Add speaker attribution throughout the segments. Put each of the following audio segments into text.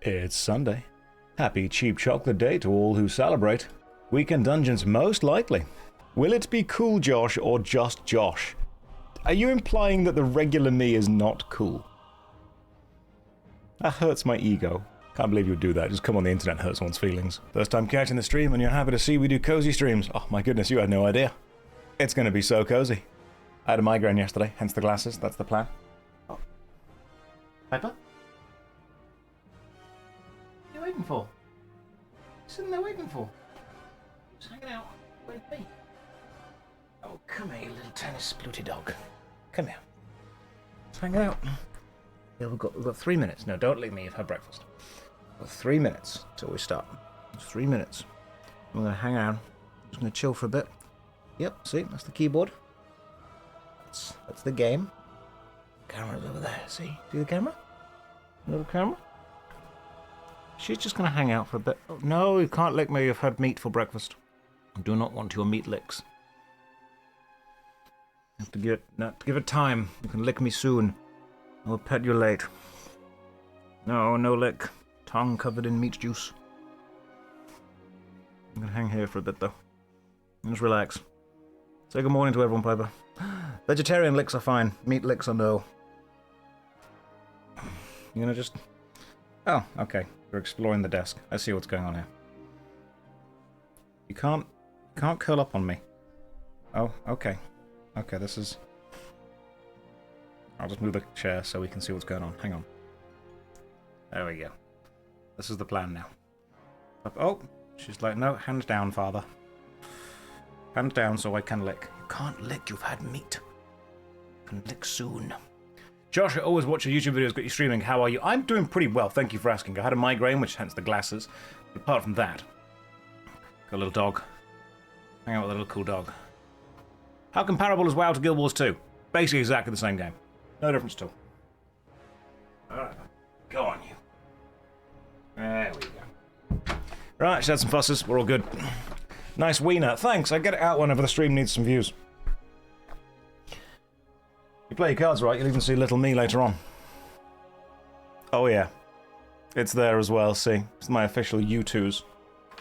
Speaker 1: It's Sunday. Happy Cheap Chocolate Day to all who celebrate. Weekend Dungeons most likely. Will it be cool Josh or just Josh? Are you implying that the regular me is not cool? That hurts my ego. Can't believe you would do that. Just come on the internet and hurt someone's feelings. First time catching the stream and you're happy to see we do cozy streams. Oh my goodness, you had no idea. It's going to be so cozy. I had a migraine yesterday, hence the glasses. That's the plan. Oh. Piper? What are you waiting for? Sitting there waiting for? Just hanging out. Wait for me. Oh, come here, you little tennis splooty dog. Come here. Just hang out. Yeah, we've got 3 minutes. No, don't leave me. You've had breakfast. We've got 3 minutes till we start. It's 3 minutes. I'm going to hang out. Just going to chill for a bit. Yep, see? That's the keyboard. That's the game. Camera's over there, see? See the camera? Little camera? She's just going to hang out for a bit. Oh, no, you can't lick me. You've had meat for breakfast. I do not want your meat licks. You have to give it time. You can lick me soon. I will pet you late. No, no lick. Tongue covered in meat juice. I'm going to hang here for a bit, though. Just relax. Say good morning to everyone, Piper. Vegetarian licks are fine. Meat licks are no. You're going to just... Oh, okay. You're exploring the desk. I see what's going on here. You can't curl up on me. Oh, okay. Okay, this is... I'll just move the chair so we can see what's going on. Hang on. There we go. This is the plan now. Oh, she's like, no, hands down, father. Hands down so I can lick. You can't lick, you've had meat. You can lick soon. Josh, I always watch your YouTube videos, got you streaming. How are you? I'm doing pretty well, thank you for asking. I had a migraine, which hence the glasses. But apart from that, got a little dog. Hang out with a little cool dog. How comparable is WoW to Guild Wars 2? Basically exactly the same game. No difference at all. Alright, go on you. There we go. Right, she had some fusses, we're all good. Nice wiener, thanks, I get it out whenever the stream needs some views. You play your cards right, you'll even see little me later on. Oh yeah. It's there as well, see. It's my official U2s,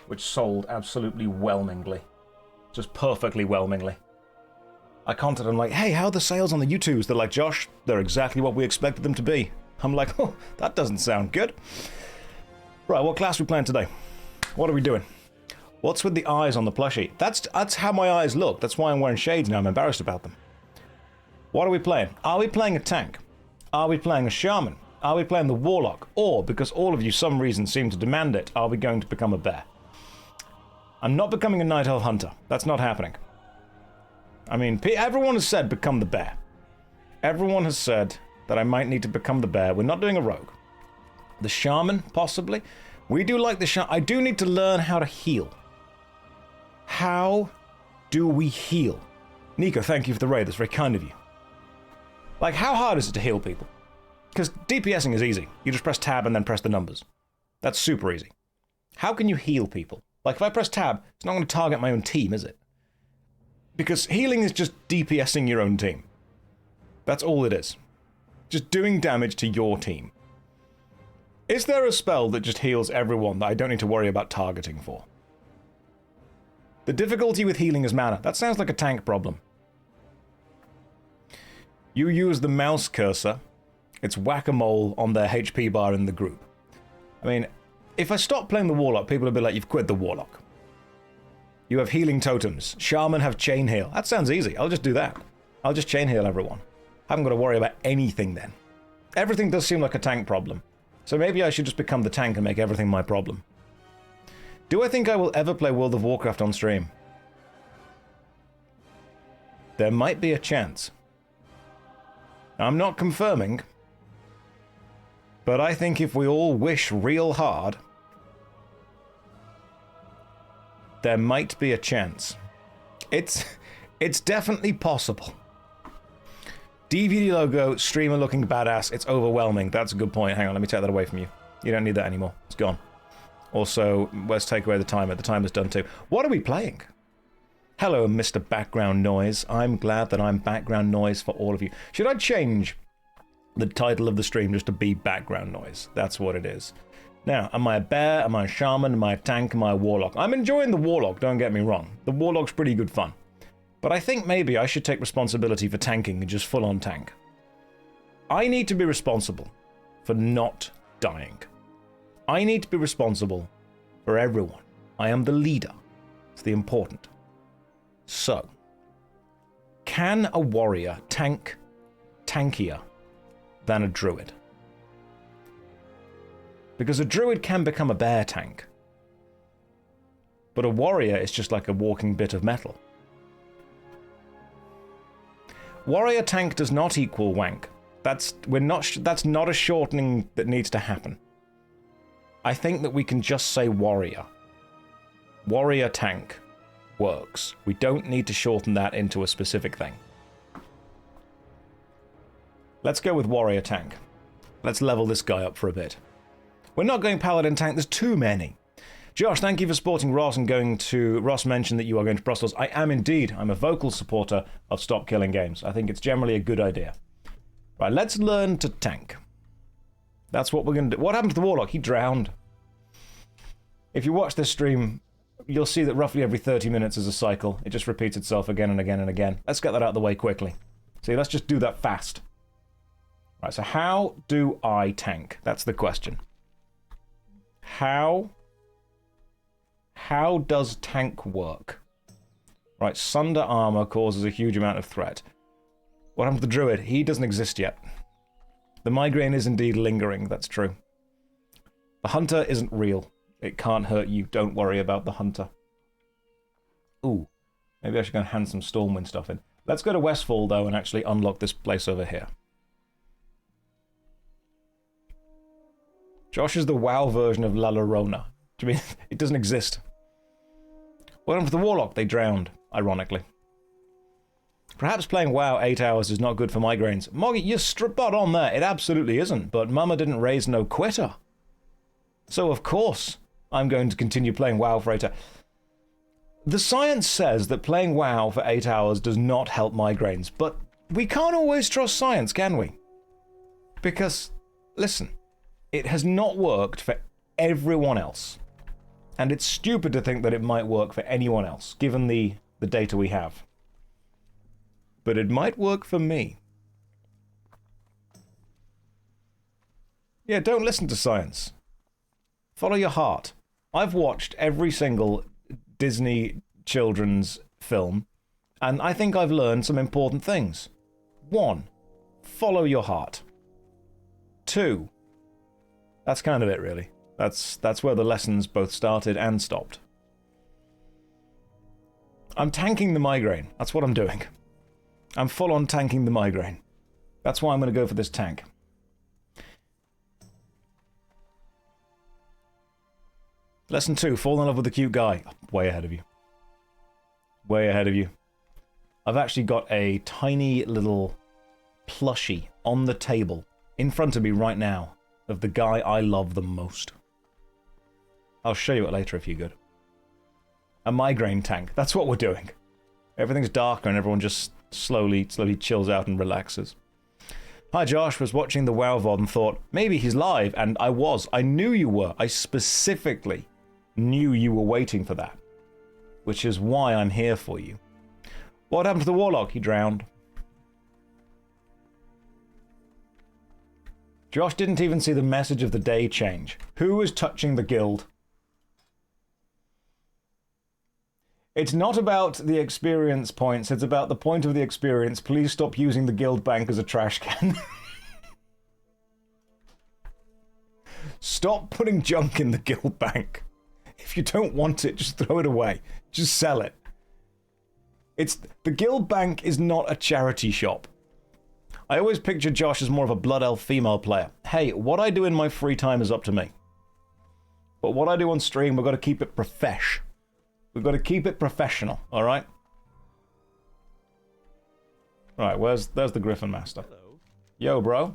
Speaker 1: which sold absolutely whelmingly. Just perfectly whelmingly. I contacted them like, hey, how are the sales on the U2s? They're like, Josh, they're exactly what we expected them to be. I'm like, oh, that doesn't sound good. Right, what class are we playing today? What are we doing? What's with the eyes on the plushie? That's how my eyes look. That's why I'm wearing shades now. I'm embarrassed about them. What are we playing? Are we playing a tank? Are we playing a shaman? Are we playing the warlock? Or, because all of you some reason seem to demand it, are we going to become a bear? I'm not becoming a night elf hunter. That's not happening. I mean, everyone has said become the bear. Everyone has said that I might need to become the bear. We're not doing a rogue. The shaman, possibly. We do like the shaman. I do need to learn how to heal. How do we heal? Nico, thank you for the raid. That's very kind of you. Like, how hard is it to heal people? Because DPSing is easy. You just press tab and then press the numbers. That's super easy. How can you heal people? Like, if I press tab, it's not going to target my own team, is it? Because healing is just DPSing your own team. That's all it is. Just doing damage to your team. Is there a spell that just heals everyone that I don't need to worry about targeting for? The difficulty with healing is mana. That sounds like a tank problem. You use the mouse cursor. It's whack-a-mole on their HP bar in the group. I mean, if I stop playing the Warlock, people will be like, you've quit the Warlock. You have healing totems. Shaman have chain heal. That sounds easy. I'll just do that. I'll just chain heal everyone. I haven't got to worry about anything then. Everything does seem like a tank problem. So maybe I should just become the tank and make everything my problem. Do I think I will ever play World of Warcraft on stream? There might be a chance. I'm not confirming. But I think if we all wish real hard, there might be a chance. It's definitely possible. DVD logo, streamer looking badass, it's overwhelming. That's a good point. Hang on, let me take that away from you. You don't need that anymore. It's gone. Also, let's take away the timer. The timer's done too. What are we playing? Hello, Mr. Background Noise. I'm glad that I'm background noise for all of you. Should I change the title of the stream just to be background noise? That's what it is. Now, am I a bear? Am I a shaman? Am I a tank? Am I a warlock? I'm enjoying the warlock, don't get me wrong. The warlock's pretty good fun. But I think maybe I should take responsibility for tanking and just full-on tank. I need to be responsible for not dying. I need to be responsible for everyone. I am the leader. It's the important. So, can a warrior tank tankier than a druid? Because a druid can become a bear tank. But a warrior is just like a walking bit of metal. Warrior tank does not equal wank. That's not a shortening that needs to happen. I think that we can just say warrior. Warrior tank works. We don't need to shorten that into a specific thing. Let's go with warrior tank. Let's level this guy up for a bit. We're not going paladin tank, there's too many. Josh, thank you for supporting Ross and going to... Ross mentioned that you are going to Brussels. I am indeed. I'm a vocal supporter of Stop Killing Games. I think it's generally a good idea. Right, let's learn to tank. That's what we're going to do. What happened to the Warlock? He drowned. If you watch this stream, you'll see that roughly every 30 minutes is a cycle. It just repeats itself again and again and again. Let's get that out of the way quickly. See, let's just do that fast. Right, so how do I tank? That's the question. How does tank work? Right, Sunder Armor causes a huge amount of threat. What happened to the Druid? He doesn't exist yet. The migraine is indeed lingering, that's true. The Hunter isn't real. It can't hurt you. Don't worry about the Hunter. Ooh, maybe I should go and hand some Stormwind stuff in. Let's go to Westfall, though, and actually unlock this place over here. Josh is the WoW version of La Llorona. Do you mean it doesn't exist? What happened to the Warlock? They drowned, ironically. Perhaps playing WoW 8 hours is not good for migraines. Moggy, you're spot on there. It absolutely isn't, but Mama didn't raise no quitter. So, of course, I'm going to continue playing WoW for 8 hours. The science says that playing WoW for 8 hours does not help migraines, but we can't always trust science, can we? Because, listen, it has not worked for everyone else. And it's stupid to think that it might work for anyone else, given the data we have. But it might work for me. Yeah, don't listen to science. Follow your heart. I've watched every single Disney children's film, and I think I've learned some important things. 1, follow your heart. 2, that's kind of it, really. That's where the lessons both started and stopped. I'm tanking the migraine. That's what I'm doing. I'm full on tanking the migraine. That's why I'm going to go for this tank. Lesson 2, fall in love with a cute guy. Way ahead of you. Way ahead of you. I've actually got a tiny little plushie on the table in front of me right now of the guy I love the most. I'll show you it later if you're good. A migraine tank. That's what we're doing. Everything's darker and everyone just slowly chills out and relaxes. Hi Josh, was watching the WoW VOD and thought, maybe he's live, and I was. I knew you were. I specifically knew you were waiting for that. Which is why I'm here for you. What happened to the Warlock? He drowned. Josh didn't even see the message of the day change. Who was touching the guild? It's not about the experience points, it's about the point of the experience. Please stop using the guild bank as a trash can. Stop putting junk in the guild bank. If you don't want it, just throw it away. Just sell it. The guild bank is not a charity shop. I always picture Josh as more of a Blood Elf female player. Hey, what I do in my free time is up to me. But what I do on stream, we've got to keep it profesh. We've got to keep it professional, alright? Right, there's the Griffin Master.
Speaker 2: Hello.
Speaker 1: Yo, bro.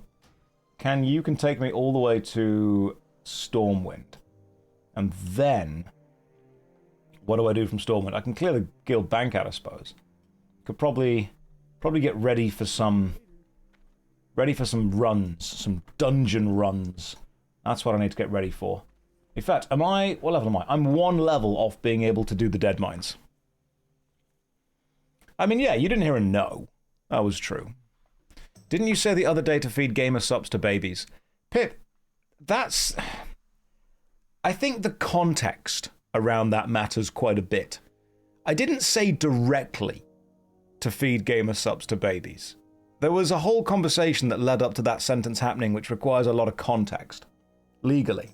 Speaker 1: You can take me all the way to Stormwind. And then... what do I do from Stormwind? I can clear the guild bank out, I suppose. Could probably get ready for some runs, some dungeon runs. That's what I need to get ready for. In fact, what level am I? I'm 1 level off being able to do the dead mines. I mean, yeah, you didn't hear a no. That was true. Didn't you say the other day to feed gamer subs to babies? Pip, that's... I think the context around that matters quite a bit. I didn't say directly to feed gamer subs to babies. There was a whole conversation that led up to that sentence happening, which requires a lot of context. Legally.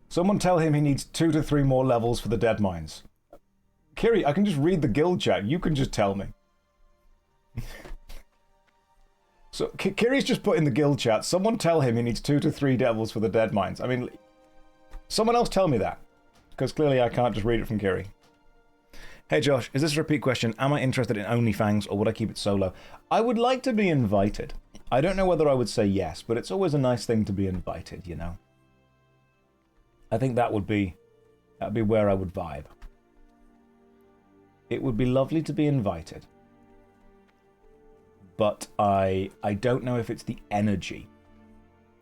Speaker 1: Someone tell him he needs 2 to 3 more levels for the dead mines. Kiri, I can just read the guild chat. You can just tell me. So, Kiri's just put in the guild chat, someone tell him he needs 2 to 3 levels for the dead mines. I mean, someone else tell me that. Because clearly I can't just read it from Kiri. Hey Josh, is this a repeat question? Am I interested in OnlyFans or would I keep it solo? I would like to be invited. I don't know whether I would say yes, but it's always a nice thing to be invited, you know? I think that'd be where I would vibe. It would be lovely to be invited. But I don't know if it's the energy.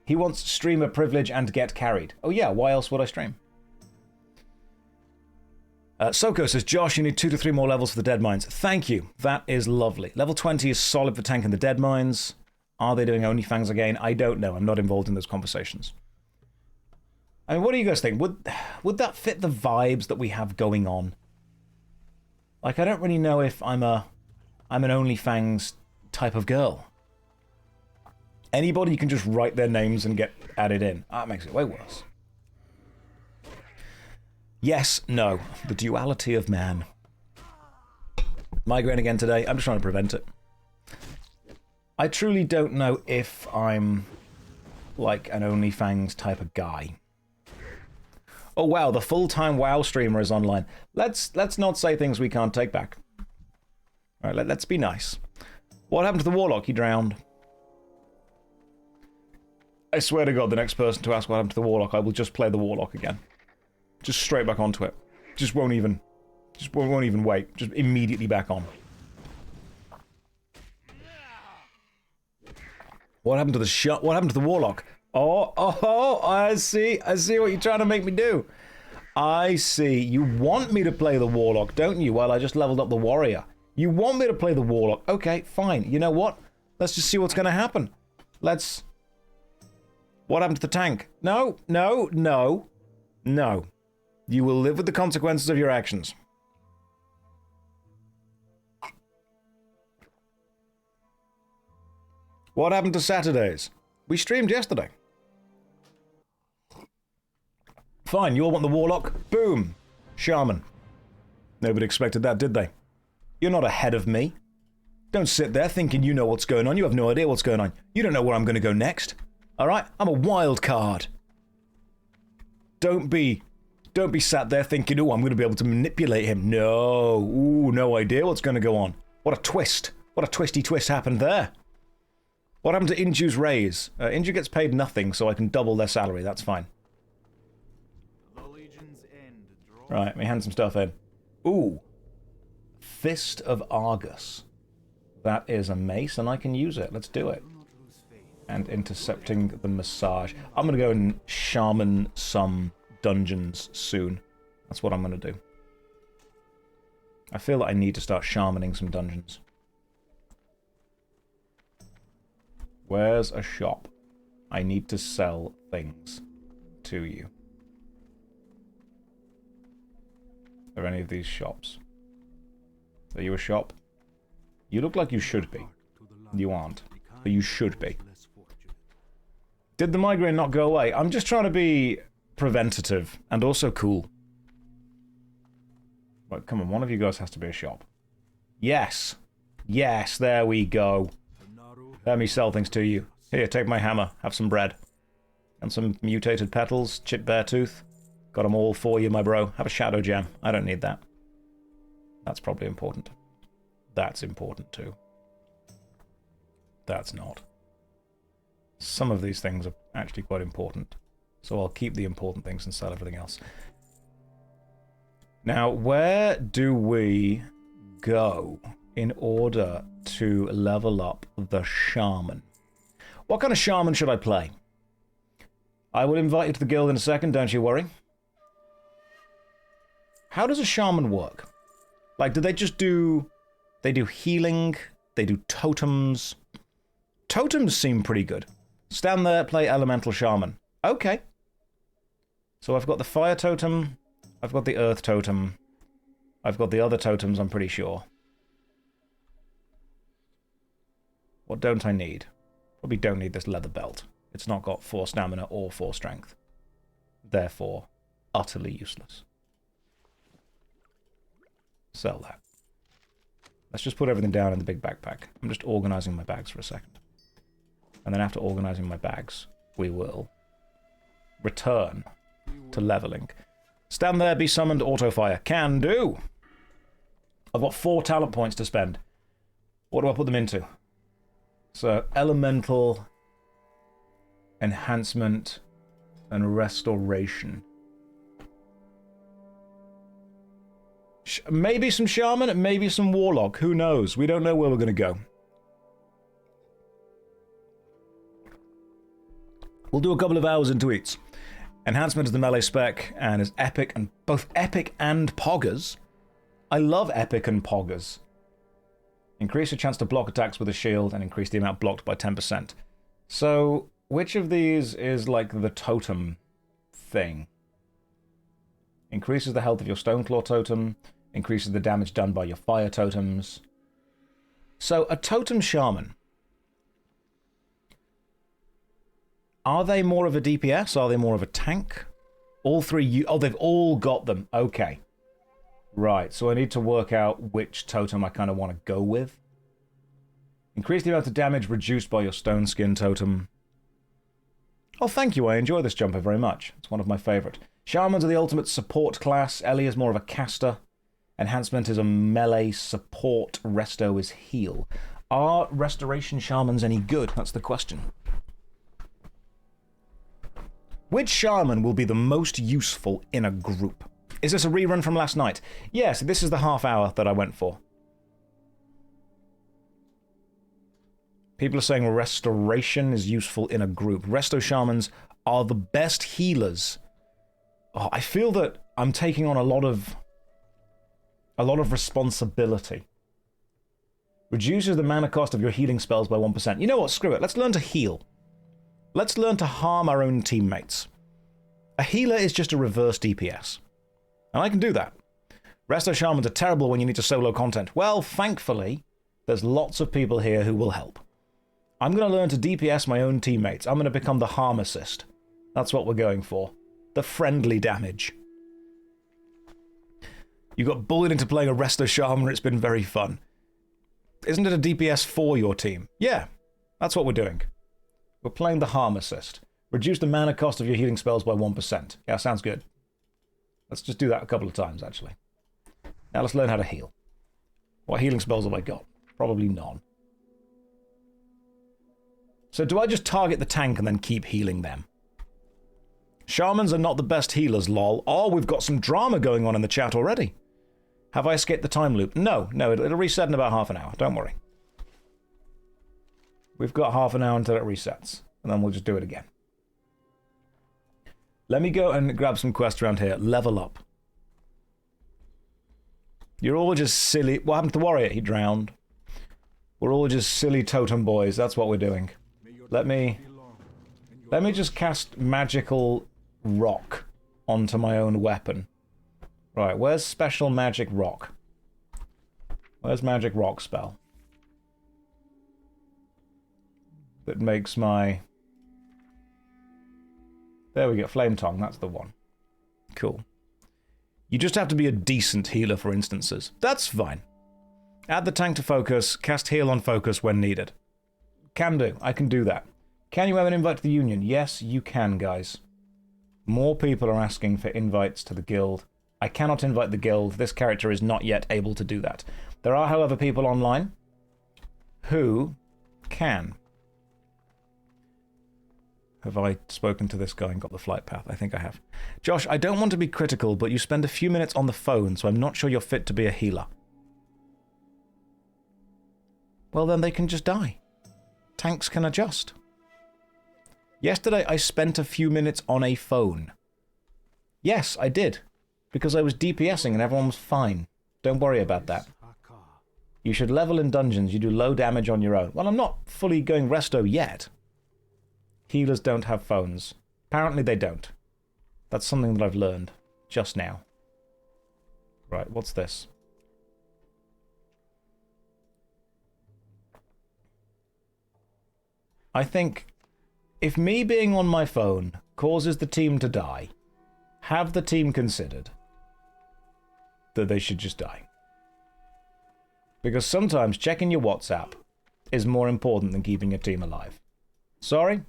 Speaker 1: He wants streamer privilege and get carried. Oh yeah, why else would I stream? Soko says, Josh, you need 2 to 3 more levels for the dead mines. Thank you. That is lovely. Level 20 is solid for tanking the dead mines. Are they doing OnlyFans again? I don't know. I'm not involved in those conversations. I mean, what do you guys think? Would that fit the vibes that we have going on? Like, I don't really know if I'm an OnlyFans type of girl. Anybody can just write their names and get added in. That makes it way worse. Yes, no. The duality of man. Migraine again today. I'm just trying to prevent it. I truly don't know if I'm like an OnlyFans type of guy. Oh wow, the full-time WoW streamer is online. Let's not say things we can't take back. All right, let's be nice. What happened to the Warlock? He drowned. I swear to God, the next person to ask what happened to the Warlock, I will just play the Warlock again. Just straight back onto it. Just won't even wait. Just immediately back on. What happened to the What happened to the Warlock? Oh, I see what you're trying to make me do. I see. You want me to play the Warlock, don't you? While I just leveled up the Warrior. You want me to play the Warlock. Okay, fine. You know what? Let's just see what's going to happen. Let's... What happened to the tank? No. You will live with the consequences of your actions. What happened to Saturdays? We streamed yesterday. Fine, you all want the Warlock? Boom! Shaman. Nobody expected that, did they? You're not ahead of me. Don't sit there thinking you know what's going on. You have no idea what's going on. You don't know where I'm going to go next. Alright? I'm a wild card. Don't be sat there thinking, oh, I'm going to be able to manipulate him. No. Ooh, no idea what's going to go on. What a twist. What a twisty twist happened there. What happened to Inju's raise? Inju gets paid nothing, so I can double their salary. That's fine. Right, let me hand some stuff in. Ooh. Fist of Argus. That is a mace, and I can use it. Let's do it. And intercepting the massage. I'm going to go and shaman some dungeons soon. That's what I'm going to do. I feel that I need to start shamaning some dungeons. Where's a shop? I need to sell things to you. Are any of these shops? Are you a shop? You look like you should be. You aren't. But you should be. Did the migraine not go away? I'm just trying to be preventative and also cool. Right, come on, one of you guys has to be a shop. Yes. Yes, there we go. Let me sell things to you. Here, take my hammer. Have some bread. And some mutated petals, chip bear tooth. Got them all for you, my bro. Have a shadow gem. I don't need that. That's probably important. That's important too. That's not. Some of these things are actually quite important. So I'll keep the important things and sell everything else. Now, where do we go in order to level up the shaman? What kind of shaman should I play? I will invite you to the guild in a second, don't you worry. How does a shaman work? Like, do they just do... They do healing, they do totems. Totems seem pretty good. Stand there, play elemental shaman. Okay. So I've got the fire totem, I've got the earth totem, I've got the other totems, I'm pretty sure. What don't I need? Probably don't need this leather belt. It's not got 4 stamina or 4 strength. Therefore, utterly useless. Sell that. Let's just put everything down in the big backpack. I'm just organizing my bags for a second. And then after organizing my bags, we will return to leveling. Stand there, be summoned, auto-fire. Can do! I've got 4 talent points to spend. What do I put them into? So, elemental, enhancement, and restoration. Maybe some shaman, maybe some warlock. Who knows? We don't know where we're going to go. We'll do a couple of hours into each. Enhancement is the melee spec and is epic, and both epic and poggers. I love epic and poggers. Increase your chance to block attacks with a shield and increase the amount blocked by 10%. So, which of these is like the totem thing? Increases the health of your Stoneclaw totem, increases the damage done by your fire totems. So, a totem shaman. Are they more of a DPS? Are they more of a tank? All three... Oh, they've all got them. Okay. Right, so I need to work out which totem I kind of want to go with. Increase the amount of damage reduced by your stone skin totem. Oh, thank you. I enjoy this jumper very much. It's one of my favourite. Shamans are the ultimate support class. Ellie is more of a caster. Enhancement is a melee support. Resto is heal. Are restoration shamans any good? That's the question. Which shaman will be the most useful in a group? Is this a rerun from last night? Yes, this is the half hour that I went for. People are saying restoration is useful in a group. Resto shamans are the best healers. Oh, I feel that I'm taking on a lot of responsibility. Reduces the mana cost of your healing spells by 1%. You know what? Screw it. Let's learn to heal. Let's learn to harm our own teammates. A healer is just a reverse DPS. And I can do that. Resto shamans are terrible when you need to solo content. Well, thankfully, there's lots of people here who will help. I'm going to learn to DPS my own teammates. I'm going to become the harm assist. That's what we're going for. The friendly damage. You got bullied into playing a Resto shaman. It's been very fun. Isn't it a DPS for your team? Yeah, that's what we're doing. We're playing the harm assist. Reduce the mana cost of your healing spells by 1%. Yeah, sounds good. Let's just do that a couple of times, actually. Now let's learn how to heal. What healing spells have I got? Probably none. So do I just target the tank and then keep healing them? Shamans are not the best healers, lol. Oh, we've got some drama going on in the chat already. Have I escaped the time loop? No, it'll reset in about half an hour. Don't worry. We've got half an hour until it resets, and then we'll just do it again. Let me go and grab some quests around here. Level up. You're all just silly... What happened to the warrior? He drowned. We're all just silly totem boys. That's what we're doing. Let me just cast magical rock onto my own weapon. Right, where's special magic rock? Where's magic rock spell? That makes my... There we go, Flame Tongue, that's the one. Cool. You just have to be a decent healer for instances. That's fine. Add the tank to focus, cast heal on focus when needed. Can do, I can do that. Can you have an invite to the Union? Yes, you can, guys. More people are asking for invites to the guild. I cannot invite the guild. This character is not yet able to do that. There are, however, people online who can. Have I spoken to this guy and got the flight path? I think I have. Josh, I don't want to be critical, but you spend a few minutes on the phone, so I'm not sure you're fit to be a healer. Well, then they can just die. Tanks can adjust. Yesterday I spent a few minutes on a phone. Yes, I did. Because I was DPSing and everyone was fine. Don't worry about that. You should level in dungeons. You do low damage on your own. Well, I'm not fully going resto yet. Healers don't have phones. Apparently they don't. That's something that I've learned just now. Right, what's this? I think if me being on my phone causes the team to die, have the team considered that they should just die. Because sometimes checking your WhatsApp is more important than keeping your team alive. Sorry,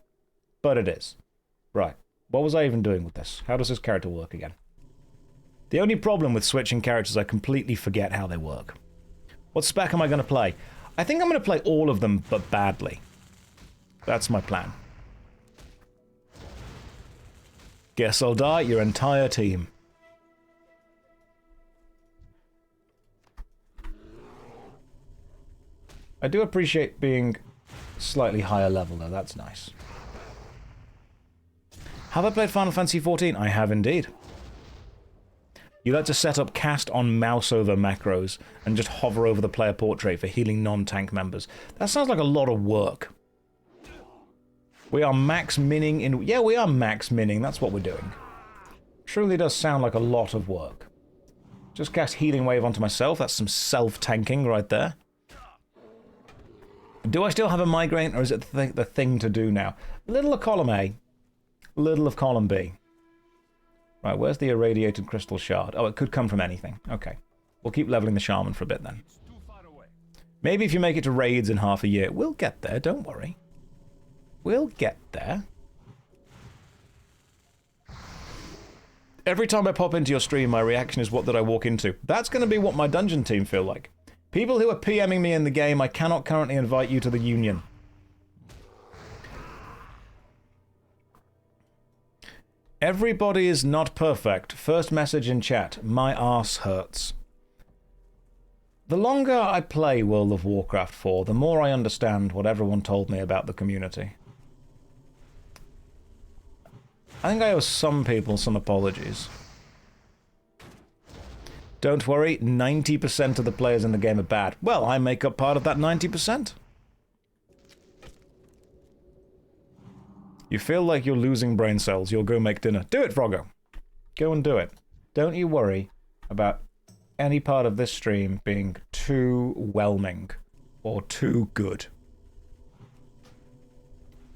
Speaker 1: but it is. Right, what was I even doing with this? How does this character work again? The only problem with switching characters, I completely forget how they work. What spec am I going to play? I think I'm going to play all of them, but badly. That's my plan. Guess I'll die your entire team. I do appreciate being slightly higher level though, that's nice. Have I played Final Fantasy XIV? I have indeed. You like to set up cast on mouse over macros and just hover over the player portrait for healing non-tank members. That sounds like a lot of work. We are max minning in... Yeah, we are max minning, that's what we're doing. Truly does sound like a lot of work. Just cast Healing Wave onto myself, that's some self-tanking right there. Do I still have a migraine, or is it the thing to do now? Little of column A, little of column B. Right, where's the irradiated crystal shard? Oh, it could come from anything. Okay. We'll keep leveling the shaman for a bit then. Maybe if you make it to raids in half a year. We'll get there, don't worry. We'll get there. Every time I pop into your stream, my reaction is, what did I walk into? That's going to be what my dungeon team feel like. People who are PMing me in the game, I cannot currently invite you to the union. Everybody is not perfect. First message in chat. My arse hurts. The longer I play World of Warcraft for, the more I understand what everyone told me about the community. I think I owe some people some apologies. Don't worry, 90% of the players in the game are bad. Well, I make up part of that 90%. You feel like you're losing brain cells, you'll go make dinner. Do it, Froggo! Go and do it. Don't you worry about any part of this stream being too whelming or too good.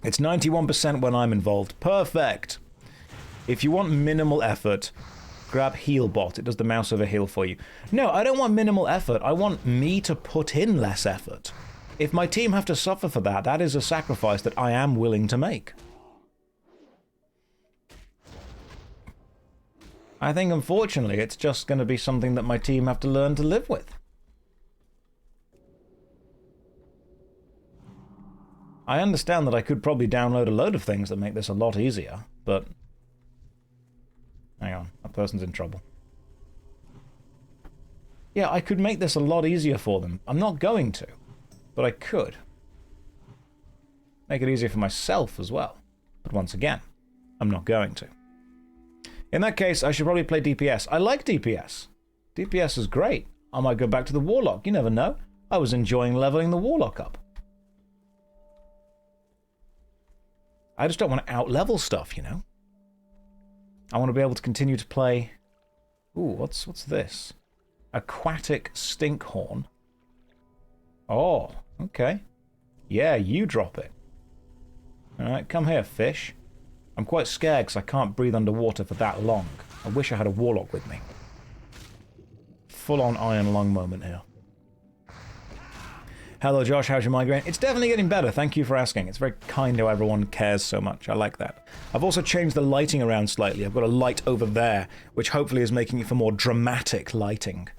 Speaker 1: It's 91% when I'm involved. Perfect! If you want minimal effort, grab Healbot. It does the mouse over heal for you. No, I don't want minimal effort. I want me to put in less effort. If my team have to suffer for that, that is a sacrifice that I am willing to make. I think, unfortunately, it's just going to be something that my team have to learn to live with. I understand that I could probably download a load of things that make this a lot easier, but... Hang on, that person's in trouble. Yeah, I could make this a lot easier for them. I'm not going to, but I could. Make it easier for myself as well. But once again, I'm not going to. In that case, I should probably play DPS. I like DPS. DPS is great. I might go back to the Warlock. You never know. I was enjoying leveling the Warlock up. I just don't want to out-level stuff, you know? I want to be able to continue to play... Ooh, what's this? Aquatic Stinkhorn. Oh, okay. Yeah, you drop it. Alright, come here, fish. I'm quite scared because I can't breathe underwater for that long. I wish I had a Warlock with me. Full-on iron lung moment here. Hello, Josh. How's your migraine? It's definitely getting better. Thank you for asking. It's very kind how everyone cares so much. I like that. I've also changed the lighting around slightly. I've got a light over there, which hopefully is making it for more dramatic lighting.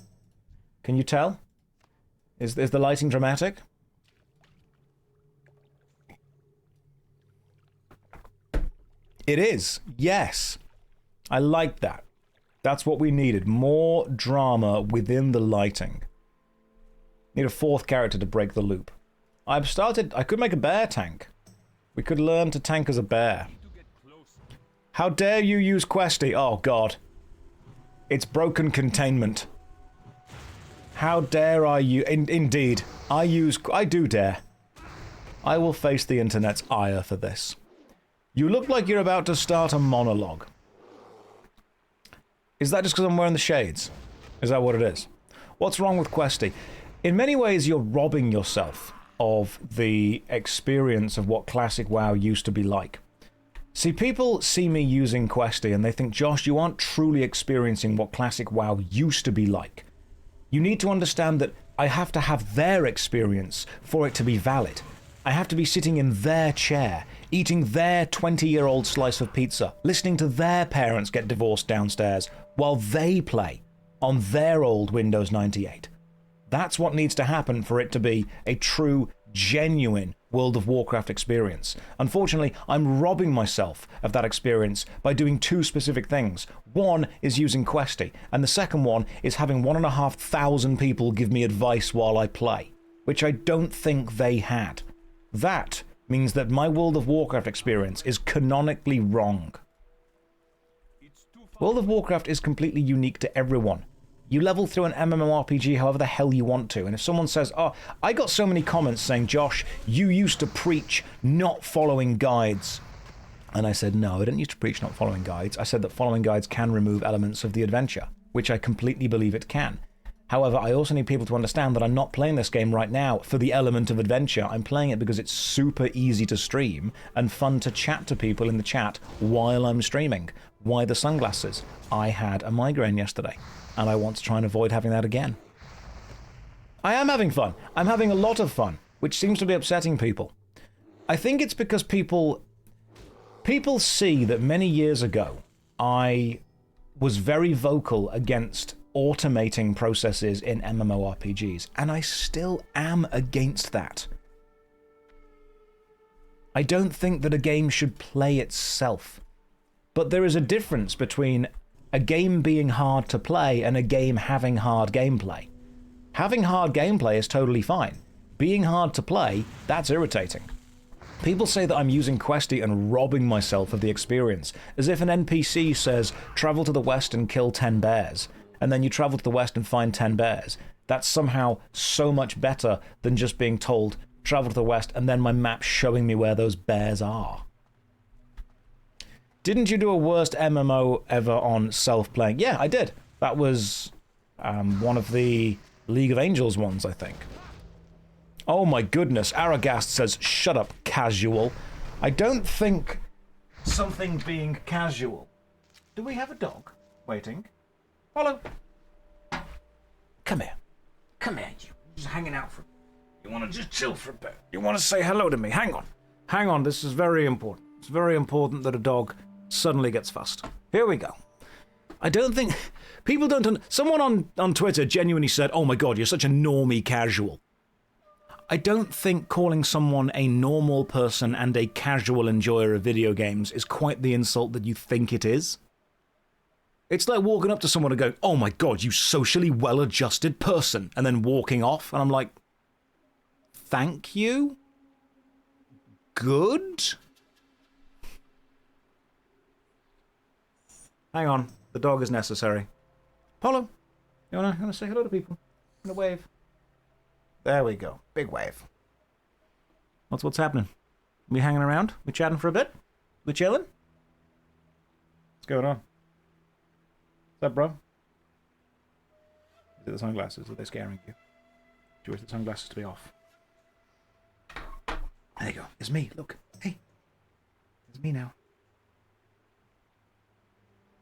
Speaker 1: Can you tell? Is the lighting dramatic? It is. Yes. I like that. That's what we needed. More drama within the lighting. Need a fourth character to break the loop. I could make a bear tank. We could learn to tank as a bear. How dare you use Questy? Oh, God. It's broken containment. How dare I use... Indeed. I do dare. I will face the internet's ire for this. You look like you're about to start a monologue. Is that just because I'm wearing the shades? Is that what it is? What's wrong with Questy? In many ways, you're robbing yourself of the experience of what Classic WoW used to be like. See, people see me using Questy and they think, Josh, you aren't truly experiencing what Classic WoW used to be like. You need to understand that I have to have their experience for it to be valid. I have to be sitting in their chair, eating their 20-year-old slice of pizza, listening to their parents get divorced downstairs while they play on their old Windows 98. That's what needs to happen for it to be a true, genuine World of Warcraft experience. Unfortunately, I'm robbing myself of that experience by doing two specific things. One is using Questy, and the second one is having 1,500 people give me advice while I play, which I don't think they had. That means that my World of Warcraft experience is canonically wrong. World of Warcraft is completely unique to everyone. You level through an MMORPG however the hell you want to, and if someone says, oh, I got so many comments saying, Josh, you used to preach not following guides. And I said, no, I didn't used to preach not following guides. I said that following guides can remove elements of the adventure, which I completely believe it can. However, I also need people to understand that I'm not playing this game right now for the element of adventure. I'm playing it because it's super easy to stream and fun to chat to people in the chat while I'm streaming. Why the sunglasses? I had a migraine yesterday, and I want to try and avoid having that again. I am having fun. I'm having a lot of fun, which seems to be upsetting people. I think it's because people see that many years ago, I was very vocal against automating processes in MMORPGs, and I still am against that. I don't think that a game should play itself, but there is a difference between a game being hard to play and a game having hard gameplay. Having hard gameplay is totally fine. Being hard to play, that's irritating. People say that I'm using Questy and robbing myself of the experience, as if an NPC says, travel to the west and kill 10 bears, and then you travel to the west and find 10 bears. That's somehow so much better than just being told, travel to the west, and then my map showing me where those bears are. Didn't you do a worst MMO ever on self-playing? Yeah, I did. That was one of the League of Angels ones, I think. Oh my goodness, Aragast says, shut up, casual. I don't think something being casual. Do we have a dog waiting? Hello. Come here. Come here, you. Just hanging out for a bit. You want to just chill for a bit. You want to say hello to me. Hang on. Hang on, this is very important. It's very important that a dog suddenly gets fussed. Here we go. I don't think... People don't... Someone on Twitter genuinely said, oh my god, you're such a normie casual. I don't think calling someone a normal person and a casual enjoyer of video games is quite the insult that you think it is. It's like walking up to someone and going, oh my god, you socially well-adjusted person, and then walking off, and I'm like, thank you? Good? Hang on, the dog is necessary. Polo, you wanna say hello to people? In a wave. There we go, big wave. What's happening? We hanging around? We chatting for a bit? We chilling? What's going on? What's up, bro? Is it the sunglasses? Are they scaring you? Do you wish the sunglasses to be off? There you go. It's me. Look. Hey. It's me now.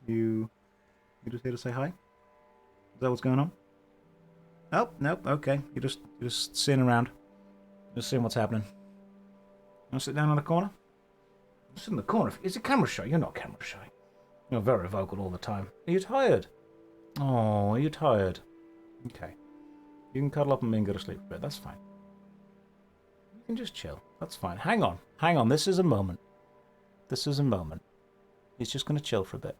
Speaker 1: You just here to say hi? Is that what's going on? Oh, nope. Okay. You're just sitting around. Just seeing what's happening. You want to sit down in the corner? Sit in the corner. Is it camera shy? You're not camera shy. You're very vocal all the time. Are you tired? Oh, are you tired? Okay. You can cuddle up and me and go to sleep a bit. That's fine. You can just chill. That's fine. Hang on. Hang on. This is a moment. This is a moment. He's just going to chill for a bit.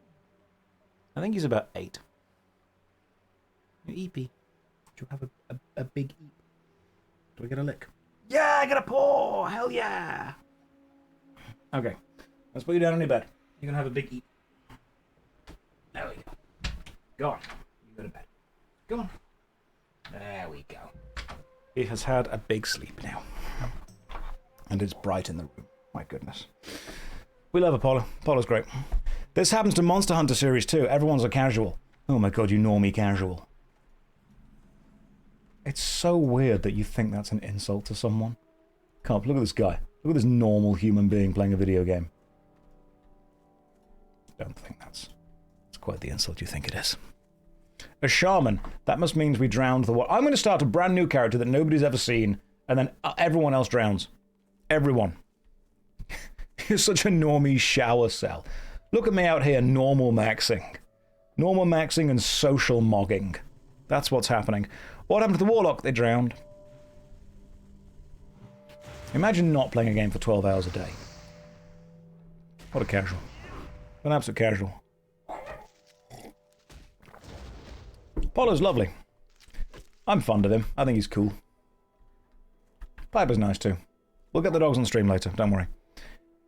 Speaker 1: I think he's about 8. You eepy. Do you have a big eep? Do I get a lick? Yeah, I get a paw! Hell yeah! Okay. Let's put you down on your bed. You're going to have a big eat. There we go. Go on. You go to bed. Go on. There we go. He has had a big sleep now. And it's bright in the room. My goodness. We love Apollo. Apollo's great. This happens to Monster Hunter series too. Everyone's a casual. Oh my god, you normie casual. It's so weird that you think that's an insult to someone. Can't. Look at this guy. Look at this normal human being playing a video game. Don't think that's quite the insult you think it is. A shaman. That must mean we drowned the... I'm going to start a brand new character that nobody's ever seen, and then everyone else drowns. Everyone. You're such a normie shower cell. Look at me out here normal maxing. Normal maxing and social mogging. That's what's happening. What happened to the Warlock? They drowned. Imagine not playing a game for 12 hours a day. What a casual. An absolute casual. Apollo's lovely. I'm fond of him. I think he's cool. Piper's nice too. We'll get the dogs on stream later, don't worry.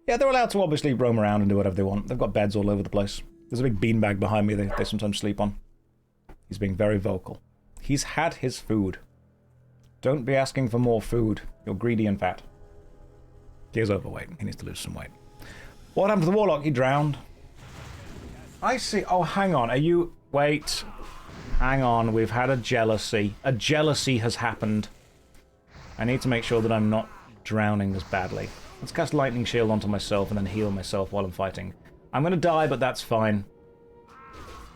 Speaker 1: Yeah, they're allowed to obviously roam around and do whatever they want. They've got beds all over the place. There's a big beanbag behind me they sometimes sleep on. He's being very vocal. He's had his food. Don't be asking for more food. You're greedy and fat. He is overweight. He needs to lose some weight. What happened to the Warlock? He drowned. I see. Oh, hang on. Are you... Wait. Hang on. We've had a jealousy. A jealousy has happened. I need to make sure that I'm not drowning as badly. Let's cast Lightning Shield onto myself and then heal myself while I'm fighting. I'm going to die, but that's fine.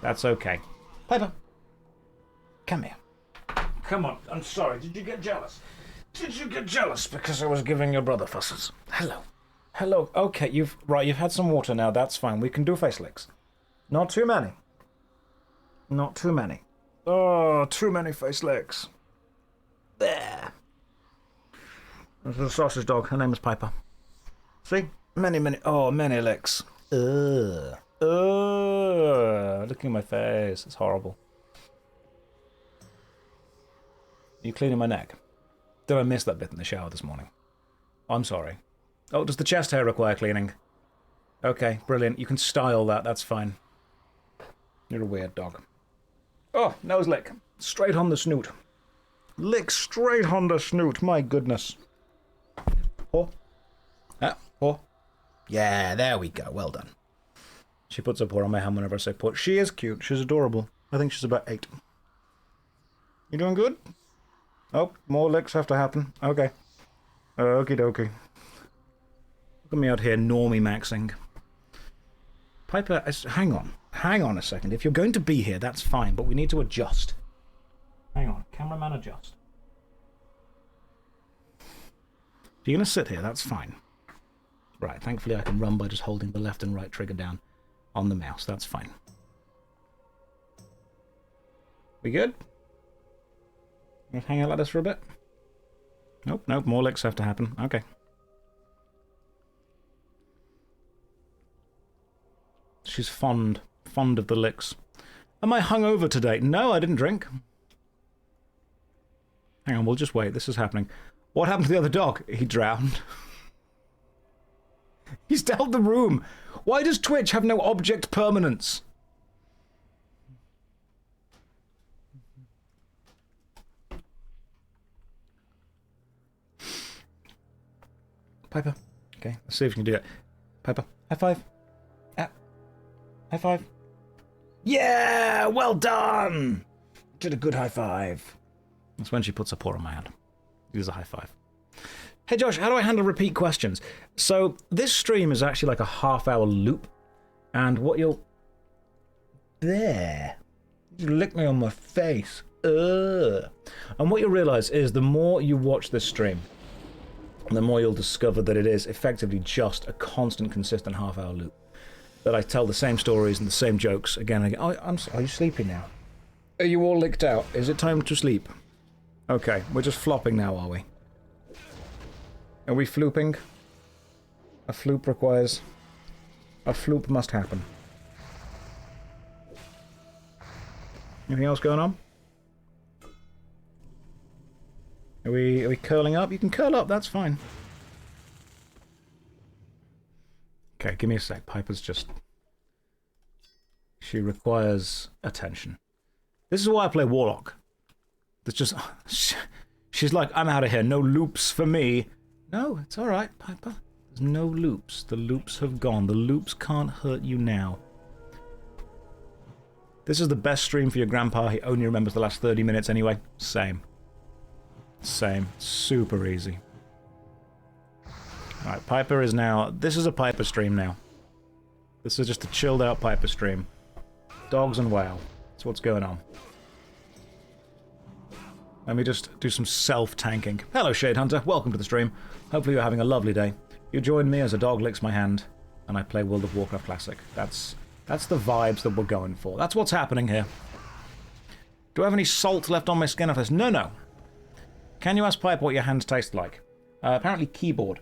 Speaker 1: That's okay. Piper. Come here. Come on. I'm sorry. Did you get jealous? Did you get jealous because I was giving your brother fusses? Hello. Hello. Okay, you've had some water now. That's fine. We can do face licks. Not too many. Not too many. Oh, too many face licks. There. There's a sausage dog. Her name is Piper. See? Many licks. Ugh. Look at my face. It's horrible. Are you cleaning my neck? Did I miss that bit in the shower this morning? I'm sorry. Oh, does the chest hair require cleaning? Okay, brilliant. You can style that. That's fine. You're a weird dog. Oh, nose lick. Straight on the snoot. Lick straight on the snoot. My goodness. Oh. Oh. Yeah, there we go. Well done. She puts her paw on my hand whenever I say put. She is cute. She's adorable. I think she's about 8. You doing good? Oh, more licks have to happen. Okay. Okie dokie. Look at me out here normie maxing. Piper, hang on. Hang on a second. If you're going to be here, that's fine, but we need to adjust. Hang on. Cameraman, adjust. If you're going to sit here, that's fine. Right, thankfully I can run by just holding the left and right trigger down on the mouse. That's fine. We good? Let's hang out like this for a bit. Nope, more licks have to happen. Okay. She's fond of the licks. Am I hungover today? No, I didn't drink. Hang on, we'll just wait. This is happening. What happened to the other dog? He drowned. He's dealt the room. Why does Twitch have no object permanence? Piper. Okay, let's see if we can do it. Piper, high five. High five. Yeah, well done. Did a good high five. That's when she puts her paw on my hand. Use a high five. Hey Josh, how do I handle repeat questions? So this stream is actually like a half-hour loop, and what you'll... There. You licked me on my face. Ugh. And what you'll realise is the more you watch this stream, the more you'll discover that it is effectively just a constant, consistent half-hour loop. That I tell the same stories and the same jokes again and again. Oh, are you sleepy now? Are you all licked out? Is it time to sleep? Okay, we're just flopping now, are we? Are we flooping? A floop requires... A floop must happen. Anything else going on? Are we curling up? You can curl up, that's fine. Okay, give me a sec. Piper's just... She requires attention. This is why I play Warlock. That's just... She's like, I'm out of here. No loops for me. No, it's alright, Piper. There's no loops. The loops have gone. The loops can't hurt you now. This is the best stream for your grandpa. He only remembers the last 30 minutes anyway. Same. Same. Super easy. Alright, Piper is now... This is a Piper stream now. This is just a chilled out Piper stream. Dogs and whale. That's what's going on. Let me just do some self-tanking. Hello, Shade Hunter. Welcome to the stream. Hopefully you're having a lovely day. You join me as a dog licks my hand, and I play World of Warcraft Classic. That's the vibes that we're going for. That's what's happening here. Do I have any salt left on my skin after this? No, no. Can you ask Piper what your hands taste like? Apparently keyboard.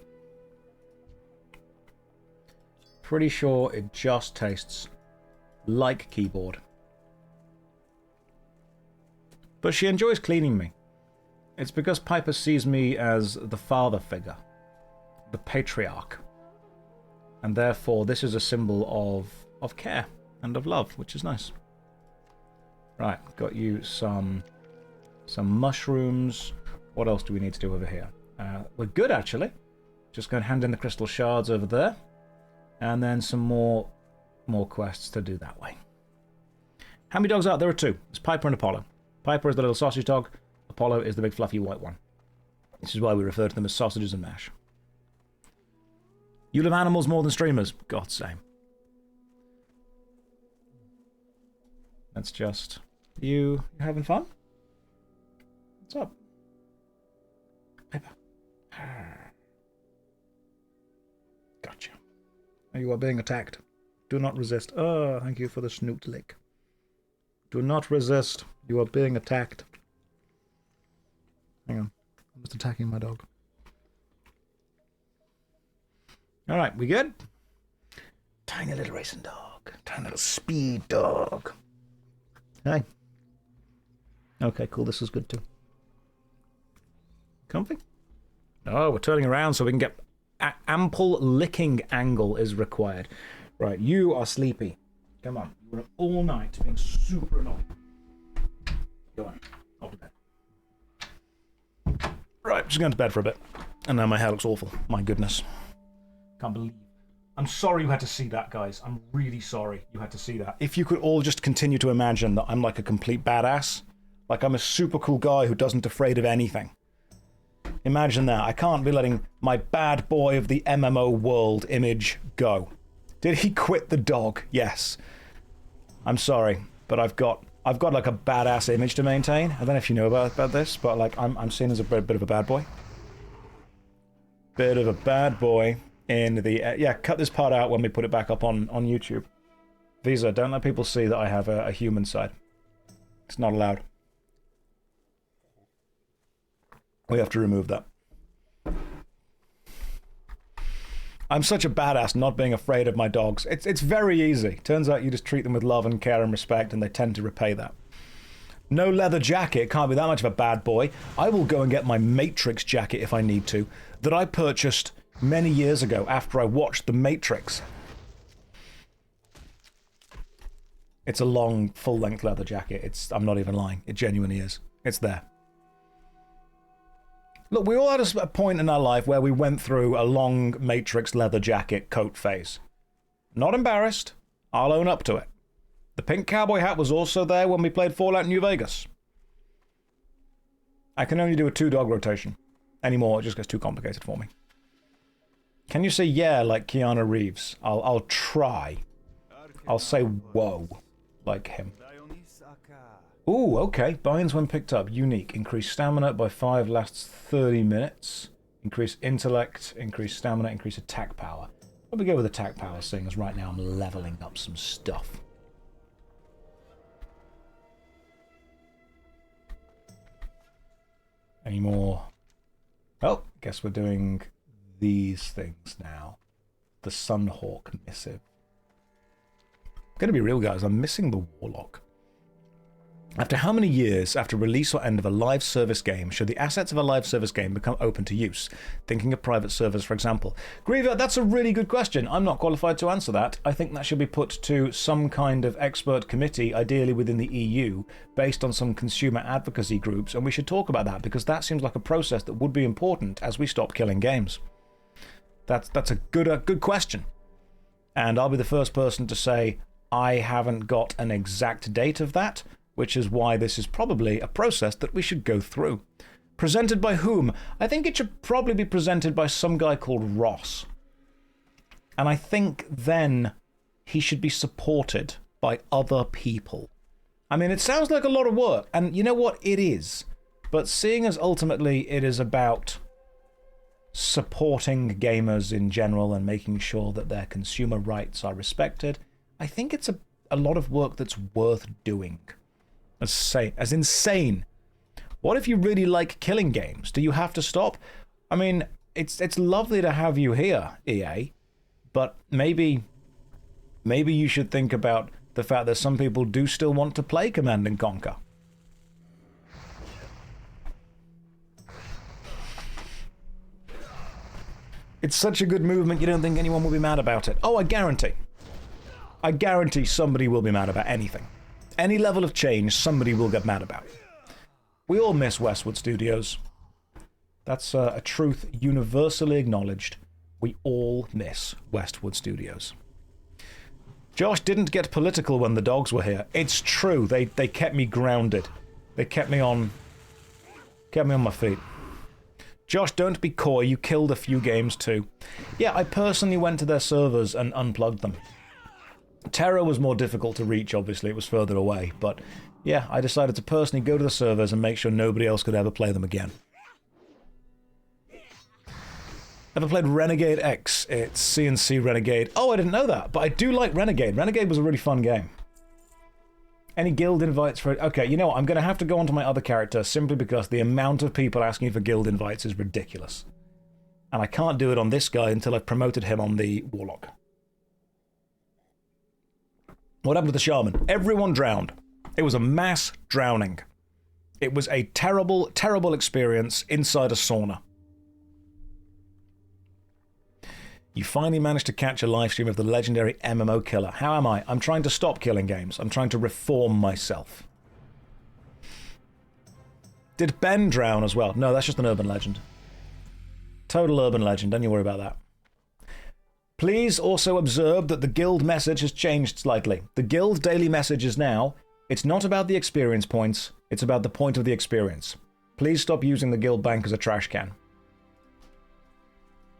Speaker 1: Pretty sure it just tastes like keyboard. But she enjoys cleaning me. It's because Piper sees me as the father figure, the patriarch. And therefore this is a symbol of care and of love, which is nice. Right, got you some mushrooms. What else do we need to do over here? We're good, actually. Just going to hand in the crystal shards over there. And then some more quests to do that way. How many dogs are there? There are two. It's Piper and Apollo. Piper is the little sausage dog. Apollo is the big fluffy white one. This is why we refer to them as sausages and mash. You love animals more than streamers. God's same. That's just... You having fun? What's up? Piper. Gotcha. You are being attacked. Do not resist. Oh, thank you for the snoot lick. Do not resist. You are being attacked. Hang on. I'm just attacking my dog. Alright, we good? Tiny little racing dog. Tiny little speed dog. Hey. Okay, cool. This is good too. Comfy? Oh, we're turning around so we can get... ample licking angle is required. Right, you are sleepy. Come on. You were up all night being super annoying. Go on. Off to bed. Right, just going to bed for a bit. And now my hair looks awful. My goodness. Can't believe. I'm sorry you had to see that, guys. I'm really sorry you had to see that. If you could all just continue to imagine that I'm like a complete badass. Like I'm a super cool guy who doesn't afraid of anything. Imagine that. I can't be letting my bad boy of the MMO world image go. Did he quit the dog? Yes. I'm sorry, but I've got like a badass image to maintain. I don't know if you know about this, but like I'm seen as a bit of a bad boy. Bit of a bad boy in the yeah. Cut this part out when we put it back up on YouTube. Visa, don't let people see that I have a human side. It's not allowed. We have to remove that. I'm such a badass not being afraid of my dogs. It's very easy. Turns out you just treat them with love and care and respect and they tend to repay that. No leather jacket, can't be that much of a bad boy. I will go and get my Matrix jacket if I need to, that I purchased many years ago after I watched The Matrix. It's a long, full-length leather jacket. I'm not even lying. It genuinely is. It's there. Look, we all had a point in our life where we went through a long Matrix leather jacket coat phase. Not embarrassed. I'll own up to it. The pink cowboy hat was also there when we played Fallout New Vegas. I can only do a 2-dog rotation. Anymore, it just gets too complicated for me. Can you say yeah like Keanu Reeves? I'll try. I'll say whoa like him. Ooh, okay. Binds when picked up. Unique. Increase stamina by 5, lasts 30 minutes. Increase intellect, increase stamina, increase attack power. Let me go with attack power, seeing as right now I'm leveling up some stuff. Any more? Oh, guess we're doing these things now. The Sunhawk missive. I'm gonna be real, guys. I'm missing the Warlock. After how many years after release or end of a live service game should the assets of a live service game become open to use? Thinking of private servers, for example. Graveyard, that's a really good question. I'm not qualified to answer that. I think that should be put to some kind of expert committee, ideally within the EU, based on some consumer advocacy groups, and we should talk about that, because that seems like a process that would be important as we stop killing games. That's a good question. And I'll be the first person to say I haven't got an exact date of that, which is why this is probably a process that we should go through. Presented by whom? I think it should probably be presented by some guy called Ross. And I think then he should be supported by other people. I mean, it sounds like a lot of work, and you know what? It is. But seeing as ultimately it is about supporting gamers in general and making sure that their consumer rights are respected, I think it's a lot of work that's worth doing. As insane. What if you really like killing games? Do you have to stop? I mean, it's lovely to have you here, EA, but maybe you should think about the fact that some people do still want to play Command and Conquer. It's such a good movement, you don't think anyone will be mad about it. Oh, I guarantee somebody will be mad about anything. Any level of change, somebody will get mad about. We all miss Westwood Studios. That's a truth universally acknowledged. We all miss Westwood Studios. Josh didn't get political when the dogs were here. It's true. They kept me grounded. They kept me on my feet. Josh, don't be coy. You killed a few games too. Yeah, I personally went to their servers and unplugged them. Terra was more difficult to reach, obviously. It was further away. But yeah, I decided to personally go to the servers and make sure nobody else could ever play them again. Ever played Renegade X? It's CNC Renegade. Oh, I didn't know that, but I do like Renegade. Renegade was a really fun game. Any guild invites for it? Okay, you know what? I'm going to have to go on to my other character simply because the amount of people asking for guild invites is ridiculous. And I can't do it on this guy until I've promoted him on the Warlock. What happened to the shaman? Everyone drowned. It was a mass drowning. It was a terrible, terrible experience inside a sauna. You finally managed to catch a live stream of the legendary MMO killer. How am I? I'm trying to stop killing games. I'm trying to reform myself. Did Ben drown as well? No, that's just an urban legend. Total urban legend. Don't you worry about that. Please also observe that the guild message has changed slightly. The guild daily message is now, it's not about the experience points, it's about the point of the experience. Please stop using the guild bank as a trash can.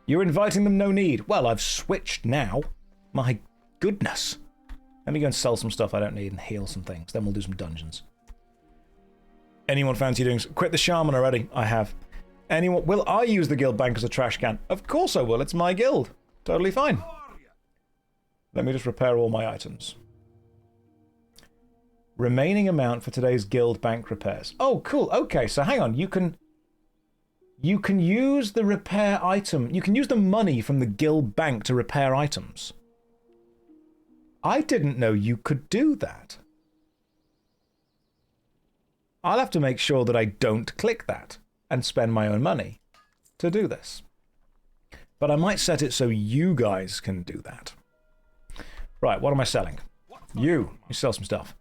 Speaker 1: You're inviting them, no need. Well, I've switched now. My goodness. Let me go and sell some stuff I don't need and heal some things. Then we'll do some dungeons. Anyone fancy doing... Quit the shaman already. I have. Anyone... Will I use the guild bank as a trash can? Of course I will. It's my guild. Totally fine. Let me just repair all my items. Remaining amount for today's guild bank repairs. Oh, cool. Okay, so hang on. You can use the repair item. You can use the money from the guild bank to repair items. I didn't know you could do that. I'll have to make sure that I don't click that and spend my own money to do this. But I might set it so you guys can do that. Right, what am I selling? You sell some stuff.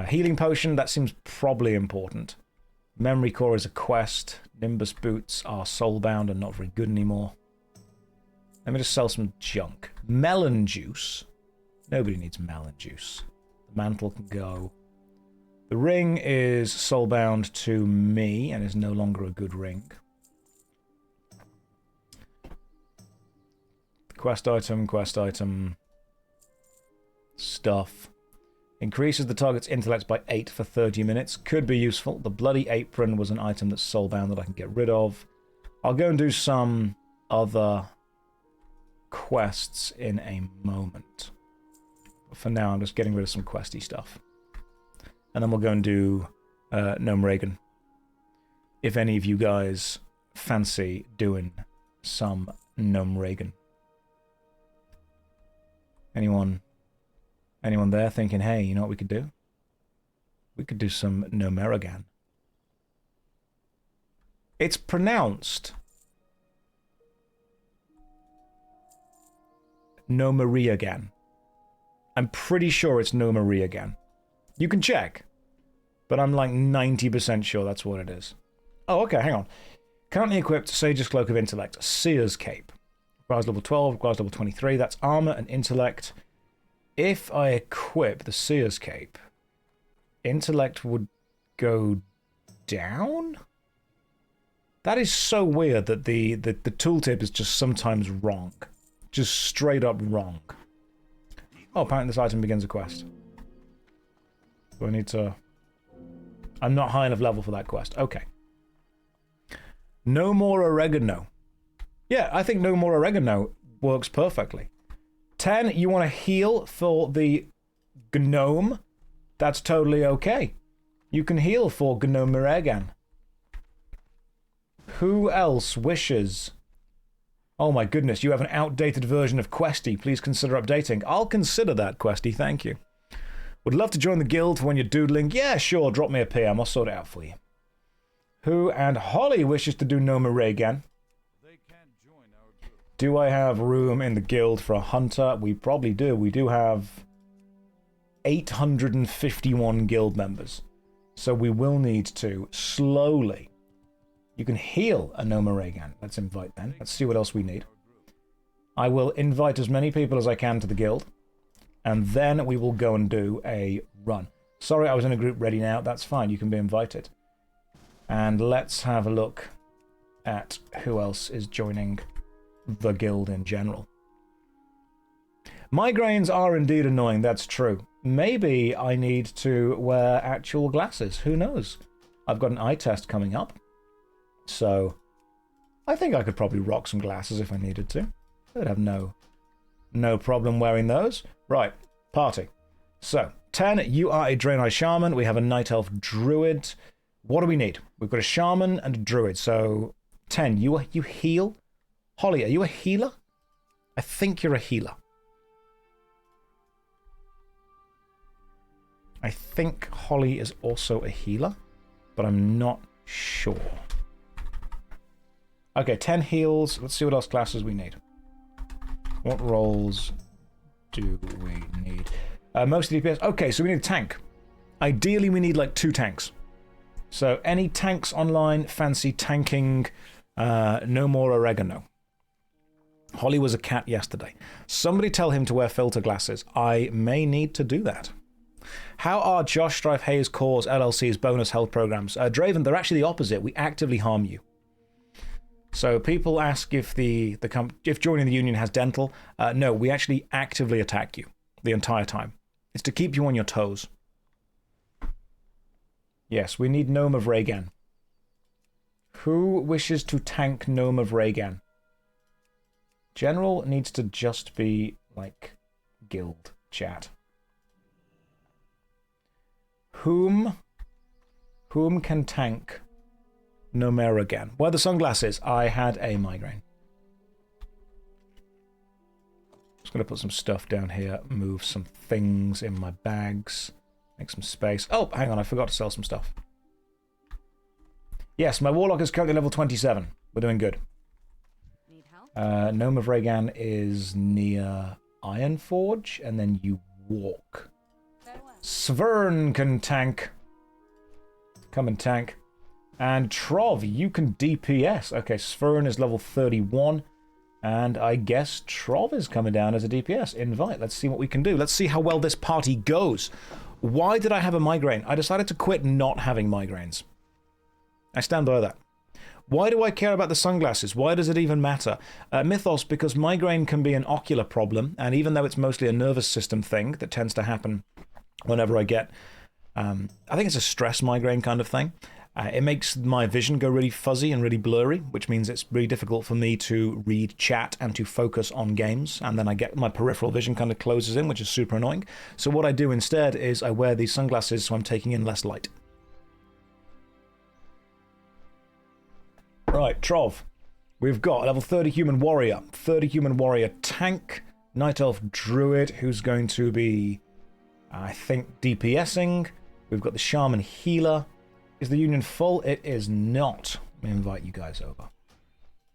Speaker 1: Healing potion, that seems probably important. Memory core is a quest. Nimbus boots are soulbound and not very good anymore. Let me just sell some junk. Melon juice. Nobody needs melon juice. The mantle can go. The ring is soulbound to me and is no longer a good ring. Quest item. Stuff. Increases the target's intellect by 8 for 30 minutes. Could be useful. The bloody apron was an item that's soulbound that I can get rid of. I'll go and do some other quests in a moment. But for now, I'm just getting rid of some questy stuff. And then we'll go and do Gnomeregan. If any of you guys fancy doing some Gnomeregan. Anyone there thinking, hey, you know what we could do? We could do some Gnomeregan. It's pronounced Gnomeregan. I'm pretty sure it's Gnomeregan. You can check, but I'm like 90% sure that's what it is. Oh, okay, hang on. Currently equipped Sage's Cloak of Intellect, Seer's Cape. Requires level 12, requires level 23. That's armor and intellect. If I equip the Seer's Cape, intellect would go down? That is so weird that the tooltip is just sometimes wrong. Just straight up wrong. Oh, apparently this item begins a quest. Do I need to... I'm not high enough level for that quest. Okay. No more oregano. Yeah, I think no more oregano works perfectly. 10, you want to heal for the gnome? That's totally okay. You can heal for Gnomeregan. Who else wishes? Oh my goodness, you have an outdated version of Questy. Please consider updating. I'll consider that, Questy, thank you. Would love to join the guild for when you're doodling. Yeah, sure, drop me a PM. I'll sort it out for you. Who and Holly wishes to do Gnomeregan. Do I have room in the guild for a hunter? We probably do. We do have 851 guild members. So we will need to slowly... You can heal a Gnomeregan. Let's invite then. Let's see what else we need. I will invite as many people as I can to the guild. And then we will go and do a run. Sorry, I was in a group ready now. That's fine. You can be invited. And let's have a look at who else is joining the guild in general. Migraines are indeed annoying. That's true. Maybe I need to wear actual glasses. Who knows? I've got an eye test coming up. So, I think I could probably rock some glasses if I needed to. I'd have no problem wearing those. Right, party. So, 10, you are a Draenei Shaman. We have a Night Elf Druid. What do we need? We've got a Shaman and a Druid. So, 10, you heal? Holly, are you a healer? I think you're a healer. I think Holly is also a healer, but I'm not sure. Okay, 10 heals. Let's see what else classes we need. What roles do we need? Mostly DPS. Okay, so we need a tank. Ideally, we need like 2 tanks. So any tanks online, fancy tanking, no more oregano. Holly was a cat yesterday. Somebody tell him to wear filter glasses. I may need to do that. How are JoshStrifeHayes Cores LLC's bonus health programs? Draven, they're actually the opposite. We actively harm you. So people ask if if joining the union has dental. No, we actually actively attack you the entire time. It's to keep you on your toes. Yes, we need Gnome of Regan. Who wishes to tank Gnome of Regan? General needs to just be like guild chat. Whom can tank Gnomeregan? Wear the sunglasses. I had a migraine. Just going to put some stuff down here, move some things in my bags, make some space. Oh, hang on, I forgot to sell some stuff. Yes, my Warlock is currently level 27. We're doing good.
Speaker 2: Need help?
Speaker 1: Gnome of Regan is near Ironforge, and then you walk. Svern can tank. Come and tank. And Trov, you can DPS. Okay, Svern is level 31. And I guess Trov is coming down as a DPS. Invite. Let's see what we can do. Let's see how well this party goes. Why did I have a migraine? I decided to quit not having migraines. I stand by that. Why do I care about the sunglasses? Why does it even matter? Mythos, because migraine can be an ocular problem. And even though it's mostly a nervous system thing that tends to happen whenever I get... I think it's a stress migraine kind of thing. It makes my vision go really fuzzy and really blurry, which means it's really difficult for me to read chat and to focus on games. And then I get my peripheral vision kind of closes in, which is super annoying. So what I do instead is I wear these sunglasses so I'm taking in less light. Right, Trov. We've got a level 30 human warrior, 30 human warrior tank, Night Elf Druid, who's going to be, I think, DPSing. We've got the shaman healer. Is the union full? It is not. Let me invite you guys over.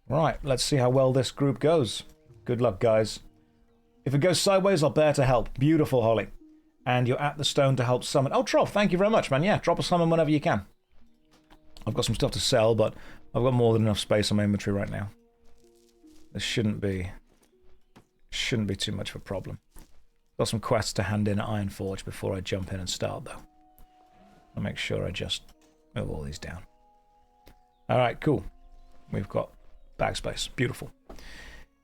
Speaker 1: Right, let's see how well this group goes. Good luck, guys. If it goes sideways, I'll bear to help. Beautiful, Holly. And you're at the stone to help summon. Oh, Trop, thank you very much, man. Yeah, drop a summon whenever you can. I've got some stuff to sell, but I've got more than enough space on my inventory right now. This shouldn't be too much of a problem. Got some quests to hand in at Ironforge before I jump in and start, though. I'll make sure I just move all these down. Alright, cool. We've got backspace. Beautiful.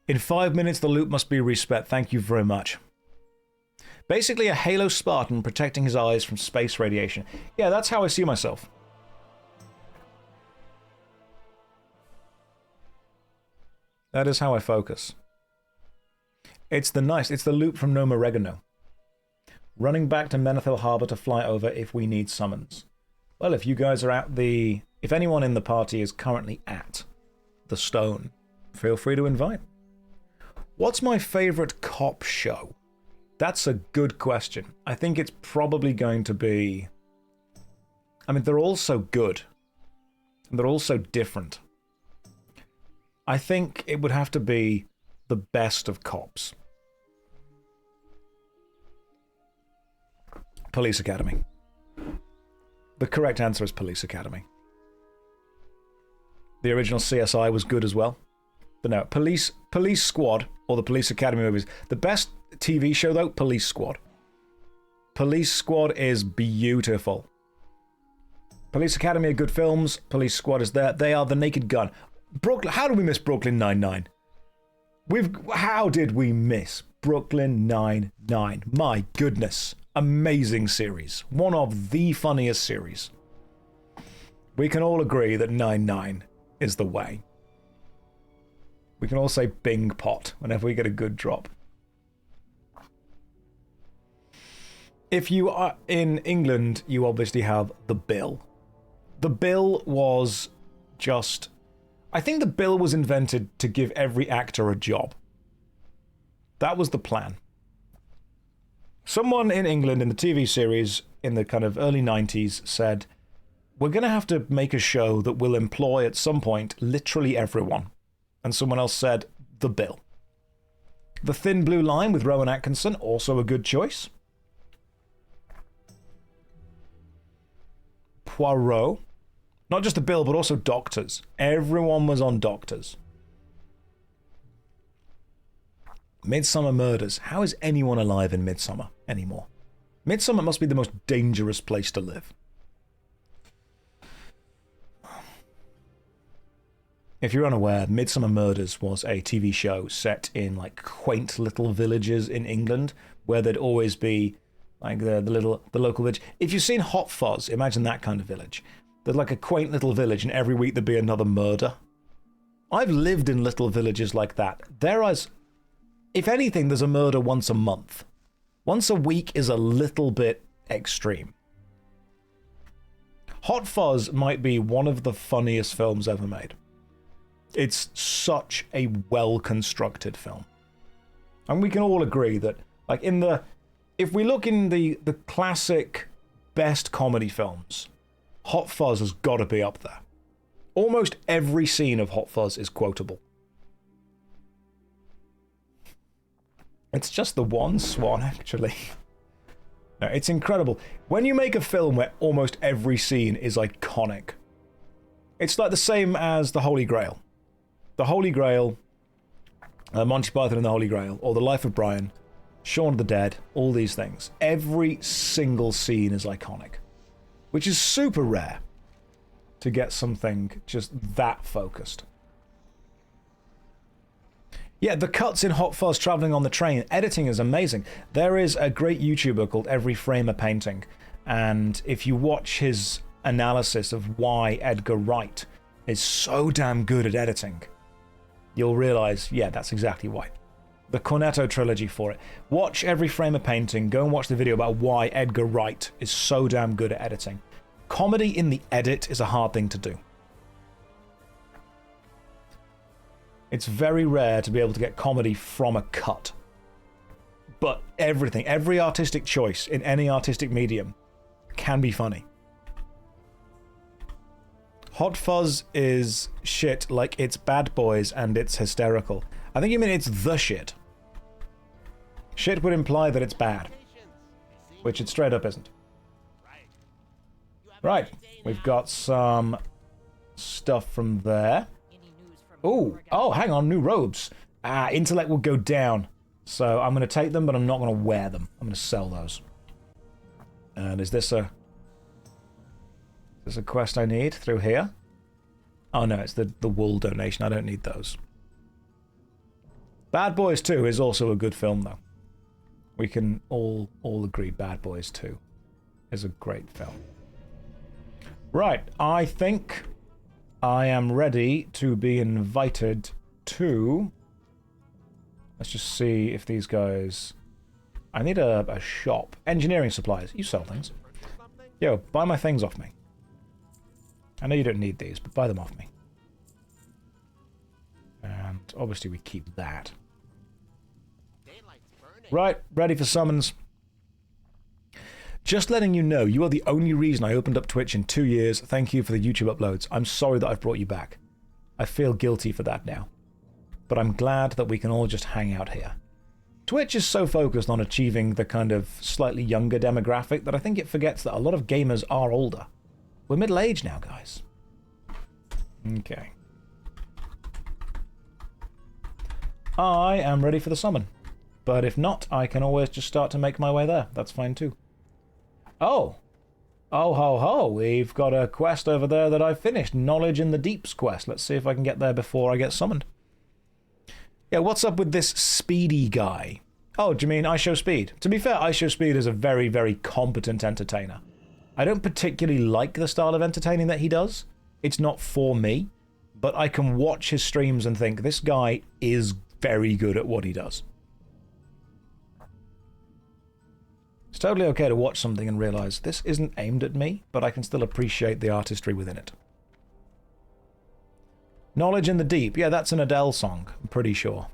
Speaker 1: In 5 minutes, the loot must be respec. Thank you very much. Basically, a Halo Spartan protecting his eyes from space radiation. Yeah, that's how I see myself. That is how I focus. It's the loot from Gnomeregan. Running back to Menethil Harbor to fly over if we need summons. Well, if you guys are at the... If anyone in the party is currently at the stone, feel free to invite. What's my favourite cop show? That's a good question. I think it's probably going to be... I mean, they're all so good. And they're all so different. I think it would have to be the best of cops. Police Academy. The correct answer is Police Academy. The original CSI was good as well. But no, Police Squad, or the Police Academy movies. The best TV show, though, Police Squad. Police Squad is beautiful. Police Academy are good films. Police Squad is there. They are the Naked Gun. Brooklyn. How did we miss Brooklyn Nine-Nine? How did we miss Brooklyn Nine-Nine? My goodness. Amazing series. One of the funniest series. We can all agree that 9-9 is the way. We can all say Bing Pot whenever we get a good drop. If you are in England, you obviously have The Bill. The Bill was just... I think The Bill was invented to give every actor a job. That was the plan. Someone in England in the TV series in the kind of early 90s said, we're going to have to make a show that will employ at some point literally everyone. And someone else said, The Bill. The Thin Blue Line with Rowan Atkinson, also a good choice. Poirot. Not just The Bill, but also Doctors. Everyone was on Doctors. Midsummer Murders. How is anyone alive in Midsummer anymore? Midsummer must be the most dangerous place to live. If you're unaware, Midsummer Murders was a TV show set in like quaint little villages in England, where there'd always be like the local village. If you've seen Hot Fuzz, imagine that kind of village. There's like a quaint little village, and every week there'd be another murder. I've lived in little villages like that. If anything, there's a murder once a month. Once a week is a little bit extreme. Hot Fuzz might be one of the funniest films ever made. It's such a well-constructed film. And we can all agree that, like, if we look in the classic best comedy films, Hot Fuzz has got to be up there. Almost every scene of Hot Fuzz is quotable. It's just the one swan, actually. No, it's incredible. When you make a film where almost every scene is iconic, it's like the same as The Holy Grail. The Holy Grail, Monty Python and the Holy Grail, or The Life of Brian, Shaun of the Dead, all these things. Every single scene is iconic, which is super rare to get something just that focused. Yeah, the cuts in Hot Fuzz traveling on the train, editing is amazing. There is a great YouTuber called Every Frame a Painting, and if you watch his analysis of why Edgar Wright is so damn good at editing, you'll realize, yeah, that's exactly why. The Cornetto trilogy for it. Watch Every Frame a Painting, go and watch the video about why Edgar Wright is so damn good at editing. Comedy in the edit is a hard thing to do. It's very rare to be able to get comedy from a cut. But everything, every artistic choice in any artistic medium can be funny. Hot Fuzz is shit like it's Bad Boys and it's hysterical. I think you mean it's the shit. Shit would imply that it's bad, which it straight up isn't. Right, we've got some stuff from there. Ooh, oh, hang on, new robes. Intellect will go down. So I'm going to take them, but I'm not going to wear them. I'm going to sell those. And is this a quest I need through here? Oh no, it's the wool donation. I don't need those. Bad Boys 2 is also a good film, though. We can all agree Bad Boys 2 is a great film. Right, I think I am ready to be invited to... Let's just see if these guys... I need a shop. Engineering supplies. You sell things. Yo, buy my things off me. I know you don't need these, but buy them off me. And obviously we keep that. Right, ready for summons. Just letting you know, you are the only reason I opened up Twitch in 2 years. Thank you for the YouTube uploads. I'm sorry that I've brought you back. I feel guilty for that now. But I'm glad that we can all just hang out here. Twitch is so focused on achieving the kind of slightly younger demographic that I think it forgets that a lot of gamers are older. We're middle-aged now, guys. Okay. I am ready for the summon. But if not, I can always just start to make my way there. That's fine too. Oh! Oh ho ho! We've got a quest over there that I've finished. Knowledge in the Deeps quest. Let's see if I can get there before I get summoned. Yeah, what's up with this speedy guy? Oh, do you mean I Show Speed? To be fair, I Show Speed is a very, very competent entertainer. I don't particularly like the style of entertaining that he does. It's not for me. But I can watch his streams and think, this guy is very good at what he does. It's totally okay to watch something and realise this isn't aimed at me, but I can still appreciate the artistry within it. Knowledge in the Deep. Yeah, that's an Adele song, I'm pretty sure.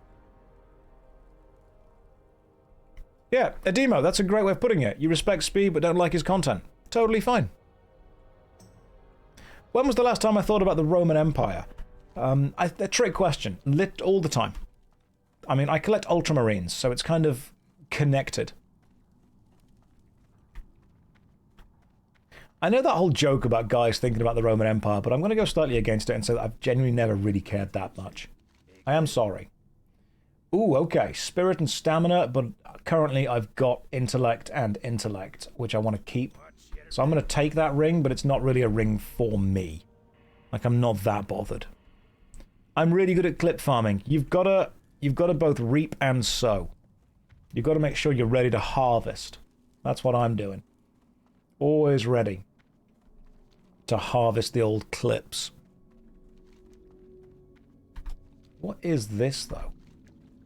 Speaker 1: Yeah, Edemo, that's a great way of putting it. You respect Speed but don't like his content. Totally fine. When was the last time I thought about the Roman Empire? A trick question. Lit all the time. I mean, I collect ultramarines, so it's kind of connected. I know that whole joke about guys thinking about the Roman Empire, but I'm going to go slightly against it and say that I've genuinely never really cared that much. I am sorry. Ooh, okay. Spirit and stamina, but currently I've got intellect and intellect, which I want to keep. So I'm going to take that ring, but it's not really a ring for me. Like, I'm not that bothered. I'm really good at clip farming. You've got to both reap and sow. You've got to make sure you're ready to harvest. That's what I'm doing. Always ready to harvest the old clips. What is this, though?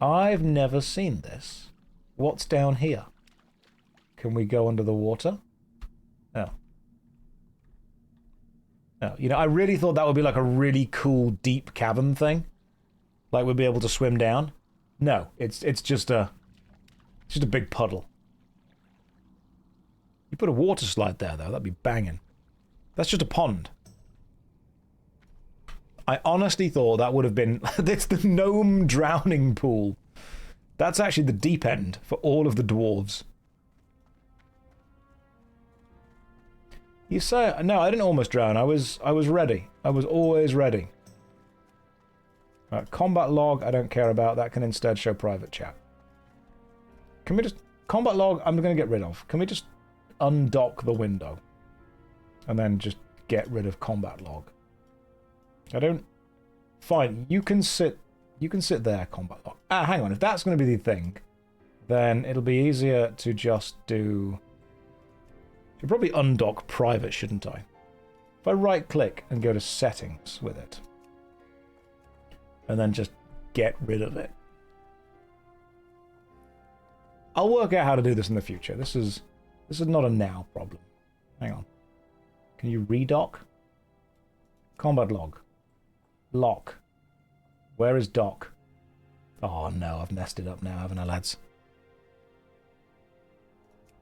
Speaker 1: I've never seen this. What's down here? Can we go under the water? Oh. Oh, you know, I really thought that would be like a really cool deep cavern thing. Like we'd be able to swim down. No, it's just a big puddle. You put a water slide there, though, that'd be banging. That's just a pond. I honestly thought that would have been... It's the gnome drowning pool. That's actually the deep end for all of the dwarves. You say... No, I didn't almost drown. I was ready. I was always ready. Combat log, I don't care about. That can instead show private chat. Can we just... Combat log, I'm going to get rid of. Can we just undock the window? And then just get rid of combat log. I don't... Fine, you can sit there, combat log. Hang on, if that's going to be the thing, then it'll be easier to just do... Should probably undock private, shouldn't I? If I right-click and go to settings with it, and then just get rid of it. I'll work out how to do this in the future. This is not a now problem. Hang on. Can you redock? Combat log. Lock. Where is dock? Oh no, I've messed it up now, haven't I, lads?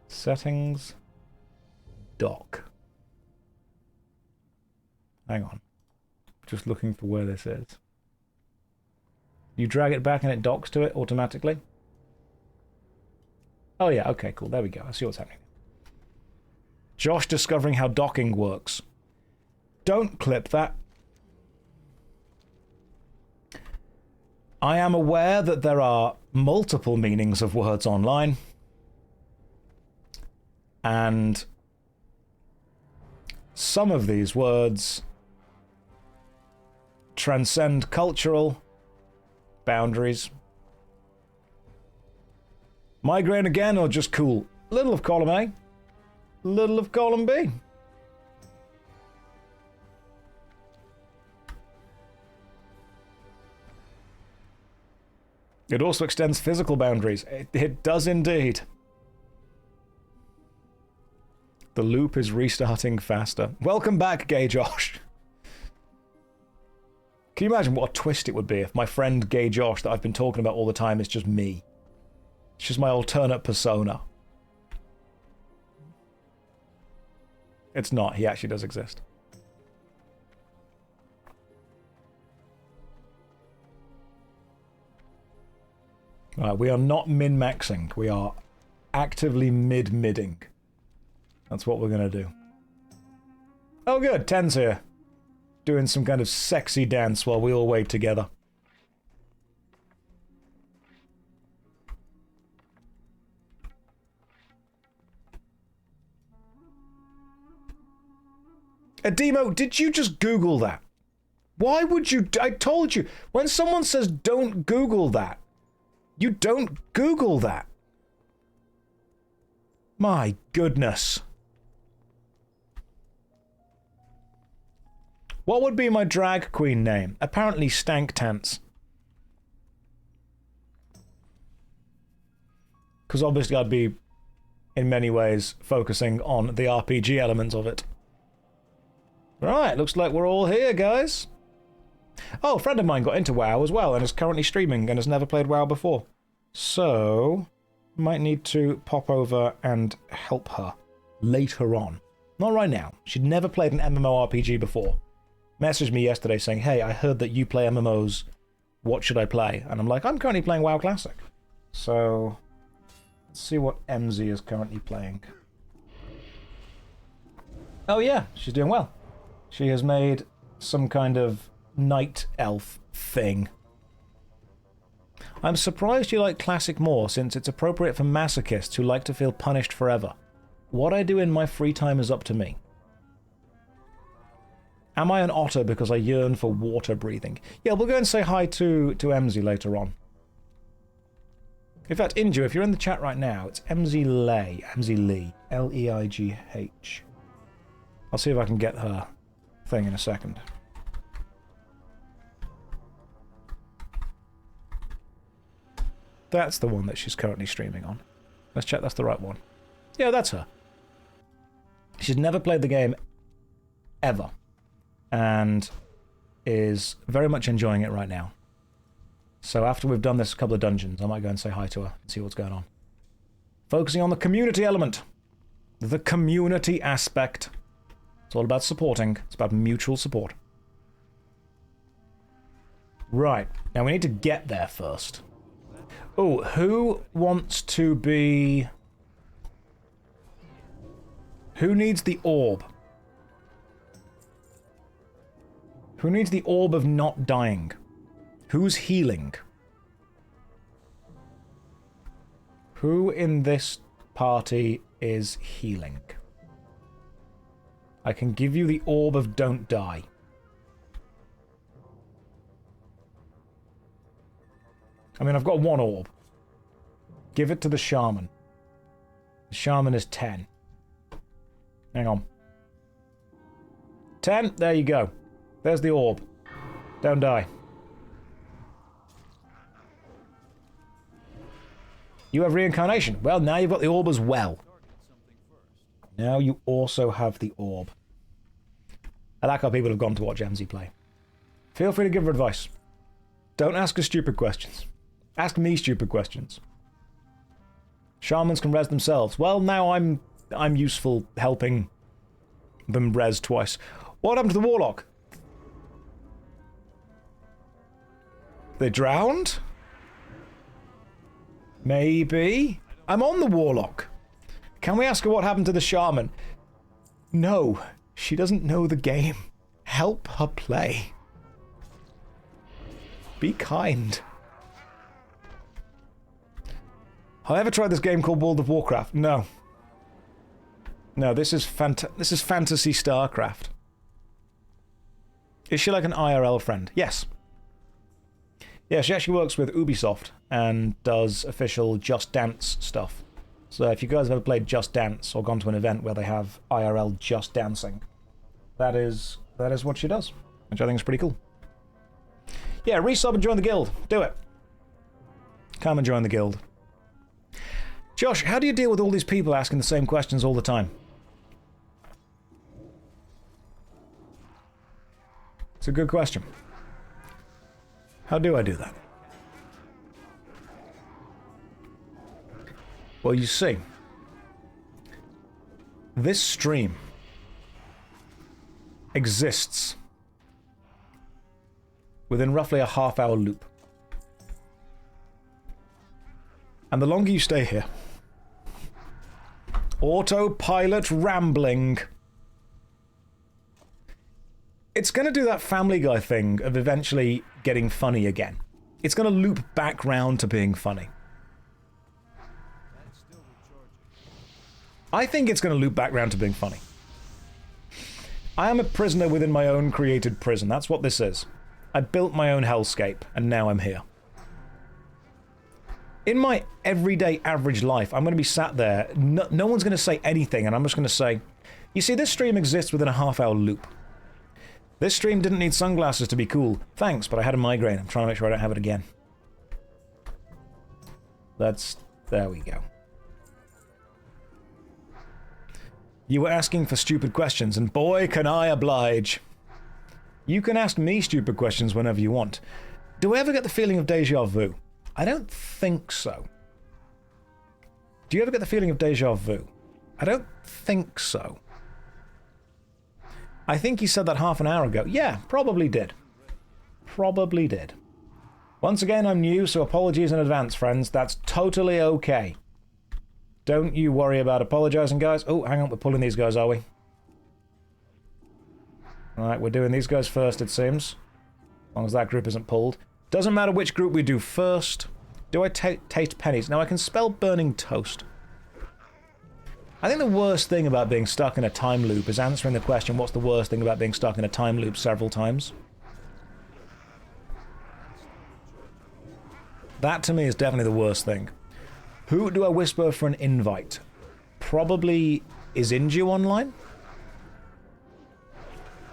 Speaker 1: Settings. dock. Hang on. Just looking for where this is. You drag it back and it docks to it automatically? Oh yeah, okay, cool. There we go. I see what's happening. Josh discovering how docking works. Don't clip that. I am aware that there are multiple meanings of words online. And some of these words transcend cultural boundaries. Migraine again or just cool? Little of column A, little of column B. It also extends physical boundaries. It does indeed. The loop is restarting faster. Welcome back, Gay Josh. Can you imagine what a twist it would be if my friend Gay Josh that I've been talking about all the time is just me? It's just my alternate persona. It's not. He actually does exist. Right, we are not min-maxing. We are actively mid-midding. That's what we're going to do. Oh good, Ten's here. Doing some kind of sexy dance while we all wait together. Ademo, did you just Google that? Why would you? I told you. When someone says don't Google that, you don't Google that. My goodness. What would be my drag queen name? Apparently Stank Tants. Because obviously I'd be, in many ways, focusing on the RPG elements of it. Right, looks like we're all here, guys. Oh, a friend of mine got into WoW as well and is currently streaming and has never played WoW before. So, might need to pop over and help her later on. Not right now. She'd never played an MMORPG before. Messaged me yesterday saying, hey, I heard that you play MMOs. What should I play? And I'm like, I'm currently playing WoW Classic. So, let's see what MZ is currently playing. Oh yeah, she's doing well. She has made some kind of night elf thing. I'm surprised you like Classic more, since it's appropriate for masochists who like to feel punished forever. What I do in my free time is up to me. Am I an otter because I yearn for water breathing? Yeah, we'll go and say hi to MZ later on. In fact, Inju, if you're in the chat right now, it's MZ Leigh. MZ Lee. L-E-I-G-H. I'll see if I can get her thing in a second. That's the one that she's currently streaming on. Let's check that's the right one. Yeah, that's her. She's never played the game ever. And is very much enjoying it right now. So after we've done this couple of dungeons, I might go and say hi to her and see what's going on. Focusing on the community element. The community aspect. It's all about supporting. It's about mutual support. Right. Now we need to get there first. Oh, who wants to be... Who needs the orb? Who needs the orb of not dying? Who's healing? Who in this party is healing? I can give you the orb of don't die. I mean, I've got one orb. Give it to the shaman. The shaman is 10. Hang on. 10, there you go. There's the orb. Don't die. You have reincarnation. Well, now you've got the orb as well. Now you also have the orb. I like how people have gone to watch MZ play. Feel free to give her advice. Don't ask her stupid questions. Ask me stupid questions. Shamans can res themselves. Well, now I'm useful helping Been res twice. What happened to the Warlock? They drowned? Maybe? I'm on the Warlock. Can we ask her what happened to the shaman? No, she doesn't know the game. Help her play. Be kind. Have I ever tried this game called World of Warcraft? No. No, this is fantasy StarCraft. Is she like an IRL friend? Yes. Yeah, she actually works with Ubisoft and does official Just Dance stuff. So if you guys have ever played Just Dance or gone to an event where they have IRL Just Dancing, that is what she does, which I think is pretty cool. Yeah, resub and join the guild. Do it. Come and join the guild. Josh, how do you deal with all these people asking the same questions all the time? It's a good question. How do I do that? Well, you see, this stream exists within roughly a half-hour loop. And the longer you stay here, autopilot rambling, it's going to do that Family Guy thing of eventually getting funny again. It's going to loop back round to being funny. I think it's going to loop back round to being funny. I am a prisoner within my own created prison. That's what this is. I built my own hellscape, and now I'm here. In my everyday average life, I'm going to be sat there, no one's going to say anything, and I'm just going to say, you see, this stream exists within a half-hour loop. This stream didn't need sunglasses to be cool. Thanks, but I had a migraine. I'm trying to make sure I don't have it again. There we go. You were asking for stupid questions, and boy, can I oblige. You can ask me stupid questions whenever you want. Do I ever get the feeling of déjà vu? I don't think so. Do you ever get the feeling of déjà vu? I don't think so. I think he said that half an hour ago. Yeah, probably did. Probably did. Once again, I'm new, so apologies in advance, friends. That's totally okay. Don't you worry about apologizing, guys. Oh, hang on, we're pulling these guys, are we? Alright, we're doing these guys first, it seems. As long as that group isn't pulled. Doesn't matter which group we do first. Do I taste pennies? Now, I can spell burning toast. I think the worst thing about being stuck in a time loop is answering the question, what's the worst thing about being stuck in a time loop several times? That, to me, is definitely the worst thing. Who do I whisper for an invite? Probably is Inju online?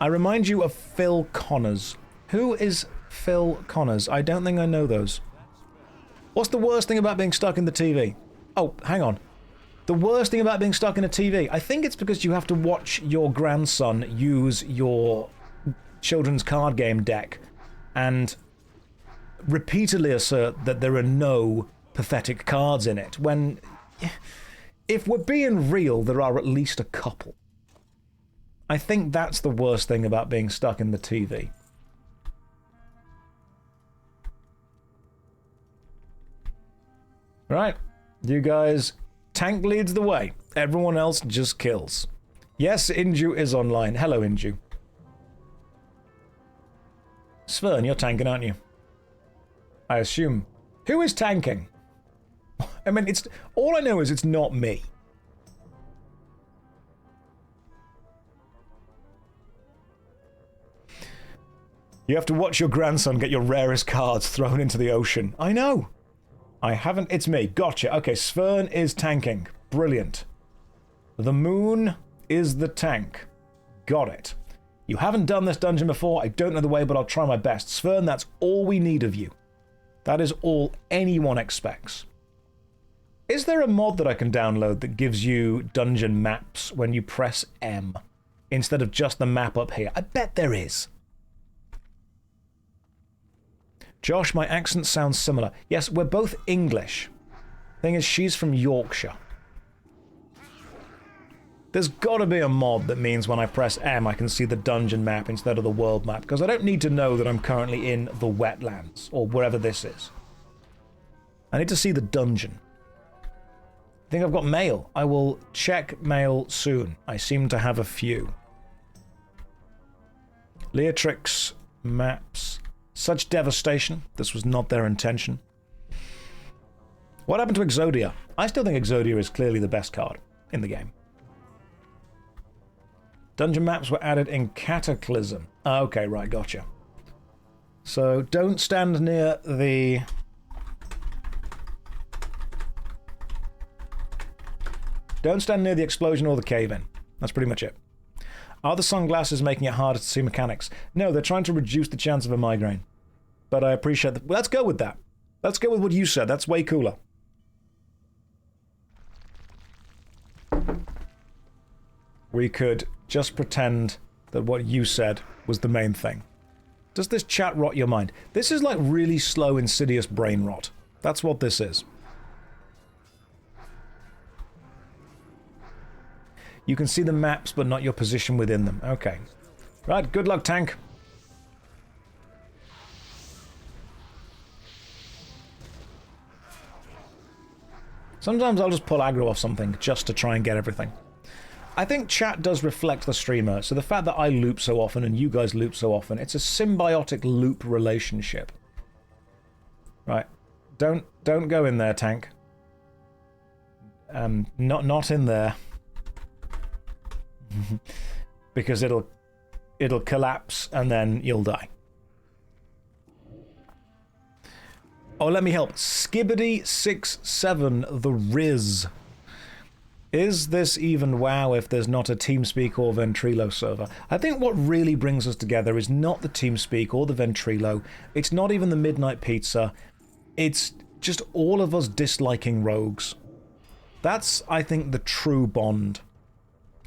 Speaker 1: I remind you of Phil Connors. Who is Phil Connors? I don't think I know those. What's the worst thing about being stuck in the TV? Oh, hang on. The worst thing about being stuck in a TV? I think it's because you have to watch your grandson use your children's card game deck and repeatedly assert that there are no pathetic cards in it, when, if we're being real, there are at least a couple. I think that's the worst thing about being stuck in the TV. Right, you guys, tank leads the way. Everyone else just kills. Yes, Inju is online. Hello, Inju. Svern, you're tanking, aren't you? I assume. Who is tanking? I mean, it's all I know is it's not me. You have to watch your grandson get your rarest cards thrown into the ocean. I know. I haven't. It's me. Gotcha. Okay, Svern is tanking. Brilliant. The moon is the tank. Got it. You haven't done this dungeon before. I don't know the way, but I'll try my best. Svern, that's all we need of you. That is all anyone expects. Is there a mod that I can download that gives you dungeon maps when you press M instead of just the map up here? I bet there is. Josh, my accent sounds similar. Yes, we're both English. Thing is, she's from Yorkshire. There's got to be a mod that means when I press M I can see the dungeon map instead of the world map, because I don't need to know that I'm currently in the wetlands, or wherever this is. I need to see the dungeon. I think I've got mail. I will check mail soon. I seem to have a few. Leatrix maps. Such devastation. This was not their intention. What happened to Exodia? I still think Exodia is clearly the best card in the game. Dungeon maps were added in Cataclysm. Okay, right, gotcha. So don't stand near the... Don't stand near the explosion or the cave-in. That's pretty much it. Are the sunglasses making it harder to see mechanics? No, they're trying to reduce the chance of a migraine. But I appreciate that. Well, let's go with that. Let's go with what you said. That's way cooler. We could just pretend that what you said was the main thing. Does this chat rot your mind? This is like really slow, insidious brain rot. That's what this is. You can see the maps, but not your position within them. Okay. Right, good luck, tank. Sometimes I'll just pull aggro off something just to try and get everything. I think chat does reflect the streamer, so the fact that I loop so often and you guys loop so often, it's a symbiotic loop relationship. Right. Don't go in there, tank. Not in there. Because it'll collapse and then you'll die. Oh, let me help. Skibbity67 the Riz. Is this even WoW if there's not a TeamSpeak or Ventrilo server? I think what really brings us together is not the TeamSpeak or the Ventrilo. It's not even the Midnight Pizza. It's just all of us disliking rogues. That's, I think, the true bond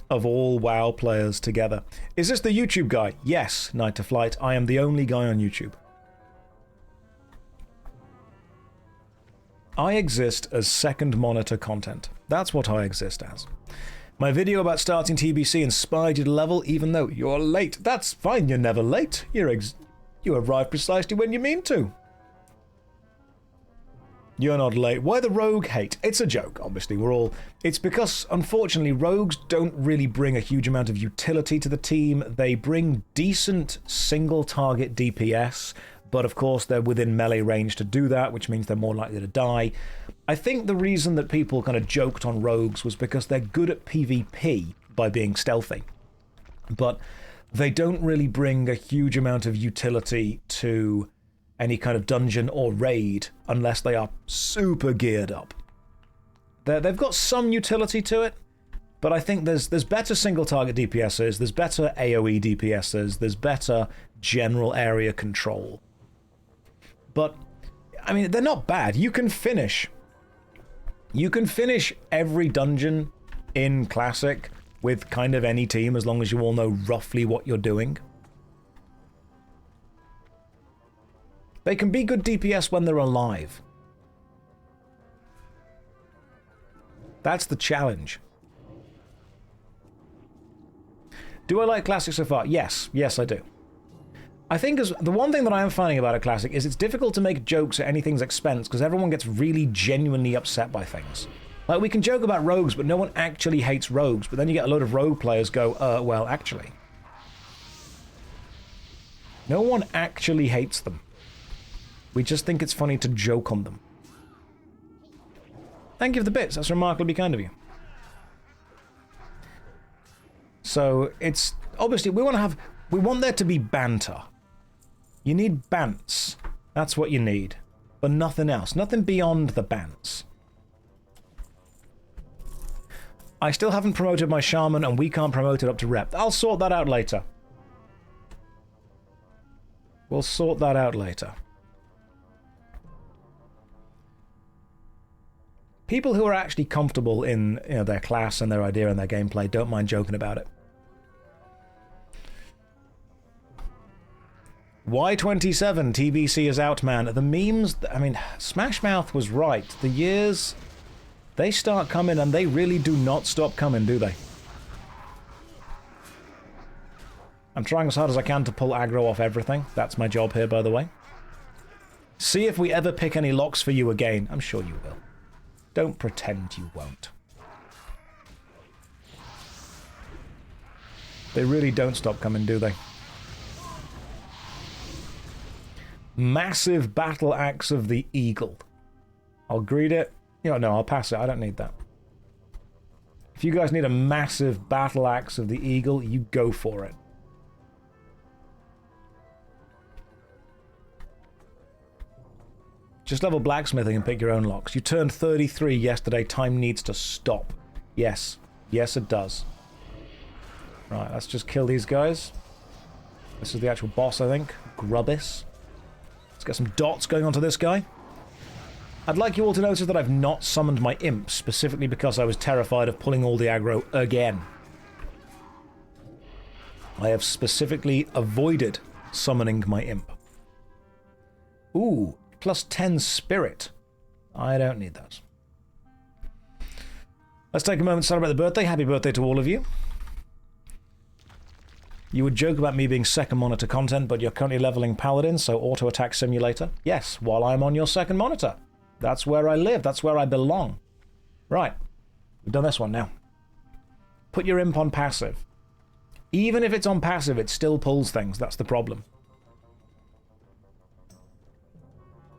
Speaker 1: of all WoW players together. Is this the YouTube guy? Yes, Night to Flight. I am the only guy on YouTube. I exist as second monitor content. That's what I exist as. My video about starting TBC inspired you to level even though you're late. That's fine, you're never late. You arrive precisely when you mean to. You're not late. Why the rogue hate? It's a joke, obviously. It's because, unfortunately, rogues don't really bring a huge amount of utility to the team. They bring decent single-target DPS, but of course they're within melee range to do that, which means they're more likely to die. I think the reason that people kind of joked on rogues was because they're good at PvP by being stealthy. But they don't really bring a huge amount of utility to any kind of dungeon or raid unless they are super geared up. They've got some utility to it, but I think there's better single target DPSs, there's better AoE DPSs, there's better general area control. But, I mean, they're not bad. You can finish every dungeon in Classic with kind of any team as long as you all know roughly what you're doing. They can be good DPS when they're alive. That's the challenge. Do I like Classic so far? Yes. Yes, I do. I think the one thing that I am finding about a Classic is it's difficult to make jokes at anything's expense because everyone gets really genuinely upset by things. Like, we can joke about rogues, but no one actually hates rogues. But then you get a load of rogue players go, well, actually. No one actually hates them. We just think it's funny to joke on them. Thank you for the bits. That's remarkably kind of you. So, it's... Obviously, we want there to be banter. You need bants. That's what you need. But nothing else. Nothing beyond the bants. I still haven't promoted my shaman, and we can't promote it up to rep. I'll sort that out later. We'll sort that out later. People who are actually comfortable in their class and their idea and their gameplay don't mind joking about it. Y27, TBC is out, man. The memes, I mean, Smashmouth was right. The years, they start coming and they really do not stop coming, do they? I'm trying as hard as I can to pull aggro off everything. That's my job here, by the way. See if we ever pick any locks for you again. I'm sure you will. Don't pretend you won't. They really don't stop coming, do they? Massive Battle Axe of the Eagle. I'll greet it. No, I'll pass it. I don't need that. If you guys need a massive Battle Axe of the Eagle, you go for it. Just level blacksmithing and pick your own locks. You turned 33 yesterday. Time needs to stop. Yes. Yes, it does. Right, let's just kill these guys. This is the actual boss, I think. Grubbis. Let's get some dots going onto this guy. I'd like you all to notice that I've not summoned my imp, specifically because I was terrified of pulling all the aggro again. I have specifically avoided summoning my imp. Ooh, plus 10 spirit. I don't need those. Let's take a moment to celebrate the birthday. Happy birthday to all of you. You would joke about me being second monitor content, but you're currently leveling Paladin, so auto-attack simulator. Yes, while I'm on your second monitor. That's where I live. That's where I belong. Right. We've done this one now. Put your imp on passive. Even if it's on passive, it still pulls things. That's the problem.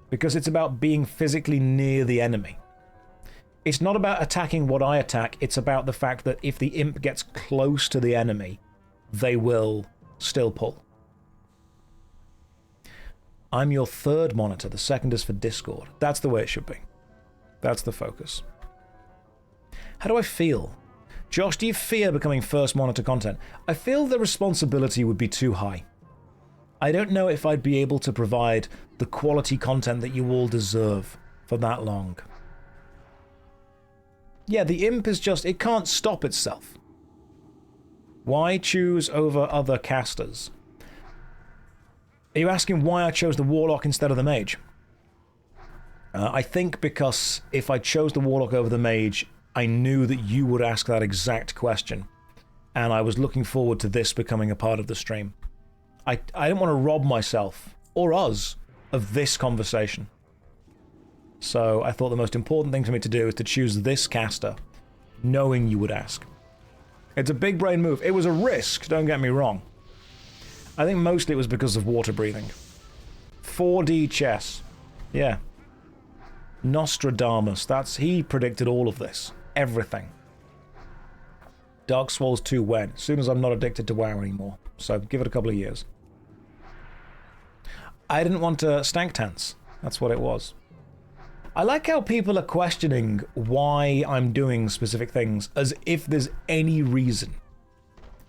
Speaker 1: Because it's about being physically near the enemy. It's not about attacking what I attack. It's about the fact that if the imp gets close to the enemy, they will still pull. I'm your third monitor. The second is for Discord. That's the way it should be. That's the focus. How do I feel? Josh, do you fear becoming first monitor content? I feel the responsibility would be too high. I don't know if I'd be able to provide the quality content that you all deserve for that long. Yeah, the imp is just... it can't stop itself. Why choose over other casters? Are you asking why I chose the Warlock instead of the Mage? I think because if I chose the Warlock over the Mage, I knew that you would ask that exact question. And I was looking forward to this becoming a part of the stream. I didn't want to rob myself, or us, of this conversation. So I thought the most important thing for me to do is to choose this caster, knowing you would ask. It's a big brain move. It was a risk, don't get me wrong. I think mostly it was because of water breathing. 4D chess. Yeah. Nostradamus. He predicted all of this. Everything. Dark Souls 2 when? As soon as I'm not addicted to WoW anymore. So give it a couple of years. I didn't want to stank tents. That's what it was. I like how people are questioning why I'm doing specific things as if there's any reason.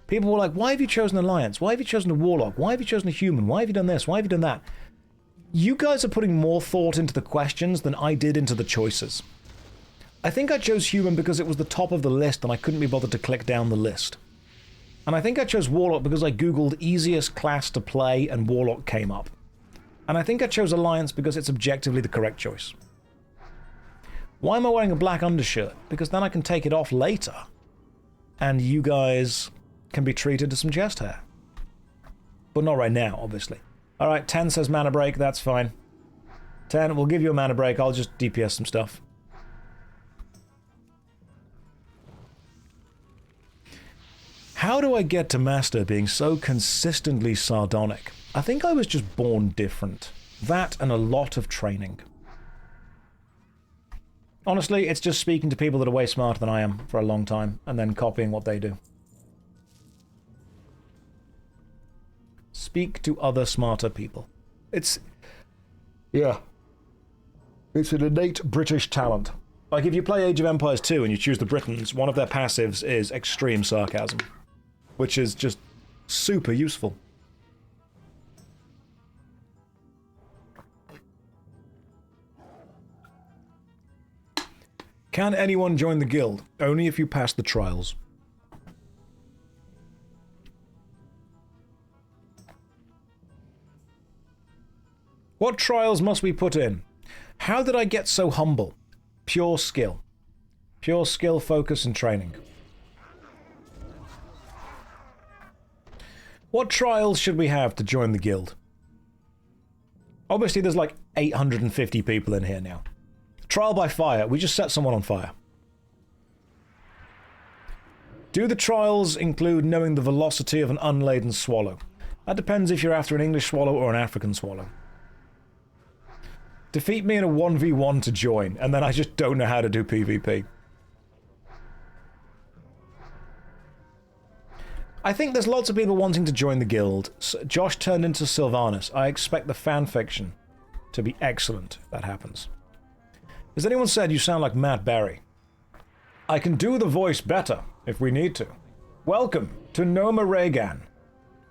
Speaker 1: People were like, why have you chosen Alliance? Why have you chosen a Warlock? Why have you chosen a Human? Why have you done this? Why have you done that? You guys are putting more thought into the questions than I did into the choices. I think I chose Human because it was the top of the list and I couldn't be bothered to click down the list. And I think I chose Warlock because I googled easiest class to play and Warlock came up. And I think I chose Alliance because it's objectively the correct choice. Why am I wearing a black undershirt? Because then I can take it off later. And you guys can be treated to some chest hair. But not right now, obviously. Alright, 10 says mana break, that's fine. 10, we'll give you a mana break, I'll just DPS some stuff. How do I get to master being so consistently sardonic? I think I was just born different. That and a lot of training. Honestly, it's just speaking to people that are way smarter than I am for a long time, and then copying what they do. Speak to other smarter people. Yeah. It's an innate British talent. Like, if you play Age of Empires 2 and you choose the Britons, one of their passives is extreme sarcasm. Which is just super useful. Can anyone join the guild? Only if you pass the trials. What trials must we put in? How did I get so humble? Pure skill. Pure skill, focus, and training. What trials should we have to join the guild? Obviously, there's like 850 people in here now. Trial by fire. We just set someone on fire. Do the trials include knowing the velocity of an unladen swallow? That depends if you're after an English swallow or an African swallow. Defeat me in a 1v1 to join, and then I just don't know how to do PvP. I think there's lots of people wanting to join the guild. Josh turned into Sylvanas. I expect the fanfiction to be excellent if that happens. Has anyone said you sound like Matt Berry? I can do the voice better if we need to. Welcome to Gnomeregan,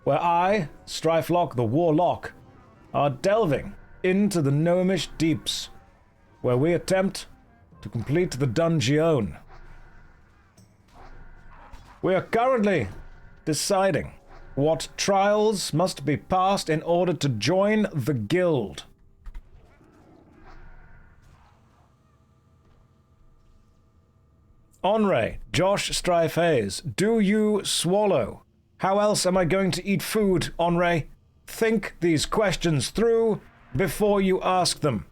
Speaker 1: where I, Strifelock the Warlock, are delving into the gnomish deeps, where we attempt to complete the dungeon. We are currently deciding what trials must be passed in order to join the guild. Onre, JoshStrifeHayes, do you swallow? How else am I going to eat food, Onre? Think these questions through before you ask them.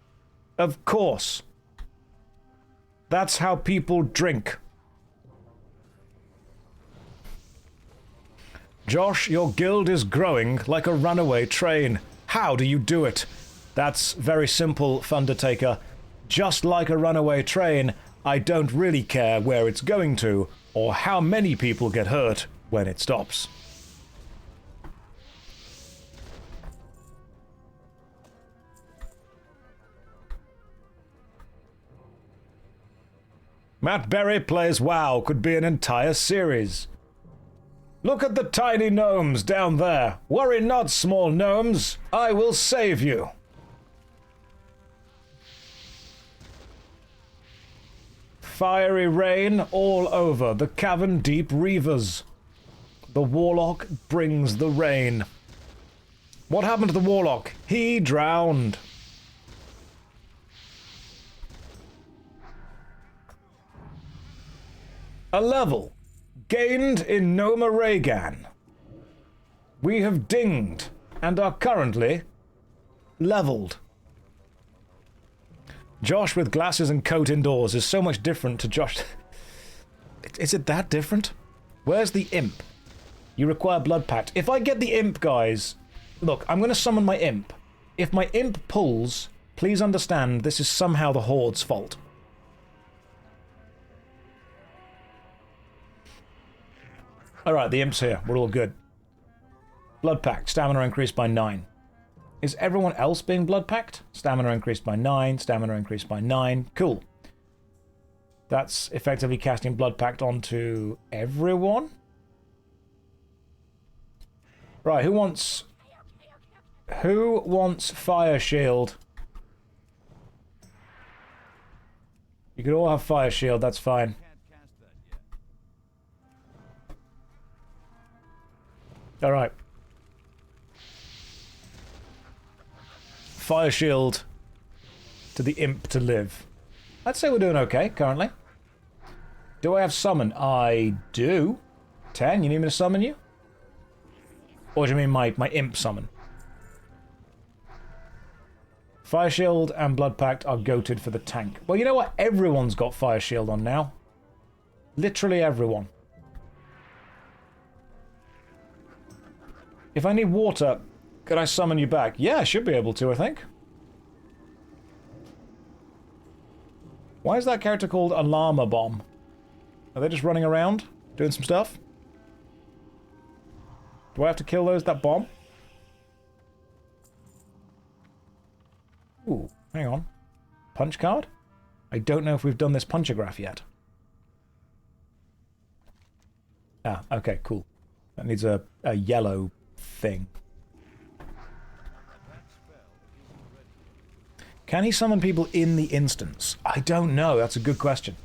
Speaker 1: Of course. That's how people drink. Josh, your guild is growing like a runaway train. How do you do it? That's very simple, Thundertaker. Just like a runaway train, I don't really care where it's going to, or how many people get hurt when it stops. Matt Berry plays WoW could be an entire series. Look at the tiny gnomes down there. Worry not, small gnomes. I will save you. Fiery rain all over the cavern deep reavers. The Warlock brings the rain. What happened to the Warlock? He drowned. A level gained in Gnomeregan. We have dinged and are currently leveled. Josh with glasses and coat indoors is so much different to Josh. Is it that different? Where's the imp? You require blood pact. If I get the imp, guys, look, I'm going to summon my imp. If my imp pulls, please understand this is somehow the Horde's fault. Alright, the imp's here. We're all good. Blood pact. Stamina increased by 9. Is everyone else being blood packed? Stamina increased by 9. Stamina increased by 9. Cool. That's effectively casting blood pact onto everyone? Right, who wants fire shield? You could all have fire shield, that's fine. Alright. Fire shield to the imp to live. I'd say we're doing okay, currently. Do I have summon? I do. 10, you need me to summon you? Or do you mean my imp summon? Fire shield and blood pact are goated for the tank. Well, you know what? Everyone's got fire shield on now. Literally everyone. If I need water, could I summon you back? Yeah, I should be able to, I think. Why is that character called a llama bomb? Are they just running around, doing some stuff? Do I have to kill that bomb? Ooh, hang on. Punch card? I don't know if we've done this punchograph yet. Ah, okay, cool. That needs a yellow thing. Can he summon people in the instance? I don't know. That's a good question.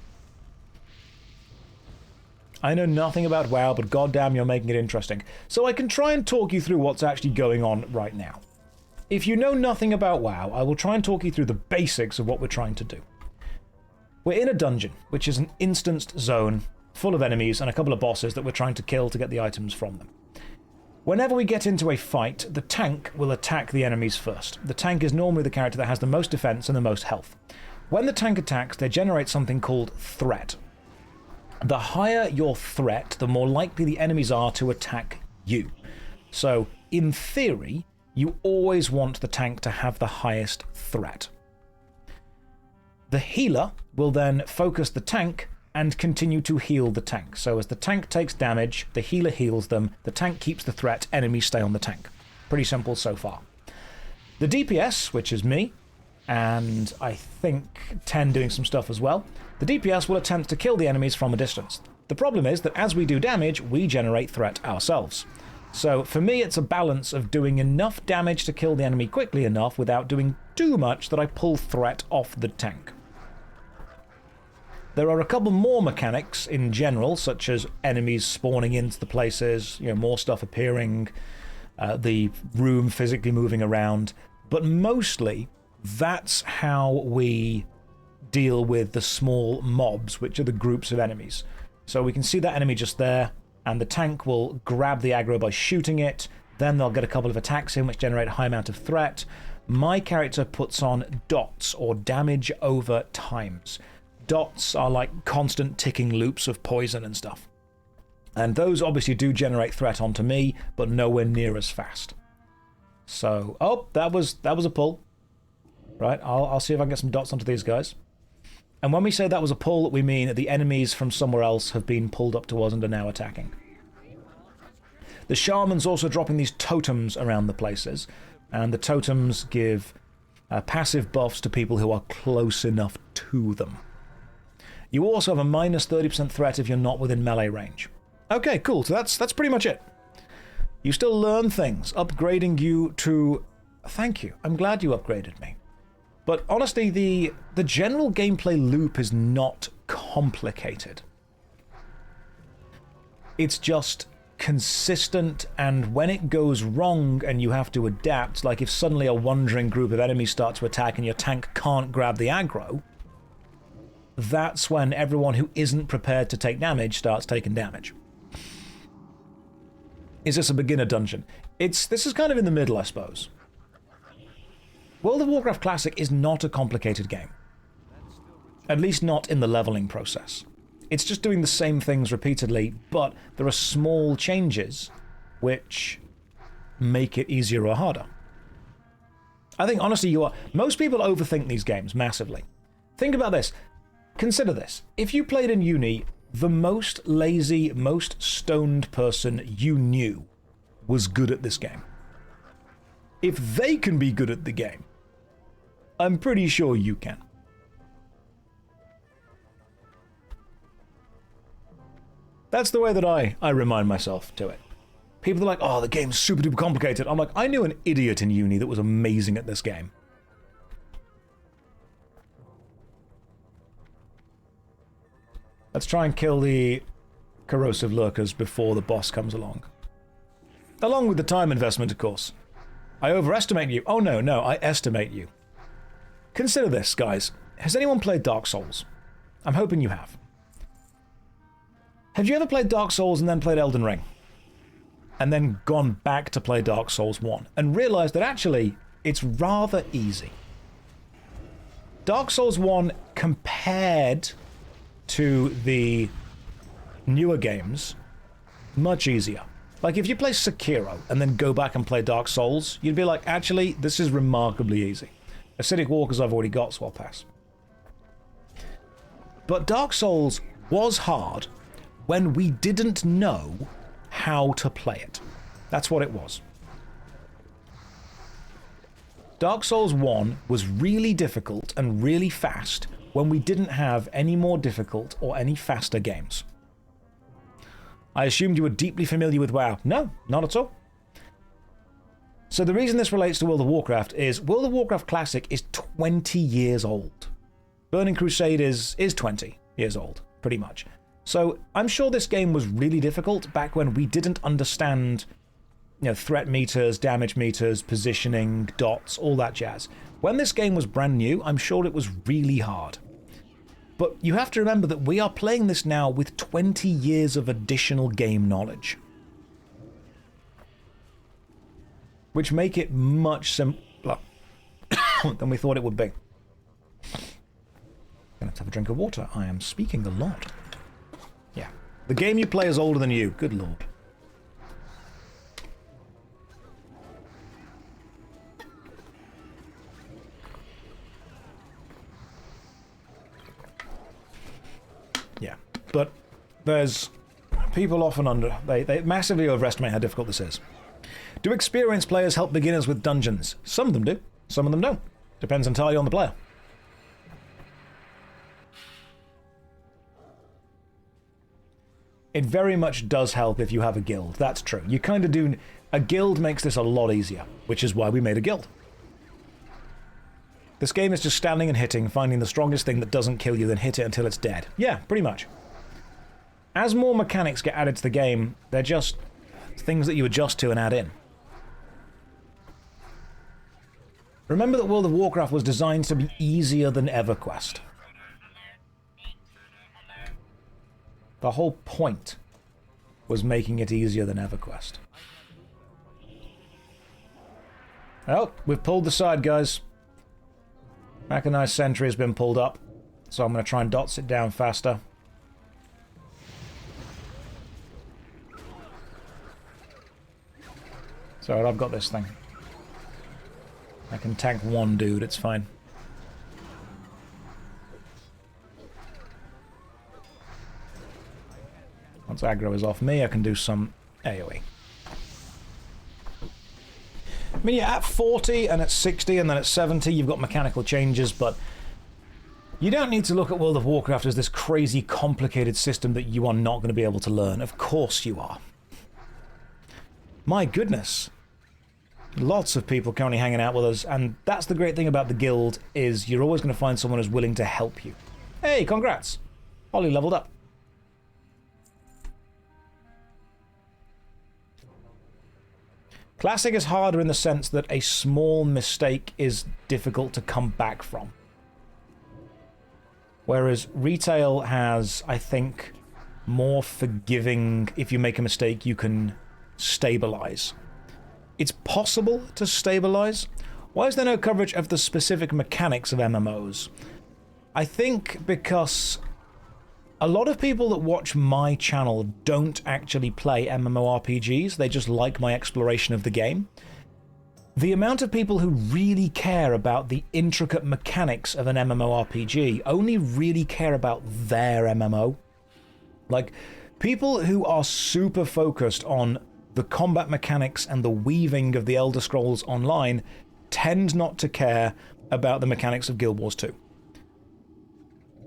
Speaker 1: I know nothing about WoW, but goddamn, you're making it interesting. So I can try and talk you through what's actually going on right now. If you know nothing about WoW, I will try and talk you through the basics of what we're trying to do. We're in a dungeon, which is an instanced zone full of enemies and a couple of bosses that we're trying to kill to get the items from them.
Speaker 3: Whenever we get into a fight, the tank will attack the enemies first. The tank is normally the character that has the most defense and the most health. When the tank attacks, they generate something called threat. The higher your threat, the more likely the enemies are to attack you. So, in theory, you always want the tank to have the highest threat. The healer will then focus the tank and continue to heal the tank. So as the tank takes damage, the healer heals them, the tank keeps the threat, enemies stay on the tank. Pretty simple so far. The DPS, which is me, and I think 10 doing some stuff as well, the DPS will attempt to kill the enemies from a distance. The problem is that as we do damage, we generate threat ourselves. So for me, it's a balance of doing enough damage to kill the enemy quickly enough without doing too much that I pull threat off the tank. There are a couple more mechanics in general, such as enemies spawning into the places, more stuff appearing, the room physically moving around, but mostly that's how we deal with the small mobs, which are the groups of enemies. So we can see that enemy just there, and the tank will grab the aggro by shooting it, then they'll get a couple of attacks in which generate a high amount of threat. My character puts on dots, or damage over times. Dots are like constant ticking loops of poison and stuff. And those obviously do generate threat onto me, but nowhere near as fast. So, oh, that was a pull. Right, I'll see if I can get some dots onto these guys. And when we say that was a pull, we mean that the enemies from somewhere else have been pulled up to us and are now attacking. The shaman's also dropping these totems around the places, and the totems give passive buffs to people who are close enough to them. You also have a minus 30% threat if you're not within melee range. Okay, cool, so that's pretty much it. You still learn things, upgrading you to... Thank you, I'm glad you upgraded me. But honestly, the general gameplay loop is not complicated. It's just consistent, and when it goes wrong and you have to adapt, like if suddenly a wandering group of enemies start to attack and your tank can't grab the aggro, that's when everyone who isn't prepared to take damage starts taking damage. Is this a beginner dungeon? This is kind of in the middle, I suppose. World of Warcraft Classic is not a complicated game. At least not in the leveling process. It's just doing the same things repeatedly, but there are small changes which make it easier or harder. I think, honestly, most people overthink these games massively. Think about this. Consider this. If you played in uni, the most lazy, most stoned person you knew was good at this game. If they can be good at the game, I'm pretty sure you can. That's the way that I remind myself to it. People are like, oh, the game's super duper complicated. I'm like, I knew an idiot in uni that was amazing at this game. Let's try and kill the corrosive lurkers before the boss comes along. Along with the time investment, of course. I overestimate you. Oh no, I estimate you. Consider this, guys. Has anyone played Dark Souls? I'm hoping you have. Have you ever played Dark Souls and then played Elden Ring? And then gone back to play Dark Souls 1 and realized that actually it's rather easy. Dark Souls 1 compared to the newer games, much easier. Like if you play Sekiro and then go back and play Dark Souls, you'd be like, actually, this is remarkably easy. Acidic Walkers I've already got, so I'll pass. But Dark Souls was hard when we didn't know how to play it. That's what it was. Dark Souls 1 was really difficult and really fast when we didn't have any more difficult or any faster games. I assumed you were deeply familiar with WoW. No, not at all. So the reason this relates to World of Warcraft is World of Warcraft Classic is 20 years old. Burning Crusade is 20 years old, pretty much. So I'm sure this game was really difficult back when we didn't understand, threat meters, damage meters, positioning, dots, all that jazz. When this game was brand new, I'm sure it was really hard. But you have to remember that we are playing this now with 20 years of additional game knowledge. which make it much simpler than we thought it would be. Gonna have to have a drink of water. I am speaking a lot. Yeah. The game you play is older than you. Good lord. Yeah. But there's... people often they massively overestimate how difficult this is. Do experienced players help beginners with dungeons? Some of them do. Some of them don't. Depends entirely on the player. It very much does help if you have a guild. That's true. You kind of do... A guild makes this a lot easier, which is why we made a guild. This game is just standing and hitting, finding the strongest thing that doesn't kill you, then hit it until it's dead. Yeah, pretty much. As more mechanics get added to the game, they're just things that you adjust to and add in. Remember that World of Warcraft was designed to be easier than EverQuest. The whole point was making it easier than EverQuest. Oh, we've pulled the side, guys. Mechanized Sentry has been pulled up, so I'm going to try and dots it down faster. So I've got this thing. I can tank one dude, it's fine. Once aggro is off me, I can do some AoE. I mean, yeah, at 40 and at 60 and then at 70, you've got mechanical changes, but you don't need to look at World of Warcraft as this crazy, complicated system that you are not going to be able to learn. Of course you are. My goodness. Lots of people currently hanging out with us, and that's the great thing about the guild, is you're always going to find someone who's willing to help you. Hey, congrats! Ollie leveled up. Classic is harder in the sense that a small mistake is difficult to come back from. Whereas retail has, I think, more forgiving. If you make a mistake, you can stabilize. It's possible to stabilize. Why is there no coverage of the specific mechanics of MMOs? I think because a lot of people that watch my channel don't actually play MMORPGs, they just like my exploration of the game. The amount of people who really care about the intricate mechanics of an MMORPG only really care about their MMO. Like, people who are super focused on the combat mechanics and the weaving of the Elder Scrolls Online tend not to care about the mechanics of Guild Wars 2.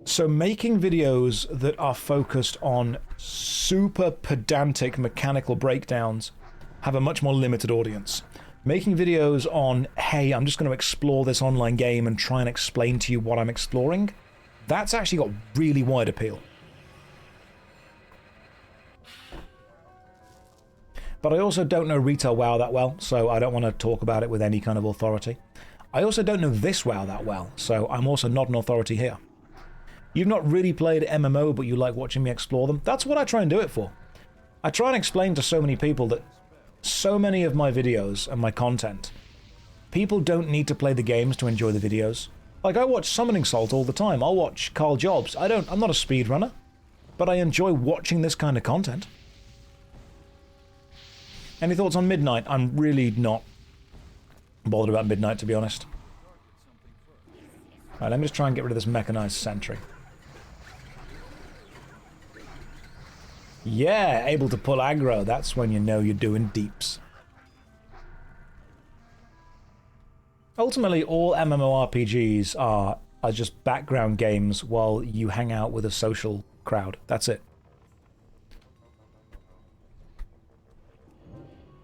Speaker 3: So making videos that are focused on super pedantic mechanical breakdowns have a much more limited audience. Making videos on, hey, I'm just going to explore this online game and try and explain to you what I'm exploring, that's actually got really wide appeal. But I also don't know retail WoW that well, so I don't want to talk about it with any kind of authority. I also don't know this WoW that well, so I'm also not an authority here. You've not really played MMO, but you like watching me explore them. That's what I try and do it for. I try and explain to so many people that so many of my videos and my content, people don't need to play the games to enjoy the videos. Like, I watch Summoning Salt all the time. I'll watch Carl Jobs. I'm not a speedrunner, but I enjoy watching this kind of content. Any thoughts on Midnight? I'm really not bothered about Midnight, to be honest. Alright, let me just try and get rid of this mechanized sentry. Yeah, able to pull aggro. That's when you know you're doing deeps. Ultimately, all MMORPGs are just background games while you hang out with a social crowd. That's it.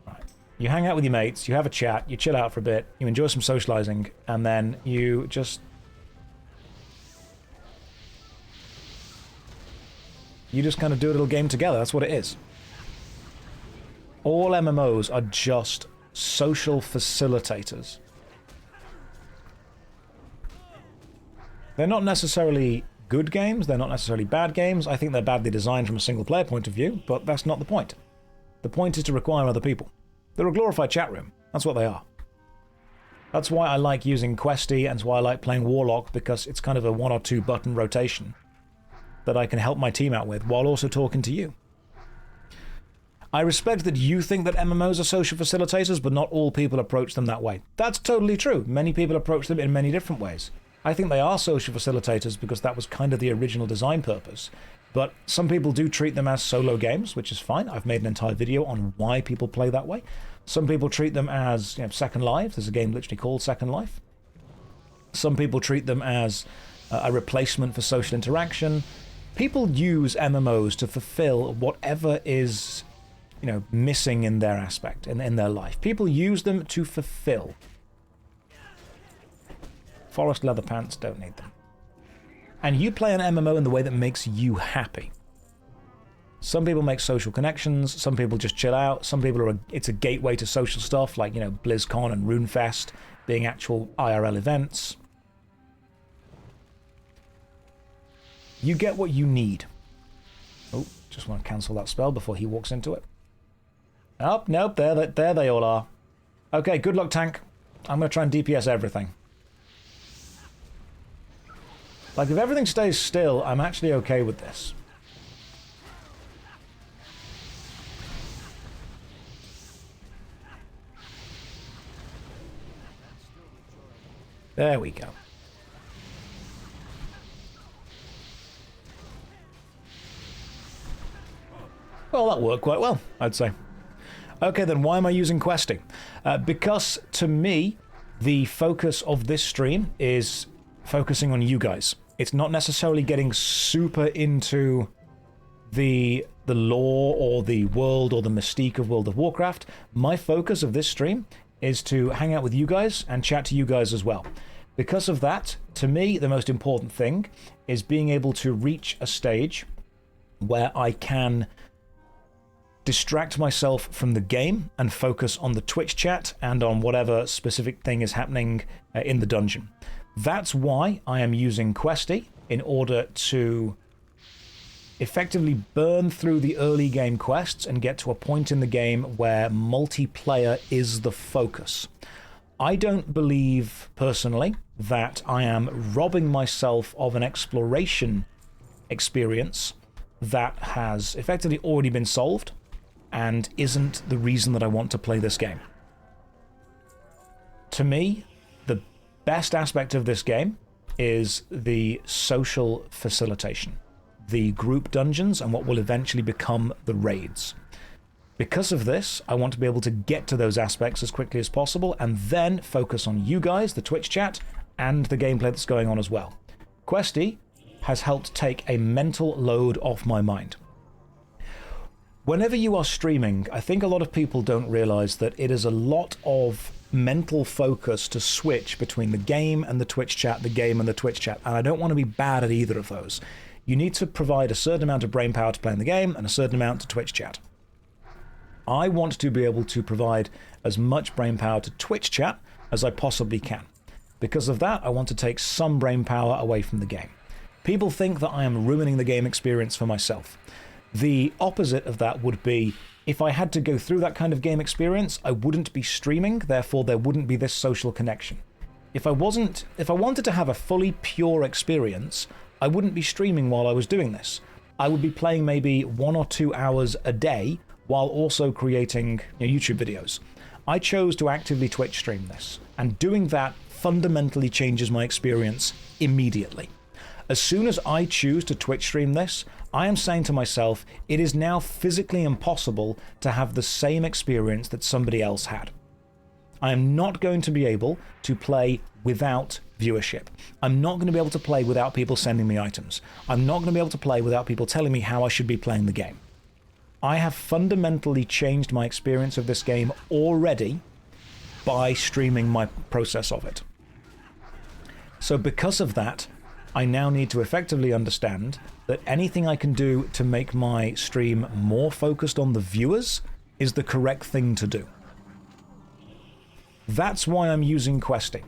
Speaker 3: Right. You hang out with your mates, you have a chat, you chill out for a bit, you enjoy some socializing, and then you just... You just kind of do a little game together. That's what it is. All MMOs are just social facilitators. They're not necessarily good games. They're not necessarily bad games. I think they're badly designed from a single player point of view, but that's not the point. The point is to require other people. They're a glorified chat room. That's what they are. That's why I like using Questy, and that's why I like playing Warlock, because it's kind of a 1 or 2 button rotation that I can help my team out with while also talking to you. I respect that you think that MMOs are social facilitators, but not all people approach them that way. That's totally true. Many people approach them in many different ways. I think they are social facilitators because that was kind of the original design purpose. But some people do treat them as solo games, which is fine. I've made an entire video on why people play that way. Some people treat them as, Second Life. There's a game literally called Second Life. Some people treat them as a replacement for social interaction. People use MMOs to fulfill whatever is, missing in their aspect, in their life. People use them to fulfill. Forest leather pants, don't need them. And you play an MMO in the way that makes you happy. Some people make social connections, some people just chill out, some people it's a gateway to social stuff like, BlizzCon and RuneFest being actual IRL events. You get what you need. Oh, just want to cancel that spell before he walks into it. Oh, nope, there they all are. Okay, good luck, tank. I'm going to try and DPS everything. Like, if everything stays still, I'm actually okay with this. There we go. Well, that worked quite well, I'd say. Okay, then why am I using Questy? Because, to me, the focus of this stream is focusing on you guys. It's not necessarily getting super into the lore or the world or the mystique of World of Warcraft. My focus of this stream is to hang out with you guys and chat to you guys as well. Because of that, to me, the most important thing is being able to reach a stage where I can distract myself from the game and focus on the Twitch chat and on whatever specific thing is happening in the dungeon. That's why I am using Questy, in order to effectively burn through the early game quests and get to a point in the game where multiplayer is the focus. I don't believe, personally, that I am robbing myself of an exploration experience that has effectively already been solved and isn't the reason that I want to play this game. To me, the best aspect of this game is the social facilitation, the group dungeons, and what will eventually become the raids. Because of this, I want to be able to get to those aspects as quickly as possible and then focus on you guys, the Twitch chat, and the gameplay that's going on as well. Questy has helped take a mental load off my mind. Whenever you are streaming, I think a lot of people don't realize that it is a lot of mental focus to switch between the game and the Twitch chat, the game and the Twitch chat, and I don't want to be bad at either of those. You need to provide a certain amount of brain power to playing the game and a certain amount to Twitch chat. I want to be able to provide as much brain power to Twitch chat as I possibly can. Because of that, I want to take some brain power away from the game. People think that I am ruining the game experience for myself. The opposite of that would be, if I had to go through that kind of game experience, I wouldn't be streaming, therefore there wouldn't be this social connection. If I wanted to have a fully pure experience, I wouldn't be streaming while I was doing this. I would be playing maybe 1 or 2 hours a day while also creating YouTube videos. I chose to actively Twitch stream this, and doing that fundamentally changes my experience immediately. As soon as I choose to Twitch stream this, I am saying to myself, it is now physically impossible to have the same experience that somebody else had. I am not going to be able to play without viewership. I'm not going to be able to play without people sending me items. I'm not going to be able to play without people telling me how I should be playing the game. I have fundamentally changed my experience of this game already by streaming my process of it. So because of that, I now need to effectively understand that anything I can do to make my stream more focused on the viewers is the correct thing to do. That's why I'm using Questy,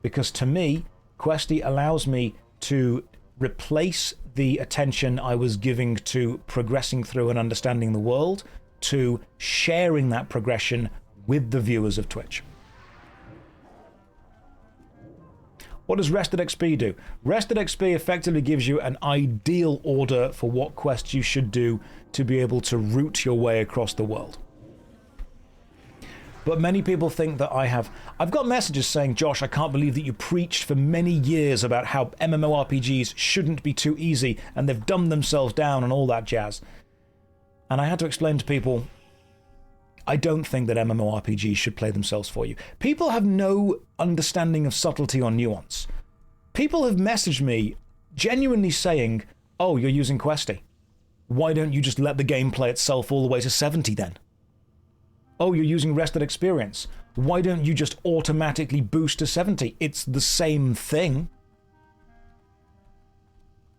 Speaker 3: because to me, Questy allows me to replace the attention I was giving to progressing through and understanding the world to sharing that progression with the viewers of Twitch. What does Rested XP do? Rested XP effectively gives you an ideal order for what quests you should do to be able to route your way across the world. But many people think that I've got messages saying, Josh, I can't believe that you preached for many years about how MMORPGs shouldn't be too easy and they've dumbed themselves down and all that jazz. And I had to explain to people, I don't think that MMORPGs should play themselves for you. People have no understanding of subtlety or nuance. People have messaged me genuinely saying, oh, you're using Questy. Why don't you just let the game play itself all the way to 70 then? Oh, you're using Rested Experience. Why don't you just automatically boost to 70? It's the same thing.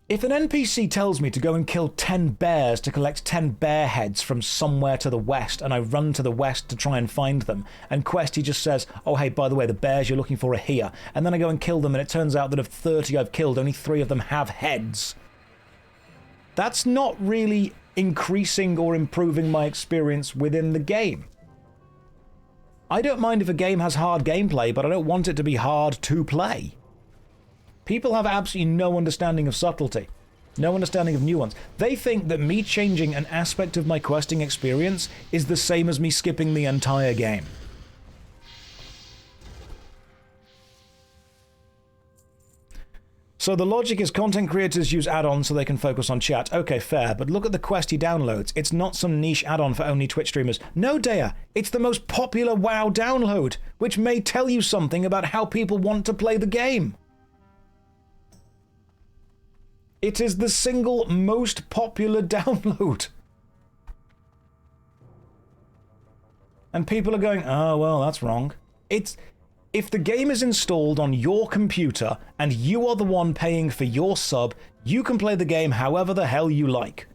Speaker 3: If an NPC tells me to go and kill 10 bears to collect 10 bear heads from somewhere to the west, and I run to the west to try and find them, and Questy just says, oh hey, by the way, the bears you're looking for are here, and then I go and kill them, and it turns out that of 30 I've killed, only 3 of them have heads. That's not really increasing or improving my experience within the game. I don't mind if a game has hard gameplay, but I don't want it to be hard to play. People have absolutely no understanding of subtlety, no understanding of nuance. They think that me changing an aspect of my questing experience is the same as me skipping the entire game. So the logic is content creators use add-ons so they can focus on chat. Okay, fair, but look at the Questy downloads. It's not some niche add-on for only Twitch streamers. No, Dea, it's the most popular WoW download, which may tell you something about how people want to play the game. It is the single most popular download. And people are going, oh, well, that's wrong. If the game is installed on your computer and you are the one paying for your sub, you can play the game however the hell you like.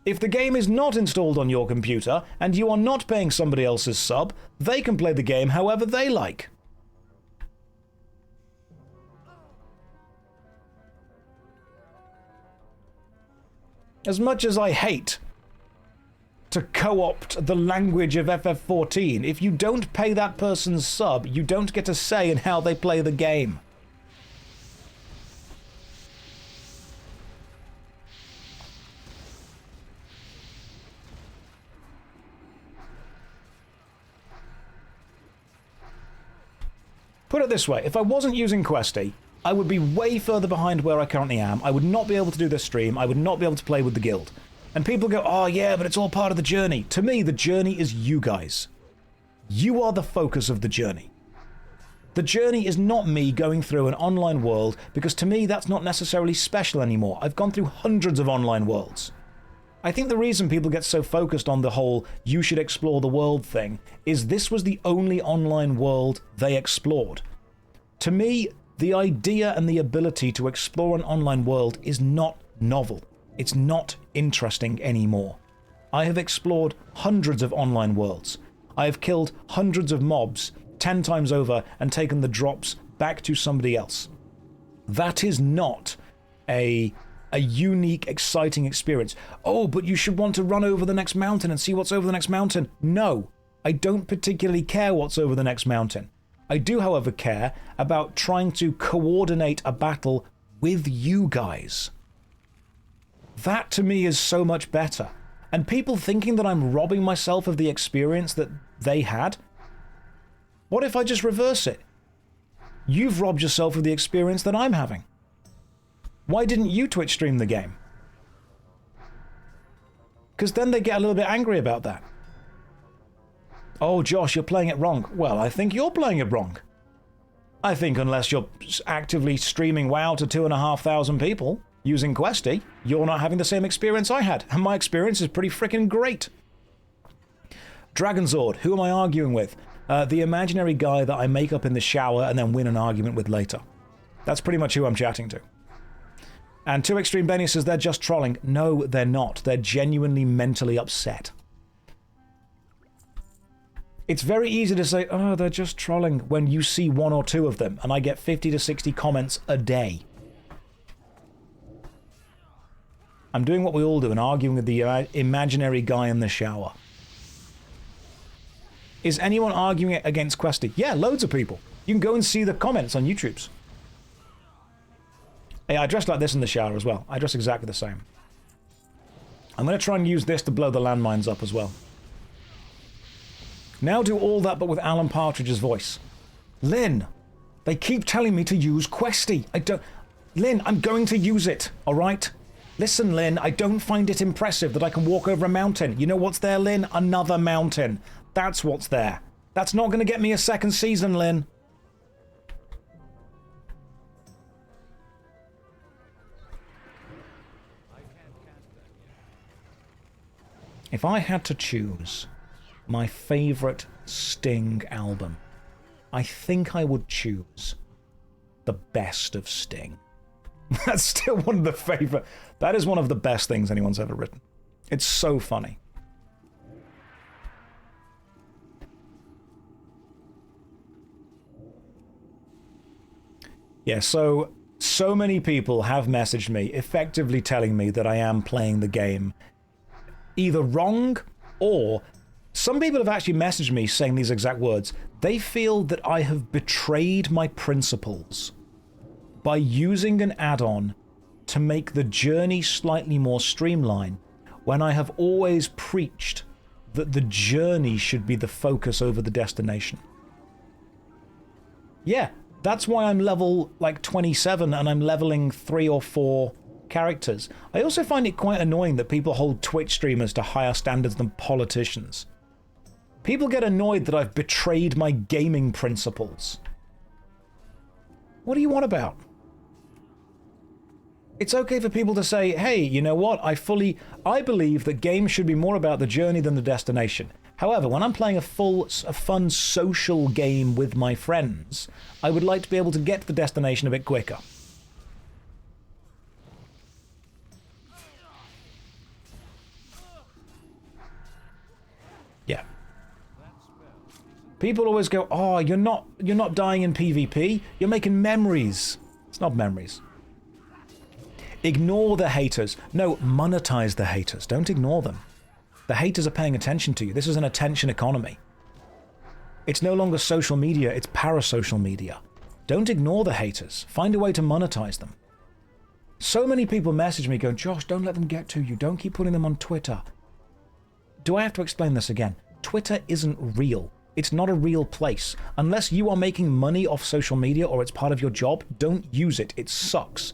Speaker 3: If the game is not installed on your computer and you are not paying somebody else's sub, they can play the game however they like. As much as I hate to co-opt the language of FF14, if you don't pay that person's sub, you don't get a say in how they play the game. Put it this way, if I wasn't using Questy, I would be way further behind where I currently am. I would not be able to do this stream. I would not be able to play with the guild. And people go, oh yeah, but it's all part of the journey. To me, the journey is you guys. You are the focus of the journey. The journey is not me going through an online world, because to me that's not necessarily special anymore. I've gone through hundreds of online worlds. I think the reason people get so focused on the whole you should explore the world thing is this was the only online world they explored. To me, the idea and the ability to explore an online world is not novel. It's not interesting anymore. I have explored hundreds of online worlds. I have killed hundreds of mobs 10 times over and taken the drops back to somebody else. That is not a unique, exciting experience. Oh, but you should want to run over the next mountain and see what's over the next mountain. No, I don't particularly care what's over the next mountain. I do, however, care about trying to coordinate a battle with you guys. That, to me, is so much better. And people thinking that I'm robbing myself of the experience that they had? What if I just reverse it? You've robbed yourself of the experience that I'm having. Why didn't you Twitch stream the game? Because then they get a little bit angry about that. Oh, Josh, you're playing it wrong. Well, I think you're playing it wrong. I think unless you're actively streaming WoW to 2,500 people using Questy, you're not having the same experience I had. And my experience is pretty freaking great. Dragonzord, who am I arguing with? The imaginary guy that I make up in the shower and then win an argument with later. That's pretty much who I'm chatting to. And 2 Extreme Benny says they're just trolling. No, they're not. They're genuinely mentally upset. It's very easy to say, oh, they're just trolling, when you see 1 or 2 of them, and I get 50 to 60 comments a day. I'm doing what we all do and arguing with the imaginary guy in the shower. Is anyone arguing against Questy? Yeah, loads of people. You can go and see the comments on YouTube's. Hey, I dress like this in the shower as well. I dress exactly the same. I'm going to try and use this to blow the landmines up as well. Now do all that but with Alan Partridge's voice. Lynn, they keep telling me to use Questy. I don't... Lynn, I'm going to use it, alright? Listen, Lynn, I don't find it impressive that I can walk over a mountain. You know what's there, Lynn? Another mountain. That's what's there. That's not going to get me a second season, Lynn. If I had to choose my favourite Sting album, I think I would choose The Best of Sting. That's still one of the favourite... That is one of the best things anyone's ever written. It's so funny. Yeah, so many people have messaged me effectively telling me that I am playing the game either wrong, or some people have actually messaged me saying these exact words. They feel that I have betrayed my principles by using an add-on to make the journey slightly more streamlined, when I have always preached that the journey should be the focus over the destination. Yeah, that's why I'm level like 27 and I'm leveling 3 or 4 characters. I also find it quite annoying that people hold Twitch streamers to higher standards than politicians. People get annoyed that I've betrayed my gaming principles. What do you want about? It's okay for people to say, hey, you know what, I believe that games should be more about the journey than the destination. However, when I'm playing a fun social game with my friends, I would like to be able to get to the destination a bit quicker. Yeah. People always go, oh, you're not dying in PvP, you're making memories. It's not memories. Ignore the haters. No, monetize the haters. Don't ignore them. The haters are paying attention to you. This is an attention economy. It's no longer social media, it's parasocial media. Don't ignore the haters. Find a way to monetize them. So many people message me going, Josh, don't let them get to you. Don't keep putting them on Twitter. Do I have to explain this again? Twitter isn't real. It's not a real place. Unless you are making money off social media or it's part of your job, don't use it. It sucks.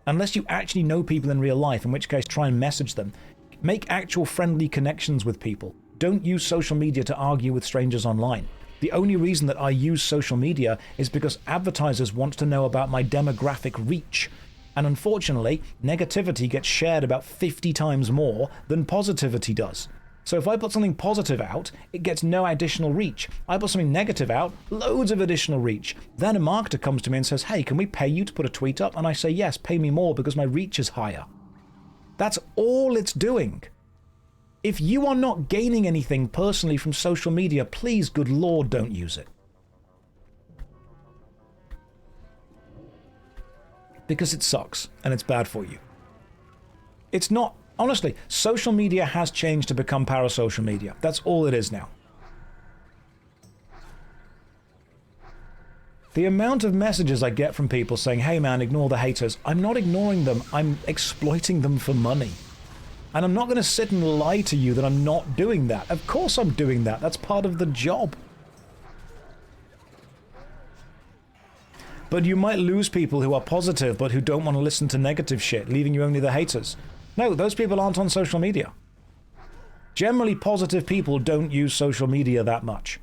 Speaker 3: Unless you actually know people in real life, in which case try and message them. Make actual friendly connections with people. Don't use social media to argue with strangers online. The only reason that I use social media is because advertisers want to know about my demographic reach. And unfortunately, negativity gets shared about 50 times more than positivity does. So if I put something positive out, it gets no additional reach. I put something negative out, loads of additional reach. Then a marketer comes to me and says, hey, can we pay you to put a tweet up? And I say, yes, pay me more because my reach is higher. That's all it's doing. If you are not gaining anything personally from social media, please, good Lord, don't use it. Because it sucks and it's bad for you. It's not... Honestly, social media has changed to become parasocial media. That's all it is now. The amount of messages I get from people saying, hey man, ignore the haters. I'm not ignoring them. I'm exploiting them for money. And I'm not going to sit and lie to you that I'm not doing that. Of course I'm doing that. That's part of the job. But you might lose people who are positive but who don't want to listen to negative shit, leaving you only the haters. No, those people aren't on social media. Generally, positive people don't use social media that much.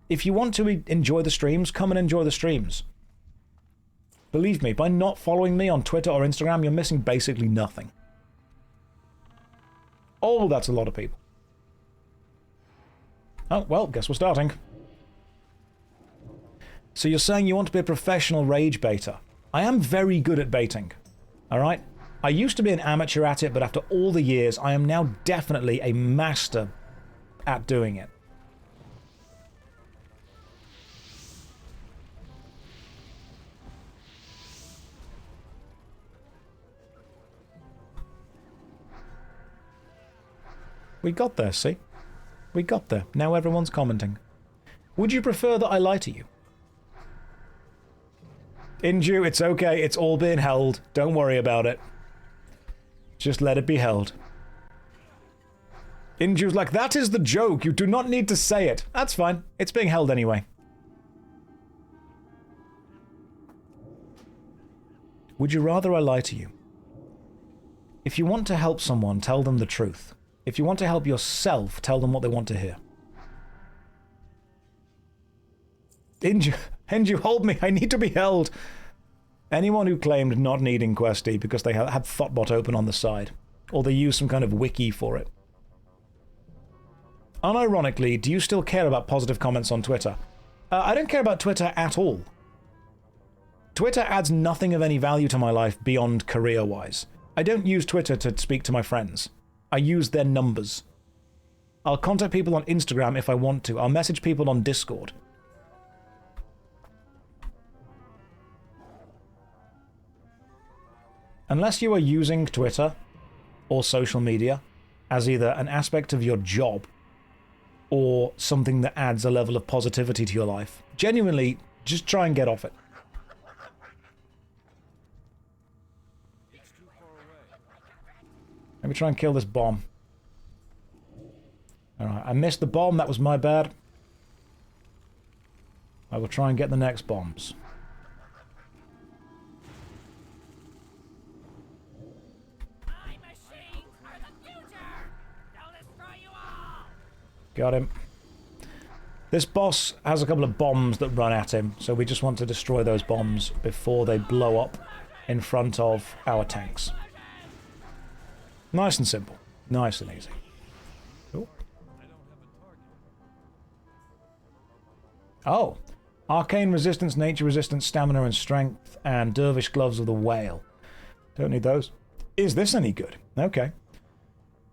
Speaker 3: If you want to enjoy the streams, come and enjoy the streams. Believe me, by not following me on Twitter or Instagram, you're missing basically nothing. Oh, that's a lot of people. Oh, well, guess we're starting. So you're saying you want to be a professional rage baiter. I am very good at baiting. Alright? I used to be an amateur at it, but after all the years, I am now definitely a master at doing it. We got there, see? We got there. Now everyone's commenting. Would you prefer that I lie to you? Inju, it's okay. It's all being held. Don't worry about it. Just let it be held. Inju's like, that is the joke. You do not need to say it. That's fine. It's being held anyway. Would you rather I lie to you? If you want to help someone, tell them the truth. If you want to help yourself, tell them what they want to hear. Inju, hold me. I need to be held. Anyone who claimed not needing Questy because they had Thoughtbot open on the side, or they used some kind of wiki for it. Unironically, do you still care about positive comments on Twitter? I don't care about Twitter at all. Twitter adds nothing of any value to my life beyond career-wise. I don't use Twitter to speak to my friends. I use their numbers. I'll contact people on Instagram if I want to. I'll message people on Discord. Unless you are using Twitter or social media as either an aspect of your job or something that adds a level of positivity to your life, genuinely, just try and get off it. Let me try and kill this bomb. Alright, I missed the bomb, that was my bad. I will try and get the next bombs. Got him. This boss has a couple of bombs that run at him, so we just want to destroy those bombs before they blow up in front of our tanks. Nice and simple. Nice and easy. Cool. Oh. Arcane resistance, nature resistance, stamina and strength, and dervish gloves of the whale. Don't need those. Is this any good? Okay.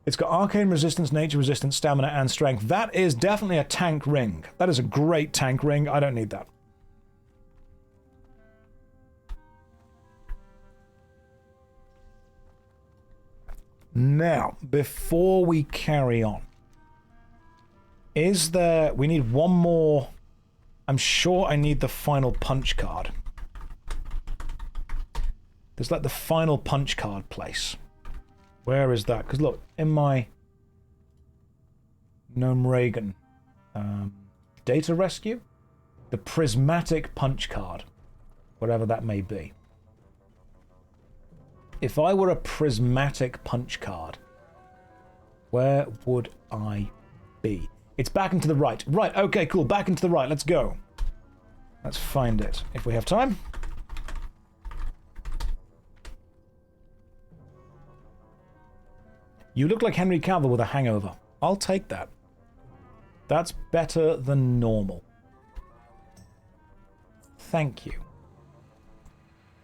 Speaker 3: It's got arcane resistance, nature resistance, stamina, and strength. That is definitely a tank ring. That is a great tank ring. I don't need that. Now, before we carry on, is there... We need one more... I'm sure I need the final punch card. There's like the final punch card place. Where is that? Because look, in my Gnomeregan data rescue, the prismatic punch card, whatever that may be. If I were a prismatic punch card, where would I be? It's back and to the right. Right, okay, cool. Back and to the right. Let's go. Let's find it if we have time. You look like Henry Cavill with a hangover. I'll take that. That's better than normal. Thank you.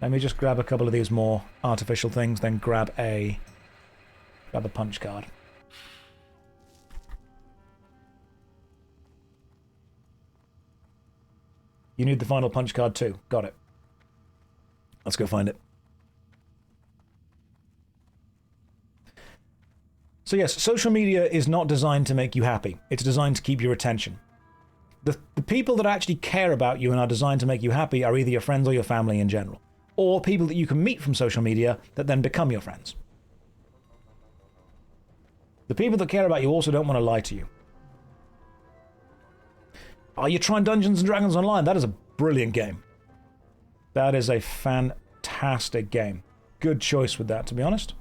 Speaker 3: Let me just grab a couple of these more artificial things, then grab a punch card. You need the final punch card too. Got it. Let's go find it. So yes, social media is not designed to make you happy. It's designed to keep your attention. The people that actually care about you and are designed to make you happy are either your friends or your family in general. Or people that you can meet from social media that then become your friends. The people that care about you also don't want to lie to you. Are you trying Dungeons & Dragons Online? That is a brilliant game. That is a fantastic game. Good choice with that, to be honest.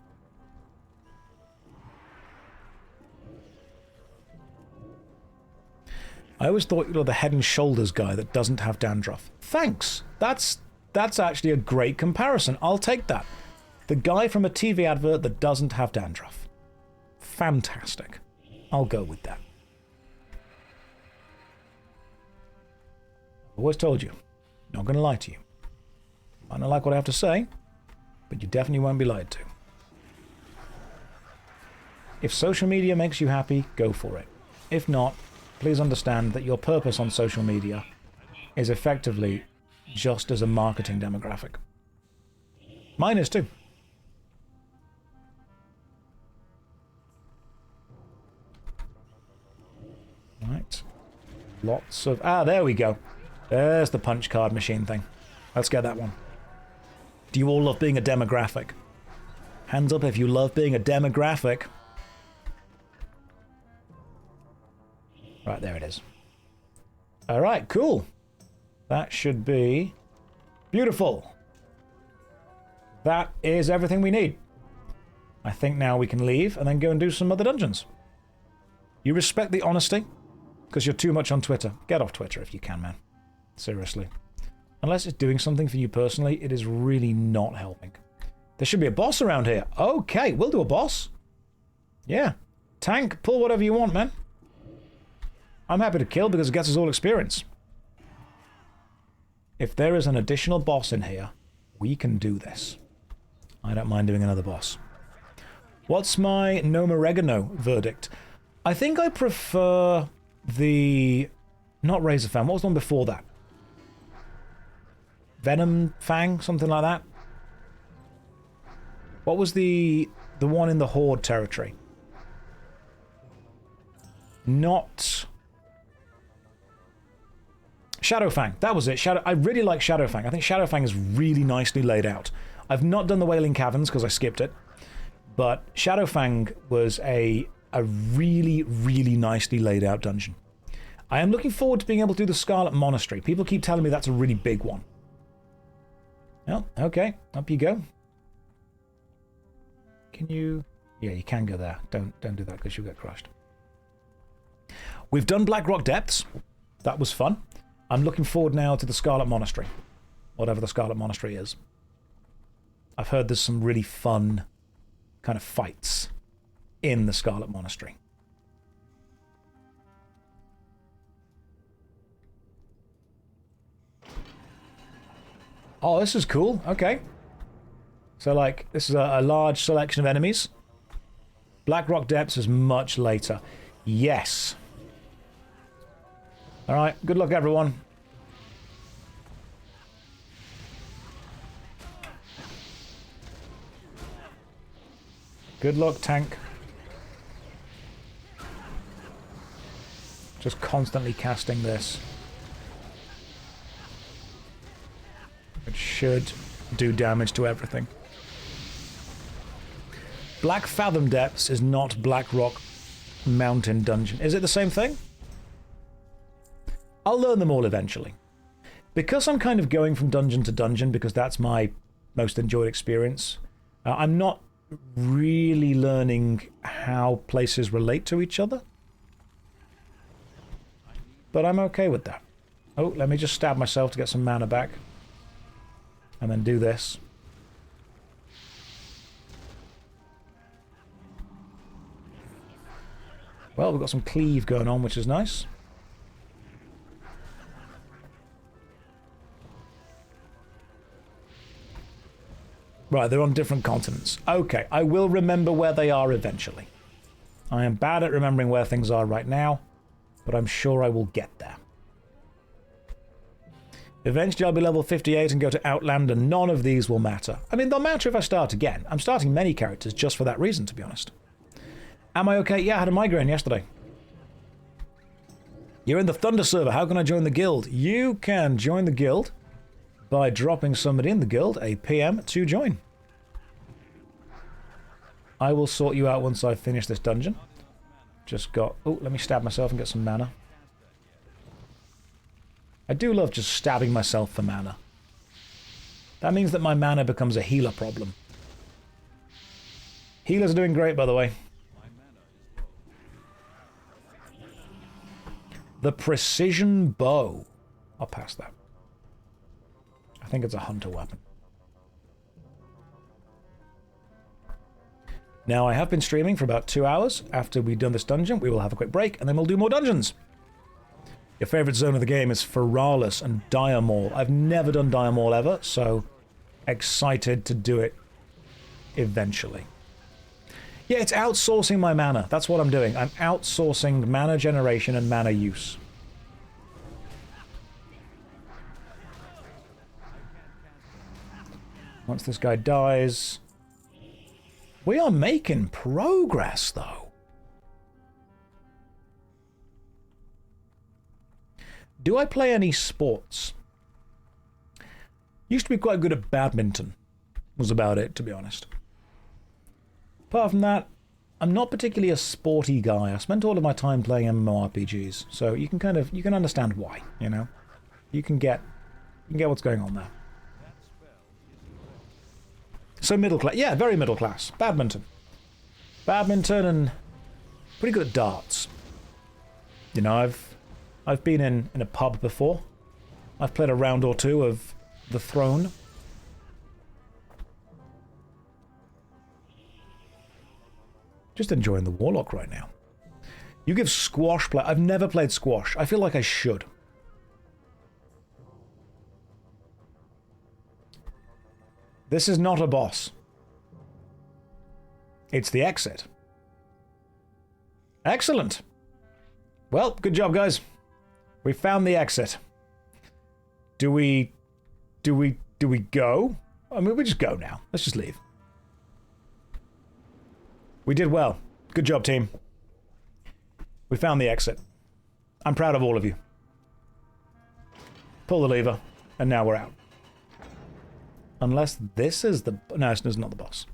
Speaker 3: I always thought you were the Head and Shoulders guy that doesn't have dandruff. Thanks. That's actually a great comparison. I'll take that. The guy from a TV advert that doesn't have dandruff. Fantastic. I'll go with that. I've always told you, not going to lie to you. Might not like what I have to say, but you definitely won't be lied to. If social media makes you happy, go for it. If not, please understand that your purpose on social media is effectively just as a marketing demographic. Mine is too. Right. Lots of... Ah, there we go. There's the punch card machine thing. Let's get that one. Do you all love being a demographic? Hands up if you love being a demographic. Right, there it is. Alright, cool. That should be beautiful. That is everything we need. I think now we can leave and then go and do some other dungeons. You respect the honesty? Because you're too much on Twitter. Get off Twitter if you can, man. Seriously. Unless it's doing something for you personally, it is really not helping. There should be a boss around here. Okay, we'll do a boss. Yeah. Tank, pull whatever you want, man. I'm happy to kill because it gets us all experience. If there is an additional boss in here, we can do this. I don't mind doing another boss. What's my Gnomeregan verdict? I think I prefer the... Not Razor Fang, what was the one before that? Venom Fang, something like that? What was the one in the Horde territory? Not... Shadowfang, that was it. I really like Shadowfang. I think Shadowfang is really nicely laid out. I've not done the Wailing Caverns because I skipped it, but Shadowfang was a really, really nicely laid out dungeon. I am looking forward to being able to do the Scarlet Monastery. People keep telling me that's a really big one. Well, okay, up you go. Can you... Yeah, you can go there. Don't do that because you'll get crushed. We've done Blackrock Depths. That was fun. I'm looking forward now to the Scarlet Monastery. Whatever the Scarlet Monastery is. I've heard there's some really fun kind of fights in the Scarlet Monastery. Oh, this is cool. Okay. So, like, this is a large selection of enemies. Blackrock Depths is much later. Yes. Alright, good luck, everyone. Good luck, tank. Just constantly casting this. It should do damage to everything. Black Fathom Depths is not Blackrock Mountain Dungeon. Is it the same thing? I'll learn them all eventually. Because I'm kind of going from dungeon to dungeon, because that's my most enjoyed experience, I'm not really learning how places relate to each other. But I'm okay with that. Oh, let me just stab myself to get some mana back. And then do this. Well, we've got some cleave going on, which is nice. Right, they're on different continents. Okay, I will remember where they are eventually. I am bad at remembering where things are right now, but I'm sure I will get there. Eventually I'll be level 58 and go to Outland, and none of these will matter. I mean, they'll matter if I start again. I'm starting many characters just for that reason, to be honest. Am I okay? Yeah, I had a migraine yesterday. You're in the Thunder server. How can I join the guild? You can join the guild by dropping somebody in the guild a PM to join. I will sort you out once I finish this dungeon. Just got... Oh, let me stab myself and get some mana. I do love just stabbing myself for mana. That means that my mana becomes a healer problem. Healers are doing great, by the way. The Precision Bow. I'll pass that. I think it's a hunter weapon. Now, I have been streaming for about 2 hours. After we've done this dungeon, we will have a quick break, and then we'll do more dungeons. Your favourite zone of the game is Feralis and Dire Maul. I've never done Dire Maul ever, so excited to do it eventually. Yeah, it's outsourcing my mana. That's what I'm doing. I'm outsourcing mana generation and mana use. Once this guy dies... We are making progress, though. Do I play any sports? Used to be quite good at badminton. Was about it, to be honest. Apart from that, I'm not particularly a sporty guy. I spent all of my time playing MMORPGs, so you can understand why, you know? You can get what's going on there. So middle class, yeah, very middle class. Badminton. Badminton and pretty good at darts. You know, I've been in a pub before. I've played a round or two of The Throne. Just enjoying the Warlock right now. You give squash play. I've never played squash. I feel like I should. This is not a boss. It's the exit. Excellent. Well, good job, guys. We found the exit. Do we go? I mean, we just go now. Let's just leave. We did well. Good job, team. We found the exit. I'm proud of all of you. Pull the lever, and now we're out. Unless this is the... No, it's not the boss.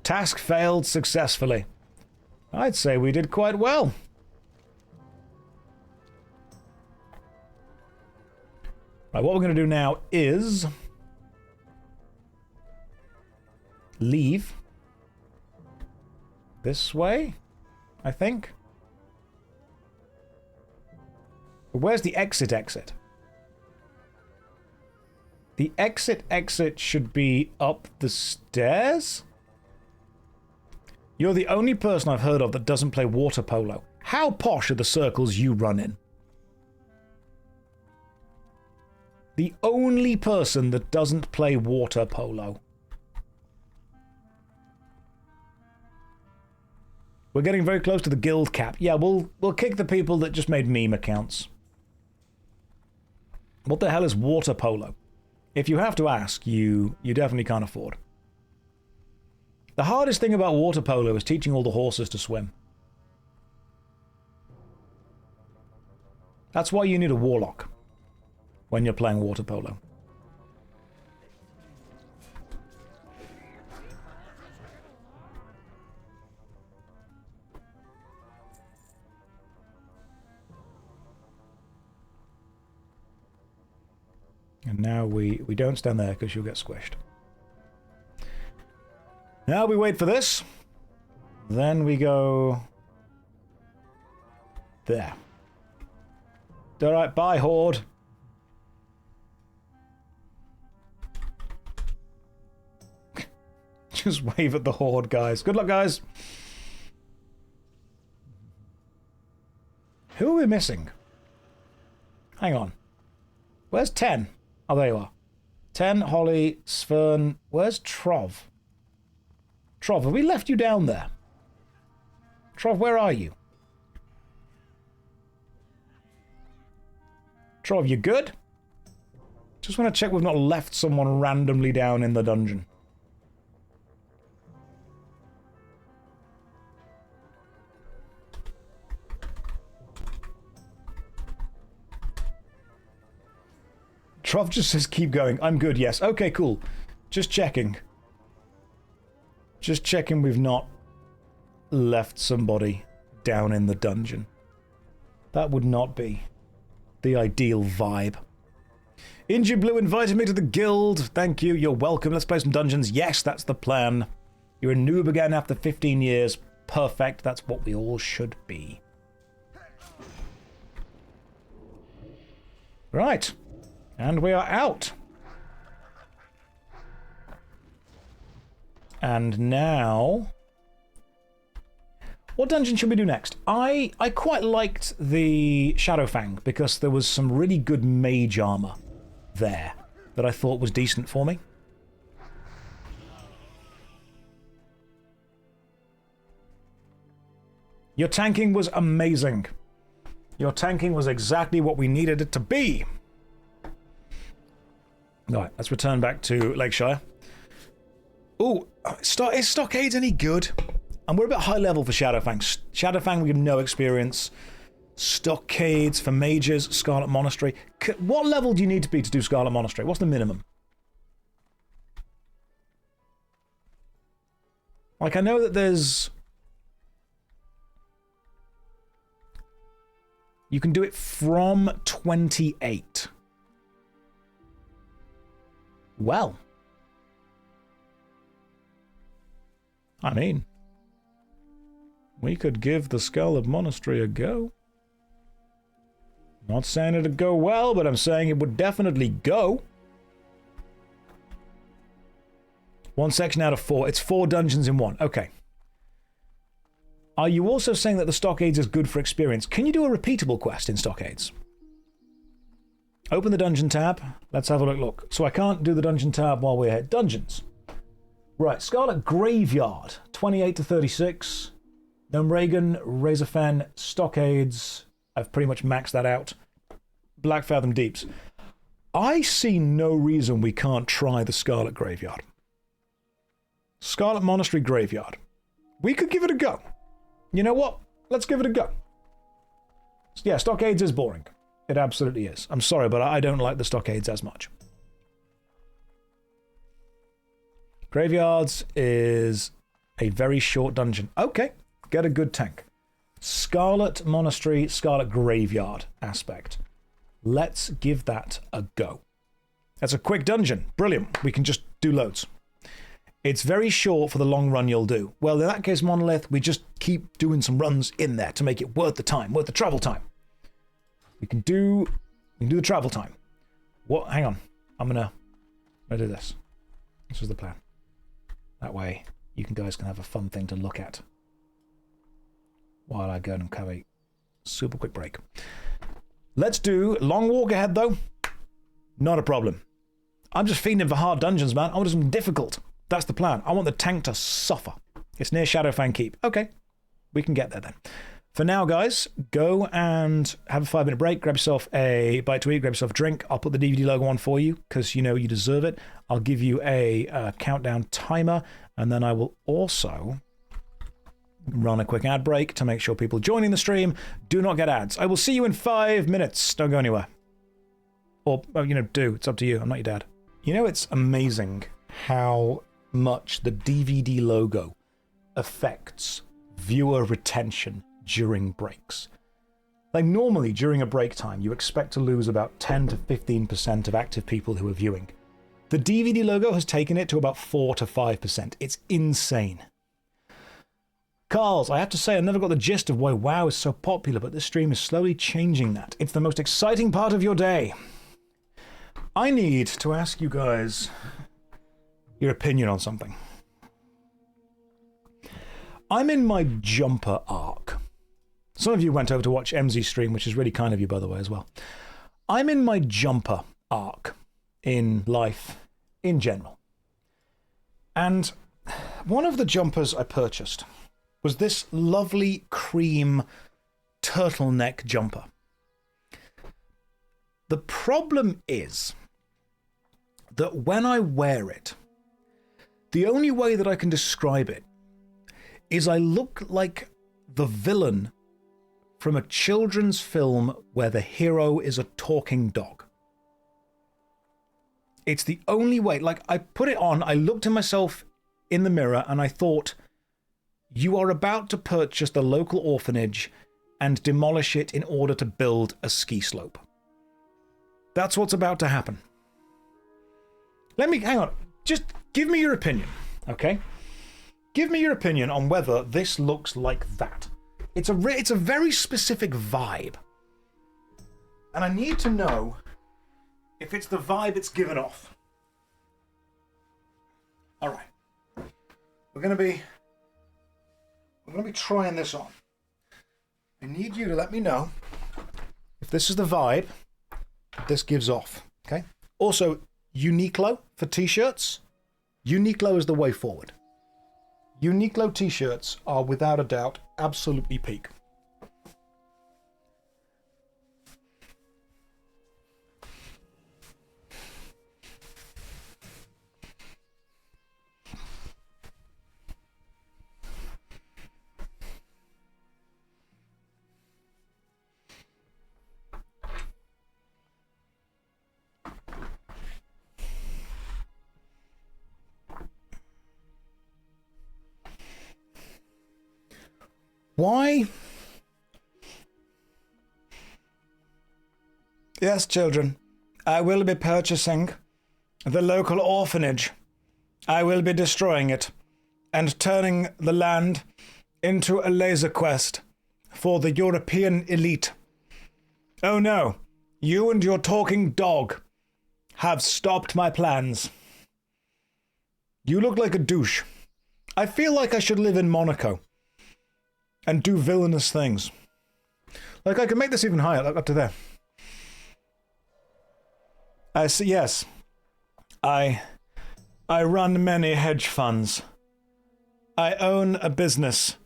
Speaker 3: Task failed successfully. I'd say we did quite well. Right, what we're going to do now is... leave. This way, I think. Where's the exit? The exit should be up the stairs? You're the only person I've heard of that doesn't play water polo. How posh are the circles you run in? The only person that doesn't play water polo. We're getting very close to the guild cap. Yeah, we'll kick the people that just made meme accounts. What the hell is water polo? If you have to ask, you definitely can't afford. The hardest thing about water polo is teaching all the horses to swim. That's why you need a warlock when you're playing water polo. And now we don't stand there because you'll get squished. Now we wait for this. Then we go... there. Alright, bye, Horde. Just wave at the Horde, guys. Good luck, guys. Who are we missing? Hang on. Where's 10? Oh, there you are. 10, Holly, Svern. Where's Trov? Trov, have we left you down there? Trov, where are you? Trov, you good? Just want to check we've not left someone randomly down in the dungeon. Trov just says keep going. I'm good, yes. Okay, cool. Just checking. Just checking we've not left somebody down in the dungeon. That would not be the ideal vibe. Inji Blue invited me to the guild. Thank you. You're welcome. Let's play some dungeons. Yes, that's the plan. You're a noob again after 15 years. Perfect. That's what we all should be. Right. And we are out. And now... what dungeon should we do next? I quite liked the Shadowfang because there was some really good mage armor there that I thought was decent for me. Your tanking was amazing. Your tanking was exactly what we needed it to be. Alright, let's return back to Lakeshire. Ooh, is Stockades any good? And we're a bit high level for Shadowfang. Shadowfang, we have no experience. Stockades for mages, Scarlet Monastery. What level do you need to be to do Scarlet Monastery? What's the minimum? Like, I know that there's... You can do it from 28. Well. I mean, we could give the Scarlet Monastery a go. Not saying it'd go well, but I'm saying it would definitely go. 1 section out of 4. It's 4 dungeons in 1. Okay. Are you also saying that the Stockades is good for experience? Can you do a repeatable quest in Stockades? Open the dungeon tab. Let's have a look. So I can't do the dungeon tab while we're at dungeons. Right, Scarlet Graveyard. 28 to 36. Gnomeregan, Razorfen, Stockades. I've pretty much maxed that out. Black Fathom Deeps. I see no reason we can't try the Scarlet Graveyard. Scarlet Monastery Graveyard. We could give it a go. You know what? Let's give it a go. Yeah, Stockades is boring. It absolutely is. I'm sorry, but I don't like the Stockades as much. Graveyards is a very short dungeon. Okay, get a good tank. Scarlet Monastery, Scarlet Graveyard aspect. Let's give that a go. That's a quick dungeon. Brilliant. We can just do loads. It's very short for the long run you'll do. Well, in that case, Monolith, we just keep doing some runs in there to make it worth the time, worth the travel time. We can do the travel time. What? Hang on. I'm gonna do this. This is the plan. That way, you guys can have a fun thing to look at while I go and have a super quick break. Let's do long walk ahead, though. Not a problem. I'm just feeding for hard dungeons, man. I want something difficult. That's the plan. I want the tank to suffer. It's near Shadowfang Keep. Okay, we can get there then. For now, guys, go and have a 5-minute break. Grab yourself a bite to eat. Grab yourself a drink. I'll put the DVD logo on for you because you know you deserve it. I'll give you a countdown timer, and then I will also run a quick ad break to make sure people joining the stream do not get ads. I will see you in 5 minutes. Don't go anywhere. Or, you know, do. It's up to you. I'm not your dad. You know, it's amazing how much the DVD logo affects viewer retention during breaks. Like normally during a break time, you expect to lose about 10 to 15% of active people who are viewing. The DVD logo has taken it to about 4 to 5%. It's insane. Carls, I have to say, I never got the gist of why WoW is so popular, but this stream is slowly changing that. It's the most exciting part of your day. I need to ask you guys your opinion on something. I'm in my jumper arc. Some of you went over to watch MZ's stream, which is really kind of you, by the way, as well. I'm in my jumper arc in life in general. And one of the jumpers I purchased was this lovely cream turtleneck jumper. The problem is that when I wear it, the only way that I can describe it is I look like the villain from a children's film where the hero is a talking dog. It's the only way. Like, I put it on, I looked at myself in the mirror, and I thought, you are about to purchase the local orphanage and demolish it in order to build a ski slope. That's what's about to happen. Hang on, just give me your opinion, okay? Give me your opinion on whether this looks like that. It's a very specific vibe. And I need to know if it's the vibe it's given off. All right. We're going to be trying this on. I need you to let me know if this is the vibe this gives off, okay? Also, Uniqlo for t-shirts. Uniqlo is the way forward. Uniqlo t-shirts are without a doubt absolutely peak. Why? Yes, children. I will be purchasing the local orphanage. I will be destroying it and turning the land into a laser quest for the European elite. Oh no, you and your talking dog have stopped my plans. You look like a douche. I feel like I should live in Monaco and do villainous things. Like, I can make this even higher, like up to there. I see, yes. I run many hedge funds. I own a business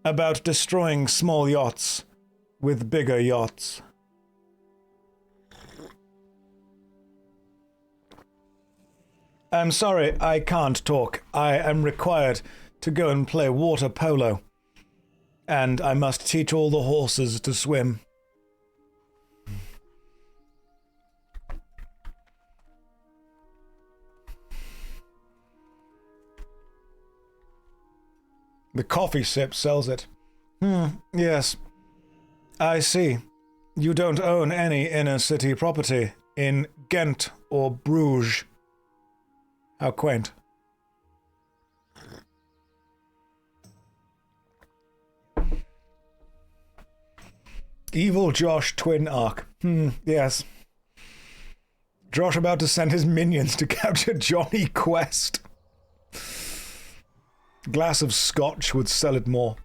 Speaker 3: about destroying small yachts with bigger yachts. I'm sorry, I can't talk. I am required to go and play water polo. And I must teach all the horses to swim. The coffee sip sells it. Yes. I see. You don't own any inner city property in Ghent or Bruges. How quaint. Evil Josh twin arc. Yes. Josh about to send his minions to capture Johnny Quest. Glass of scotch would sell it more.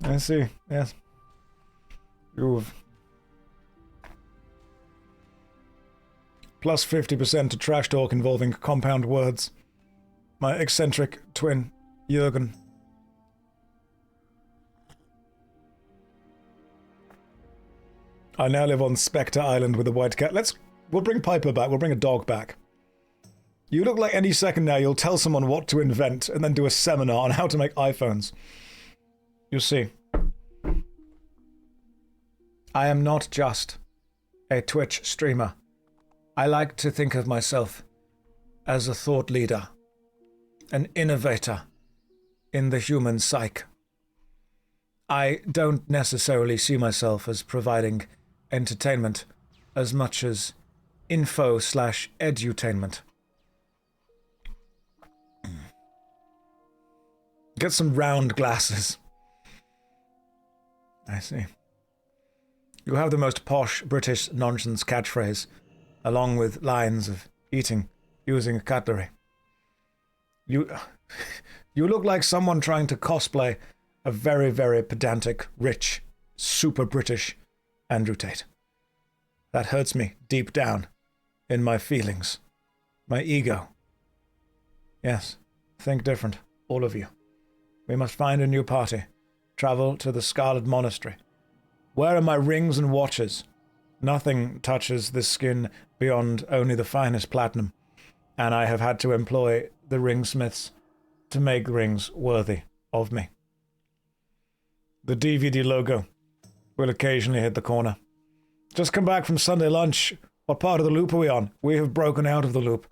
Speaker 3: I see, yes. You've... Plus 50% to trash talk involving compound words. My eccentric twin, Jürgen. I now live on Spectre Island with a white cat. We'll bring Piper back. We'll bring a dog back. You look like any second now you'll tell someone what to invent and then do a seminar on how to make iPhones. You'll see. I am not just a Twitch streamer. I like to think of myself as a thought leader, an innovator in the human psyche. I don't necessarily see myself as providing entertainment as much as info/edutainment. Get some round glasses. I see. You have the most posh British nonsense catchphrase, along with lines of eating using cutlery. You look like someone trying to cosplay a very, very pedantic, rich, super British Andrew Tate. That hurts me deep down in my feelings, my ego. Yes, think different, all of you. We must find a new party. Travel to the Scarlet Monastery. Where are my rings and watches? Nothing touches this skin beyond only the finest platinum, and I have had to employ the ringsmiths to make rings worthy of me. The DVD logo will occasionally hit the corner. Just come back from Sunday lunch. What part of the loop are we on? We have broken out of the loop.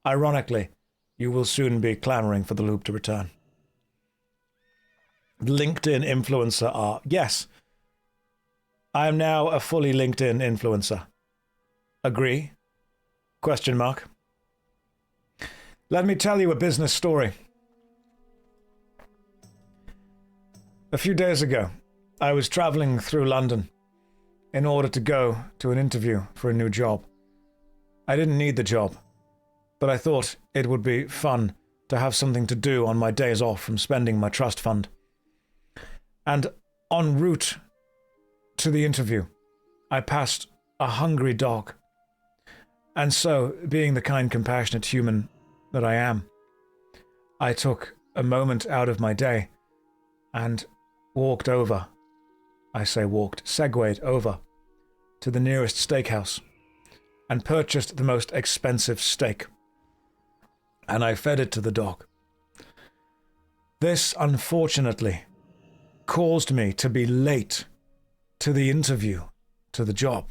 Speaker 3: Ironically, you will soon be clamoring for the loop to return. LinkedIn influencer art. Yes. I am now a fully LinkedIn influencer. Agree? Question mark. Let me tell you a business story. A few days ago, I was traveling through London in order to go to an interview for a new job. I didn't need the job, but I thought it would be fun to have something to do on my days off from spending my trust fund. And en route to the interview, I passed a hungry dog. And so, being the kind, compassionate human that I am, I took a moment out of my day and walked over. I say walked, segued over to the nearest steakhouse and purchased the most expensive steak. And I fed it to the dog. This, unfortunately, caused me to be late to the interview, to the job.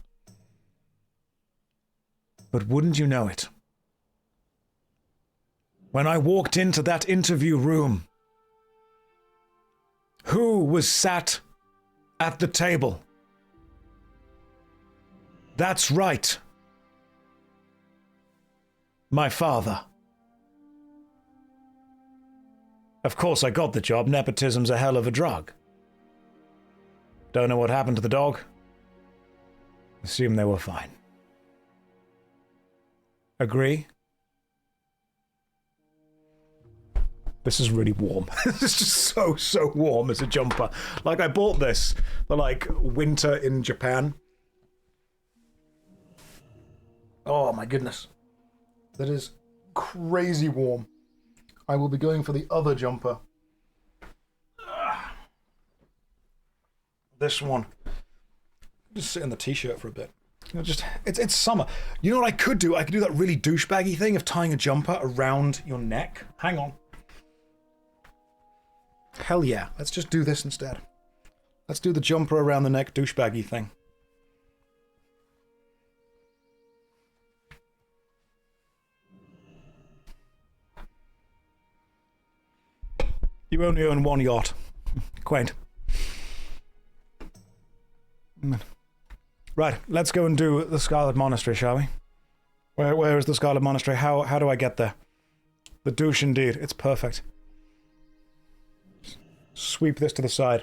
Speaker 3: But wouldn't you know it? When I walked into that interview room, Who was sat at the table? That's right. My father. Of course I got the job. Nepotism's a hell of a drug. Don't know what happened to the dog. Assume they were fine. Agree? This is really warm. This is just so warm as a jumper. Like, I bought this for, like, winter in Japan. Oh, my goodness. That is crazy warm. I will be going for the other jumper. This one. Just sit in the t-shirt for a bit. You know, just it's summer. You know what I could do? I could do that really douchebaggy thing of tying a jumper around your neck. Hang on. Hell yeah. Let's just do this instead. Let's do the jumper around the neck douchebaggy thing. You only own one yacht. Quaint. Right, let's go and do the Scarlet Monastery, shall we? Where is the Scarlet Monastery? How do I get there? The douche indeed. It's perfect. Sweep this to the side.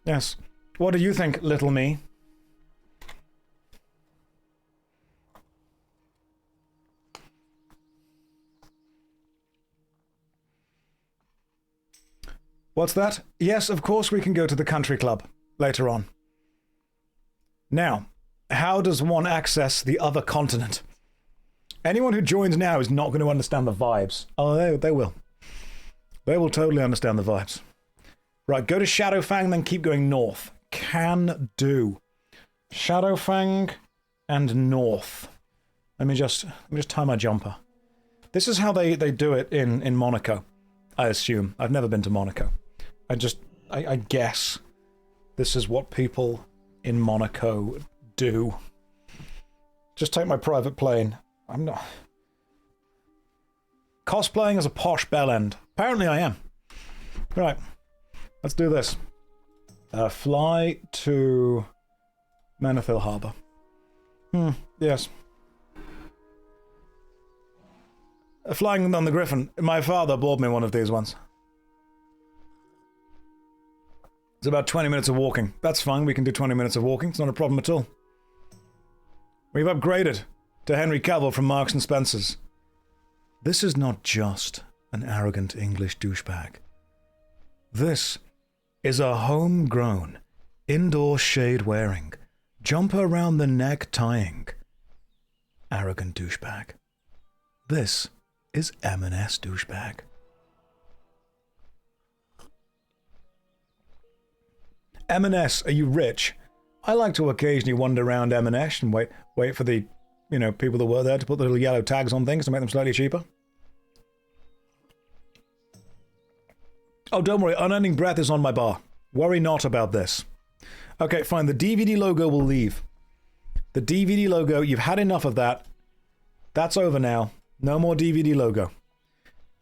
Speaker 3: Yes. What do you think, little me? What's that? Yes, of course we can go to the country club later on. Now, how does one access the other continent? Anyone who joins now is not going to understand the vibes. Oh, they will. They will totally understand the vibes. Right, go to Shadowfang, then keep going north. Can do. Shadowfang and north. Let me just tie my jumper. This is how they do it in Monaco, I assume. I've never been to Monaco. I guess this is what people in Monaco do. Just take my private plane. I'm not... Cosplaying as a posh bellend. Apparently I am. Right. Let's do this. Fly to Menethil Harbour. Yes. Flying on the Griffin. My father bought me one of these once. It's about 20 minutes of walking. That's fine, we can do 20 minutes of walking. It's not a problem at all. We've upgraded to Henry Cavill from Marks and Spencer's. This is not just an arrogant English douchebag. This is a homegrown, indoor shade-wearing, jumper around the neck tying, arrogant douchebag. This is M&S douchebag. M&S, are you rich? I like to occasionally wander around M&S and wait for the, people that work there to put the little yellow tags on things to make them slightly cheaper. Oh, don't worry, Unending Breath is on my bar. Worry not about this. Okay, fine, the DVD logo will leave. The DVD logo, you've had enough of that. That's over now. No more DVD logo.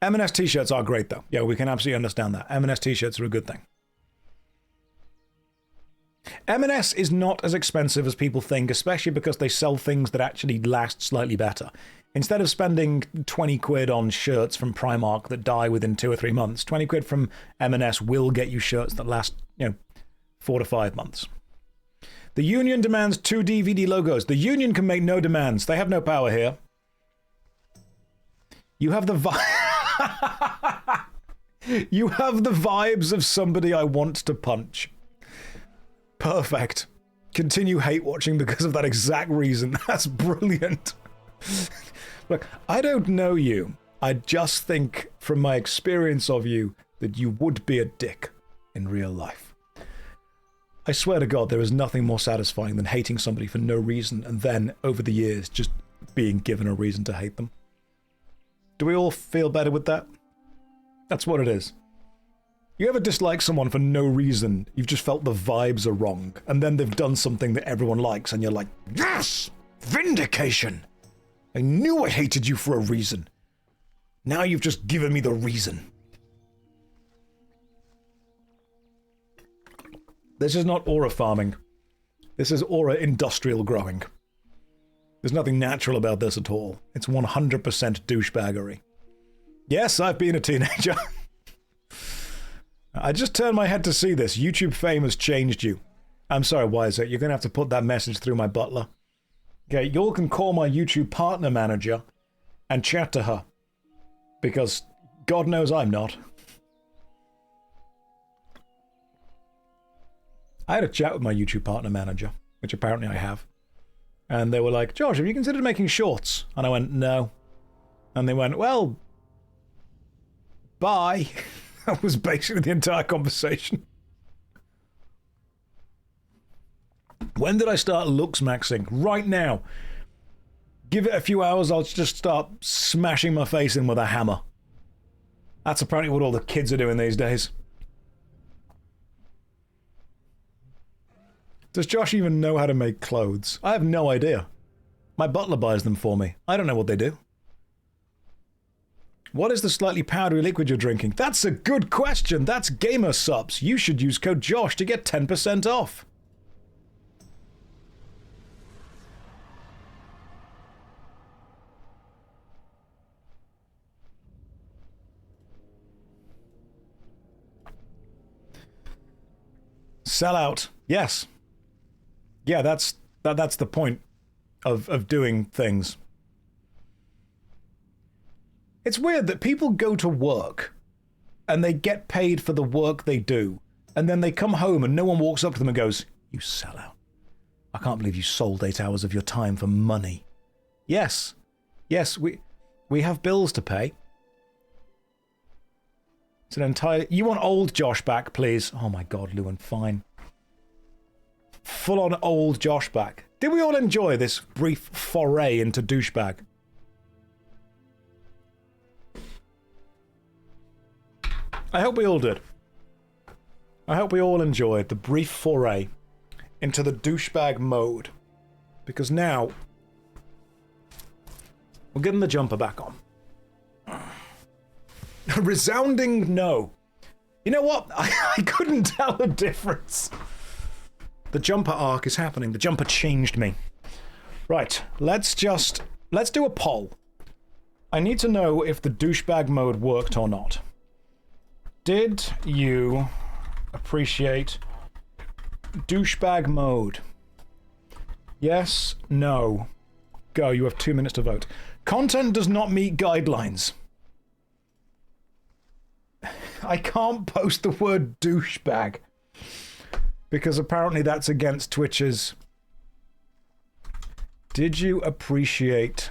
Speaker 3: M&S t-shirts are great, though. Yeah, we can absolutely understand that. M&S t-shirts are a good thing. M&S is not as expensive as people think, especially because they sell things that actually last slightly better. Instead of spending 20 quid on shirts from Primark that die within 2 or 3 months, 20 quid from M&S will get you shirts that last, 4 to 5 months. The Union demands 2 DVD logos. The Union can make no demands. They have no power here. You have the You have the vibes of somebody I want to punch. Perfect. Continue hate watching because of that exact reason. That's brilliant. Look, I don't know you. I just think from my experience of you that you would be a dick in real life. I swear to God, there is nothing more satisfying than hating somebody for no reason and then, over the years, just being given a reason to hate them. Do we all feel better with that? That's what it is. You ever dislike someone for no reason? You've just felt the vibes are wrong, and then they've done something that everyone likes, and you're like, yes! Vindication! I knew I hated you for a reason. Now you've just given me the reason. This is not aura farming. This is aura industrial growing. There's nothing natural about this at all. It's 100% douchebaggery. Yes, I've been a teenager. I just turned my head to see this. YouTube fame has changed you. I'm sorry, Wiser. You're going to have to put that message through my butler. Okay, you all can call my YouTube partner manager and chat to her. Because God knows I'm not. I had a chat with my YouTube partner manager, which apparently I have. And they were like, Josh, have you considered making shorts? And I went, no. And they went, well, bye. That was basically the entire conversation. When did I start looks maxing? Right now. Give it a few hours, I'll just start smashing my face in with a hammer. That's apparently what all the kids are doing these days. Does Josh even know how to make clothes? I have no idea. My butler buys them for me. I don't know what they do. What is the slightly powdery liquid you're drinking? That's a good question. That's Gamer Subs. You should use code Josh to get 10% off. Sell out. Yes. Yeah, that's the point of doing things. It's weird that people go to work and they get paid for the work they do, and then they come home and no one walks up to them and goes, you sell out. I can't believe you sold 8 hours of your time for money. Yes. Yes, we have bills to pay. It's an entire... You want old Josh back, please? Oh my god, Lewin, fine. Full-on old Josh back. Did we all enjoy this brief foray into douchebag? I hope we all did. I hope we all enjoyed the brief foray into the douchebag mode. Because now... we're getting the jumper back on. A resounding no. You know what? I couldn't tell the difference. The jumper arc is happening. The jumper changed me. Right, let's do a poll. I need to know if the douchebag mode worked or not. Did you appreciate douchebag mode? Yes, no. Go, you have 2 minutes to vote. Content does not meet guidelines. I can't post the word douchebag. Because apparently that's against Twitch's... Did you appreciate...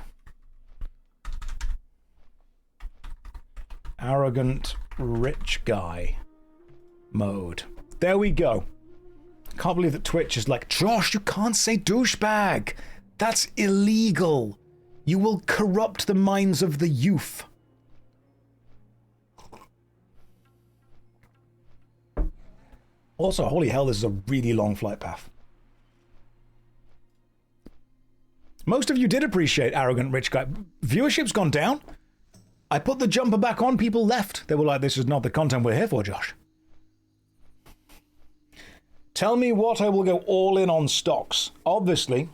Speaker 3: arrogant rich guy mode? There we go. Can't believe that Twitch is like, Josh, you can't say douchebag. That's illegal. You will corrupt the minds of the youth. Also, holy hell, this is a really long flight path. Most of you did appreciate arrogant rich guy. Viewership's gone down. I put the jumper back on, people left. They were like, this is not the content we're here for, Josh. Tell me what I will go all in on stocks. Obviously,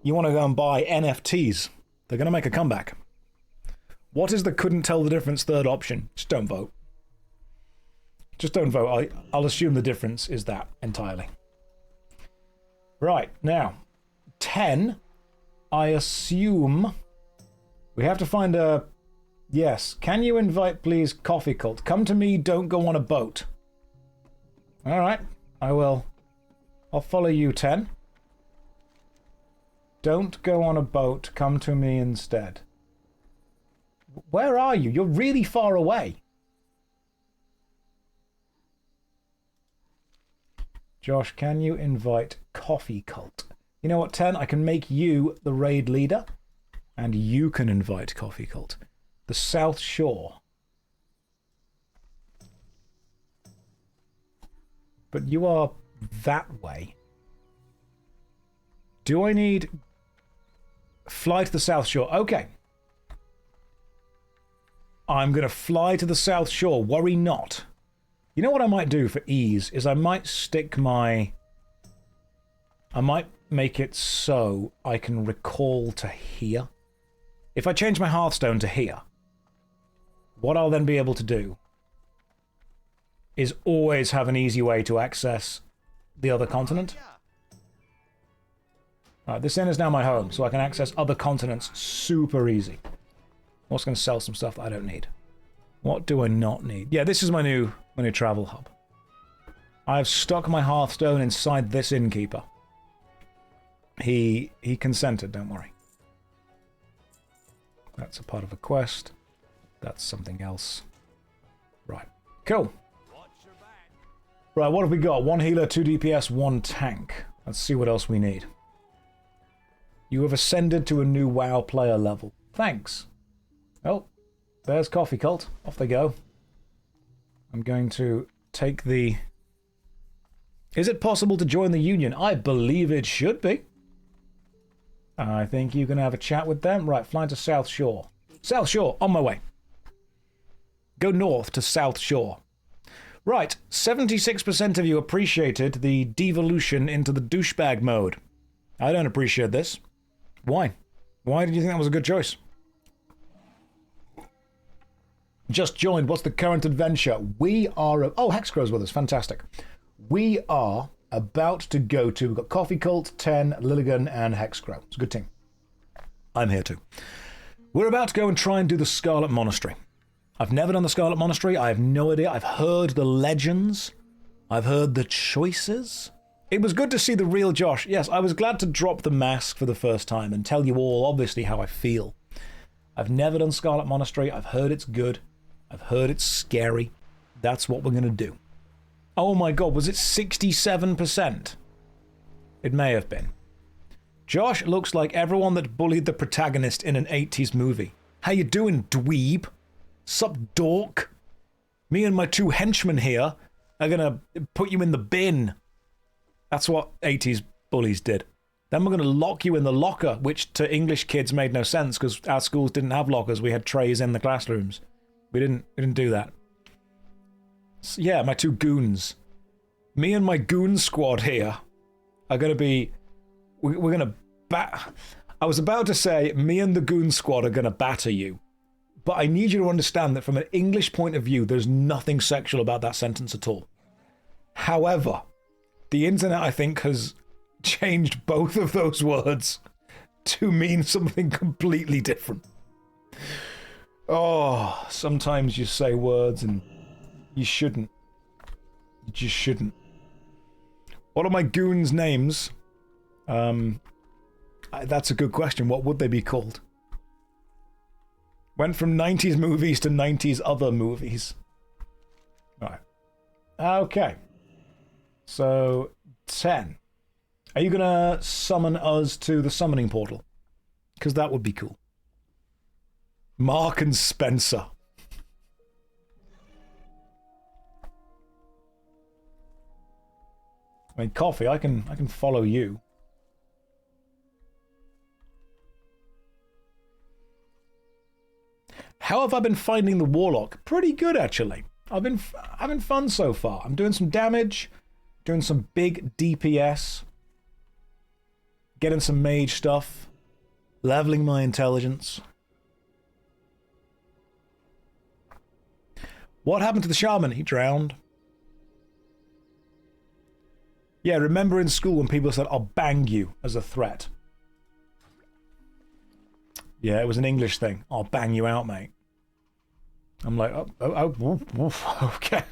Speaker 3: you want to go and buy NFTs. They're going to make a comeback. What is the couldn't tell the difference third option? Just don't vote. Just don't vote. I'll assume the difference is that entirely. Right, now, 10, I assume we have to find a... Yes, can you invite, please, Coffee Cult? Come to me, don't go on a boat. All right, I will. I'll follow you, 10. Don't go on a boat, come to me instead. Where are you? You're really far away. Josh, can you invite Coffee Cult? You know what, 10? I can make you the raid leader, and you can invite Coffee Cult. The South Shore. But you are that way. Do I need... Fly to the South Shore. Okay. I'm going to fly to the South Shore. Worry not. You know what I might do for ease is I might stick my... I might make it so I can recall to here. If I change my Hearthstone to here, what I'll then be able to do is always have an easy way to access the other continent. Alright, this inn is now my home, so I can access other continents super easy. I'm also going to sell some stuff that I don't need. What do I not need? Yeah, this is my new travel hub. I've stuck my Hearthstone inside this innkeeper. He consented, don't worry. That's a part of a quest. That's something else. Right. Cool. Right, what have we got? 1 healer, 2 DPS, 1 tank. Let's see what else we need. You have ascended to a new WoW player level. Thanks. Oh, there's Coffee Cult. Off they go. I'm going to take the... Is it possible to join the Union? I believe it should be. I think you can have a chat with them. Right, flying to South Shore. South Shore, on my way. Go north to South Shore. Right, 76% of you appreciated the devolution into the douchebag mode. I don't appreciate this. Why? Why did you think that was a good choice? Just joined. What's the current adventure? We are... Oh, Hexcrow's with us. Fantastic. We are about to go to... We've got Coffee Cult, 10, Lilligan, and Hexcrow. It's a good team. I'm here too. We're about to go and try and do the Scarlet Monastery. I've never done the Scarlet Monastery. I have no idea. I've heard the legends. I've heard the choices. It was good to see the real Josh. Yes, I was glad to drop the mask for the first time and tell you all, obviously, how I feel. I've never done Scarlet Monastery. I've heard it's good. I've heard it's scary. That's what we're going to do. Oh my god, was it 67%? It may have been. Josh looks like everyone that bullied the protagonist in an 80s movie. How you doing, dweeb? Sup, dork? Me and my 2 henchmen here are gonna put you in the bin. That's what 80s bullies did. Then we're gonna lock you in the locker, which to English kids made no sense because our schools didn't have lockers. We had trays in the classrooms. We didn't do that. So yeah, my 2 goons. Me and my goon squad here are gonna be... We're gonna I was about to say, me and the goon squad are gonna batter you. But I need you to understand that from an English point of view, there's nothing sexual about that sentence at all. However, the internet, I think, has changed both of those words to mean something completely different. Oh, sometimes you say words and you shouldn't. You just shouldn't. What are my goons' names? That's a good question. What would they be called? Went from 90s movies to 90s other movies. Alright. Okay. So, 10. Are you gonna summon us to the summoning portal? Because that would be cool. Mark and Spencer. I mean, Coffee, I can follow you. How have I been finding the Warlock? Pretty good, actually. I've been having fun so far. I'm doing some damage, doing some big DPS, getting some mage stuff, leveling my intelligence. What happened to the shaman? He drowned. Yeah, remember in school when people said, "I'll bang you" as a threat? Yeah, it was an English thing. "I'll bang you out, mate." I'm like, okay.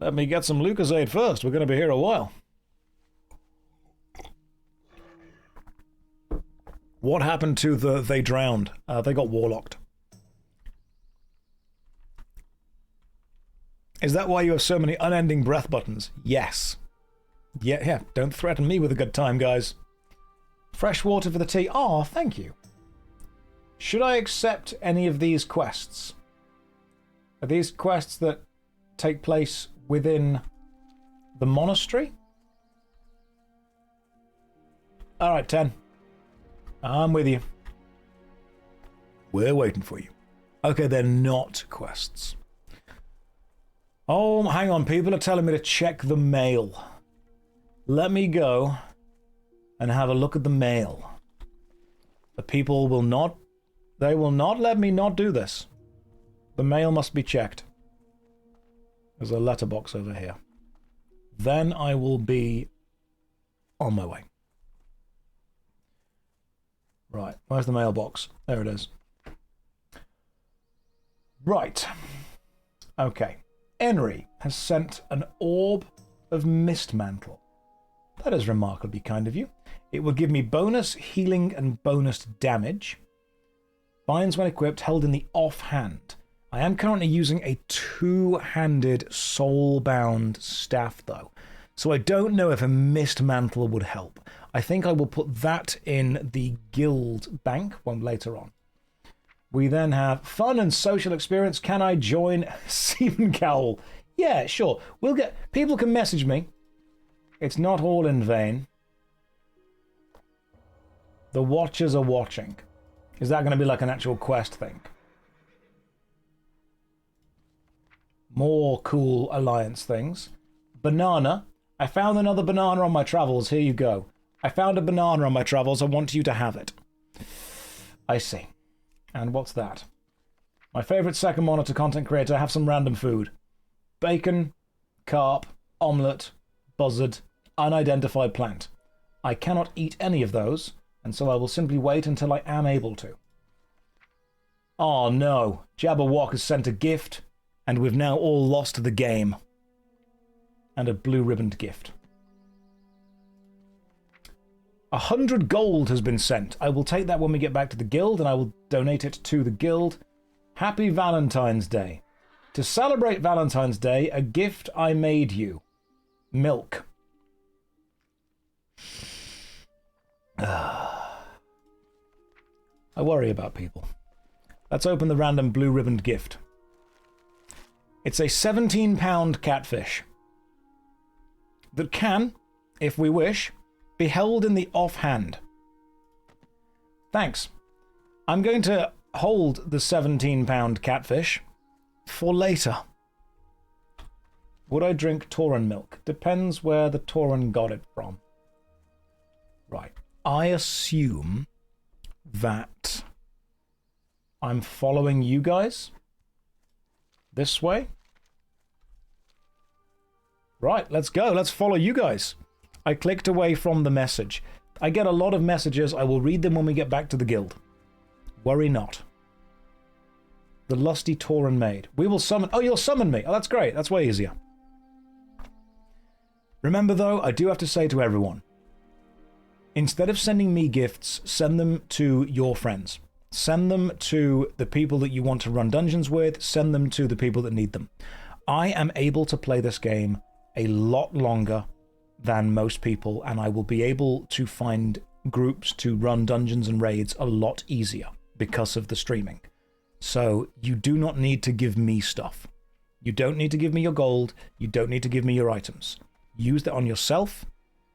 Speaker 3: Let me get some Lucozade first. We're going to be here a while. What happened to they drowned? They got warlocked. Is that why you have so many unending breath buttons? Yes. Yeah, don't threaten me with a good time, guys. Fresh water for the tea. Oh, thank you. Should I accept any of these quests? Are these quests that take place within the monastery? Alright, 10. I'm with you. We're waiting for you. Okay, they're not quests. Oh, hang on. People are telling me to check the mail. Let me go and have a look at the mail. The people will not... They will not let me not do this. The mail must be checked. There's a letterbox over here. Then I will be on my way. Right, where's the mailbox? There it is. Right. Okay. Enri has sent an orb of mist mantle. That is remarkably kind of you. It will give me bonus healing and bonus damage. Binds when equipped, held in the offhand. I am currently using a two-handed soul-bound staff, though. So I don't know if a mist mantle would help. I think I will put that in the guild bank one later on. We then have fun and social experience. Can I join Seaman Cowl? Yeah, sure. We'll get... People can message me. It's not all in vain. The Watchers are watching. Is that going to be like an actual quest thing? More cool alliance things. Banana. I found another banana on my travels. Here you go. I found a banana on my travels. I want you to have it. I see. And what's that? My favourite second monitor content creator. Have some random food. Bacon, carp, omelette, buzzard, unidentified plant. I cannot eat any of those, and so I will simply wait until I am able to. Oh no. Jabberwock has sent a gift, and we've now all lost the game. And a blue-ribboned gift. 100 gold has been sent. I will take that when we get back to the guild, and I will donate it to the guild. Happy Valentine's Day. To celebrate Valentine's Day, a gift I made you. Milk. I worry about people. Let's open the random blue-ribboned gift. It's a 17-pound catfish that can, if we wish, be held in the offhand. Thanks. I'm going to hold the 17-pound catfish for later. Would I drink Tauren milk? Depends where the Tauren got it from. Right. I assume that I'm following you guys this way. Right, let's go. Let's follow you guys. I clicked away from the message. I get a lot of messages. I will read them when we get back to the guild. Worry not. The lusty Tauren maid. We will summon... Oh, you'll summon me. Oh, that's great. That's way easier. Remember, though, I do have to say to everyone, instead of sending me gifts, send them to your friends. Send them to the people that you want to run dungeons with. Send them to the people that need them. I am able to play this game a lot longer than most people, and I will be able to find groups to run dungeons and raids a lot easier because of the streaming. So you do not need to give me stuff. You don't need to give me your gold. You don't need to give me your items. Use that on yourself.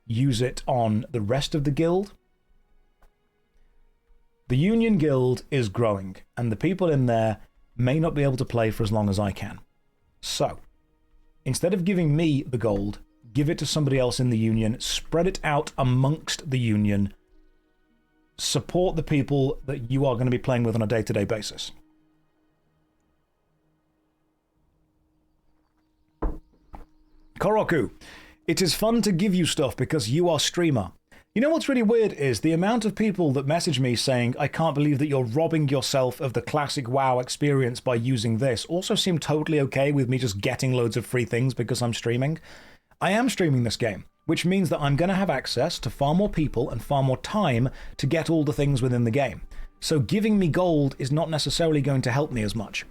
Speaker 3: Use it on the rest of the guild. The Union Guild is growing, and the people in there may not be able to play for as long as I can. So, instead of giving me the gold, give it to somebody else in the Union, spread it out amongst the Union, support the people that you are going to be playing with on a day-to-day basis. Koroku, it is fun to give you stuff because you are streamer. You know what's really weird is the amount of people that message me saying, I can't believe that you're robbing yourself of the classic WoW experience by using this, also seem totally okay with me just getting loads of free things because I'm streaming. I am streaming this game, which means that I'm going to have access to far more people and far more time to get all the things within the game. So giving me gold is not necessarily going to help me as much.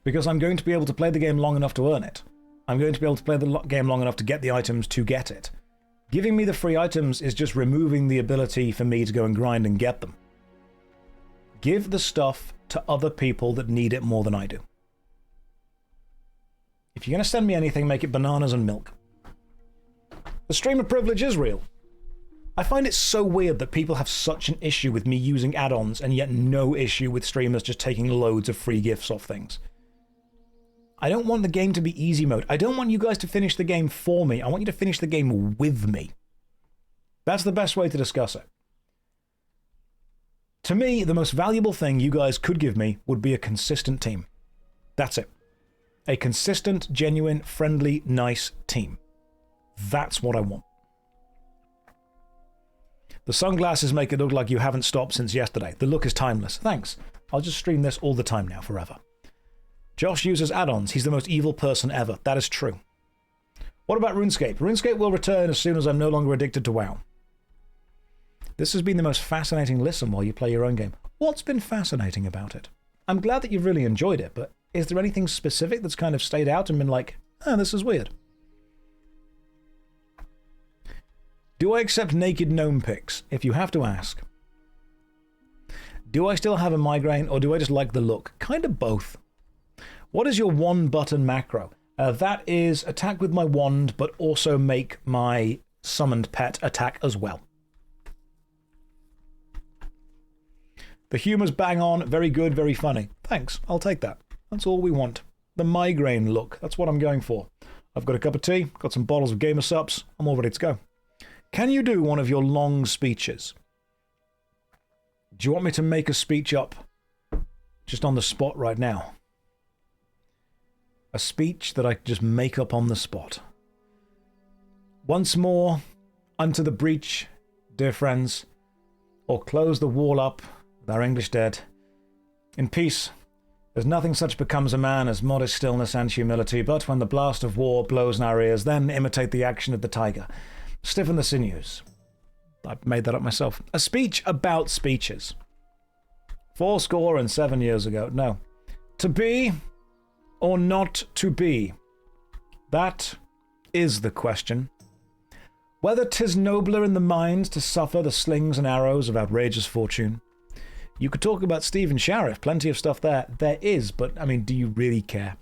Speaker 3: Because I'm going to be able to play the game long enough to earn it. I'm going to be able to play the game long enough to get the items to get it. Giving me the free items is just removing the ability for me to go and grind and get them. Give the stuff to other people that need it more than I do. If you're going to send me anything, make it bananas and milk. The streamer privilege is real. I find it so weird that people have such an issue with me using add-ons and yet no issue with streamers just taking loads of free gifts off things. I don't want the game to be easy mode. I don't want you guys to finish the game for me. I want you to finish the game with me. That's the best way to discuss it. To me, the most valuable thing you guys could give me would be a consistent team. That's it. A consistent, genuine, friendly, nice team. That's what I want. The sunglasses make it look like you haven't stopped since yesterday. The look is timeless. Thanks. I'll just stream this all the time now, forever. Josh uses add-ons. He's the most evil person ever. That is true. What about RuneScape? RuneScape will return as soon as I'm no longer addicted to WoW. This has been the most fascinating listen while you play your own game. What's been fascinating about it? I'm glad that you've really enjoyed it, but is there anything specific that's kind of stayed out and been like, oh, this is weird? Do I accept naked gnome pics? If you have to ask. Do I still have a migraine, or do I just like the look? Kind of both. What is your one-button macro? That is attack with my wand, but also make my summoned pet attack as well. The humor's bang on, very good, very funny. Thanks, I'll take that. That's all we want. The migraine look, that's what I'm going for. I've got a cup of tea, got some bottles of Gamer Sups, I'm all ready to go. Can you do one of your long speeches? Do you want me to make a speech up just on the spot right now? A speech that I could just make up on the spot. Once more, unto the breach, dear friends, or close the wall up with our English dead. In peace, there's nothing such becomes a man as modest stillness and humility, but when the blast of war blows in our ears, then imitate the action of the tiger. Stiffen the sinews. I made that up myself. A speech about speeches. 77 years ago. No. To be or not to be? That is the question. Whether 'tis nobler in the mind to suffer the slings and arrows of outrageous fortune. You could talk about Stephen Sheriff, plenty of stuff there. There is, but, I mean, do you really care?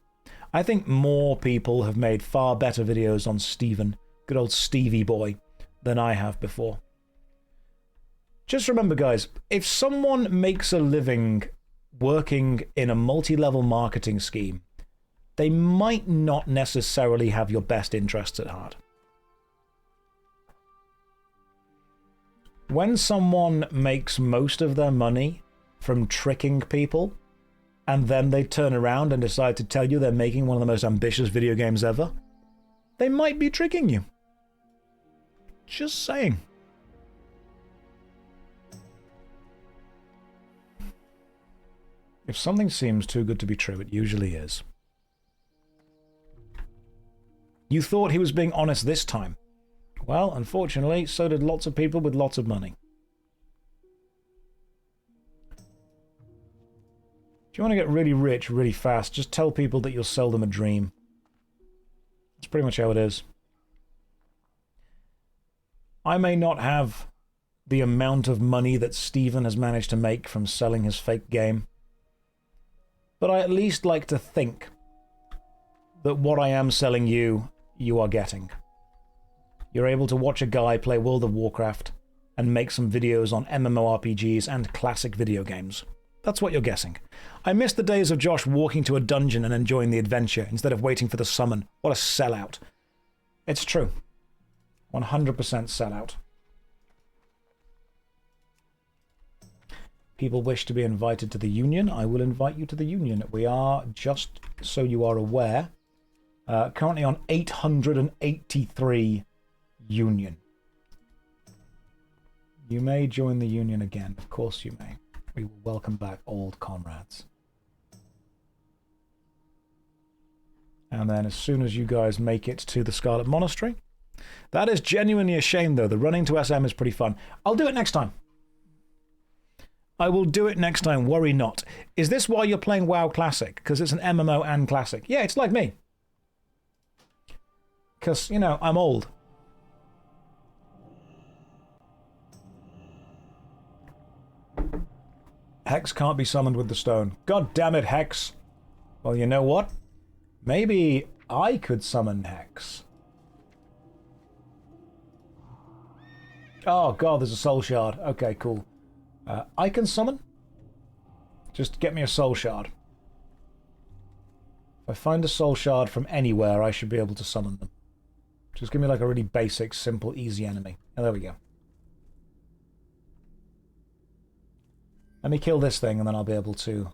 Speaker 3: I think more people have made far better videos on Stephen, good old Stevie boy, than I have before. Just remember, guys, if someone makes a living working in a multi-level marketing scheme, they might not necessarily have your best interests at heart. When someone makes most of their money from tricking people, and then they turn around and decide to tell you they're making one of the most ambitious video games ever, they might be tricking you. Just saying. If something seems too good to be true, it usually is. You thought he was being honest this time. Well, unfortunately, so did lots of people with lots of money. If you want to get really rich really fast, just tell people that you'll sell them a dream. That's pretty much how it is. I may not have the amount of money that Stephen has managed to make from selling his fake game, but I at least like to think that what I am selling you, you are getting. You're able to watch a guy play World of Warcraft and make some videos on MMORPGs and classic video games. That's what you're guessing. I miss the days of Josh walking to a dungeon and enjoying the adventure instead of waiting for the summon. What a sellout. It's true. 100% sellout. People wish to be invited to the Union. I will invite you to the Union. We are, just so you are aware, currently on 883 Union. You may join the Union again. Of course you may. We will welcome back old comrades. And then as soon as you guys make it to the Scarlet Monastery, that is genuinely a shame, though. The running to SM is pretty fun. I'll do it next time. I will do it next time, worry not. Is this why you're playing WoW Classic? Because it's an MMO and Classic. Yeah, it's like me. Because, you know, I'm old. Hex can't be summoned with the stone. God damn it, Hex. Well, you know what? Maybe I could summon Hex. Oh, God, there's a soul shard. Okay, cool. I can summon? Just get me a soul shard. If I find a soul shard from anywhere, I should be able to summon them. Just give me like a really basic, simple, easy enemy. Oh, there we go. Let me kill this thing and then I'll be able to...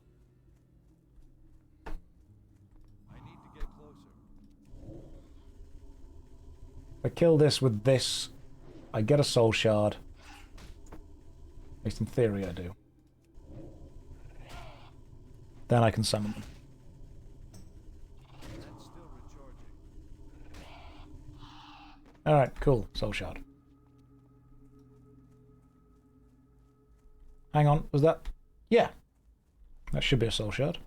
Speaker 3: If I kill this with this, I get a soul shard. At least in theory I do. Then I can summon them. Alright, cool. Soul shard. Hang on, was that... Yeah. That should be a soul shard.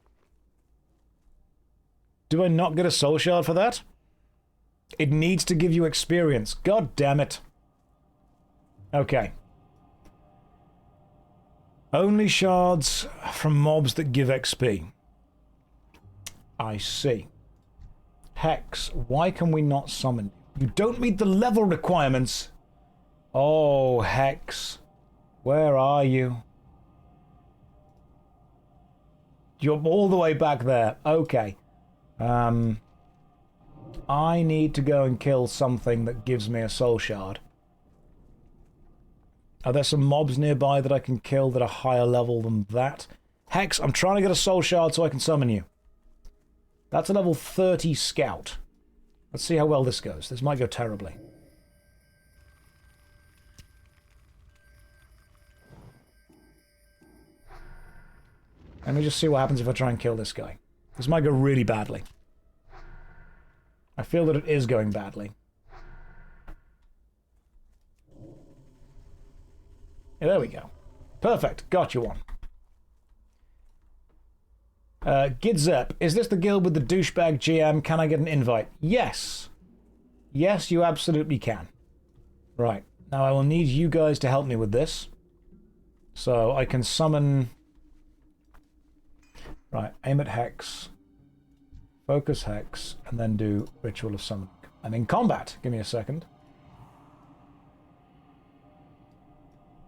Speaker 3: Do I not get a soul shard for that? It needs to give you experience. God damn it. Okay. Only shards from mobs that give XP. I see. Hex, why can we not summon you? You don't meet the level requirements. Oh, Hex. Where are you? You're all the way back there. Okay. I need to go and kill something that gives me a soul shard. Are there some mobs nearby that I can kill that are higher level than that? Hex, I'm trying to get a soul shard so I can summon you. That's a level 30 scout. Let's see how well this goes. This might go terribly. Let me just see what happens if I try and kill this guy. This might go really badly. I feel that it is going badly. Yeah, there we go. Perfect. Got you one. Gidzep, is this the guild with the douchebag GM? Can I get an invite? Yes. Yes, you absolutely can. Right. Now I will need you guys to help me with this. So I can summon... Right, aim at Hex. Focus Hex, and then do Ritual of Summoning. I'm in combat. Give me a second.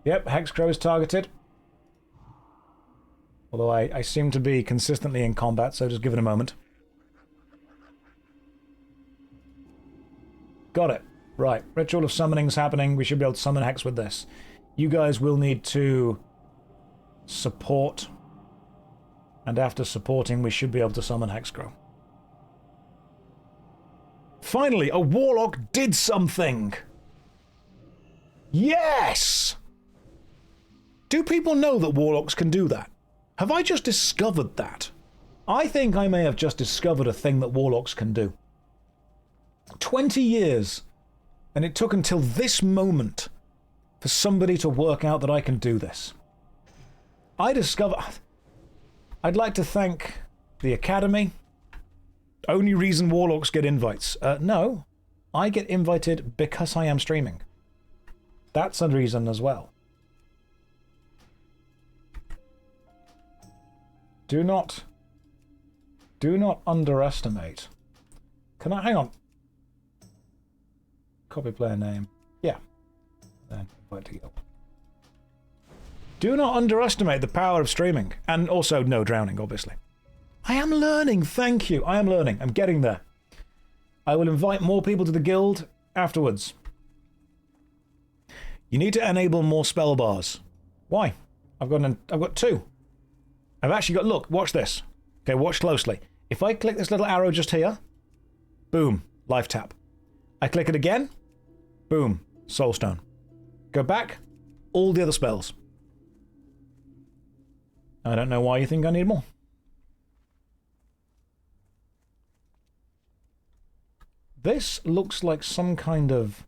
Speaker 3: Yep, Hexcrow is targeted. Although I seem to be consistently in combat, so just give it a moment. Got it. Right, Ritual of Summoning's happening. We should be able to summon Hex with this. You guys will need to support. And after supporting, we should be able to summon Hexcrow. Finally, a Warlock did something! Yes! Do people know that Warlocks can do that? Have I just discovered that? I think I may have just discovered a thing that Warlocks can do. 20 years, and it took until this moment for somebody to work out that I can do this. I'd like to thank the Academy. Only reason Warlocks get invites. No, I get invited because I am streaming. That's a reason as well. Do not underestimate. Can I, hang on. Copy player name. Yeah. Then invite to go. Do not underestimate the power of streaming. And also no drowning, obviously. I am learning, thank you. I am learning. I'm getting there. I will invite more people to the guild afterwards. You need to enable more spell bars. Why? I've got two. I've actually got, look, watch this. Okay, watch closely. If I click this little arrow just here, boom, life tap. I click it again, boom, soulstone. Go back, all the other spells. I don't know why you think I need more. This looks like some kind of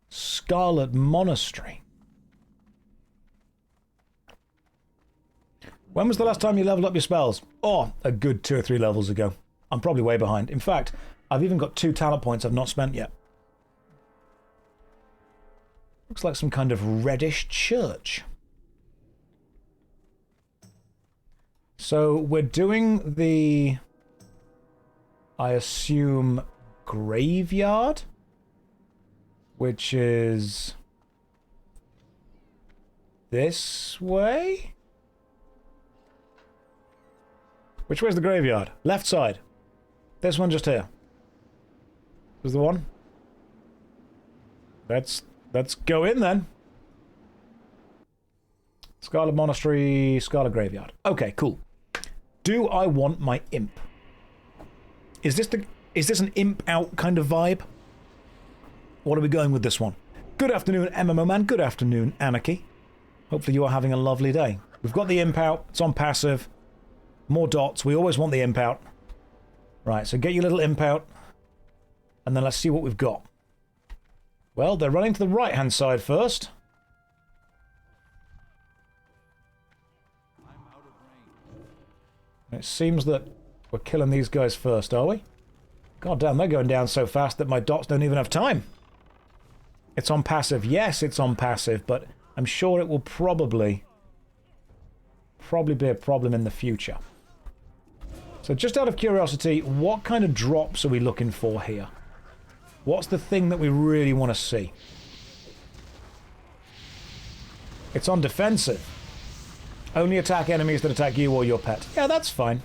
Speaker 3: Scarlet Monastery. When was the last time you leveled up your spells? Oh, a good 2 or 3 levels ago. I'm probably way behind. In fact, I've even got 2 talent points I've not spent yet. Looks like some kind of reddish church. So we're doing the, I assume, graveyard, which is this way? Which way's the graveyard? Left side. This one just here. Is the one? Let's go in then. Scarlet Monastery, Scarlet Graveyard. Okay, cool. Do I want my imp? Is this an imp out kind of vibe? What are we going with this one? Good afternoon, MMO man. Good afternoon, Anarchy. Hopefully you are having a lovely day. We've got the imp out. It's on passive. More dots. We always want the imp out. Right, so get your little imp out. And then let's see what we've got. Well, they're running to the right-hand side first. It seems that we're killing these guys first, are we? God damn, they're going down so fast that my dots don't even have time. It's on passive. Yes, it's on passive, but I'm sure it will probably be a problem in the future. So just out of curiosity, what kind of drops are we looking for here? What's the thing that we really want to see? It's on defensive. Only attack enemies that attack you or your pet. Yeah, that's fine.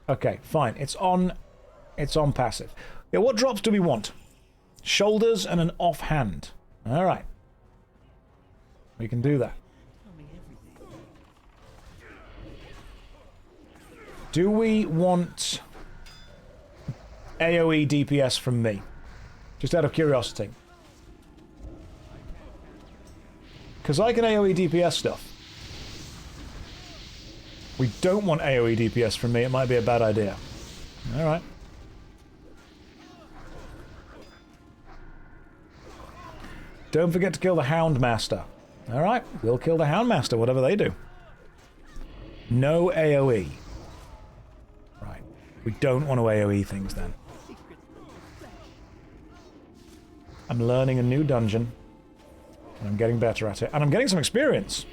Speaker 3: Okay, fine. It's on passive. Yeah, what drops do we want? Shoulders and an offhand. All right. We can do that. Do we want AoE DPS from me? Just out of curiosity. Because I can AoE DPS stuff. We don't want AoE DPS from me. It might be a bad idea. Alright. Don't forget to kill the Houndmaster. Alright, we'll kill the Houndmaster, whatever they do. No AoE. Right. We don't want to AoE things then. I'm learning a new dungeon. And I'm getting better at it. And I'm getting some experience.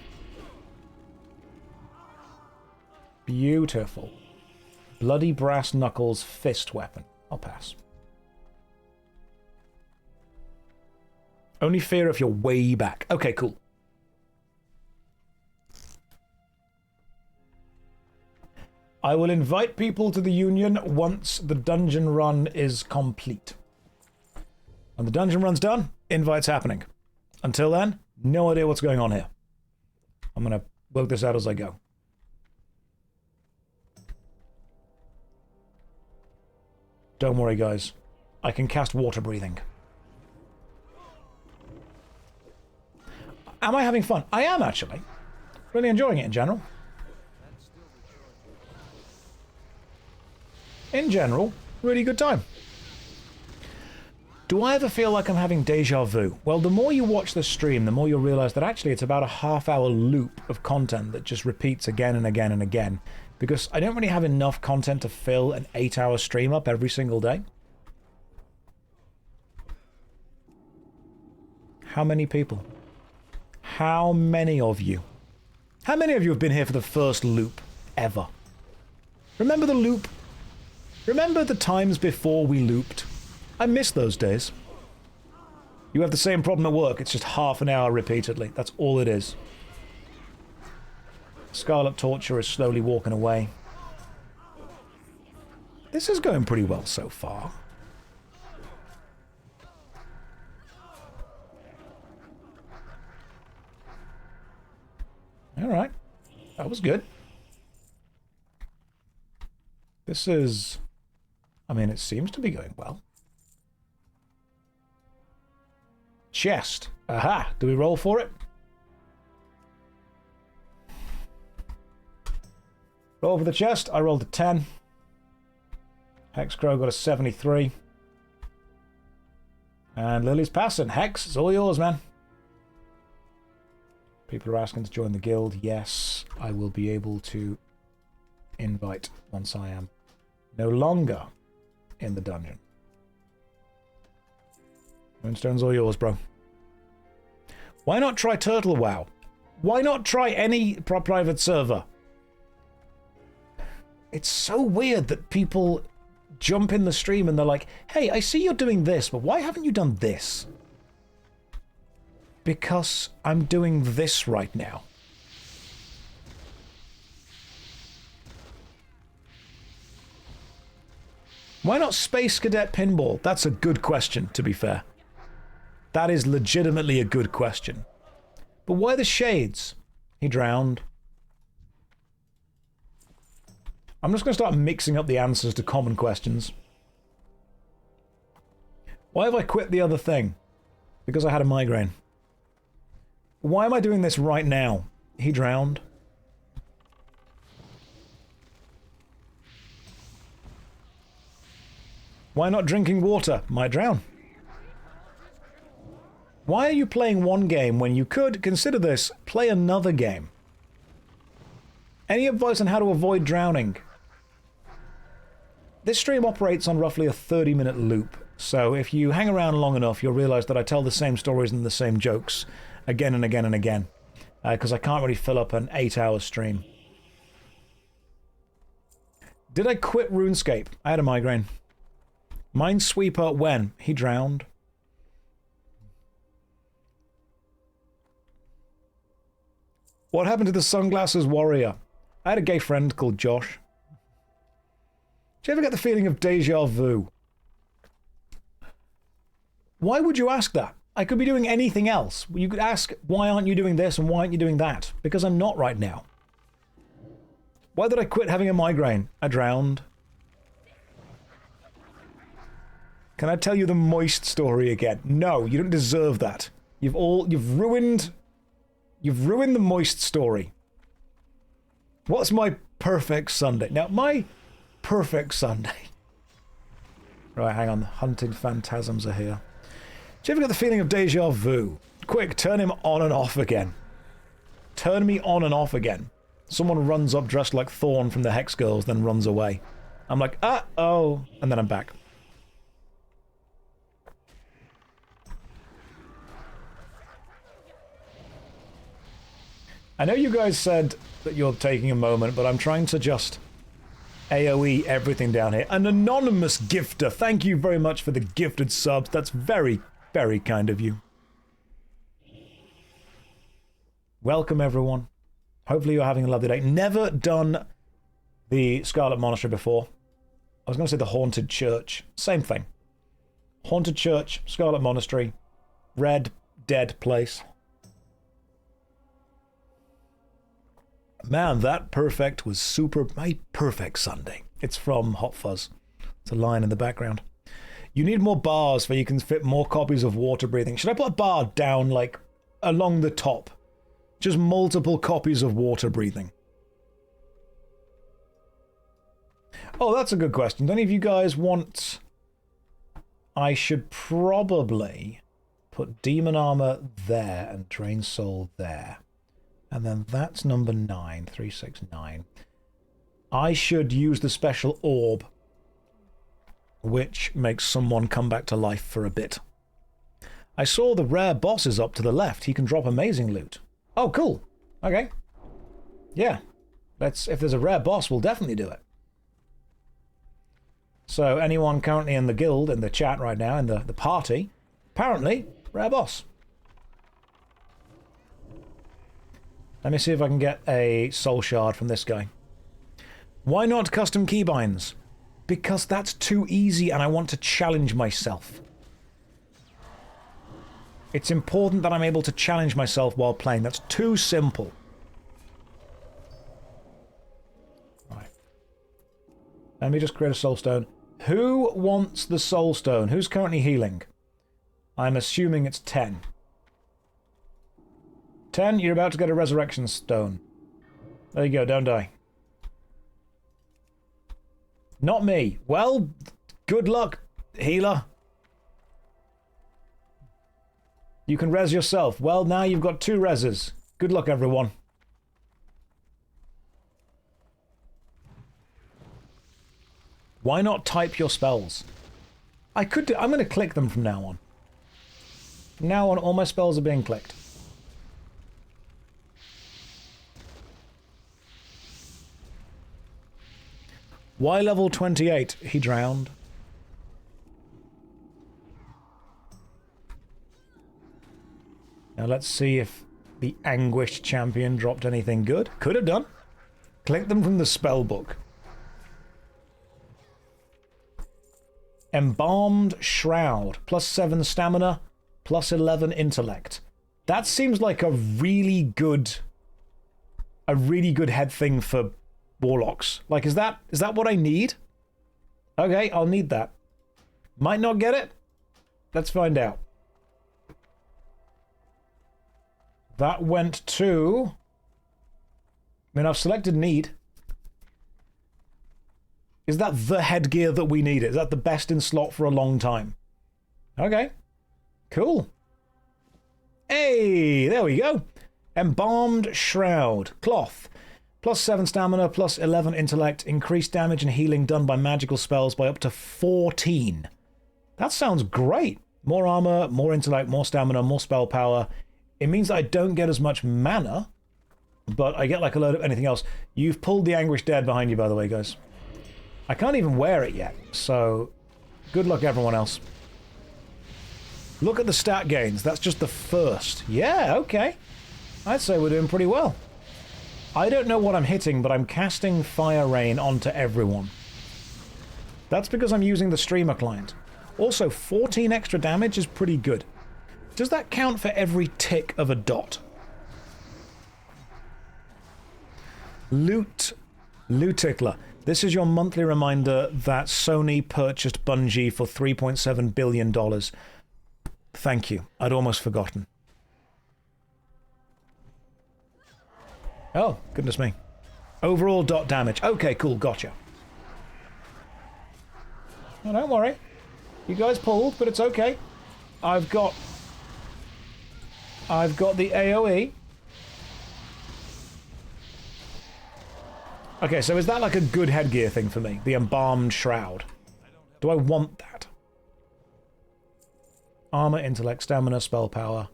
Speaker 3: Beautiful. Bloody brass knuckles fist weapon. I'll pass. Only fear if you're way back. Okay, cool. I will invite people to the Union once the dungeon run is complete. When the dungeon run's done, invites happening. Until then, no idea what's going on here. I'm going to work this out as I go. Don't worry, guys. I can cast water breathing. Am I having fun? I am, actually. Really enjoying it in general. In general, really good time. Do I ever feel like I'm having deja vu? Well, the more you watch the stream, the more you'll realize that actually it's about a half-hour loop of content that just repeats again and again and again. Because I don't really have enough content to fill an 8-hour stream up every single day. How many people? How many of you? How many of you have been here for the first loop ever? Remember the loop? Remember the times before we looped? I miss those days. You have the same problem at work. It's just half an hour repeatedly. That's all it is. Scarlet Torture is slowly walking away. This is going pretty well so far. Alright. That was good. This is... I mean, it seems to be going well. Chest. Aha! Do we roll for it? Roll for the chest. I rolled a 10. Hexcrow got a 73. And Lily's passing. Hex, it's all yours, man. People are asking to join the guild. Yes, I will be able to invite once I am no longer in the dungeon. Moonstone's all yours, bro. Why not try Turtle WoW? Why not try any private server? It's so weird that people jump in the stream and they're like, hey, I see you're doing this, but why haven't you done this? Because I'm doing this right now. Why not Space Cadet Pinball? That's a good question, to be fair. That is legitimately a good question. But why the shades? He drowned. I'm just going to start mixing up the answers to common questions. Why have I quit the other thing? Because I had a migraine. Why am I doing this right now? He drowned. Why not drinking water? Might drown. Why are you playing one game when you could, consider this, play another game? Any advice on how to avoid drowning? This stream operates on roughly a 30-minute loop, so if you hang around long enough, you'll realise that I tell the same stories and the same jokes again and again and again, because I can't really fill up an 8-hour stream. Did I quit RuneScape? I had a migraine. Minesweeper when? He drowned. What happened to the sunglasses warrior? I had a gay friend called Josh. Do you ever get the feeling of déjà vu? Why would you ask that? I could be doing anything else. You could ask, why aren't you doing this and why aren't you doing that? Because I'm not right now. Why did I quit having a migraine? I drowned. Can I tell you the moist story again? No, you don't deserve that. You've ruined the moist story. What's my perfect Sunday? Now, my perfect Sunday. Right, hang on. Hunted phantasms are here. Do you ever get the feeling of déjà vu? Quick, turn him on and off again. Turn me on and off again. Someone runs up dressed like Thorn from the Hex Girls, then runs away. I'm like, uh-oh, and then I'm back. I know you guys said that you're taking a moment, but I'm trying to just AoE everything down here. An anonymous gifter, thank you very much for the gifted subs. That's very, very kind of you. Welcome, everyone. Hopefully you're having a lovely day. Never done the Scarlet Monastery before. I was going to say the Haunted Church. Same thing. Haunted Church, Scarlet Monastery, red, dead place. Man, that perfect was super... My perfect Sunday. It's from Hot Fuzz. It's a line in the background. You need more bars where you can fit more copies of Water Breathing. Should I put a bar down, like, along the top? Just multiple copies of Water Breathing. Oh, that's a good question. Do any of you guys want... I should probably put Demon Armor there and Drain Soul there. And then that's number 9, 369. I should use the special orb, which makes someone come back to life for a bit. I saw the rare boss is up to the left. He can drop amazing loot. Oh, cool. Okay. Yeah. If there's a rare boss, we'll definitely do it. So anyone currently in the guild, in the chat right now, in the party, apparently, rare boss. Let me see if I can get a soul shard from this guy. Why not custom keybinds? Because that's too easy and I want to challenge myself. It's important that I'm able to challenge myself while playing. That's too simple. Right. Let me just create a soul stone. Who wants the soul stone? Who's currently healing? I'm assuming it's 10. 10, you're about to get a resurrection stone. There you go, don't die. Not me. Well, good luck, healer. You can res yourself. Well, now you've got 2 reses. Good luck, everyone. Why not type your spells? I could do... I'm going to click them from now on. From now on, all my spells are being clicked. Why level 28? He drowned. Now let's see if the Anguished Champion dropped anything good. Could have done. Click them from the spell book. Embalmed Shroud. +7 stamina, +11 intellect. That seems like a really good head thing for Warlocks. Like, is that what I need? Okay, I'll need that. Might not get it. Let's find out. That went to... I mean, I've selected need. Is that the headgear that we need? Is that the best in slot for a long time? Okay. Cool. Hey, there we go. Embalmed Shroud. Cloth. +7 stamina, +11 intellect. Increased damage and healing done by magical spells by up to 14. That sounds great. More armor, more intellect, more stamina, more spell power. It means that I don't get as much mana, but I get like a load of anything else. You've pulled the Anguished Dead behind you, by the way, guys. I can't even wear it yet, so good luck everyone else. Look at the stat gains. That's just the first. Yeah, okay. I'd say we're doing pretty well. I don't know what I'm hitting, but I'm casting Fire Rain onto everyone. That's because I'm using the streamer client. Also, 14 extra damage is pretty good. Does that count for every tick of a dot? Loot-tickler. This is your monthly reminder that Sony purchased Bungie for $3.7 billion. Thank you. I'd almost forgotten. Oh, goodness me. Overall dot damage. Okay, cool, gotcha. Oh, don't worry. You guys pulled, but it's okay. I've got the AoE. Okay, so is that like a good headgear thing for me? The Embalmed Shroud. Do I want that? Armor, intellect, stamina, spell power.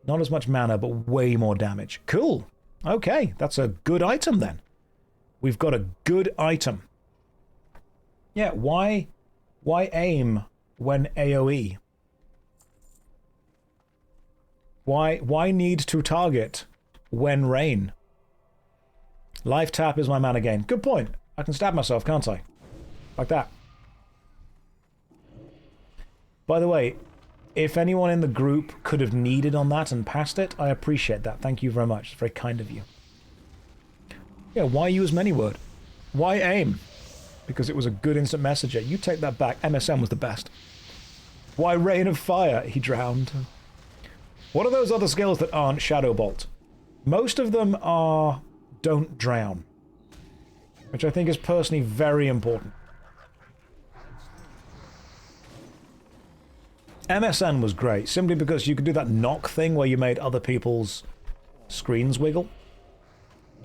Speaker 3: Not as much mana, but way more damage. Cool. Okay, that's a good item then. We've got a good item. Yeah, why aim when AoE? Why need to target when rain? Life tap is my mana gain. Good point. I can stab myself, can't I? Like that. By the way, if anyone in the group could have needed on that and passed it, I appreciate that. Thank you very much. It's very kind of you. Yeah, why use many word? Why aim? Because it was a good instant messenger. You take that back. MSM was the best. Why Rain of Fire? He drowned. What are those other skills that aren't Shadow Bolt? Most of them are don't drown, which I think is personally very important. MSN was great, simply because you could do that knock thing where you made other people's screens wiggle,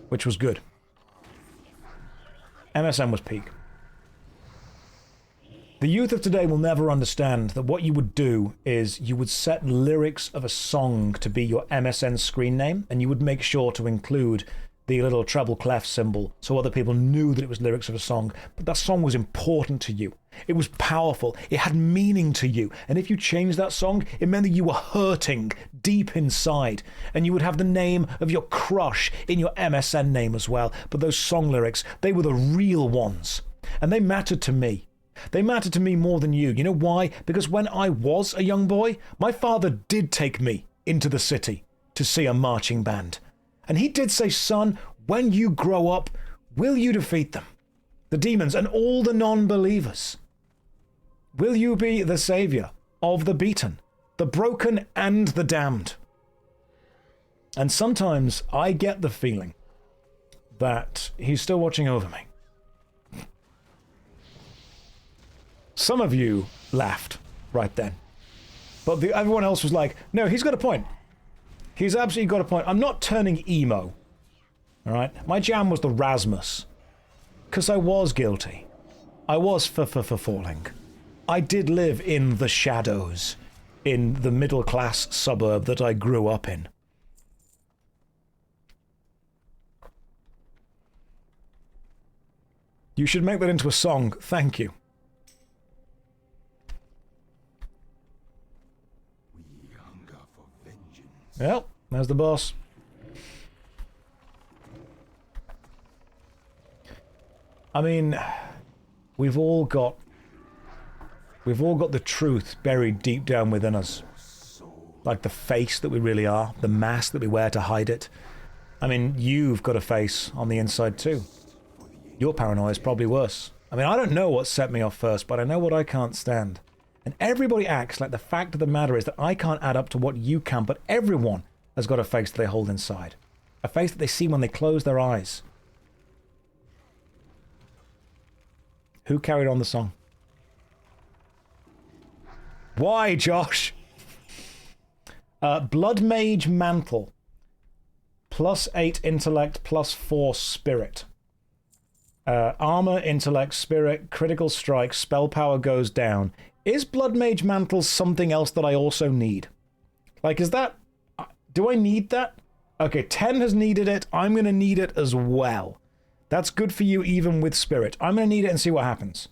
Speaker 3: which was good. MSN was peak. The youth of today will never understand that what you would do is you would set lyrics of a song to be your MSN screen name, and you would make sure to include the little treble clef symbol so other people knew that it was lyrics of a song. But that song was important to you. It was powerful. It had meaning to you. And if you changed that song, it meant that you were hurting deep inside. And you would have the name of your crush in your MSN name as well. But those song lyrics, they were the real ones. And they mattered to me. They mattered to me more than you. You know why? Because when I was a young boy, my father did take me into the city to see a marching band. And he did say, son, when you grow up, will you defeat them? The demons and all the non-believers. Will you be the savior of the beaten, the broken and the damned? And sometimes I get the feeling that he's still watching over me. Some of you laughed right then. But everyone else was like, no, he's got a point. He's absolutely got a point. I'm not turning emo. Alright? My jam was the Rasmus. Because I was guilty. I was falling. I did live in the shadows. In the middle-class suburb that I grew up in. You should make that into a song. Thank you. Well, there's the boss. I mean, we've all got We've all got the truth buried deep down within us. Like the face that we really are, the mask that we wear to hide it. I mean, you've got a face on the inside too. Your paranoia is probably worse. I mean, I don't know what set me off first, but I know what I can't stand. And everybody acts like the fact of the matter is that I can't add up to what you can, but everyone has got a face that they hold inside. A face that they see when they close their eyes. Who carried on the song? Why, Josh? Blood Mage Mantle. +8 intellect, +4 spirit. Armor, intellect, spirit, critical strike, spell power goes down. Is Blood Mage Mantle something else that I also need? Like, is that... Do I need that? Okay, 10 has needed it. I'm going to need it as well. That's good for you even with spirit. I'm going to need it and see what happens.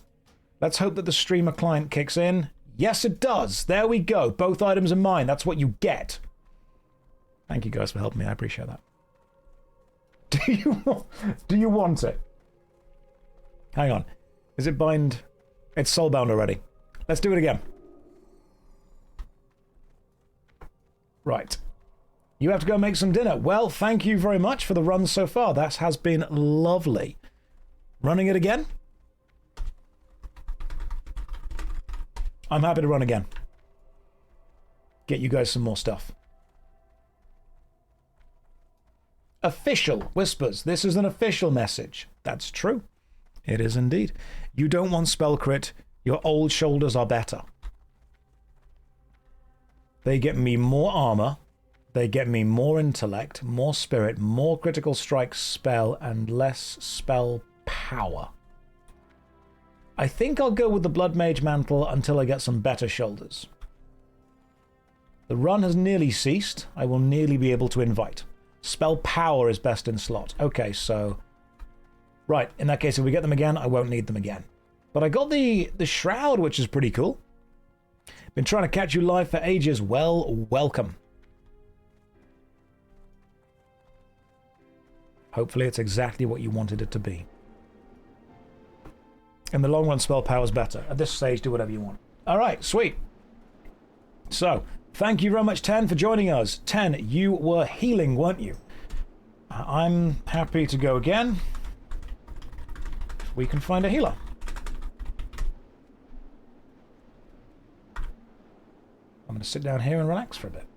Speaker 3: Let's hope that the streamer client kicks in. Yes, it does. There we go. Both items are mine. That's what you get. Thank you guys for helping me. I appreciate that. Do you want it? Hang on. Is it bind? It's soulbound already. Let's do it again. Right. You have to go make some dinner. Well, thank you very much for the run so far. That has been lovely. Running it again? I'm happy to run again. Get you guys some more stuff. Official whispers. This is an official message. That's true. It is indeed. You don't want spell crit. Your old shoulders are better. They get me more armor. They get me more intellect, more spirit, more critical strike spell, and less spell power. I think I'll go with the Blood Mage Mantle until I get some better shoulders. The run has nearly ceased. I will nearly be able to invite. Spell power is best in slot. Okay, so... Right, in that case, if we get them again, I won't need them again. But I got the Shroud, which is pretty cool. Been trying to catch you live for ages. Well, welcome. Hopefully it's exactly what you wanted it to be. In the long run, spell power's better. At this stage, do whatever you want. Alright, sweet. So, thank you very much, 10, for joining us. 10, you were healing, weren't you? I'm happy to go again. If we can find a healer. I'm going to sit down here and relax for a bit.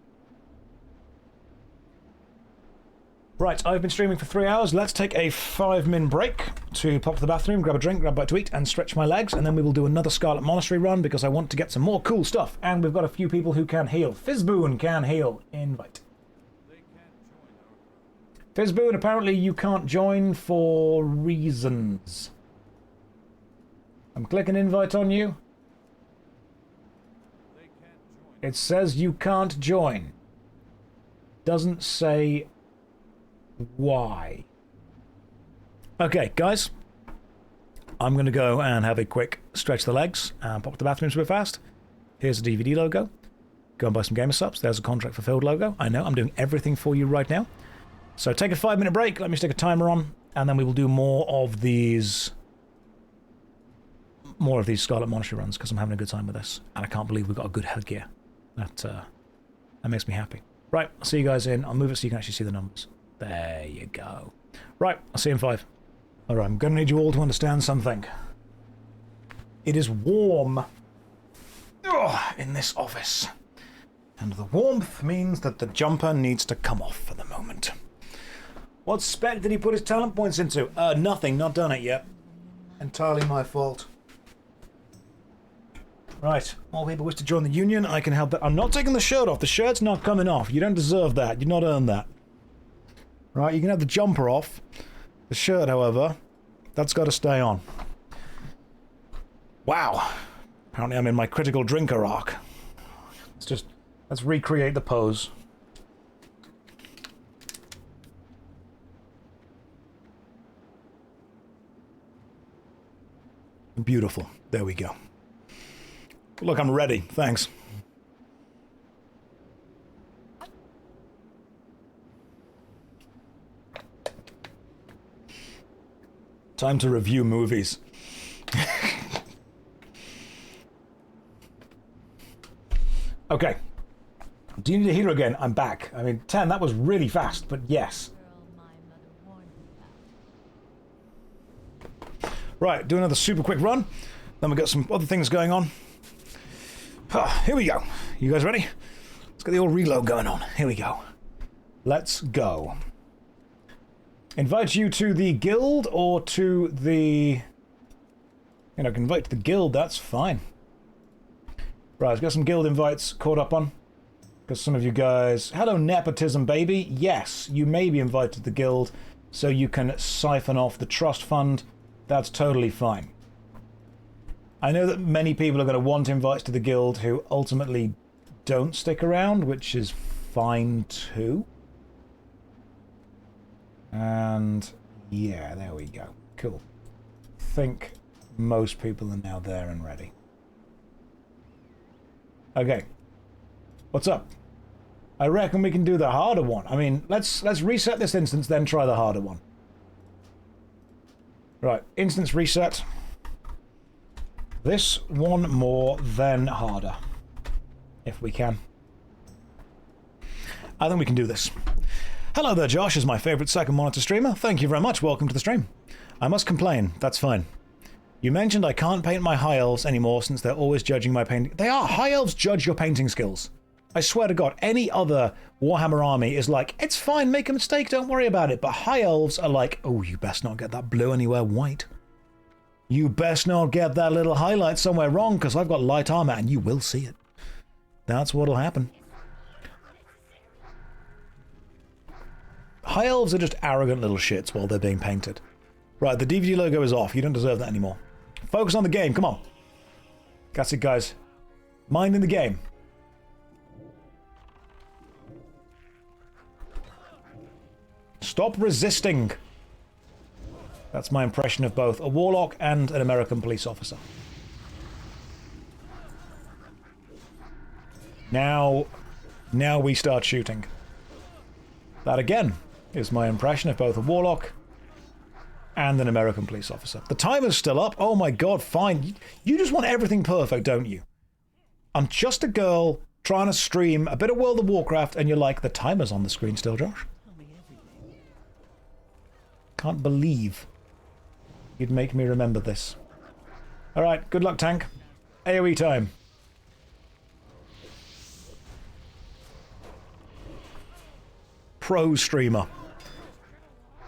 Speaker 3: Right, I've been streaming for 3 hours. Let's take a 5-min break to pop to the bathroom, grab a drink, grab a bite to eat, and stretch my legs, and then we will do another Scarlet Monastery run because I want to get some more cool stuff. And we've got a few people who can heal. Fizzboon can heal. Invite. Fizzboon, apparently you can't join for reasons. I'm clicking invite on you. It says you can't join. Doesn't say why. Okay, guys. I'm going to go and have a quick stretch the legs and pop to the bathroom super fast. Here's the DVD logo. Go and buy some gamer subs. There's a contract fulfilled logo. I know, I'm doing everything for you right now. So take a 5-minute break. Let me stick a timer on. And then we will do more of these Scarlet Monastery runs because I'm having a good time with this. And I can't believe we've got a good headgear. That makes me happy. Right, I'll see you guys in. I'll move it so you can actually see the numbers. There you go. Right, I'll see you in 5. Alright, I'm going to need you all to understand something. It is warm in this office. And the warmth means that the jumper needs to come off for the moment. What spec did he put his talent points into? Nothing, not done it yet. Entirely my fault. Right, more people wish to join the union. I can help that. I'm not taking the shirt off. The shirt's not coming off. You don't deserve that. You've not earned that. Right, you can have the jumper off. The shirt, however, that's got to stay on. Wow. Apparently I'm in my critical drinker arc. Let's recreate the pose. Beautiful. There we go. Look, I'm ready. Thanks. Time to review movies. Okay. Do you need a healer again? I'm back. I mean, 10, that was really fast, but yes. Right, do another super quick run. Then we've got some other things going on. Here we go. You guys ready? Let's get the old reload going on. Here we go. Let's go. Invite you to the guild or to the... You know, I can invite to the guild, that's fine. Right, let's get some guild invites caught up on. Because some of you guys... Hello, nepotism, baby. Yes, you may be invited to the guild so you can siphon off the trust fund. That's totally fine. I know that many people are going to want invites to the guild who ultimately don't stick around, which is fine too. And yeah, there we go. Cool. I think most people are now there and ready. Okay. What's up? I reckon we can do the harder one. I mean, let's reset this instance, then try the harder one. Right, instance reset. This one more, then harder. If we can. I think we can do this. Hello there, Josh is my favourite second monitor streamer. Thank you very much. Welcome to the stream. I must complain. That's fine. You mentioned I can't paint my high elves anymore since they're always judging my painting. They are. High elves judge your painting skills. I swear to God, any other Warhammer army is like, it's fine, make a mistake, don't worry about it. But high elves are like, oh, you best not get that blue anywhere white. You best not get that little highlight somewhere wrong, because I've got light armor and you will see it. That's what'll happen. High elves are just arrogant little shits while they're being painted. Right, the DVD logo is off. You don't deserve that anymore. Focus on the game, come on. That's it, guys. Minding the game. Stop resisting. That's my impression of both a warlock and an American police officer. Now we start shooting. That again is my impression of both a warlock and an American police officer. The timer's still up. Oh my God, fine. You just want everything perfect, don't you? I'm just a girl trying to stream a bit of World of Warcraft and you're like, the timer's on the screen still, Josh. Can't believe you'd make me remember this. Alright, good luck, tank. AoE time. Pro streamer.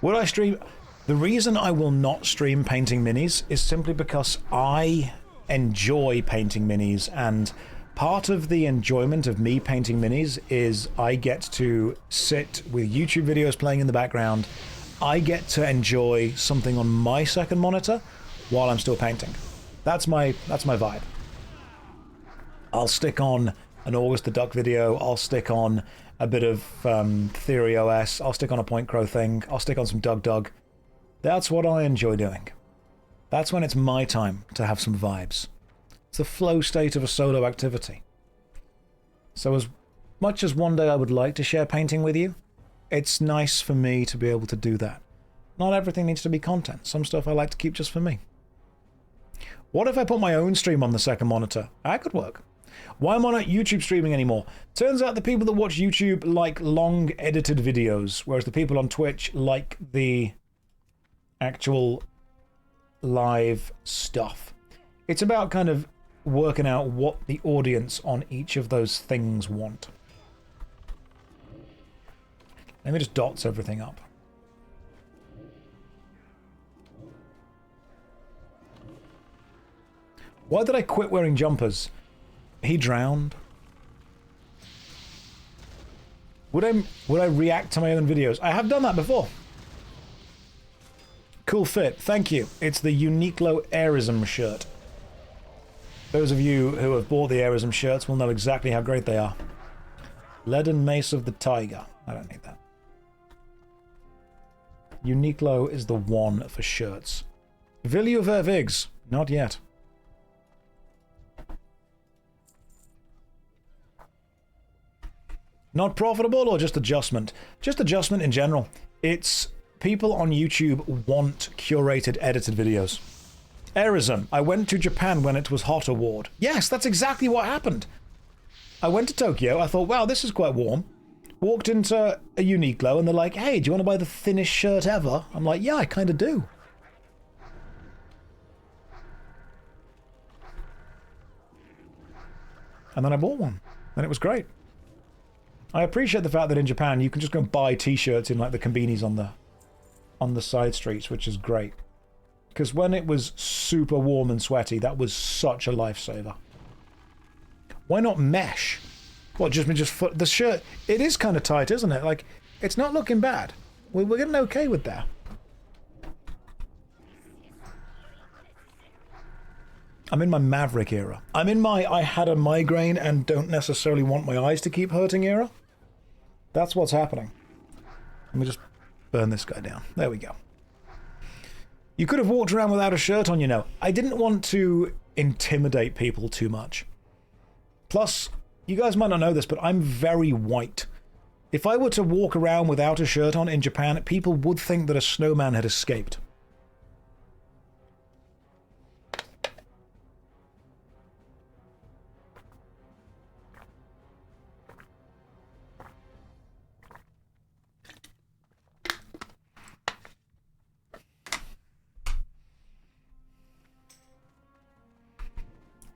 Speaker 3: Would I stream... The reason I will not stream painting minis is simply because I enjoy painting minis, and part of the enjoyment of me painting minis is I get to sit with YouTube videos playing in the background. I get to enjoy something on my second monitor while I'm still painting. That's my vibe. I'll stick on an August the Duck video, I'll stick on a bit of Theory OS, I'll stick on a Point Crow thing, I'll stick on some Doug. That's what I enjoy doing. That's when it's my time to have some vibes. It's the flow state of a solo activity. So as much as one day I would like to share painting with you, it's nice for me to be able to do that. Not everything needs to be content. Some stuff I like to keep just for me. What if I put my own stream on the second monitor? That could work. Why am I not YouTube streaming anymore? Turns out the people that watch YouTube like long edited videos, whereas the people on Twitch like the actual live stuff. It's about kind of working out what the audience on each of those things want. Let me just dots everything up. Why did I quit wearing jumpers? He drowned. Would I react to my own videos? I have done that before. Cool fit, thank you. It's the Uniqlo Airism shirt. Those of you who have bought the Airism shirts will know exactly how great they are. Leaden Mace of the Tiger. I don't need that. Uniqlo is the one for shirts. Villieu Vervigs. Not yet. Not profitable or just adjustment? Just adjustment in general. It's people on YouTube want curated, edited videos. Airism. I went to Japan when it was hot award. Yes, that's exactly what happened. I went to Tokyo, I thought, wow, this is quite warm. Walked into a Uniqlo and they're like, hey, do you want to buy the thinnest shirt ever? I'm like, yeah, I kind of do. And then I bought one. And it was great. I appreciate the fact that in Japan you can just go and buy t-shirts in like the konbinis on the side streets, which is great. Because when it was super warm and sweaty, that was such a lifesaver. Why not mesh? What, just foot the shirt? It is kind of tight, isn't it? Like, it's not looking bad. We're getting okay with that. I'm in my Maverick era. I'm in my I had a migraine and don't necessarily want my eyes to keep hurting era. That's what's happening. Let me just burn this guy down. There we go. You could have walked around without a shirt on, you know. I didn't want to intimidate people too much. Plus, you guys might not know this, but I'm very white. If I were to walk around without a shirt on in Japan, people would think that a snowman had escaped.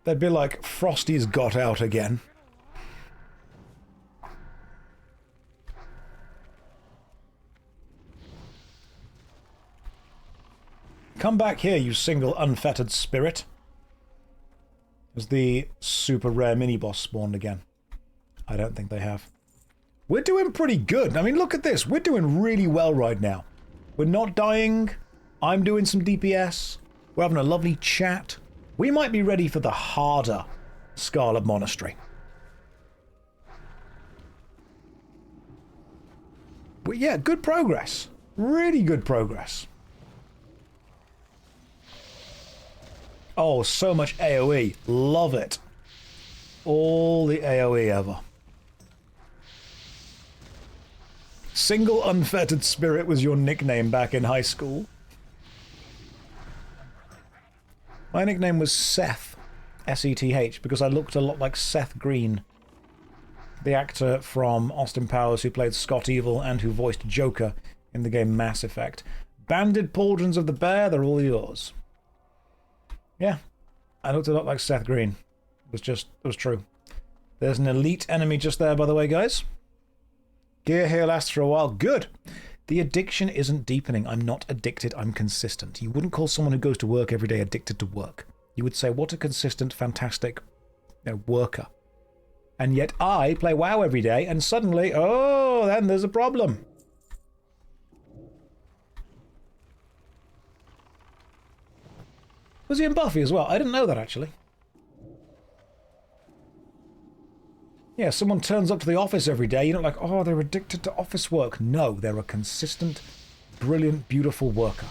Speaker 3: They'd be like, Frosty's got out again. Come back here, you single unfettered spirit. Has the super rare mini-boss spawned again? I don't think they have. We're doing pretty good. I mean, look at this. We're doing really well right now. We're not dying. I'm doing some DPS. We're having a lovely chat. We might be ready for the harder Scarlet Monastery. But yeah, good progress. Really good progress. Oh, so much AoE. Love it. All the AoE ever. Single unfettered spirit was your nickname back in high school. My nickname was Seth, S-E-T-H, because I looked a lot like Seth Green, the actor from Austin Powers who played Scott Evil and who voiced Joker in the game Mass Effect. Banded pauldrons of the bear, they're all yours. Yeah, I looked a lot like Seth Green. It was true. There's an elite enemy just there, by the way, guys. Gear here lasts for a while. Good. The addiction isn't deepening. I'm not addicted, I'm consistent. You wouldn't call someone who goes to work every day addicted to work. You would say, what a consistent, fantastic worker. And yet I play WoW every day, and suddenly, oh, then there's a problem. Was he in Buffy as well? I didn't know that, actually. Yeah, someone turns up to the office every day, you're not like, oh, they're addicted to office work. No, they're a consistent, brilliant, beautiful worker.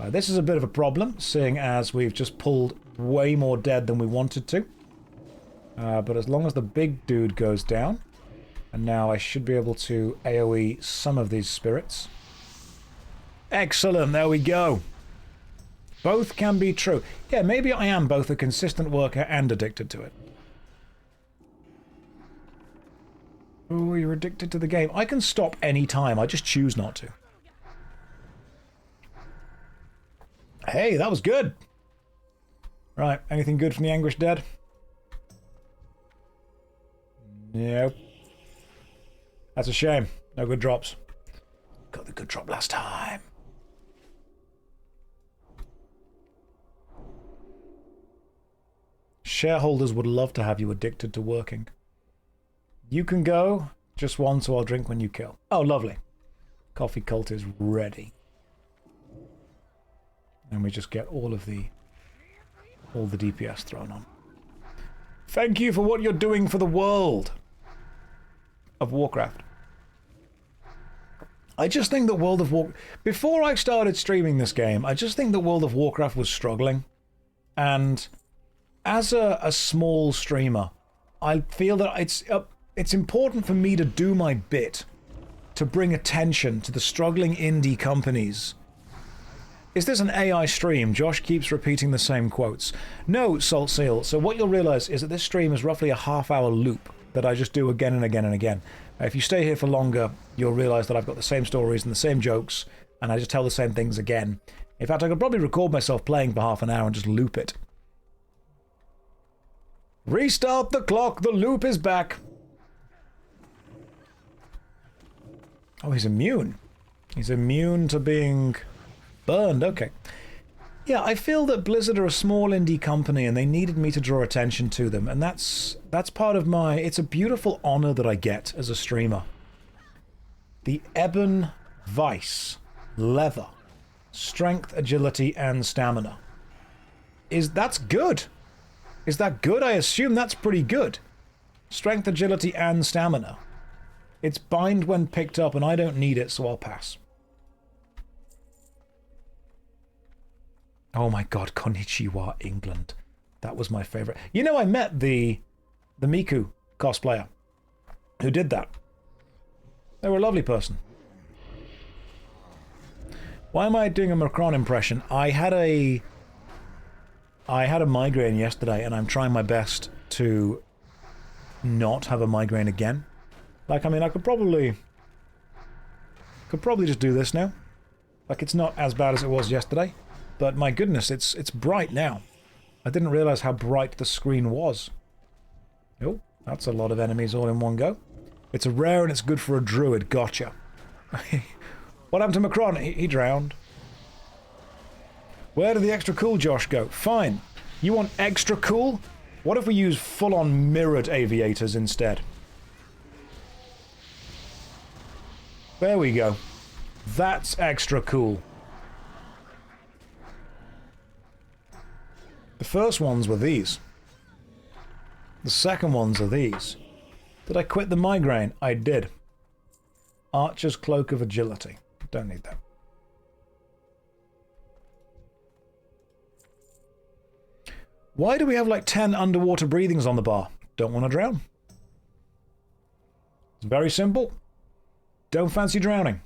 Speaker 3: This is a bit of a problem, seeing as we've just pulled way more dead than we wanted to. But as long as the big dude goes down, and now I should be able to AoE some of these spirits. Excellent, there we go. Both can be true. Yeah, maybe I am both a consistent worker and addicted to it. Oh, you're addicted to the game. I can stop any time. I just choose not to. Hey, that was good. Right, anything good from the Anguished Dead? Nope. That's a shame. No good drops. Got the good drop last time. Shareholders would love to have you addicted to working. You can go just one, so I'll drink when you kill. Oh, lovely. Coffee cult is ready. And we just get all the DPS thrown on. Thank you for what you're doing for the world of Warcraft. I just think that World of Warcraft... Before I started streaming this game, I just think that World of Warcraft was struggling. And as a small streamer, I feel that it's important for me to do my bit to bring attention to the struggling indie companies Is this an AI stream? Josh keeps repeating the same quotes. No, Salt Seal. So what you'll realise is that this stream is roughly a half-hour loop that I just do again and again and again. If you stay here for longer, you'll realise that I've got the same stories and the same jokes, and I just tell the same things again. In fact, I could probably record myself playing for half an hour and just loop it. Restart the clock, the loop is back. Oh, he's immune. He's immune to being burned, okay. Yeah, I feel that Blizzard are a small indie company and they needed me to draw attention to them, and that's part of my... It's a beautiful honor that I get as a streamer. The Ebon Vice, Leather, Strength, Agility, and Stamina. That's good. Is that good? I assume that's pretty good. Strength, Agility, and Stamina. It's bind when picked up, and I don't need it, so I'll pass. Oh my god, Konnichiwa, England. That was my favourite. You know, I met the Miku cosplayer who did that. They were a lovely person. Why am I doing a Macron impression? I had a migraine yesterday, and I'm trying my best to not have a migraine again. Like, I mean, I could probably just do this now. Like, it's not as bad as it was yesterday. But my goodness, it's bright now. I didn't realize how bright the screen was. Oh, that's a lot of enemies all in one go. It's a rare and it's good for a druid. Gotcha. What happened to Macron? He drowned. Where did the extra cool Josh go? Fine. You want extra cool? What if we use full-on mirrored aviators instead? There we go. That's extra cool. The first ones were these. The second ones are these. Did I quit the migraine? I did. Archer's Cloak of Agility. Don't need that. Why do we have like 10 underwater breathings on the bar? Don't want to drown. It's very simple. Don't fancy drowning.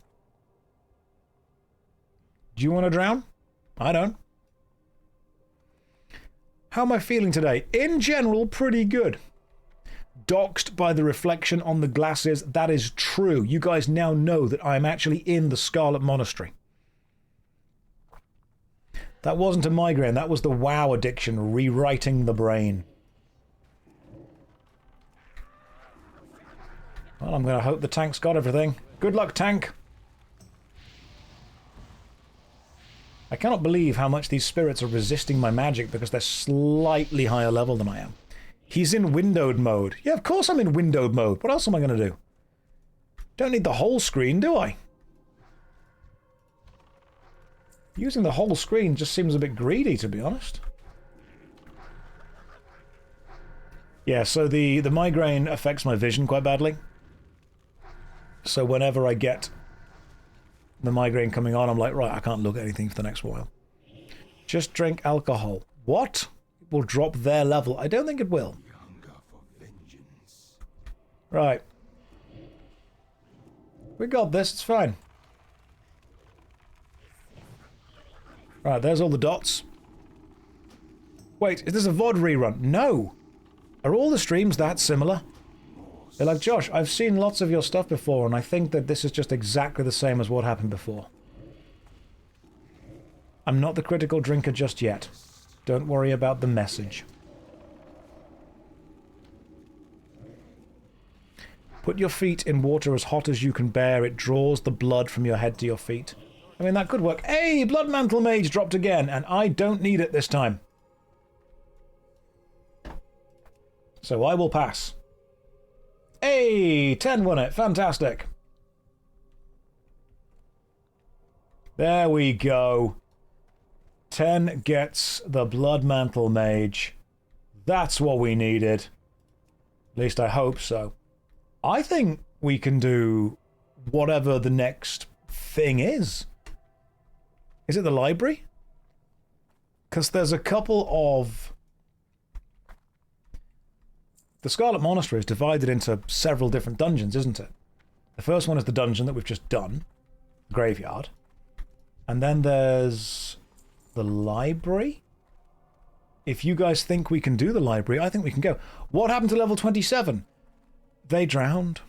Speaker 3: Do you want to drown? I don't. How am I feeling today? In general, pretty good. Doxed by the reflection on the glasses. That is true. You guys now know that I'm actually in the Scarlet Monastery. That wasn't a migraine. That was the WoW addiction rewriting the brain. Well, I'm going to hope the tank's got everything. Good luck, tank. I cannot believe how much these spirits are resisting my magic because they're slightly higher level than I am. He's in windowed mode. Yeah, of course I'm in windowed mode. What else am I going to do? Don't need the whole screen, do I? Using the whole screen just seems a bit greedy, to be honest. Yeah, so the migraine affects my vision quite badly. So whenever I get the migraine coming on, I'm like, right, I can't look at anything for the next while. Just drink alcohol. What? It will drop their level. I don't think it will. Right. We got this, it's fine. Right, there's all the dots. Wait, is this a VOD rerun? No! Are all the streams that similar? They're like, Josh, I've seen lots of your stuff before, and I think that this is just exactly the same as what happened before. I'm not the critical drinker just yet. Don't worry about the message. Put your feet in water as hot as you can bear. It draws the blood from your head to your feet. I mean, that could work. Hey, Blood Mantle Mage dropped again, and I don't need it this time. So I will pass. Hey, 10 won it. Fantastic. There we go. 10 gets the Blood Mantle Mage. That's what we needed. At least I hope so. I think we can do whatever the next thing is. Is it the library? Because there's a couple of... The Scarlet Monastery is divided into several different dungeons, isn't it? The first one is the dungeon that we've just done, Graveyard. And then there's the library. If you guys think we can do the library, I think we can go. What happened to level 27? They drowned.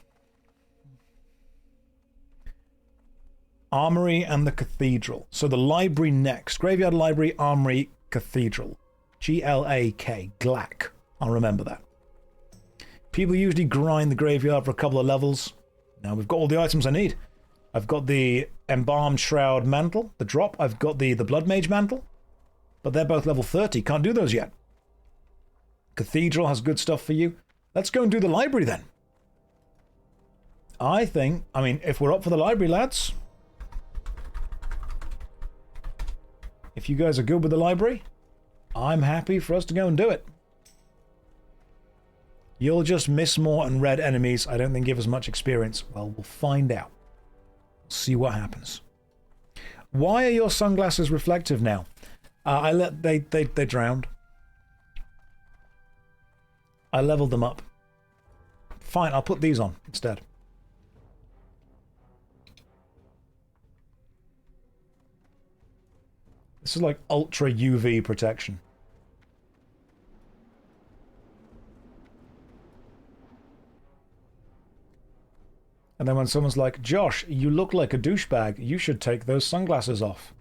Speaker 3: Armory and the Cathedral. So the library next. Graveyard, Library, Armory, Cathedral. Glak. Glak. I'll remember that. People usually grind the graveyard for a couple of levels. Now we've got all the items I need. I've got the Embalmed Shroud Mantle, the drop. I've got the Blood Mage Mantle. But they're both level 30. Can't do those yet. Cathedral has good stuff for you. Let's go and do the library then. I mean, if we're up for the library, lads. If you guys are good with the library, I'm happy for us to go and do it. You'll just miss more and red enemies. I don't think give us much experience. Well, we'll find out. See what happens. Why are your sunglasses reflective now? They drowned. I leveled them up. Fine, I'll put these on instead. This is like ultra UV protection. And then when someone's like, Josh, you look like a douchebag. You should take those sunglasses off.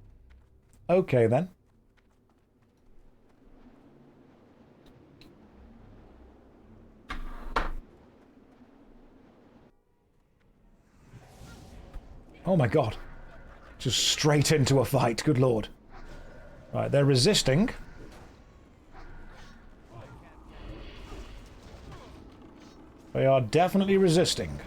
Speaker 3: Okay, then. Oh my god. Just straight into a fight. Good lord. Right, they're resisting. They are definitely resisting.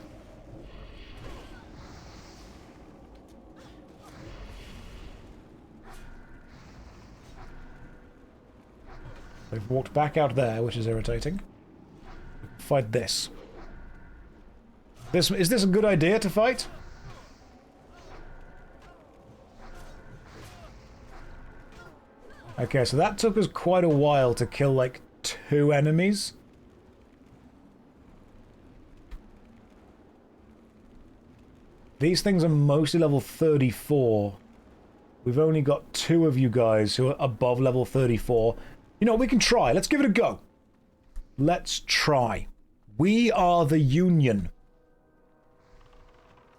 Speaker 3: They've walked back out there, which is irritating. Fight this. Is this a good idea to fight? Okay, so that took us quite a while to kill, like, 2 enemies. These things are mostly level 34. We've only got 2 of you guys who are above level 34. You know, we can try. Let's give it a go. Let's try. We are the Union.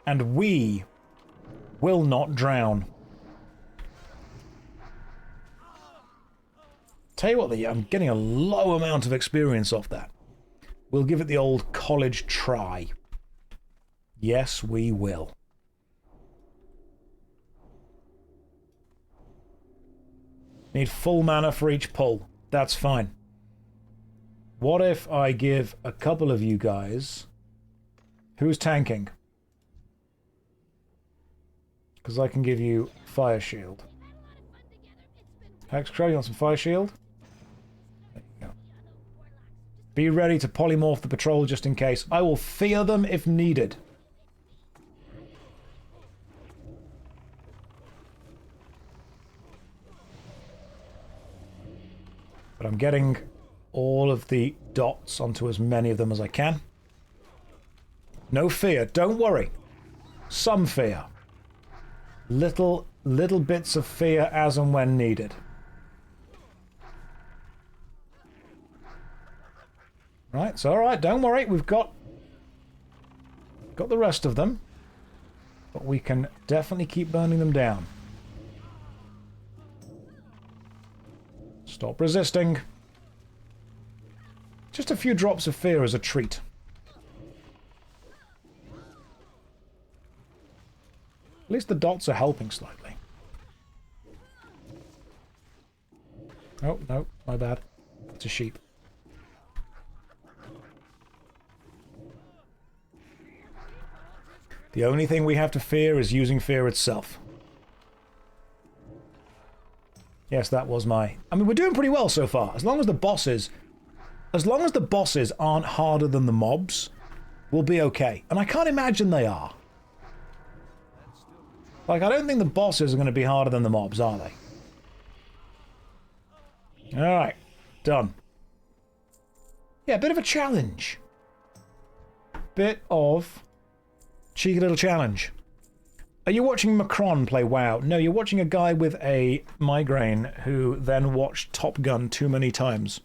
Speaker 3: And we will not drown. Tell you what, I'm getting a low amount of experience off that. We'll give it the old college try. Yes, we will. Need full mana for each pull. That's fine. What if I give a couple of you guys... Who's tanking? Because I can give you Fire Shield. Hexcrow, you want some Fire Shield? There you go. Be ready to polymorph the patrol just in case. I will fear them if needed. But I'm getting all of the dots onto as many of them as I can. No fear, don't worry. Some fear. Little bits of fear as and when needed. Right, it's alright, don't worry, we've got the rest of them. But we can definitely keep burning them down. Stop resisting. Just a few drops of fear as a treat. At least the dots are helping slightly. Oh, no, my bad. It's a sheep. The only thing we have to fear is using fear itself. Yes, that was my... I mean, we're doing pretty well so far. As long as the bosses aren't harder than the mobs, we'll be okay. And I can't imagine they are. Like, I don't think the bosses are going to be harder than the mobs, are they? Alright. Done. Yeah, a bit of a challenge. Bit of... cheeky little challenge. Are you watching Macron play WoW? No, you're watching a guy with a migraine who then watched Top Gun too many times.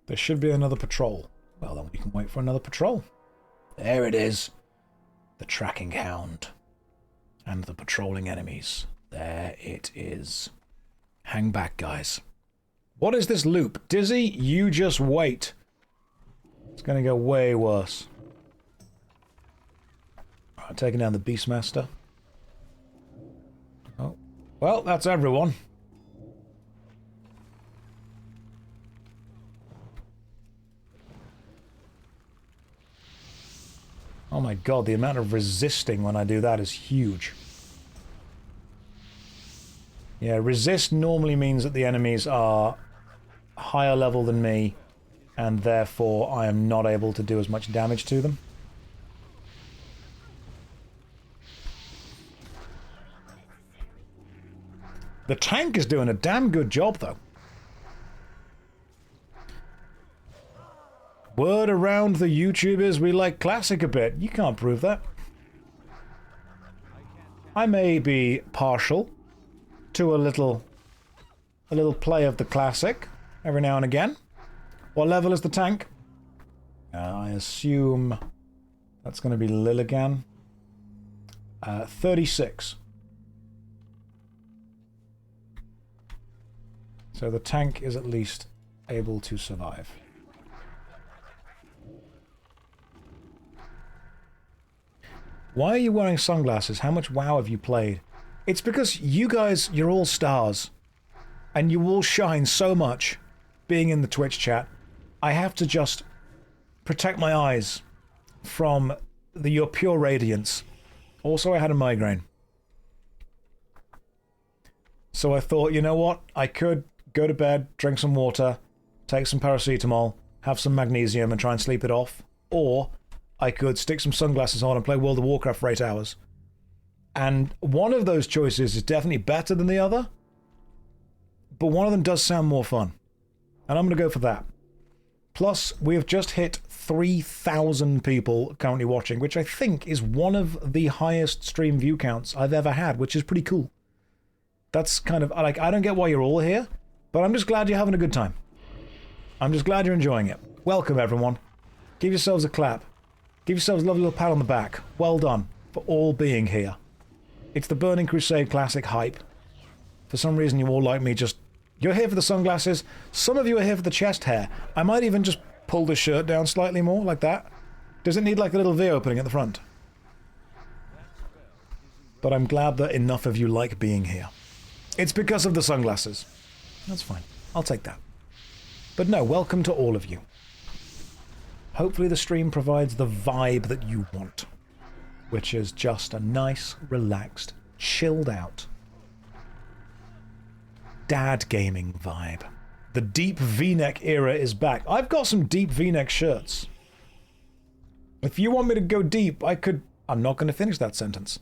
Speaker 3: There should be another patrol. Well, then we can wait for another patrol. There it is. The tracking hound. And the patrolling enemies. There it is. Hang back, guys. What is this loop? Dizzy, you just wait. It's going to go way worse. Right, taking down the Beastmaster. Oh, well, that's everyone. Oh my god, the amount of resisting when I do that is huge. Yeah, resist normally means that the enemies are higher level than me, and therefore I am not able to do as much damage to them. The tank is doing a damn good job, though. Word around the YouTube is we like classic a bit. You can't prove that. I may be partial to a little play of the classic every now and again. What level is the tank? I assume that's going to be Lilligan. 36. So the tank is at least able to survive. Why are you wearing sunglasses? How much WoW have you played? It's because you guys, you're all stars. And you all shine so much being in the Twitch chat. I have to just protect my eyes from your pure radiance. Also, I had a migraine. So I thought, you know what? I could go to bed, drink some water, take some paracetamol, have some magnesium and try and sleep it off. Or I could stick some sunglasses on and play World of Warcraft for 8 hours. And one of those choices is definitely better than the other. But one of them does sound more fun. And I'm going to go for that. Plus, we have just hit 3,000 people currently watching, which I think is one of the highest stream view counts I've ever had, which is pretty cool. That's kind of, like, I don't get why you're all here, but I'm just glad you're having a good time. I'm just glad you're enjoying it. Welcome, everyone. Give yourselves a clap. Give yourselves a lovely little pat on the back. Well done for all being here. It's the Burning Crusade Classic hype. For some reason, you all like me just... You're here for the sunglasses. Some of you are here for the chest hair. I might even just pull the shirt down slightly more, like that. Does it need like a little V opening at the front? But I'm glad that enough of you like being here. It's because of the sunglasses. That's fine. I'll take that. But no, welcome to all of you. Hopefully the stream provides the vibe that you want, which is just a nice, relaxed, chilled out dad gaming vibe. The deep V-neck era is back. I've got some deep V-neck shirts. If you want me to go deep, I could... I'm not going to finish that sentence.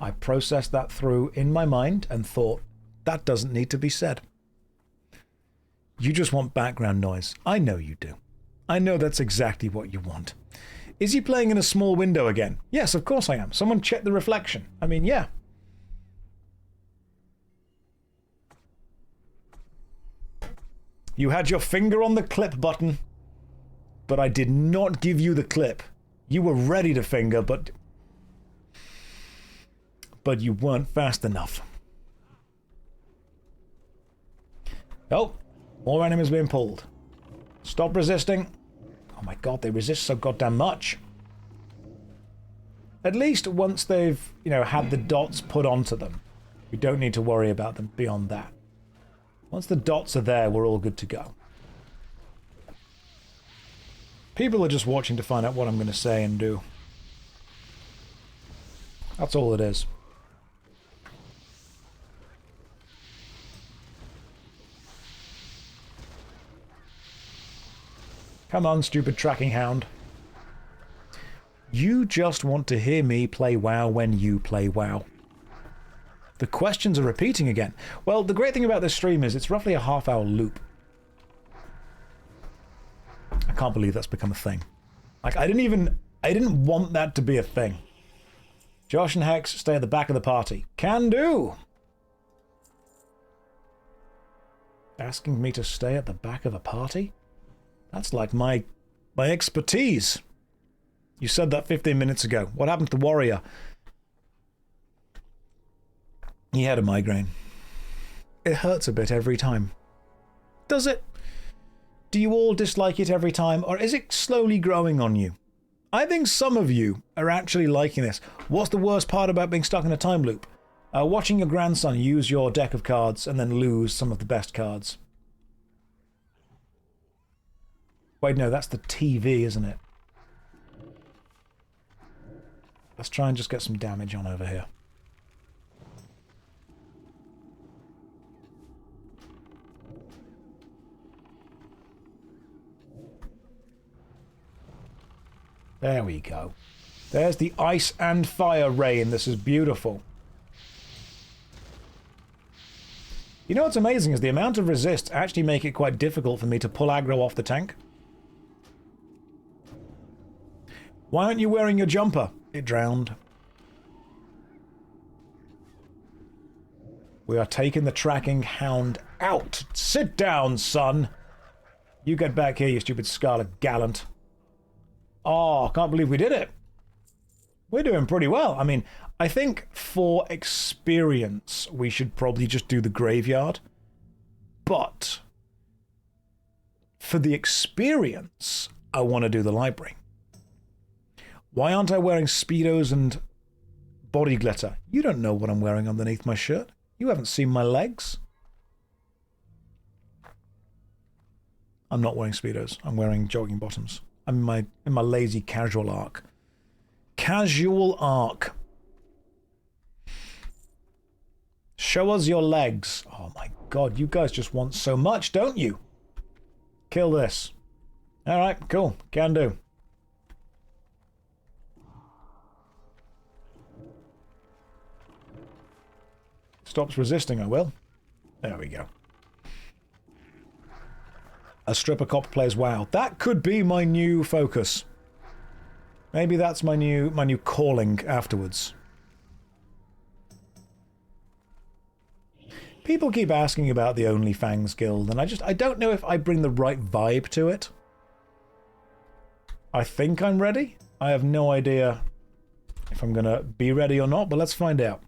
Speaker 3: I processed that through in my mind and thought, that doesn't need to be said. You just want background noise. I know you do. I know that's exactly what you want. Is he playing in a small window again? Yes, of course I am. Someone check the reflection. I mean, yeah. You had your finger on the clip button, but I did not give you the clip. You were ready to finger, but you weren't fast enough. Oh, more enemies being pulled. Stop resisting. Oh my god, they resist so goddamn much. At least once they've, you know, had the dots put onto them, we don't need to worry about them beyond that. Once the dots are there, we're all good to go. People are just watching to find out what I'm going to say and do. That's all it is. Come on, stupid tracking hound. You just want to hear me play WoW when you play WoW. The questions are repeating again. Well, the great thing about this stream is it's roughly a half-hour loop. I can't believe that's become a thing. Like, I didn't want that to be a thing. Josh and Hex, stay at the back of the party. Can do! Asking me to stay at the back of a party? That's like my expertise. You said that 15 minutes ago. What happened to the warrior? He had a migraine. It hurts a bit every time. Does it? Do you all dislike it every time, or is it slowly growing on you? I think some of you are actually liking this. What's the worst part about being stuck in a time loop? Watching your grandson use your deck of cards and then lose some of the best cards. Wait, no, that's the TV, isn't it? Let's try and just get some damage on over here. There we go. There's the ice and fire rain. This is beautiful. You know what's amazing is the amount of resists actually make it quite difficult for me to pull aggro off the tank. Why aren't you wearing your jumper? It drowned. We are taking the tracking hound out. Sit down, son. You get back here, you stupid Scarlet Gallant. Oh, can't believe we did it. We're doing pretty well. I mean, I think for experience, we should probably just do the graveyard. But for the experience, I want to do the library. Why aren't I wearing Speedos and body glitter? You don't know what I'm wearing underneath my shirt. You haven't seen my legs. I'm not wearing Speedos. I'm wearing jogging bottoms. I'm in my lazy casual arc. Casual arc. Show us your legs. Oh my god, you guys just want so much, don't you? Kill this. Alright, cool. Can do. Stops resisting, I will. There we go. A stripper cop plays WoW. That could be my new focus. Maybe that's my new calling afterwards. People keep asking about the OnlyFangs guild, and I don't know if I bring the right vibe to it. I think I'm ready. I have no idea if I'm gonna be ready or not, but let's find out.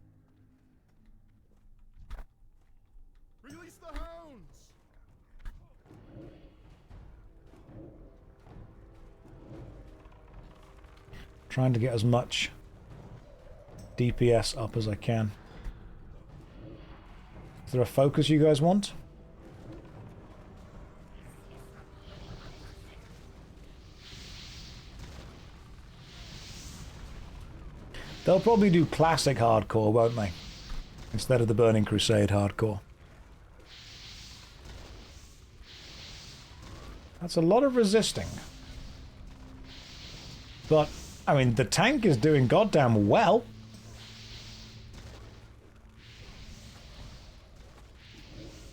Speaker 3: Trying to get as much DPS up as I can. Is there a focus you guys want? They'll probably do classic hardcore, won't they? Instead of the Burning Crusade hardcore. That's a lot of resisting. But I mean, the tank is doing goddamn well.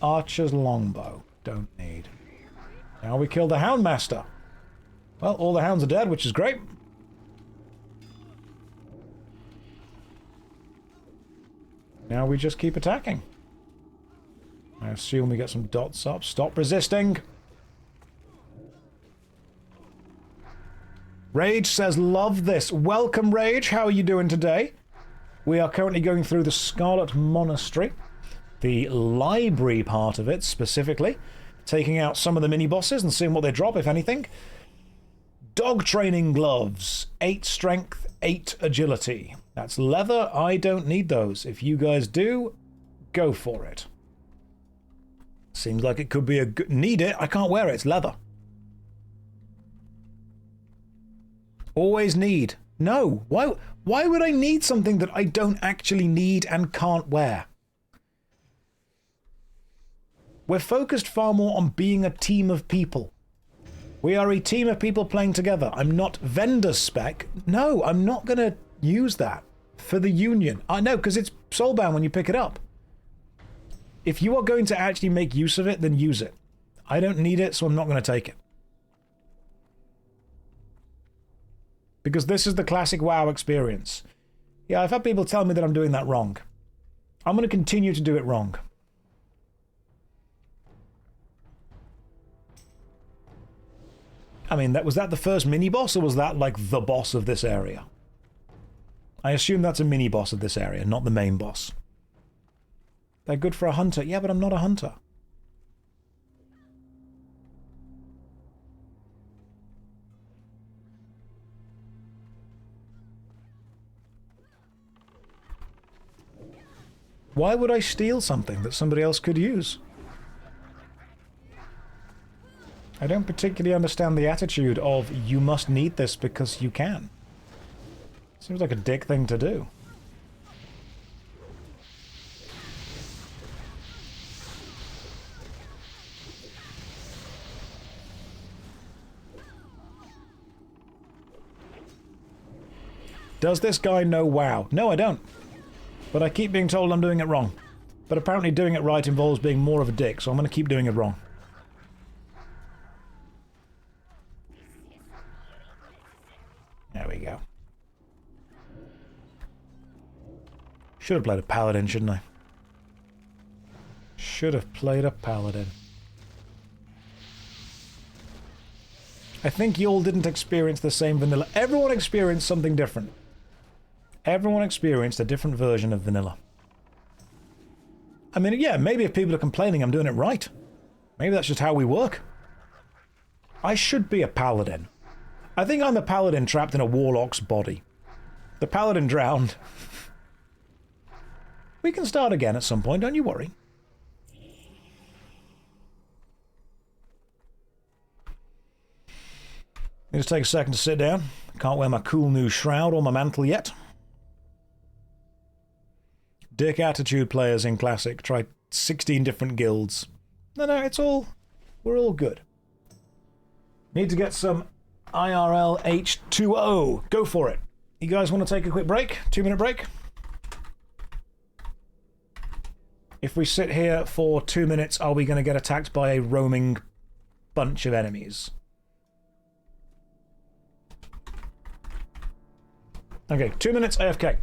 Speaker 3: Archer's longbow. Don't need. Now we kill the Houndmaster. Well, all the hounds are dead, which is great. Now we just keep attacking. I assume we get some dots up. Stop resisting. Rage says, love this. Welcome, Rage. How are you doing today? We are currently going through the Scarlet Monastery. The library part of it, specifically. Taking out some of the mini-bosses and seeing what they drop, if anything. Dog training gloves. 8 strength, 8 agility. That's leather. I don't need those. If you guys do, go for it. Seems like it could be a good... Need it? I can't wear it. It's leather. Always need. No. Why would I need something that I don't actually need and can't wear? We're focused far more on being a team of people. We are a team of people playing together. I'm not vendor spec. No, I'm not going to use that. for the Union. I know, because it's soulbound when you pick it up. If you are going to actually make use of it, then use it. I don't need it, so I'm not going to take it. Because this is the classic WoW experience. Yeah, I've had people tell me that I'm doing that wrong. I'm going to continue to do it wrong. I mean, was that the first mini-boss, or was that, like, the boss of this area? I assume that's a mini-boss of this area, not the main boss. They're good for a hunter. Yeah, but I'm not a hunter. Why would I steal something that somebody else could use? I don't particularly understand the attitude of, you must need this because you can. Seems like a dick thing to do. Does this guy know WoW? No, I don't. But I keep being told I'm doing it wrong. But apparently doing it right involves being more of a dick, so I'm going to keep doing it wrong. There we go. Should have played a paladin, shouldn't I? Should have played a paladin. I think you all didn't experience the same vanilla. Everyone experienced something different. Everyone experienced a different version of vanilla. I mean, yeah, maybe if people are complaining I'm doing it right. Maybe that's just how we work. I should be a paladin. I think I'm a paladin trapped in a warlock's body. The paladin drowned. We can start again at some point, don't you worry. Just take a second to sit down. Can't wear my cool new shroud or my mantle yet. Dick attitude players in Classic. Tried 16 different guilds. No, it's all... We're all good. Need to get some IRL H2O. Go for it. You guys want to take a quick break? 2-minute break? If we sit here for 2 minutes, are we going to get attacked by a roaming bunch of enemies? Okay, 2 minutes AFK.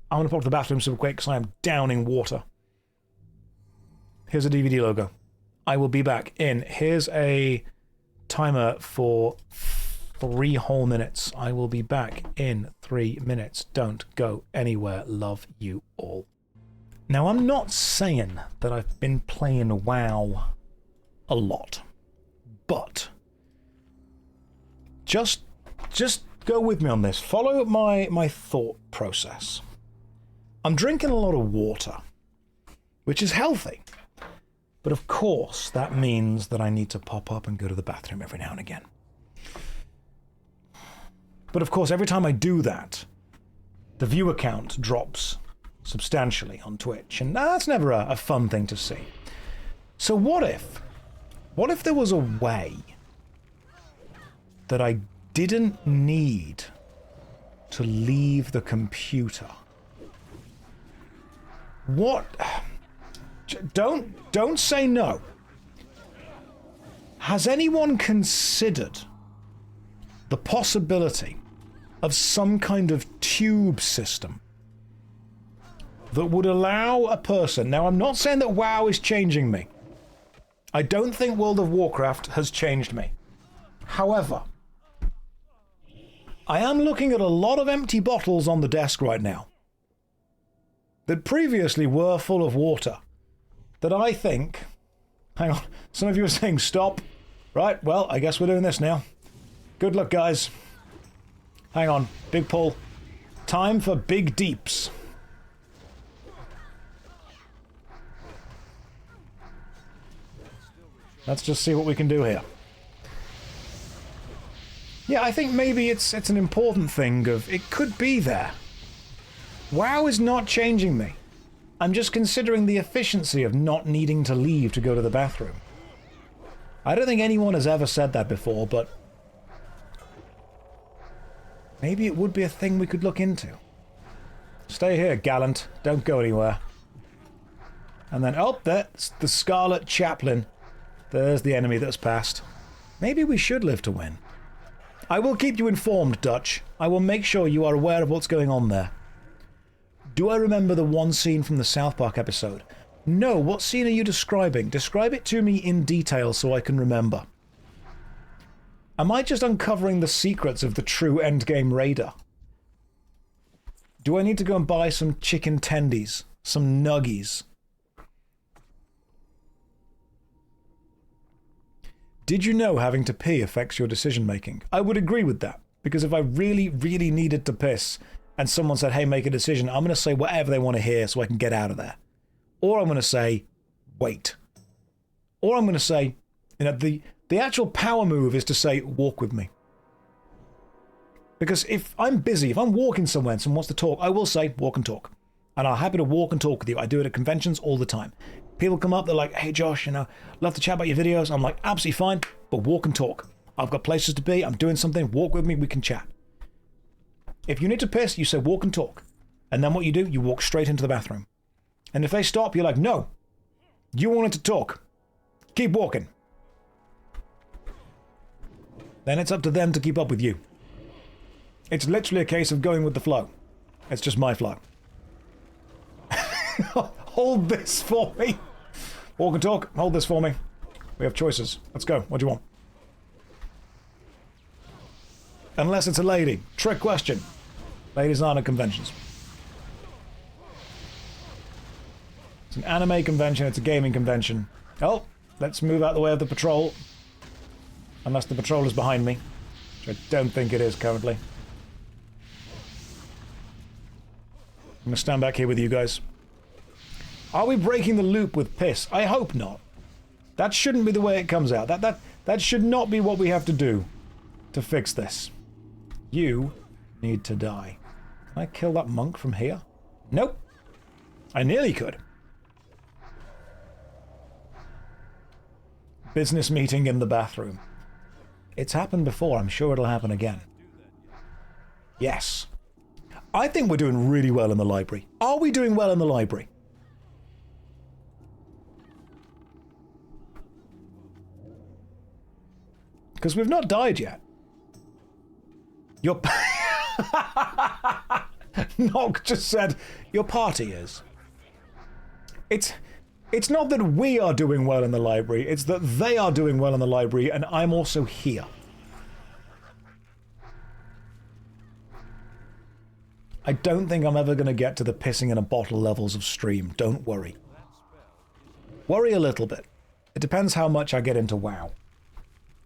Speaker 3: I'm going to pop to the bathroom super quick because I am downing water. Here's a DVD logo. I will be back in. Here's a timer for 3 whole minutes. I will be back in 3 minutes. Don't go anywhere. Love you all. Now, I'm not saying that I've been playing WoW a lot, but just go with me on this. Follow my thought process. I'm drinking a lot of water, which is healthy. But of course, that means that I need to pop up and go to the bathroom every now and again. But of course, every time I do that, the viewer count drops substantially on Twitch, and that's never a fun thing to see. So what if there was a way that I didn't need to leave the computer? What? Don't say no. Has anyone considered the possibility of some kind of tube system that would allow a person... Now, I'm not saying that WoW is changing me. I don't think World of Warcraft has changed me. However, I am looking at a lot of empty bottles on the desk right now that previously were full of water that I think... Hang on, some of you are saying stop. Right, well, I guess we're doing this now. Good luck, guys. Hang on, big pull. Time for big deeps. Let's just see what we can do here. Yeah, I think maybe it's an important thing of... It could be there. WoW is not changing me. I'm just considering the efficiency of not needing to leave to go to the bathroom. I don't think anyone has ever said that before, but... maybe it would be a thing we could look into. Stay here, gallant. Don't go anywhere. And then, oh, there's the Scarlet Chaplain. There's the enemy that's passed. Maybe we should live to win. I will keep you informed, Dutch. I will make sure you are aware of what's going on there. Do I remember the one scene from the South Park episode? No, what scene are you describing? Describe it to me in detail so I can remember. Am I just uncovering the secrets of the true endgame raider? Do I need to go and buy some chicken tendies? Some nuggies? Did you know having to pee affects your decision making? I would agree with that, because if I really, really needed to piss and someone said, hey, make a decision, I'm going to say whatever they want to hear so I can get out of there. Or I'm going to say, wait. Or I'm going to say, you know, the actual power move is to say, walk with me. Because if I'm busy, if I'm walking somewhere and someone wants to talk, I will say, walk and talk. And I'm happy to walk and talk with you. I do it at conventions all the time. People come up, they're like, hey Josh, you know, love to chat about your videos. I'm like, absolutely fine, but walk and talk. I've got places to be, I'm doing something, walk with me, we can chat. If you need to piss, you say walk and talk. And then what you do, you walk straight into the bathroom. And if they stop, you're like, no, you wanted to talk. Keep walking. Then it's up to them to keep up with you. It's literally a case of going with the flow. It's just my flow. Hold this for me. Walk and talk, hold this for me. We have choices. Let's go. What do you want? Unless it's a lady. Trick question. Ladies aren't at conventions. It's an anime convention, it's a gaming convention. Oh, let's move out the way of the patrol. Unless the patrol is behind me. Which I don't think it is currently. I'm gonna stand back here with you guys. Are we breaking the loop with piss? I hope not. That shouldn't be the way it comes out. That should not be what we have to do to fix this. You need to die. Can I kill that monk from here? Nope. I nearly could. Business meeting in the bathroom. It's happened before. I'm sure it'll happen again. Yes. I think we're doing really well in the library. Are we doing well in the library? Because we've not died yet. Your... Nog just said, your party is. It's not that we are doing well in the library, it's that they are doing well in the library and I'm also here. I don't think I'm ever going to get to the pissing in a bottle levels of stream, don't worry. Worry a little bit. It depends how much I get into WoW.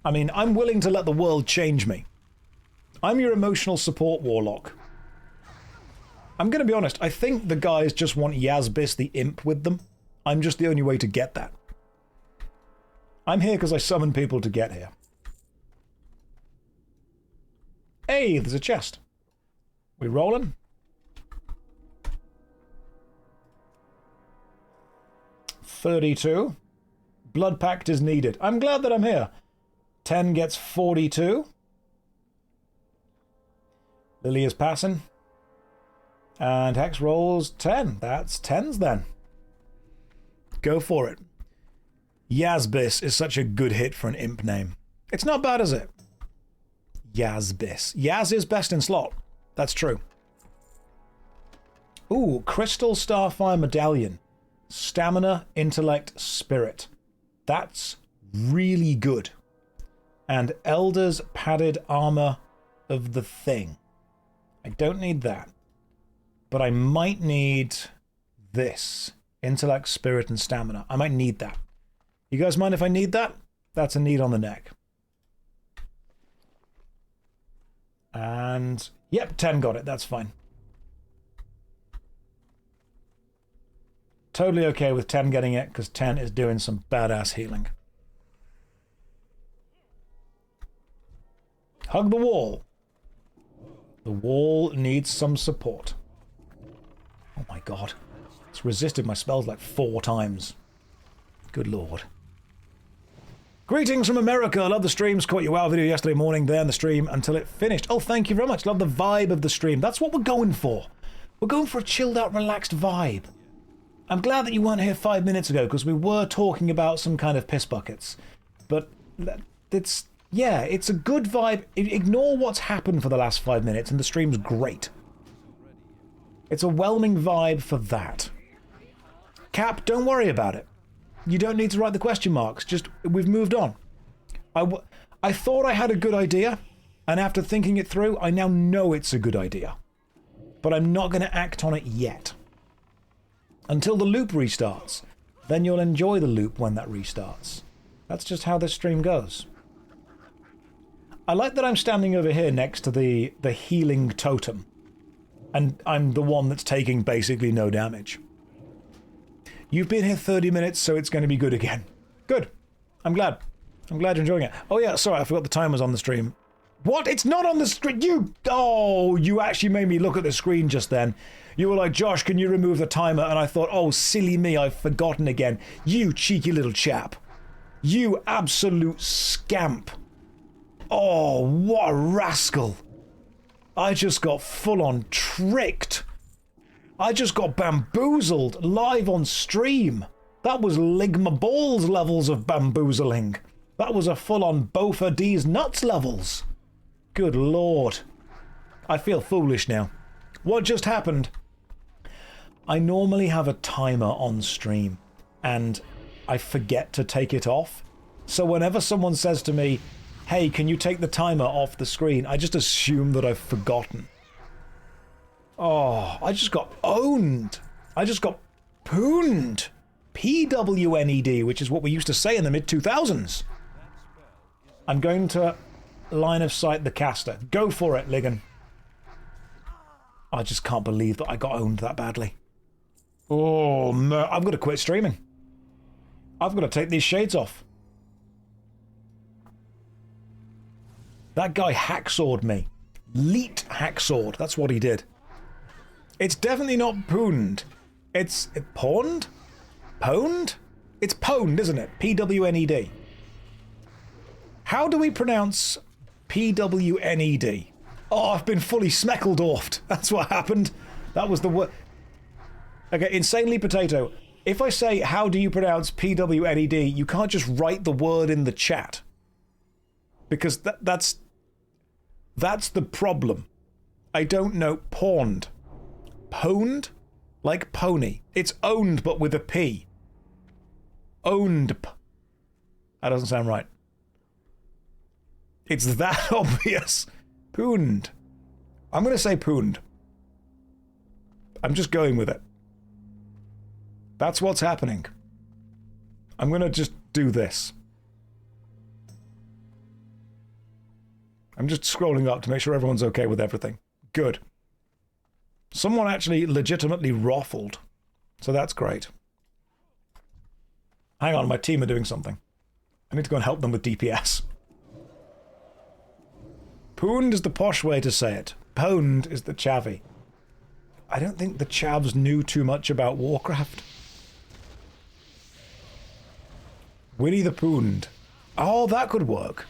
Speaker 3: I mean, I'm willing to let the world change me. I'm your emotional support warlock. I'm going to be honest, I think the guys just want Yazbis the imp with them. I'm just the only way to get that. I'm here because I summon people to get here. Hey, there's a chest. We rolling? $32. Blood pact is needed. I'm glad that I'm here. 10 gets 42. Lily is passing. And Hex rolls 10. That's 10s then. Go for it. Yazbis is such a good hit for an imp name. It's not bad, is it? Yazbis. Yaz is best in slot. That's true. Ooh, Crystal Starfire Medallion. Stamina, Intellect, Spirit. That's really good. And Elder's Padded Armor of the Thing. I don't need that. But I might need this. Intellect, Spirit, and Stamina. I might need that. You guys mind if I need that? That's a need on the neck. And... yep, 10 got it. That's fine. Totally okay with 10 getting it, because 10 is doing some badass healing. Hug the wall. The wall needs some support. Oh my god. It's resisted my spells like 4 times. Good lord. Greetings from America. Love the streams. Caught your WoW video yesterday morning there in the stream until it finished. Oh, thank you very much. Love the vibe of the stream. That's what we're going for. We're going for a chilled out, relaxed vibe. I'm glad that you weren't here 5 minutes ago, because we were talking about some kind of piss buckets. But it's, yeah, it's a good vibe. Ignore what's happened for the last 5 minutes, and the stream's great. It's a whelming vibe for that. Cap, don't worry about it. You don't need to write the question marks. Just, we've moved on. I thought I had a good idea, and after thinking it through, I now know it's a good idea. But I'm not going to act on it yet. Until the loop restarts. Then you'll enjoy the loop when that restarts. That's just how this stream goes. I like that I'm standing over here next to the healing totem. And I'm the one that's taking basically no damage. You've been here 30 minutes, so it's going to be good again. Good. I'm glad. I'm glad you're enjoying it. Oh yeah, sorry, I forgot the timer's on the stream. What? It's not on the screen! You actually made me look at the screen just then. You were like, Josh, can you remove the timer? And I thought, oh, silly me, I've forgotten again. You cheeky little chap. You absolute scamp. Oh, what a rascal. I just got full-on tricked. I just got bamboozled live on stream. That was Ligma Balls levels of bamboozling. That was a full-on Bofa D's nuts levels. Good lord. I feel foolish now. What just happened? I normally have a timer on stream, and I forget to take it off. So whenever someone says to me, hey, can you take the timer off the screen? I just assume that I've forgotten. Oh, I just got owned. I just got pooned. PWNED, which is what we used to say in the mid-2000s. I'm going to line of sight the caster. Go for it, Ligon. I just can't believe that I got owned that badly. Oh, no. I've got to quit streaming. I've got to take these shades off. That guy hacksawed me. Leet hacksawed. That's what he did. It's definitely not pooned. It's pawned? Pwned? It's pwned, isn't it? P-W-N-E-D. How do we pronounce P-W-N-E-D? Oh, I've been fully smeckledorfed. That's what happened. That was the word. Okay, Insanely Potato. If I say, how do you pronounce P-W-N-E-D, you can't just write the word in the chat. Because that's the problem. I don't know. Pawned. Pwned? Like pony. It's owned, but with a P. Owned. That doesn't sound right. It's that obvious. Pooned. I'm going to say pooned. I'm just going with it. That's what's happening. I'm going to just do this. I'm just scrolling up to make sure everyone's okay with everything. Good. Someone actually legitimately ruffled. So that's great. Hang on, my team are doing something. I need to go and help them with DPS. Pooned is the posh way to say it. Pwned is the chavvy. I don't think the chavs knew too much about Warcraft. Winnie the Pooned. Oh, that could work.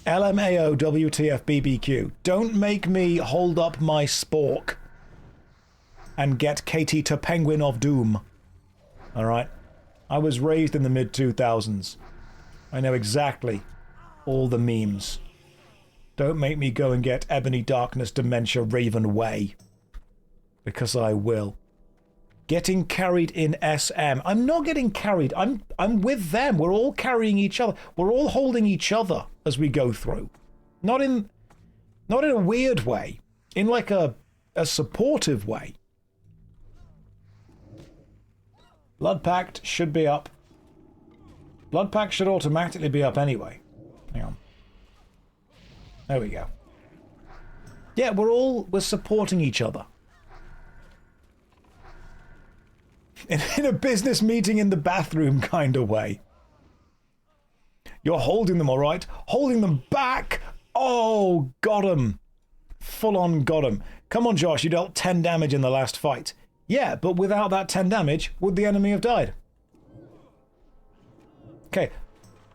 Speaker 3: LMAO WTF BBQ. Don't make me hold up my spork and get Katie to Penguin of Doom. Alright? I was raised in the mid-2000s. I know exactly all the memes. Don't make me go and get Ebony Darkness Dementia Raven Way. Because I will. Getting carried in SM. I'm not getting carried. I'm with them. We're all carrying each other. We're all holding each other as we go through. Not in a weird way. In like a supportive way. Blood Pact should be up. Blood Pact should automatically be up anyway. Hang on. There we go. Yeah, we're supporting each other. In a business meeting in the bathroom kind of way. You're holding them, all right? Holding them back! Oh, got him. Full on got him. Come on, Josh, you dealt 10 damage in the last fight. Yeah, but without that 10 damage, would the enemy have died? Okay,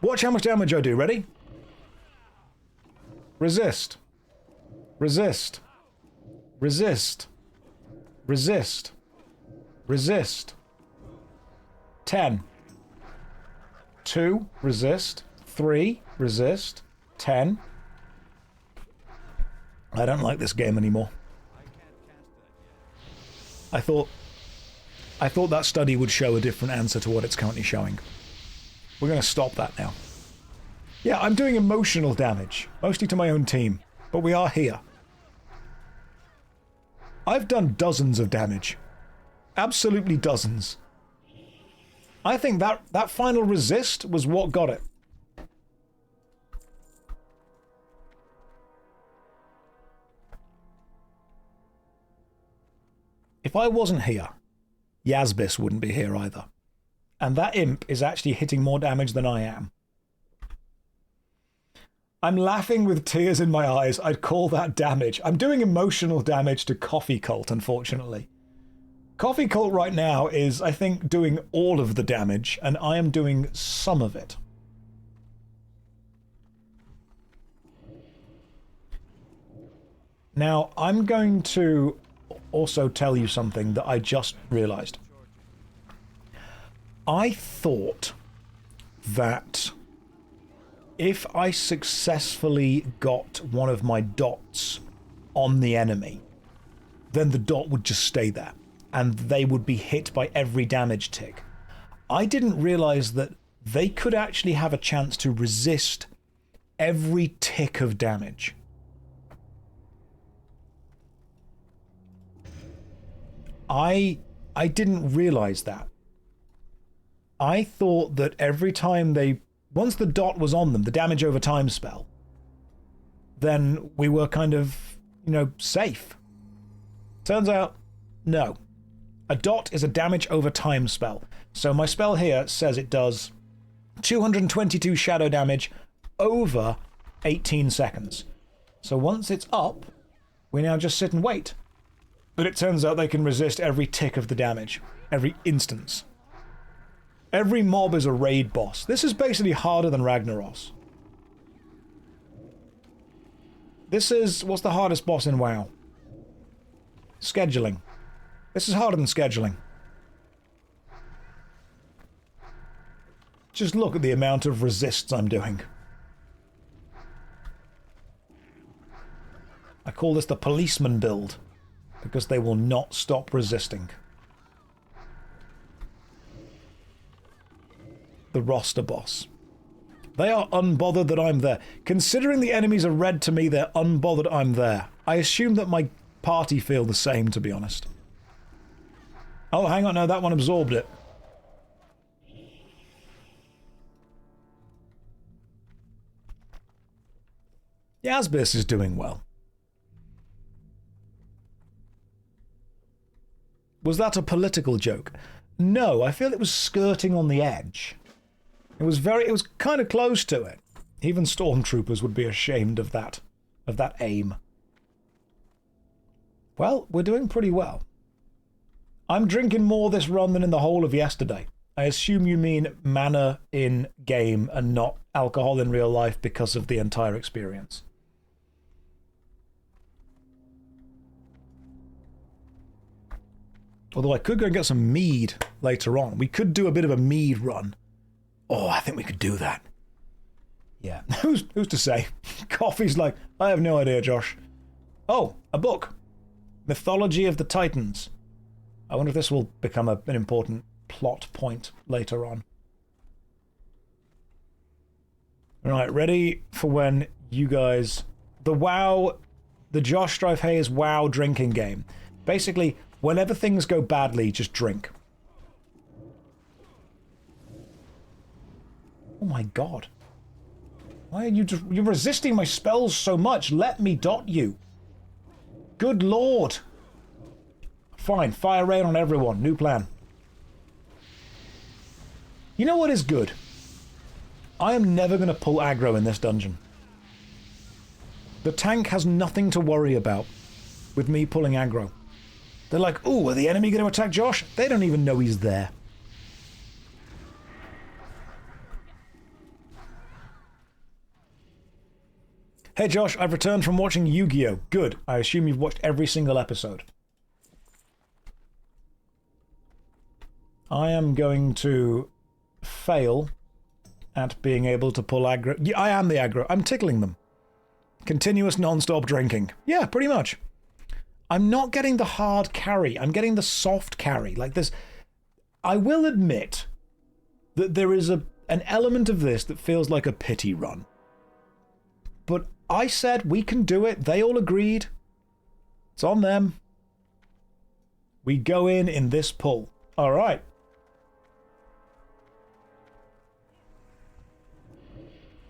Speaker 3: watch how much damage I do. Ready? Resist. Resist. Resist. Resist. Resist. 10. 2. Resist. 3. Resist. 10. I don't like this game anymore. I thought that study would show a different answer to what it's currently showing. We're going to stop that now. Yeah, I'm doing emotional damage, mostly to my own team, but we are here. I've done dozens of damage. Absolutely dozens. I think that final resist was what got it. If I wasn't here, Yazbis wouldn't be here either. And that imp is actually hitting more damage than I am. I'm laughing with tears in my eyes. I'd call that damage. I'm doing emotional damage to Coffee Cult, unfortunately. Coffee Cult right now is, I think, doing all of the damage, and I am doing some of it. Now, I'm going to also tell you something that I just realized. I thought that if I successfully got one of my dots on the enemy, then the dot would just stay there, and they would be hit by every damage tick. I didn't realize that they could actually have a chance to resist every tick of damage. I didn't realize that. I thought that every time once the dot was on them, the damage over time spell, then we were kind of, safe. Turns out, no. A dot is a damage over time spell. So my spell here says it does 222 shadow damage over 18 seconds. So once it's up, we now just sit and wait. But it turns out they can resist every tick of the damage, every instance. Every mob is a raid boss. This is basically harder than Ragnaros. This is... what's the hardest boss in WoW? Scheduling. This is harder than scheduling. Just look at the amount of resists I'm doing. I call this the policeman build, because they will not stop resisting. The roster boss. They are unbothered that I'm there. Considering the enemies are red to me, they're unbothered I'm there. I assume that my party feel the same, to be honest. Oh, hang on, no, that one absorbed it. Yazbis is doing well. Was that a political joke? No, I feel it was skirting on the edge. It was kind of close to it. Even stormtroopers would be ashamed of that aim. Well, we're doing pretty well. I'm drinking more this run than in the whole of yesterday. I assume you mean mana in game and not alcohol in real life because of the entire experience. Although I could go and get some mead later on. We could do a bit of a mead run. Oh, I think we could do that. Yeah, who's to say? Coffee's like, I have no idea, Josh. Oh, a book. Mythology of the Titans. I wonder if this will become an important plot point later on. Right, ready for when you guys... The JoshStrifeHayes WoW drinking game. Basically, whenever things go badly, just drink. Oh my god. Why are you're resisting my spells so much? Let me dot you. Good lord. Fine, fire rain on everyone. New plan. You know what is good? I am never going to pull aggro in this dungeon. The tank has nothing to worry about with me pulling aggro. They're like, ooh, are the enemy going to attack Josh? They don't even know he's there. Hey Josh, I've returned from watching Yu-Gi-Oh! Good. I assume you've watched every single episode. I am going to fail at being able to pull aggro. Yeah, I am the aggro. I'm tickling them. Continuous non-stop drinking. Yeah, pretty much. I'm not getting the hard carry. I'm getting the soft carry. Like this. I will admit that there is an element of this that feels like a pity run. But I said we can do it. They all agreed. It's on them. We go in this pull. All right.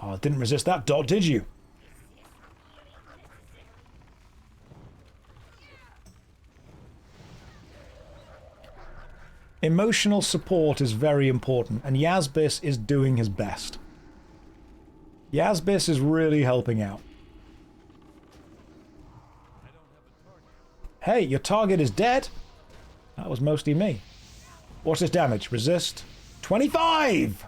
Speaker 3: Oh, didn't resist that dot, did you? Emotional support is very important, and Yazbis is doing his best. Yazbis is really helping out. Hey, your target is dead? That was mostly me. What's his damage? Resist. 25!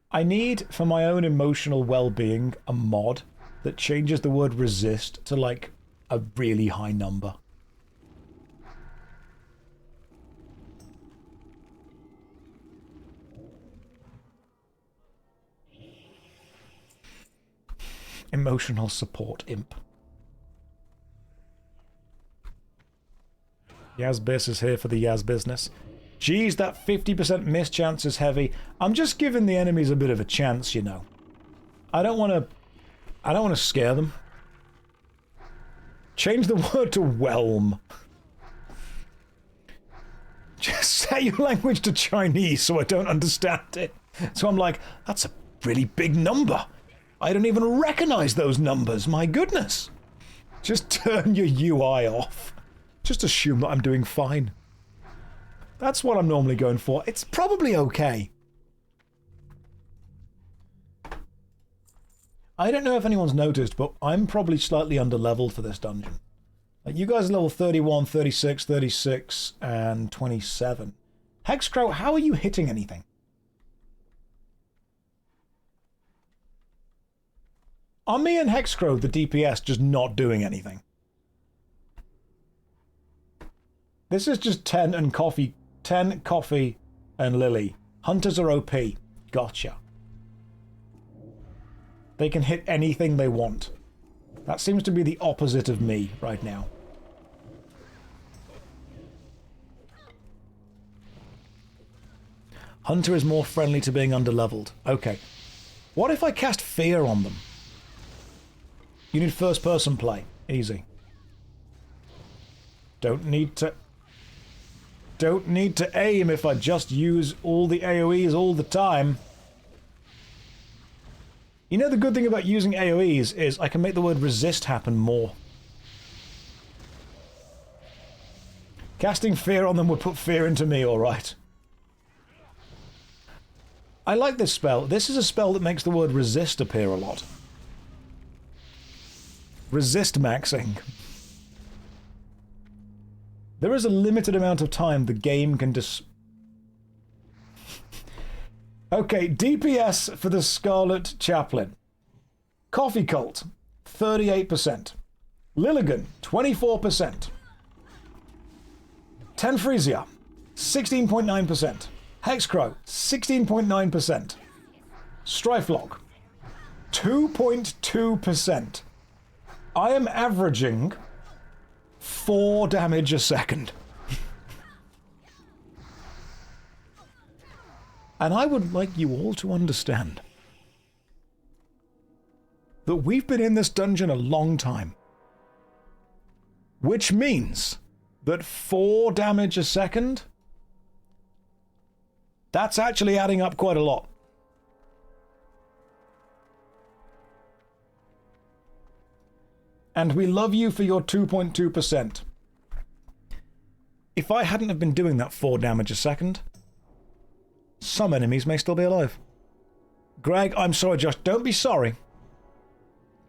Speaker 3: I need, for my own emotional well-being, a mod that changes the word resist to, like, a really high number. Emotional support imp. Yazbis is here for the Yaz business. Geez, that 50% miss chance is heavy. I'm just giving the enemies a bit of a chance, you know. I don't want to scare them. Change the word to whelm. Just set your language to Chinese so I don't understand it. So I'm like, that's a really big number. I don't even recognize those numbers, my goodness. Just turn your UI off. Just assume that I'm doing fine. That's what I'm normally going for. It's probably okay. I don't know if anyone's noticed, but I'm probably slightly underleveled for this dungeon. Like, you guys are level 31, 36, 36, and 27. Hexcrow, how are you hitting anything? Are me and Hexcrow, the DPS, just not doing anything? This is just 10 and coffee. 10, coffee, and Lily. Hunters are OP. Gotcha. They can hit anything they want. That seems to be the opposite of me right now. Hunter is more friendly to being underleveled. Okay. What if I cast fear on them? You need first-person play. Easy. Don't need to aim if I just use all the AoEs all the time. You know, the good thing about using AoEs is I can make the word resist happen more. Casting fear on them would put fear into me, alright. I like this spell. This is a spell that makes the word resist appear a lot. Resist maxing. There is a limited amount of time the game can Okay, DPS for the Scarlet Chaplain. Coffee Cult, 38%. Lilligan, 24%. Tenfresia, 16.9%. Hexcrow, 16.9%. Strifelog, 2.2%. I am averaging 4 damage a second. And I would like you all to understand that we've been in this dungeon a long time. Which means that 4 damage a second, that's actually adding up quite a lot. And we love you for your 2.2%. If I hadn't have been doing that 4 damage a second, some enemies may still be alive. Greg, I'm sorry, Josh. Don't be sorry.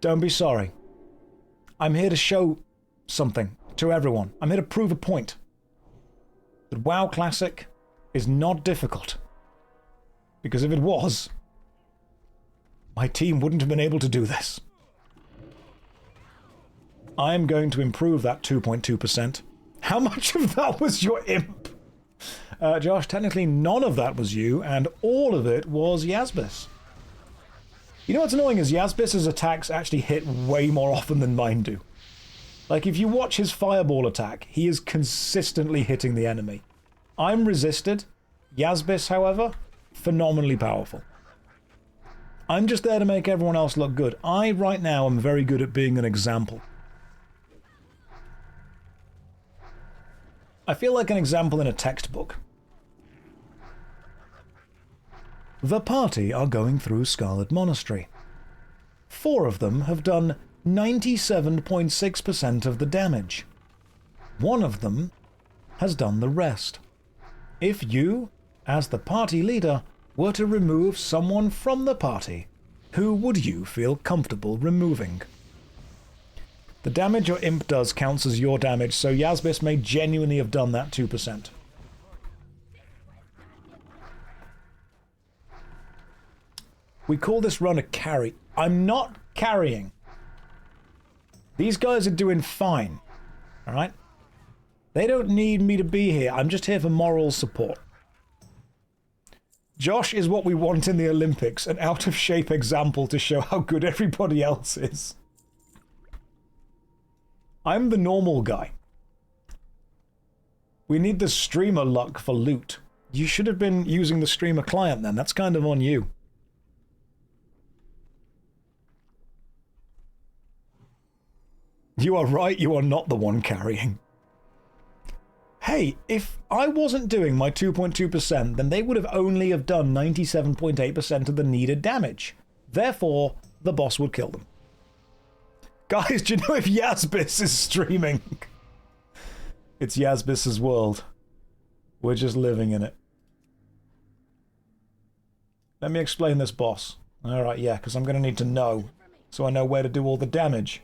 Speaker 3: Don't be sorry. I'm here to show something to everyone. I'm here to prove a point. That WoW Classic is not difficult. Because if it was, my team wouldn't have been able to do this. I'm going to improve that 2.2%. How much of that was your imp? Josh, technically none of that was you, and all of it was Yazbis. You know what's annoying is Yazbis' attacks actually hit way more often than mine do. Like, if you watch his fireball attack, he is consistently hitting the enemy. I'm resisted. Yazbis, however, phenomenally powerful. I'm just there to make everyone else look good. I, right now, am very good at being an example. I feel like an example in a textbook. The party are going through Scarlet Monastery. 4 of them have done 97.6% of the damage. 1 of them has done the rest. If you, as the party leader, were to remove someone from the party, who would you feel comfortable removing? The damage your imp does counts as your damage, so Yazbis may genuinely have done that 2%. We call this run a carry. I'm not carrying. These guys are doing fine. Alright? They don't need me to be here. I'm just here for moral support. Josh is what we want in the Olympics, an out-of-shape example to show how good everybody else is. I'm the normal guy. We need the streamer luck for loot. You should have been using the streamer client then. That's kind of on you. You are right, you are not the one carrying. Hey, if I wasn't doing my 2.2%, then they would have only have done 97.8% of the needed damage. Therefore, the boss would kill them. Guys, do you know if Yazbis is streaming? It's Yazbis' world. We're just living in it. Let me explain this boss. Alright, yeah, because I'm going to need to know, so I know where to do all the damage.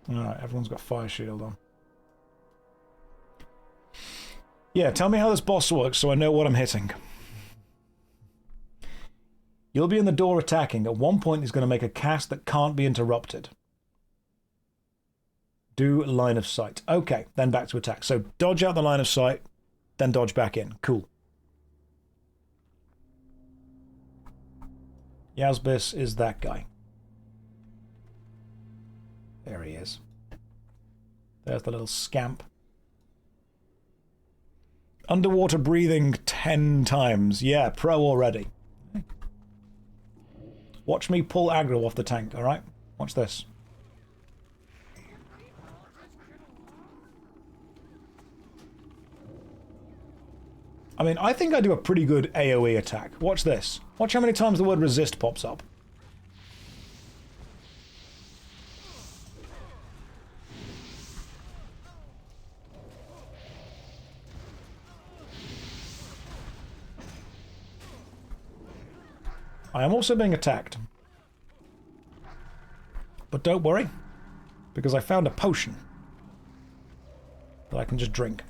Speaker 3: Alright, everyone's got fire shield on. Yeah, tell me how this boss works so I know what I'm hitting. You'll be in the door attacking. At one point he's going to make a cast that can't be interrupted. Do line of sight. Okay, then back to attack. So dodge out the line of sight, then dodge back in. Cool. Yazbis is that guy. There he is. There's the little scamp. Underwater breathing 10 times. Yeah, pro already. Watch me pull aggro off the tank, alright? Watch this. I mean, I think I do a pretty good AoE attack. Watch this. Watch how many times the word resist pops up. I am also being attacked. But don't worry, because I found a potion that I can just drink.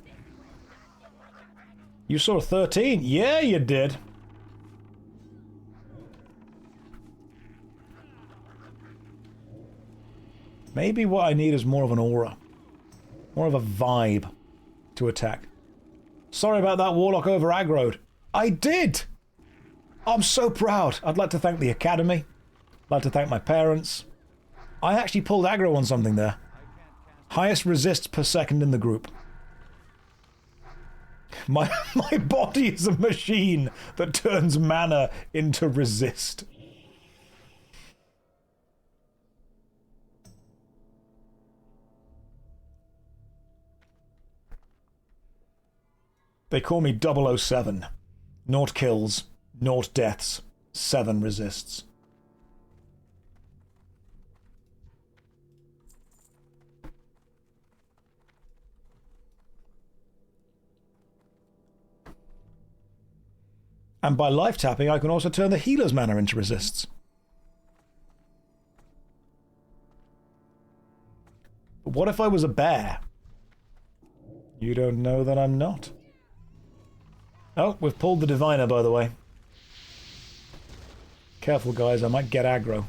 Speaker 3: You saw 13? Yeah, you did. Maybe what I need is more of an aura. More of a vibe to attack. Sorry about that, Warlock over aggroed. I did! I'm so proud. I'd like to thank the Academy. I'd like to thank my parents. I actually pulled aggro on something there. Highest resists per second in the group. My body is a machine that turns mana into resist. They call me 007. 0 kills. 0 deaths, 7 resists. And by life tapping, I can also turn the healer's mana into resists. But what if I was a bear? You don't know that I'm not. Oh, we've pulled the diviner, by the way. Careful, guys, I might get aggro.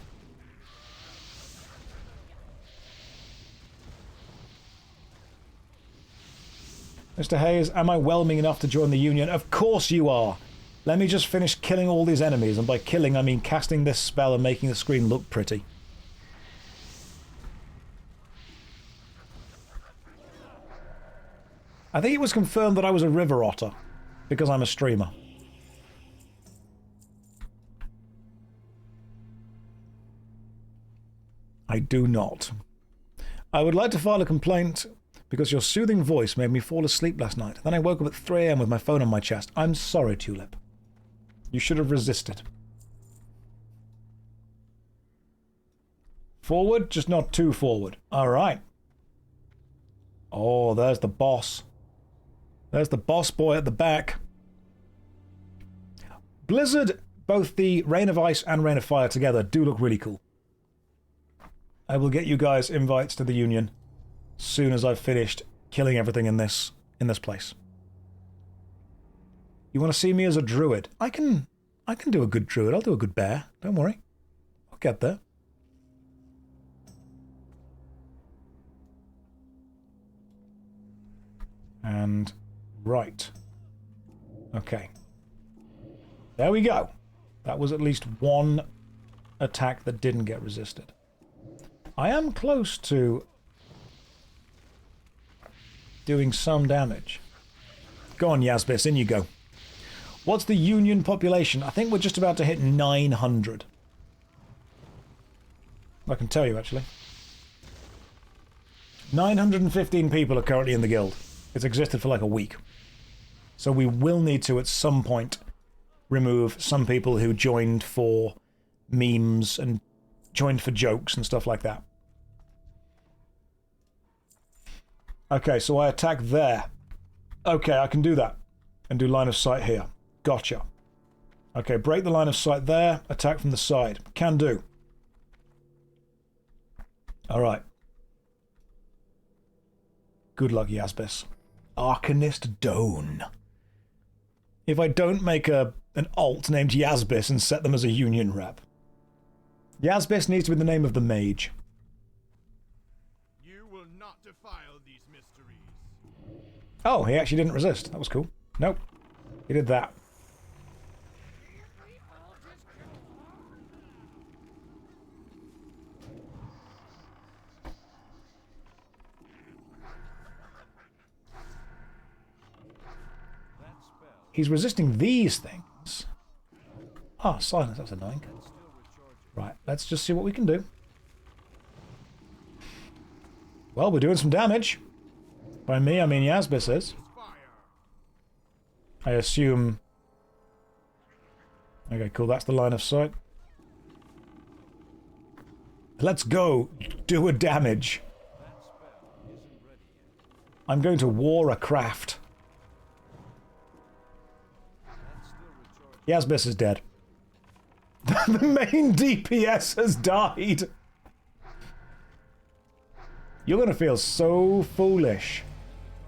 Speaker 3: Mr. Hayes, am I whelming enough to join the Union? Of course you are! Let me just finish killing all these enemies, and by killing I mean casting this spell and making the screen look pretty. I think it was confirmed that I was a river otter, because I'm a streamer. I do not. I would like to file a complaint because your soothing voice made me fall asleep last night. Then I woke up at 3 AM with my phone on my chest. I'm sorry, Tulip. You should have resisted. Forward, just not too forward. Alright. Oh, there's the boss. There's the boss boy at the back. Blizzard, both the Rain of Ice and Rain of Fire together, do look really cool. I will get you guys invites to the Union soon as I've finished killing everything in this place. You want to see me as a druid? I can do a good druid. I'll do a good bear. Don't worry. I'll get there. And right. Okay. There we go. That was at least one attack that didn't get resisted. I am close to doing some damage. Go on, Yazbis, in you go. What's the Union population? I think we're just about to hit 900. I can tell you, actually. 915 people are currently in the guild. It's existed for like a week. So we will need to, at some point, remove some people who joined for memes and joined for jokes and stuff like that. Okay, so I attack there. Okay, I can do that. And do line of sight here. Gotcha. Okay, break the line of sight there. Attack from the side. Can do. Alright. Good luck, Yazbis. Arcanist Doan. If I don't make an alt named Yazbis and set them as a Union rep. Yazbis needs to be the name of the mage.
Speaker 4: You will not defile these mysteries.
Speaker 3: Oh, he actually didn't resist. That was cool. Nope. He did that. He's resisting these things. Ah, silence. That's annoying. Right, let's just see what we can do. Well, we're doing some damage. By me, I mean Yazbis is. I assume... Okay, cool. That's the line of sight. Let's go. Do a damage. I'm going to war a craft. Yazbis is dead. The main DPS has died. You're going to feel so foolish.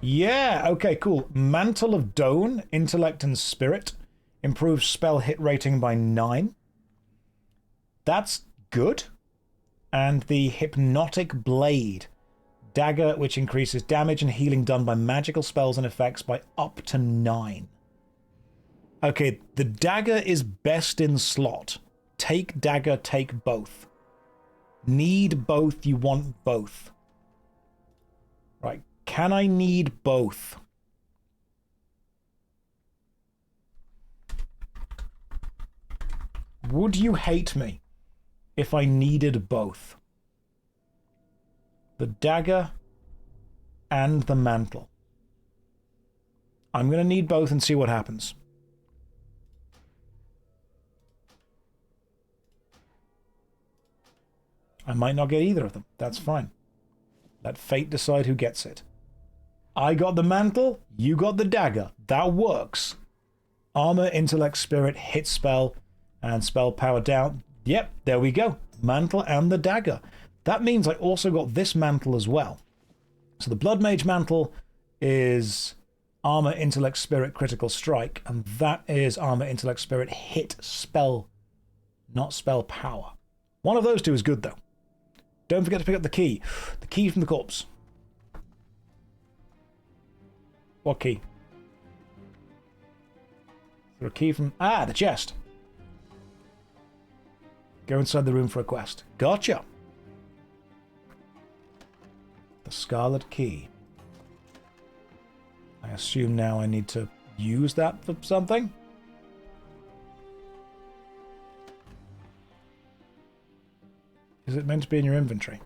Speaker 3: Yeah, okay, cool. Mantle of Doan, Intellect and Spirit. Improves spell hit rating by 9. That's good. And the Hypnotic Blade. Dagger, which increases damage and healing done by magical spells and effects by up to 9. Okay, the dagger is best in slot. Take dagger, take both. Need both, you want both. Right, can I need both? Would you hate me if I needed both? The dagger and the mantle. I'm going to need both and see what happens. I might not get either of them. That's fine. Let fate decide who gets it. I got the mantle, you got the dagger. That works. Armor, intellect, spirit, hit spell, and spell power down. Yep, there we go. Mantle and the dagger. That means I also got this mantle as well. So the Blood Mage mantle is armor, intellect, spirit, critical strike, and that is armor, intellect, spirit, hit, spell, not spell power. One of those two is good, though. Don't forget to pick up the key. The key from the corpse. What key? Is there a key from... Ah, the chest. Go inside the room for a quest. Gotcha. The Scarlet Key. I assume now I need to use that for something? Is it meant to be in your inventory?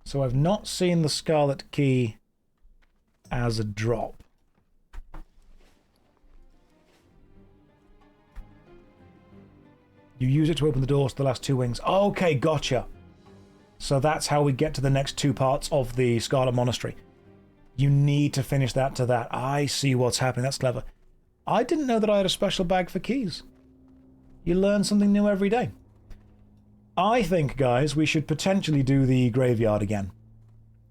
Speaker 3: So I've not seen the Scarlet Key as a drop. You use it to open the doors to the last two wings. Okay, gotcha. So that's how we get to the next two parts of the Scarlet Monastery. You need to finish that to that. I see what's happening. That's clever. I didn't know that I had a special bag for keys. You learn something new every day. I think, guys, we should potentially do the graveyard again.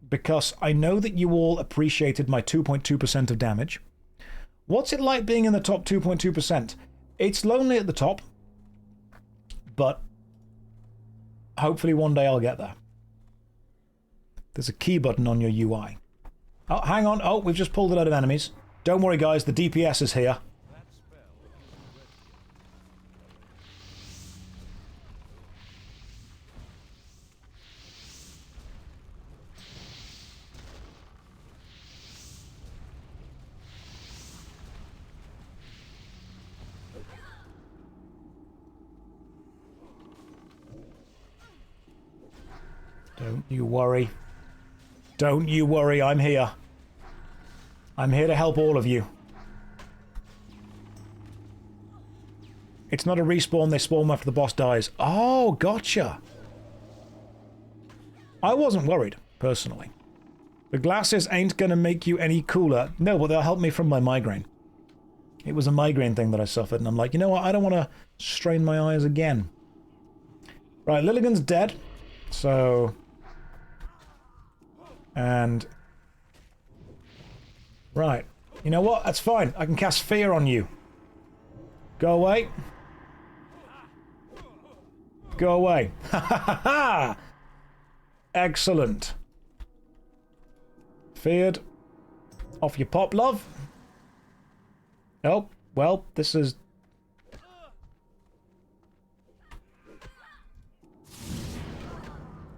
Speaker 3: Because I know that you all appreciated my 2.2% of damage. What's it like being in the top 2.2%? It's lonely at the top. But hopefully one day I'll get there. There's a key button on your UI. Oh, hang on. Oh, we've just pulled a load of enemies. Don't worry, guys. The DPS is here. Don't you worry. Don't you worry, I'm here. I'm here to help all of you. It's not a respawn, they spawn after the boss dies. Oh, gotcha. I wasn't worried, personally. The glasses ain't gonna make you any cooler. No, but they'll help me from my migraine. It was a migraine thing that I suffered, and I'm like, you know what, I don't want to strain my eyes again. Right, Lilligan's dead, so... And... Right. You know what? That's fine. I can cast fear on you. Go away. Go away. Ha ha ha ha! Excellent. Feared. Off you pop, love. Oh, well, this is...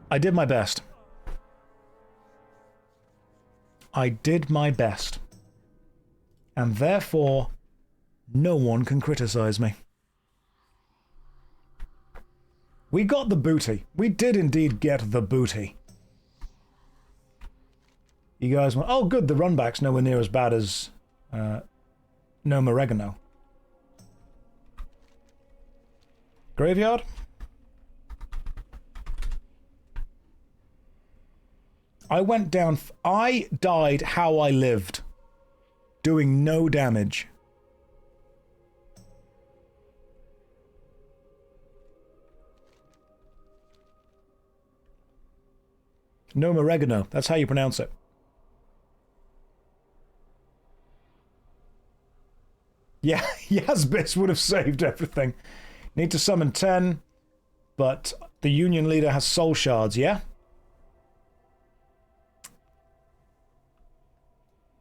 Speaker 3: I did my best. I did my best. And therefore, no one can criticize me. We got the booty. We did indeed get the booty. You guys went, oh good, the runback's nowhere near as bad as Gnomeregan. Graveyard? I went down... I died how I lived. Doing no damage. Gnomeregan, that's how you pronounce it. Yeah, Yazbis would have saved everything. Need to summon 10, but the Union leader has soul shards, yeah?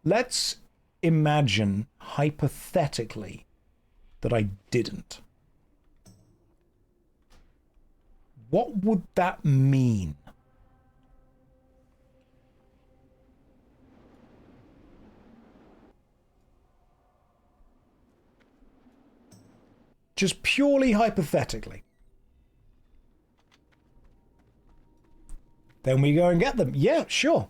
Speaker 3: Let's imagine, hypothetically, that I didn't. What would that mean? Just purely hypothetically. Then we go and get them. Yeah, sure.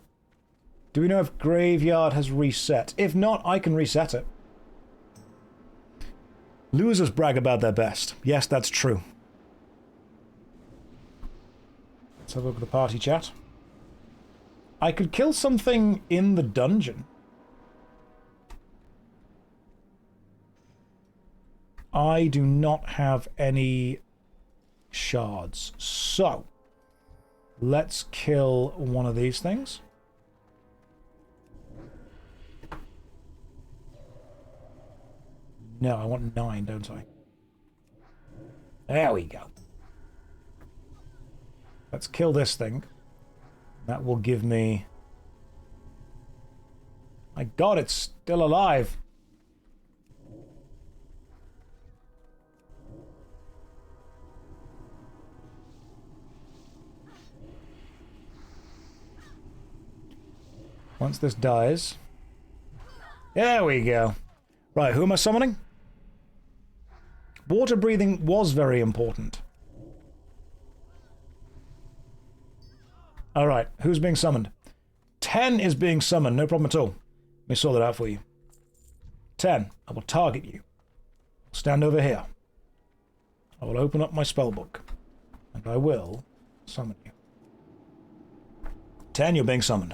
Speaker 3: Do we know if Graveyard has reset? If not, I can reset it. Losers brag about their best. Yes, that's true. Let's have a look at the party chat. I could kill something in the dungeon. I do not have any shards. So, let's kill one of these things. No, I want 9, don't I? There we go. Let's kill this thing. That will give me... My god, it's still alive! Once this dies... There we go. Right, who am I summoning? Water breathing was very important. Alright, who's being summoned? 10 is being summoned, no problem at all. Let me sort that out for you. 10, I will target you. Stand over here. I will open up my spellbook. And I will summon you. 10, you're being summoned.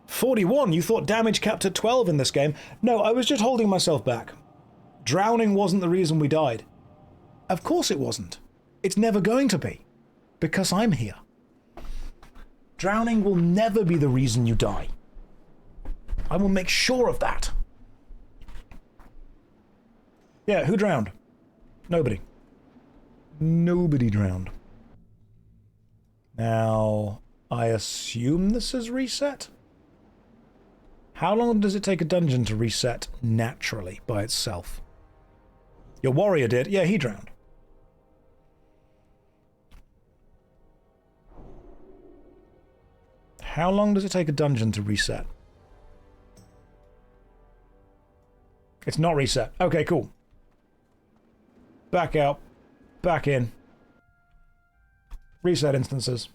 Speaker 3: 41, you thought damage capped at 12 in this game. No, I was just holding myself back. Drowning wasn't the reason we died. Of course it wasn't. It's never going to be. Because I'm here. Drowning will never be the reason you die. I will make sure of that. Yeah, who drowned? Nobody. Nobody drowned. Now, I assume this is reset? How long does it take a dungeon to reset naturally by itself? Your warrior did. Yeah, he drowned. How long does it take a dungeon to reset? It's not reset. Okay, cool. Back out. Back in. Reset instances.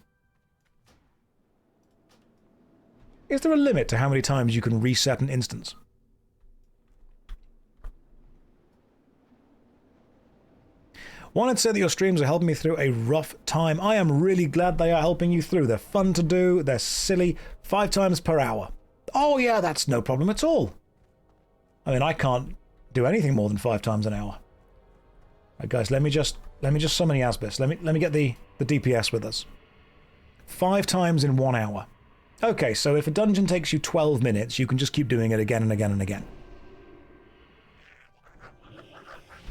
Speaker 3: Is there a limit to how many times you can reset an instance? One had said that your streams are helping me through a rough time. I am really glad they are helping you through. They're fun to do, they're silly, 5 times per hour. Oh yeah, that's no problem at all. I mean, I can't do anything more than 5 times an hour. Right, guys, let me just summon Yasbis. Let me get the DPS with us. 5 times in 1 hour. Okay, so if a dungeon takes you 12 minutes, you can just keep doing it again and again and again.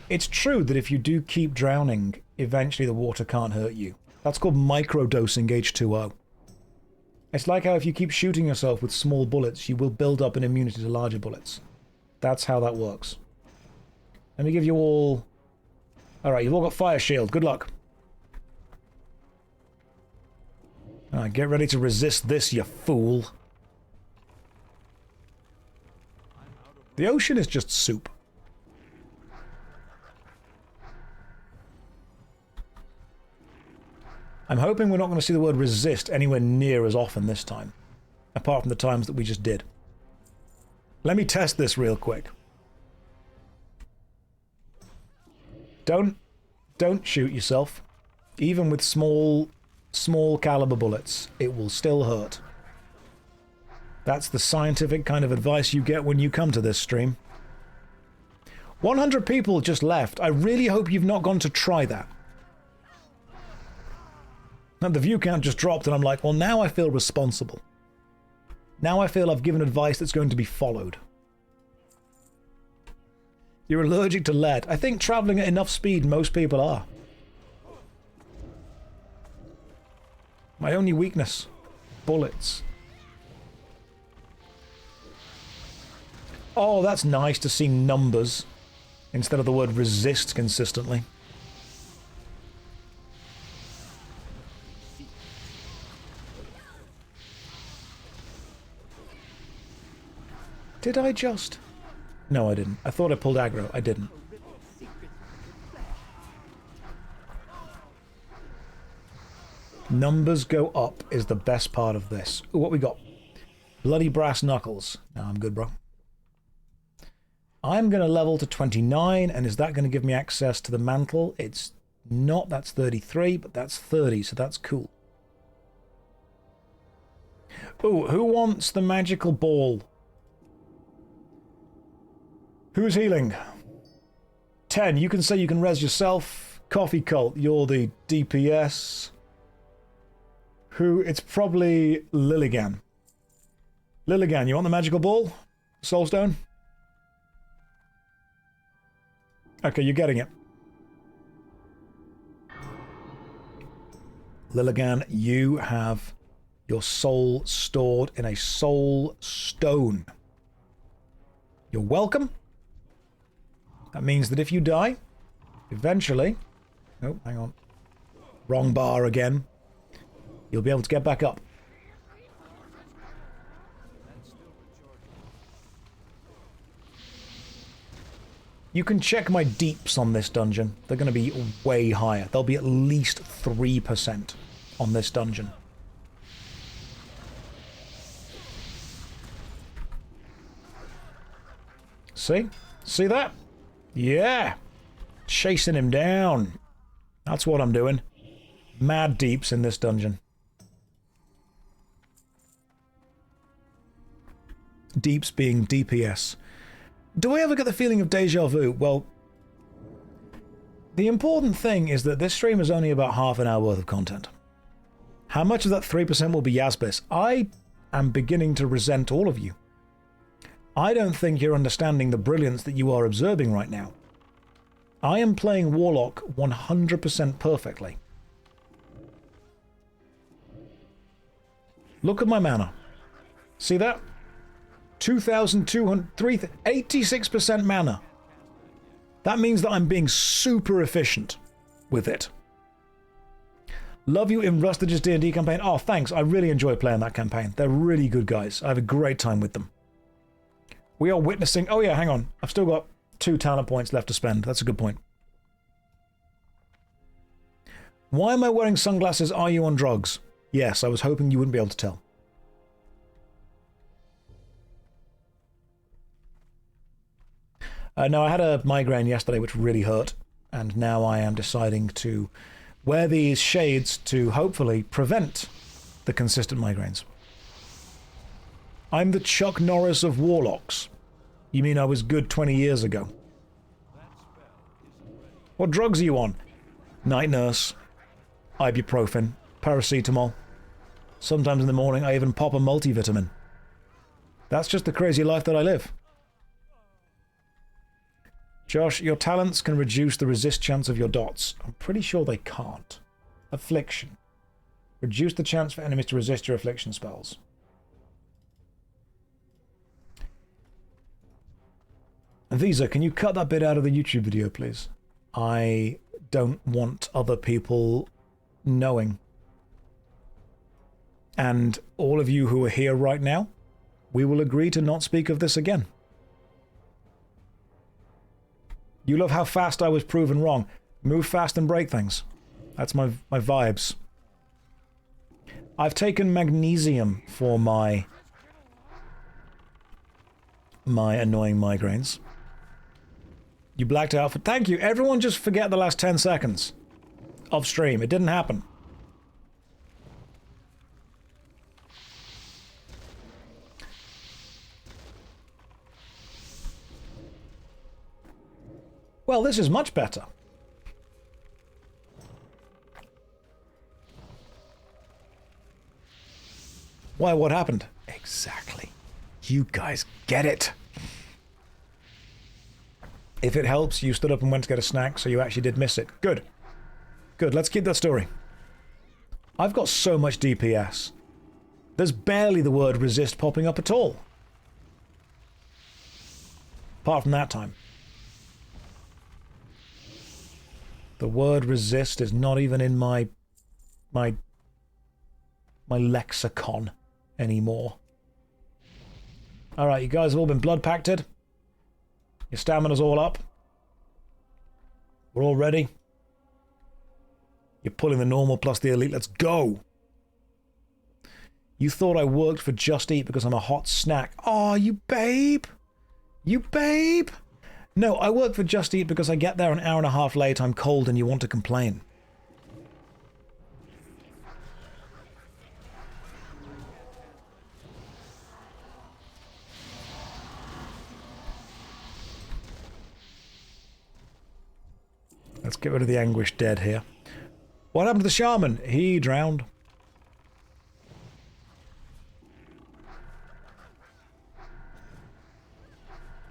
Speaker 3: It's true that if you do keep drowning, eventually the water can't hurt you. That's called microdosing H2O. It's like how if you keep shooting yourself with small bullets, you will build up an immunity to larger bullets. That's how that works. Let me give you all... Alright, you've all got fire shield. Good luck. Alright, get ready to resist this, you fool. The ocean is just soup. I'm hoping we're not going to see the word resist anywhere near as often this time. Apart from the times that we just did. Let me test this real quick. Don't shoot yourself. Even with small caliber bullets, it will still hurt. That's the scientific kind of advice you get when you come to this stream. 100 people just left. I really hope you've not gone to try that. And the view count just dropped and I'm like, well, now I feel responsible. Now I feel I've given advice that's going to be followed. You're allergic to lead. I think traveling at enough speed, most people are. My only weakness. Bullets. Oh, that's nice to see numbers instead of the word resist consistently. Did I just? No, I didn't. I thought I pulled aggro. I didn't. Numbers go up is the best part of this. Ooh, what we got? Bloody brass knuckles. No, I'm good, bro. I'm going to level to 29, and is that going to give me access to the mantle? It's not. That's 33, but that's 30, so that's cool. Ooh, who wants the magical ball? Who's healing? 10, you can say you can res yourself. Coffee Cult, you're the DPS. Who? It's probably Lilligan. Lilligan, you want the magical ball? Soulstone? Okay, you're getting it. Lilligan, you have your soul stored in a soul stone. You're welcome. That means that if you die, eventually... Oh, hang on. Wrong bar again. You'll be able to get back up. You can check my deeps on this dungeon. They're going to be way higher. They'll be at least 3% on this dungeon. See? See that? Yeah! Chasing him down. That's what I'm doing. Mad deeps in this dungeon. Deeps being DPS. Do I ever get the feeling of deja vu? Well, the important thing is that this stream is only about half an hour worth of content. How much of that 3% will be Yasbis? I am beginning to resent all of you. I don't think you're understanding the brilliance that you are observing right now. I am playing Warlock 100% perfectly. Look at my mana. See that? 2,200... 86% mana. That means that I'm being super efficient with it. Love you in Rustage's D&D campaign. Oh, thanks. I really enjoy playing that campaign. They're really good guys. I have a great time with them. We are witnessing... Oh yeah, hang on. I've still got 2 talent points left to spend. That's a good point. Why am I wearing sunglasses? Are you on drugs? Yes, I was hoping you wouldn't be able to tell. No, I had a migraine yesterday which really hurt, and now I am deciding to wear these shades to hopefully prevent the consistent migraines. I'm the Chuck Norris of Warlocks. You mean I was good 20 years ago? What drugs are you on? Night nurse, ibuprofen, paracetamol. Sometimes in the morning I even pop a multivitamin. That's just the crazy life that I live. Josh, your talents can reduce the resist chance of your dots. I'm pretty sure they can't. Affliction. Reduce the chance for enemies to resist your affliction spells. Visa, can you cut that bit out of the YouTube video, please? I don't want other people knowing. And all of you who are here right now, we will agree to not speak of this again. You love how fast I was proven wrong. Move fast and break things. That's my vibes. I've taken magnesium for my annoying migraines. You blacked out for... Thank you. Everyone just forget the last 10 seconds of stream. It didn't happen. Well, this is much better. Why, what happened? Exactly. You guys get it. If it helps, you stood up and went to get a snack, so you actually did miss it. Good. Good, let's keep that story. I've got so much DPS. There's barely the word resist popping up at all. Apart from that time. The word resist is not even in my lexicon anymore. Alright, you guys have all been blood pacted. Your stamina's all up. We're all ready. You're pulling the normal plus the elite. Let's go! You thought I worked for Just Eat because I'm a hot snack. Oh, you babe! You babe! No, I work for Just Eat because I get there an hour and a half late, I'm cold, and you want to complain. Let's get rid of the anguish dead here. What happened to the shaman? He drowned.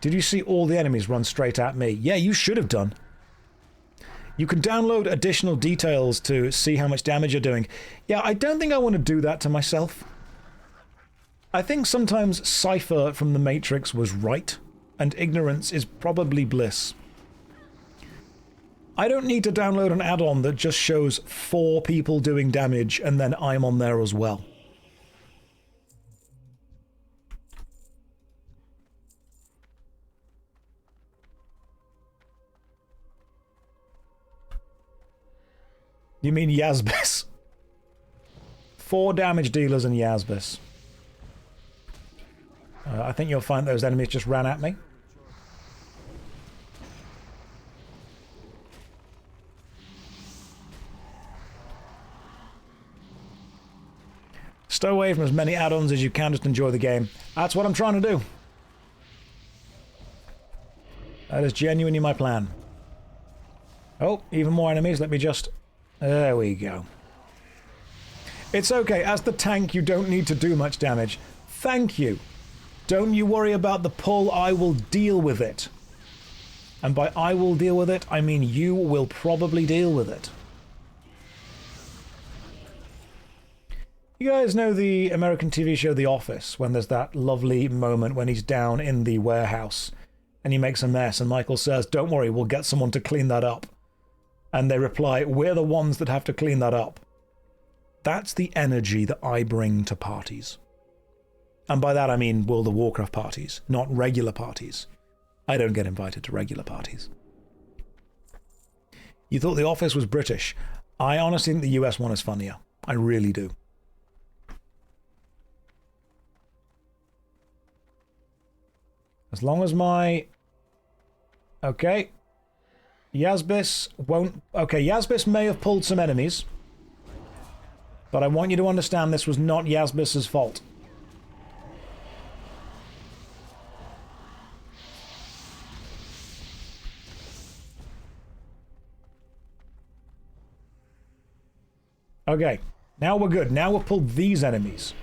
Speaker 3: Did you see all the enemies run straight at me? Yeah, you should have done. You can download additional details to see how much damage you're doing. Yeah, I don't think I want to do that to myself. I think sometimes Cypher from the Matrix was right, and ignorance is probably bliss. I don't need to download an add-on that just shows 4 people doing damage and then I'm on there as well. You mean Yazbis? 4 damage dealers and Yazbis. I think you'll find those enemies just ran at me. Stow away from as many add-ons as you can, just enjoy the game. That's what I'm trying to do. That is genuinely my plan. Oh, even more enemies. Let me just... There we go. It's okay. As the tank, you don't need to do much damage. Thank you. Don't you worry about the pull. I will deal with it. And by I will deal with it, I mean you will probably deal with it. You guys know the American TV show The Office, when there's that lovely moment when he's down in the warehouse and he makes a mess and Michael says, "Don't worry, we'll get someone to clean that up." And they reply, "We're the ones that have to clean that up." That's the energy that I bring to parties. And by that I mean World of Warcraft parties, not regular parties. I don't get invited to regular parties. You thought The Office was British. I honestly think the US one is funnier. I really do. As long as my... Okay. Yazbis won't... Okay, Yazbis may have pulled some enemies. But I want you to understand this was not Yazbis's fault. Okay, now we're good. Now we've pulled these enemies.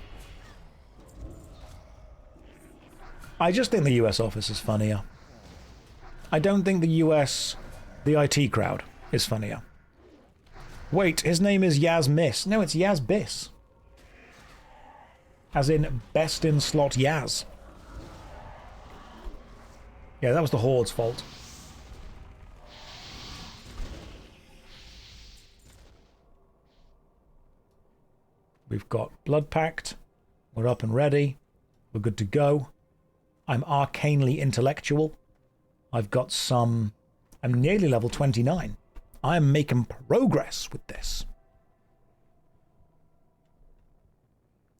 Speaker 3: I just think the US office is funnier. I don't think the US... the IT crowd is funnier. Wait, his name is Yazmiss. No, it's Yazbis. As in, best in slot Yaz. Yeah, that was the Horde's fault. We've got Blood Pact. We're up and ready. We're good to go. I'm arcanely intellectual. I've got some... I'm nearly level 29. I am making progress with this.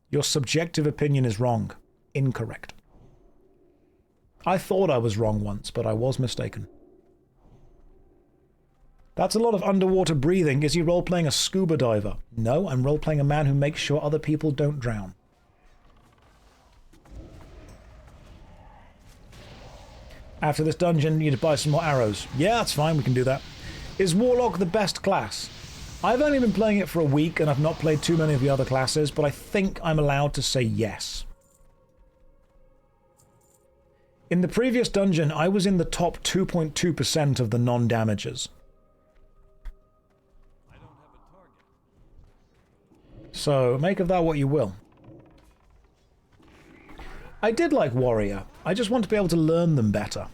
Speaker 3: Your subjective opinion is wrong. Incorrect. I thought I was wrong once, but I was mistaken. That's a lot of underwater breathing. Is he role-playing a scuba diver? No, I'm role-playing a man who makes sure other people don't drown. After this dungeon, you need to buy some more arrows. Yeah, that's fine, we can do that. Is Warlock the best class? I've only been playing it for a week, and I've not played too many of the other classes, but I think I'm allowed to say yes. In the previous dungeon, I was in the top 2.2% of the non-damagers. So, make of that what you will. I did like Warrior. I just want to be able to learn them better.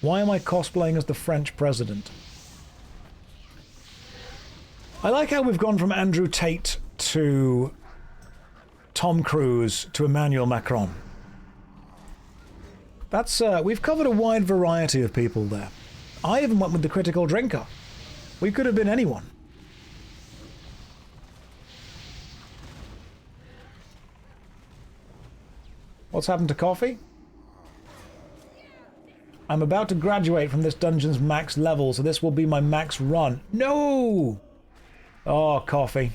Speaker 3: Why am I cosplaying as the French president? I like how we've gone from Andrew Tate to Tom Cruise to Emmanuel Macron. That's, we've covered a wide variety of people there. I even went with the critical drinker. We could have been anyone. What's happened to coffee? I'm about to graduate from this dungeon's max level, so this will be my max run. No! Oh, coffee.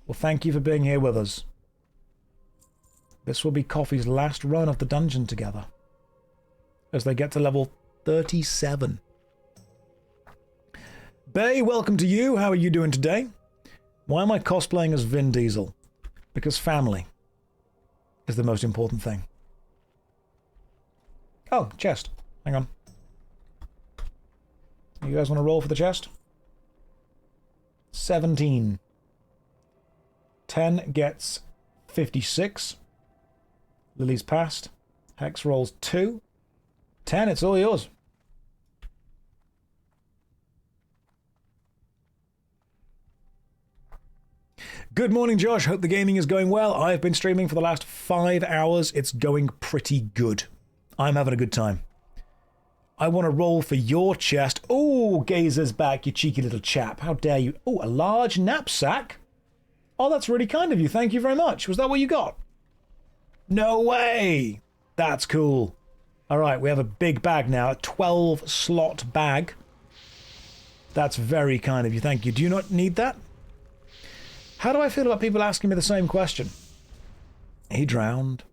Speaker 3: Well, thank you for being here with us. This will be Coffee's last run of the dungeon together. As they get to level 37. Bay, welcome to you. How are you doing today? Why am I cosplaying as Vin Diesel? Because family is the most important thing. Oh, chest. Hang on. You guys want to roll for the chest? 17. 10 gets 56. Lily's passed. Hex rolls 2. 10, it's all yours. Good morning, Josh. Hope the gaming is going well. I've been streaming for the last 5 hours. It's going pretty good. I'm having a good time. I want to roll for your chest. Oh, Gazer's back, you cheeky little chap. How dare you? Oh, a large knapsack? Oh, that's really kind of you. Thank you very much. Was that what you got? No way. That's cool. All right, we have a big bag now. A 12-slot bag. That's very kind of you. Thank you. Do you not need that? How do I feel about people asking me the same question? He drowned.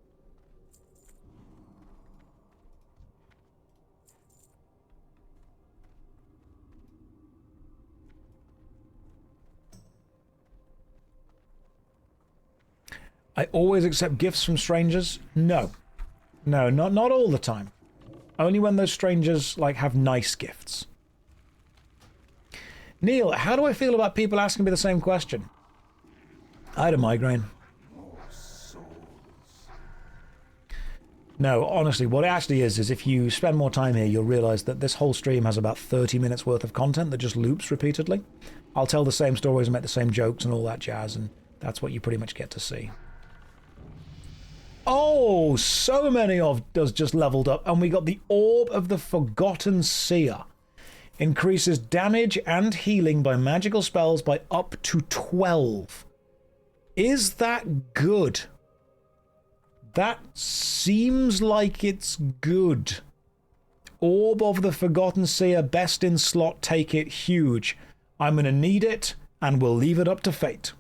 Speaker 3: I always accept gifts from strangers? No. No, not all the time. Only when those strangers, like, have nice gifts. Neil, how do I feel about people asking me the same question? I had a migraine. No, honestly, what it actually is if you spend more time here, you'll realise that this whole stream has about 30 minutes worth of content that just loops repeatedly. I'll tell the same stories and make the same jokes and all that jazz, and that's what you pretty much get to see. Oh, so many of us just leveled up, and we got the Orb of the Forgotten Seer. Increases damage and healing by magical spells by up to 12. Is that good? That seems like it's good. Orb of the Forgotten Seer, best in slot, take it, huge. I'm going to need it, and we'll leave it up to fate.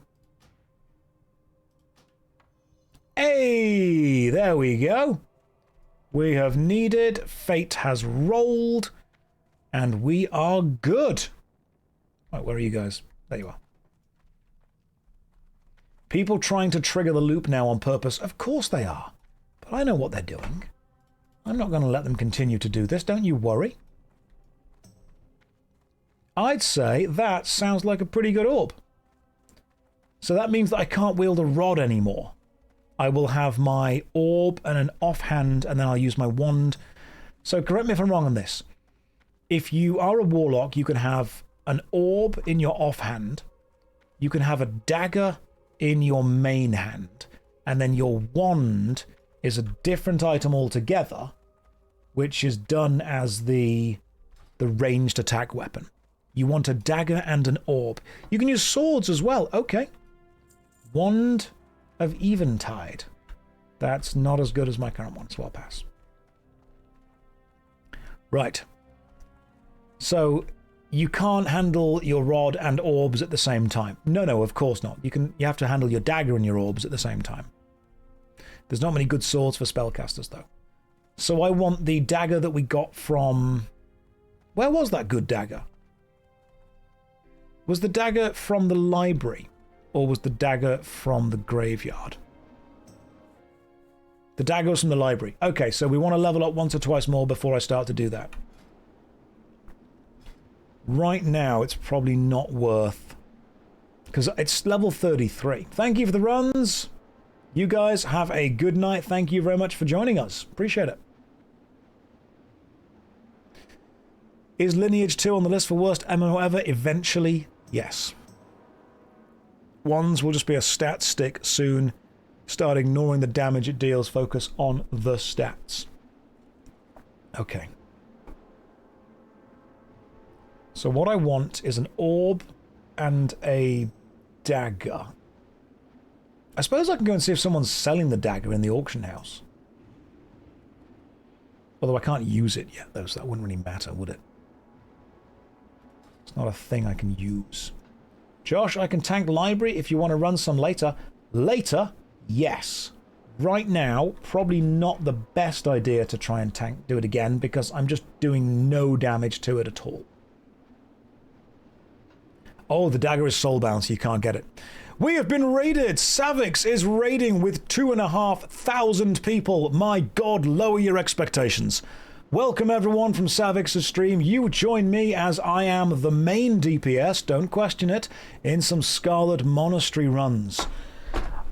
Speaker 3: Hey, there we go. We have needed, fate has rolled, and we are good. Right, where are you guys? There you are. People trying to trigger the loop now on purpose. Of course they are. But I know what they're doing. I'm not going to let them continue to do this. Don't you worry. I'd say that sounds like a pretty good orb. So that means that I can't wield a rod anymore. I will have my orb and an offhand, and then I'll use my wand. So correct me if I'm wrong on this. If you are a warlock, you can have an orb in your offhand. You can have a dagger in your main hand, and then your wand is a different item altogether, which is done as the ranged attack weapon. You want a dagger and an orb. You can use swords as well. Okay. Wand of Eventide. That's not as good as my current one, so I'll pass. Right. So you can't handle your rod and orbs at the same time. No, of course not. You have to handle your dagger and your orbs at the same time. There's not many good swords for spellcasters, though. So I want the dagger that we got from... Where was that good dagger? Was the dagger from the library? Or was the dagger from the graveyard? The dagger was from the library. Okay, so we want to level up once or twice more before I start to do that. Right now, it's probably not worth... Because it's level 33. Thank you for the runs. You guys have a good night. Thank you very much for joining us. Appreciate it. Is Lineage 2 on the list for worst MMO ever? Eventually, yes. Wands will just be a stat stick soon. Start ignoring the damage it deals. Focus on the stats. Okay. So what I want is an orb and a dagger. I suppose I can go and see if someone's selling the dagger in the auction house. Although I can't use it yet, though, so that wouldn't really matter, would it? It's not a thing I can use. Josh, I can tank library if you want to run some later. Later? Yes. Right now, probably not the best idea to try and do it again, because I'm just doing no damage to it at all. Oh, the dagger is soulbound, so you can't get it. We have been raided! Savix is raiding with 2,500 people. My god, lower your expectations. Welcome everyone from Savix's stream. You join me as I am the main DPS, don't question it, in some Scarlet Monastery runs.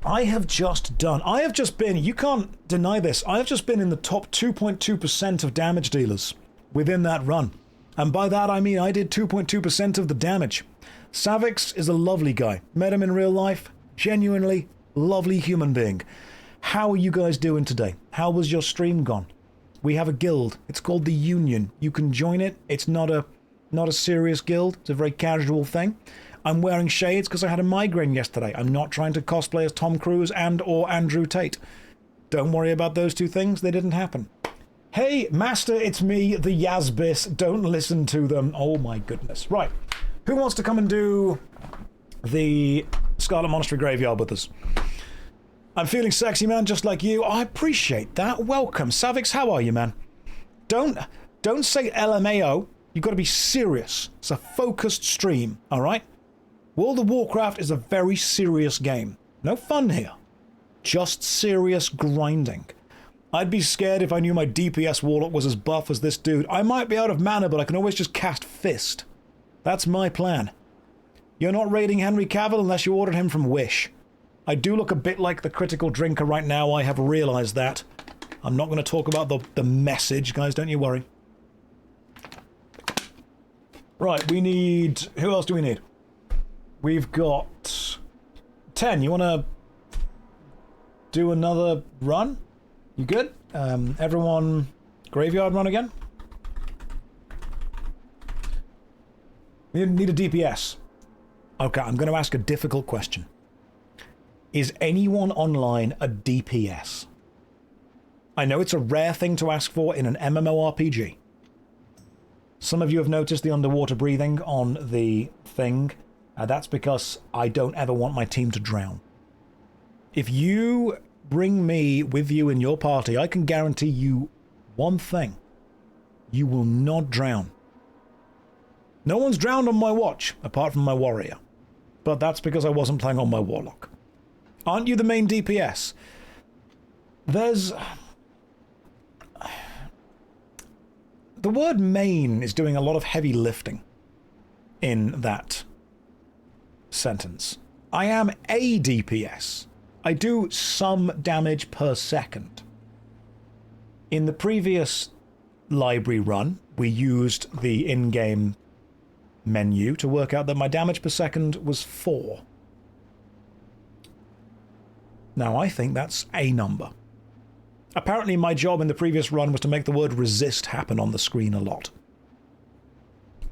Speaker 3: I have just been, you can't deny this, I have just been in the top 2.2% of damage dealers within that run. And by that I mean I did 2.2% of the damage. Savix is a lovely guy. Met him in real life. Genuinely lovely human being. How are you guys doing today? How was your stream gone? We have a guild. It's called the Union. You can join it. It's not a serious guild. It's a very casual thing. I'm wearing shades because I had a migraine yesterday. I'm not trying to cosplay as Tom Cruise and or Andrew Tate. Don't worry about those two things. They didn't happen. Hey, Master, it's me, the Yazbis. Don't listen to them. Oh my goodness. Right. Who wants to come and do the Scarlet Monastery Graveyard with us? I'm feeling sexy, man, just like you. I appreciate that. Welcome. Savix, how are you, man? Don't say LMAO. You've got to be serious. It's a focused stream, all right? World of Warcraft is a very serious game. No fun here. Just serious grinding. I'd be scared if I knew my DPS Warlock was as buff as this dude. I might be out of mana, but I can always just cast Fist. That's my plan. You're not raiding Henry Cavill unless you ordered him from Wish. I do look a bit like the critical drinker right now, I have realised that. I'm not going to talk about the message, guys, don't you worry. Right, we need... Who else do we need? We've got... 10, you want to do another run? You good? Everyone... Graveyard run again? We need a DPS. Okay, I'm going to ask a difficult question. Is anyone online a DPS? I know it's a rare thing to ask for in an MMORPG. Some of you have noticed the underwater breathing on the thing. That's because I don't ever want my team to drown. If you bring me with you in your party, I can guarantee you one thing. You will not drown. No one's drowned on my watch, apart from my warrior. But that's because I wasn't playing on my Warlock. Aren't you the main DPS? There's... The word main is doing a lot of heavy lifting in that sentence. I am a DPS. I do some damage per second. In the previous library run, we used the in-game menu to work out that my damage per second was 4. Now, I think that's a number. Apparently, my job in the previous run was to make the word resist happen on the screen a lot.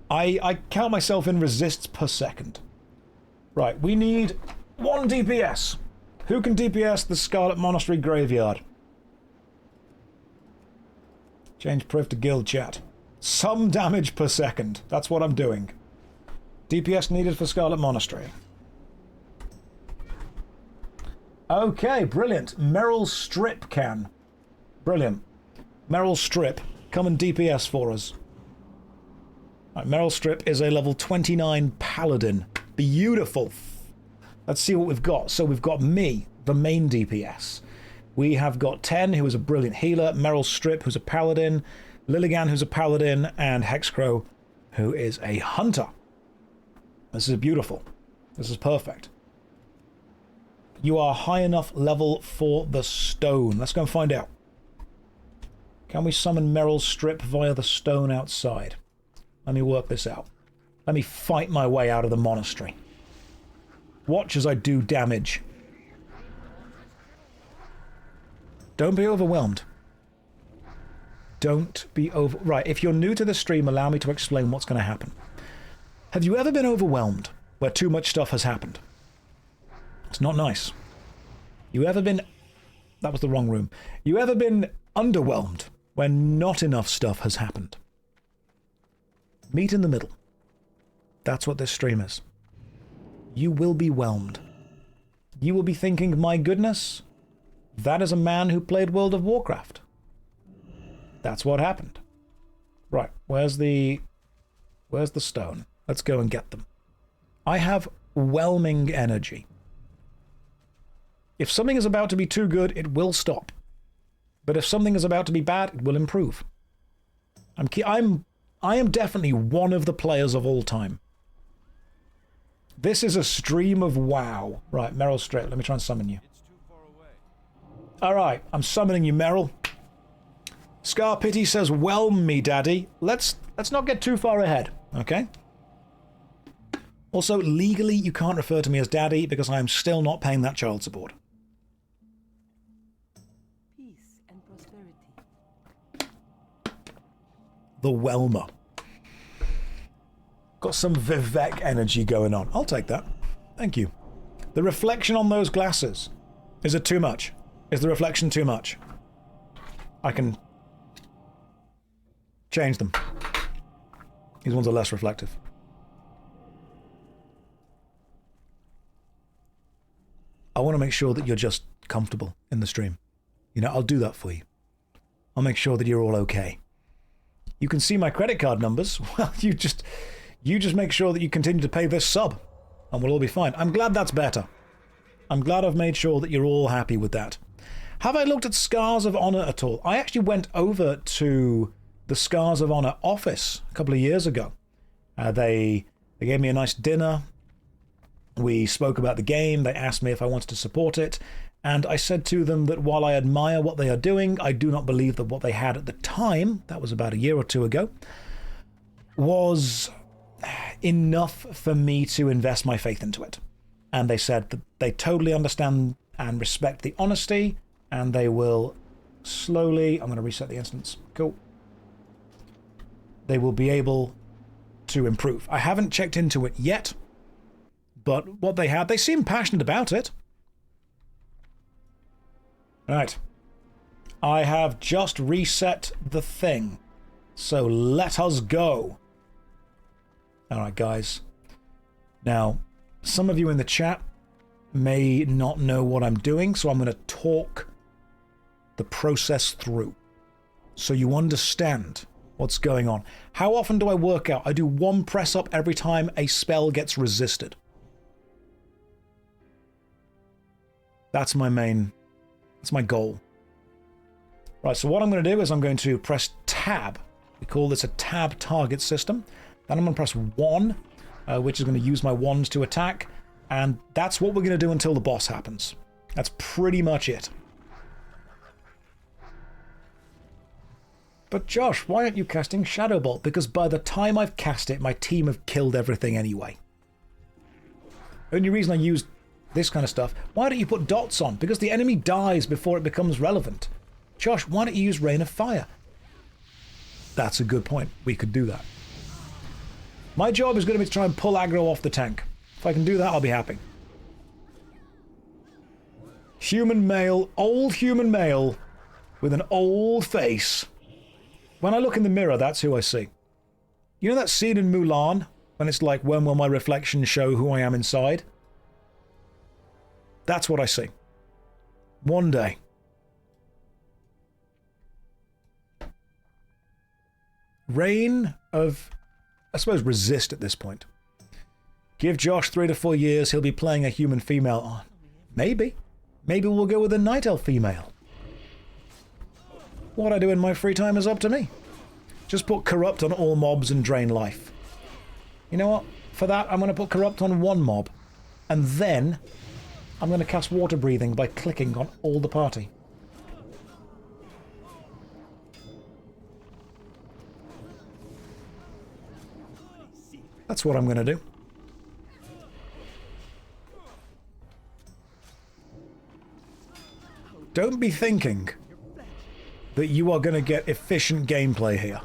Speaker 3: I count myself in resists per second. Right, we need 1 DPS. Who can DPS the Scarlet Monastery Graveyard? Change priv to guild chat. Some damage per second. That's what I'm doing. DPS needed for Scarlet Monastery. Okay, brilliant. Meryl Strip can. Brilliant. Meryl Strip, come and DPS for us. Right, Meryl Strip is a level 29 paladin. Beautiful. Let's see what we've got. So we've got me, the main DPS. We have got 10, who is a brilliant healer, Meryl Strip, who's a paladin, Lilligan, who's a paladin, and Hexcrow, who is a hunter. This is beautiful. This is perfect. You are high enough level for the stone. Let's go and find out. Can we summon Meryl Strip via the stone outside? Let me work this out. Let me fight my way out of the monastery. Watch as I do damage. Don't be overwhelmed. Don't be over... Right, if you're new to the stream, allow me to explain what's going to happen. Have you ever been overwhelmed where too much stuff has happened? It's not nice. You ever been... That was the wrong room. You ever been underwhelmed when not enough stuff has happened? Meet in the middle. That's what this stream is. You will be whelmed. You will be thinking, my goodness, that is a man who played World of Warcraft. That's what happened. Right, where's the stone? Let's go and get them. I have whelming energy. If something is about to be too good, it will stop. But if something is about to be bad, it will improve. I am definitely one of the players of all time. This is a stream of WoW. Right, Meryl Streep, let me try and summon you. Alright, I'm summoning you, Meryl. Scar Pity says, whelm me, daddy. Let's not get too far ahead, okay? Also, legally, you can't refer to me as daddy because I am still not paying that child support.
Speaker 2: Peace and prosperity.
Speaker 3: The Whelmer. Got some Vivek energy going on. I'll take that. Thank you. The reflection on those glasses. Is it too much? Is the reflection too much? I can change them. These ones are less reflective. I want to make sure that you're just comfortable in the stream. You know, I'll do that for you. I'll make sure that you're all okay. You can see my credit card numbers. Well, you just make sure that you continue to pay this sub, and we'll all be fine. I'm glad that's better. I'm glad I've made sure that you're all happy with that. Have I looked at Scars of Honor at all? I actually went over to the Scars of Honor office a couple of years ago. They gave me a nice dinner. We spoke about the game. They asked me if I wanted to support it. And I said to them that while I admire what they are doing, I do not believe that what they had at the time, that was about a year or two ago, was enough for me to invest my faith into it. And they said that they totally understand and respect the honesty, and they will slowly... I'm going to reset the instance. Cool. They will be able to improve. I haven't checked into it yet, but what they had, they seem passionate about it. Right. I have just reset the thing. So let us go. Alright, guys. Now, some of you in the chat may not know what I'm doing, so I'm going to talk the process through so you understand what's going on. How often do I work out? I do one press up every time a spell gets resisted. That's my goal. Right, so what I'm going to do is I'm going to press tab. We call this a tab target system. Then I'm going to press 1, which is going to use my wands to attack. And that's what we're going to do until the boss happens. That's pretty much it. But Josh, why aren't you casting Shadow Bolt? Because by the time I've cast it, my team have killed everything anyway. Only reason I used this kind of stuff. Why don't you put dots on? Because the enemy dies before it becomes relevant. Josh, why don't you use Rain of Fire? That's a good point. We could do that. My job is going to be to try and pull aggro off the tank. If I can do that, I'll be happy. Human male, old human male, with an old face. When I look in the mirror, that's who I see. You know that scene in Mulan, when it's like, when will my reflection show who I am inside? That's what I see. One day. Reign of, I suppose, resist at this point. Give Josh 3 to 4 years, he'll be playing a human female on. Maybe. Maybe we'll go with a night elf female. What I do in my free time is up to me. Just put corrupt on all mobs and drain life. You know what? For that, I'm going to put corrupt on one mob. And then I'm going to cast water breathing by clicking on all the party. That's what I'm going to do. Don't be thinking that you are going to get efficient gameplay here.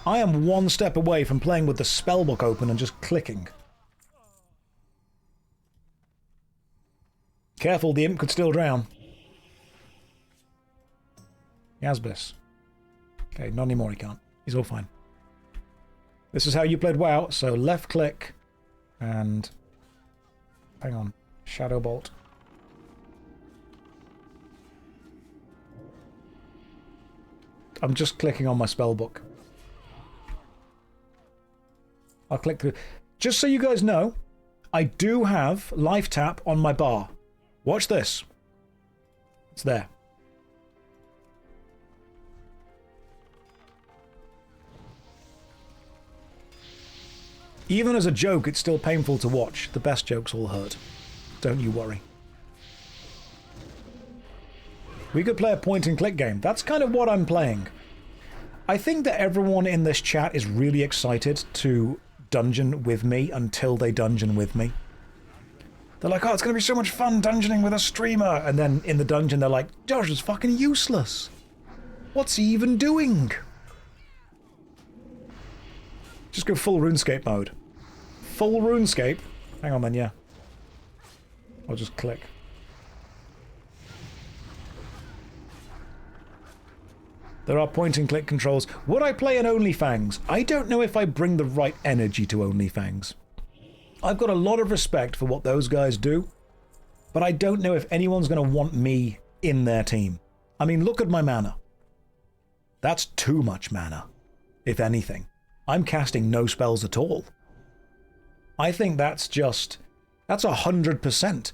Speaker 3: I am one step away from playing with the spellbook open and just clicking. Careful, the imp could still drown. Yazbis. Okay, not anymore, he can't. He's all fine. This is how you played WoW, so left click and... hang on. Shadow Bolt. I'm just clicking on my spellbook. I'll click through. Just so you guys know, I do have life tap on my bar. Watch this. It's there. Even as a joke, it's still painful to watch. The best jokes all hurt. Don't you worry. We could play a point-and-click game. That's kind of what I'm playing. I think that everyone in this chat is really excited to dungeon with me until they dungeon with me. They're like, oh, it's going to be so much fun dungeoning with a streamer. And then in the dungeon, they're like, Josh is fucking useless. What's he even doing? Just go full RuneScape mode. Full RuneScape? Hang on then, yeah. I'll just click. There are point-and-click controls. Would I play an OnlyFangs? I don't know if I bring the right energy to OnlyFangs. I've got a lot of respect for what those guys do, but I don't know if anyone's going to want me in their team. I mean, look at my mana. That's too much mana, if anything. I'm casting no spells at all. I think that's 100%.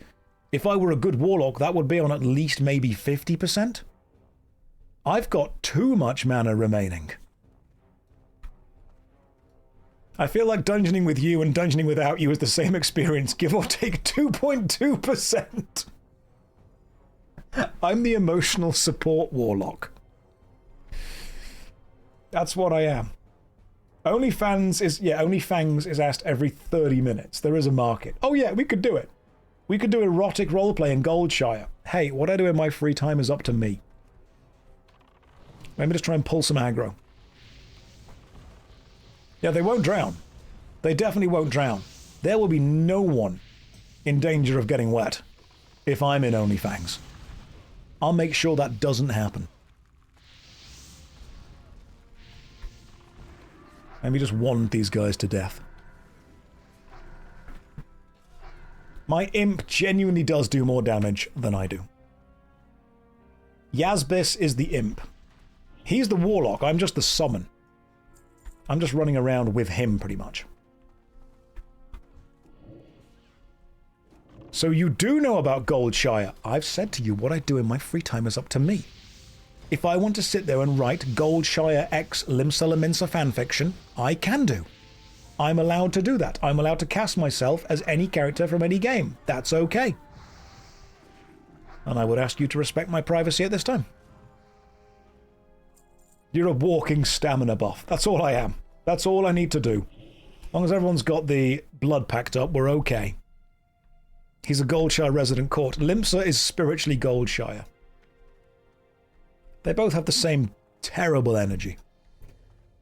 Speaker 3: If I were a good Warlock, that would be on at least maybe 50%. I've got too much mana remaining. I feel like dungeoning with you and dungeoning without you is the same experience, give or take 2.2%. I'm the emotional support Warlock. That's what I am. OnlyFans is asked every 30 minutes. There is a market. Oh yeah, we could do it. We could do erotic roleplay in Goldshire. Hey, what I do in my free time is up to me. Let me just try and pull some aggro. Yeah, they won't drown. They definitely won't drown. There will be no one in danger of getting wet if I'm in OnlyFangs. I'll make sure that doesn't happen. Let me just wand these guys to death. My imp genuinely does do more damage than I do. Yazbis is the imp. He's the warlock, I'm just the summon. I'm just running around with him, pretty much. So you do know about Goldshire. I've said to you, what I do in my free time is up to me. If I want to sit there and write Goldshire X Limsa Laminsa fanfiction, I can do. I'm allowed to do that. I'm allowed to cast myself as any character from any game. That's okay. And I would ask you to respect my privacy at this time. You're a walking stamina buff. That's all I am. That's all I need to do. As long as everyone's got the blood packed up, we're okay. He's a Goldshire resident court. Limsa is spiritually Goldshire. They both have the same terrible energy.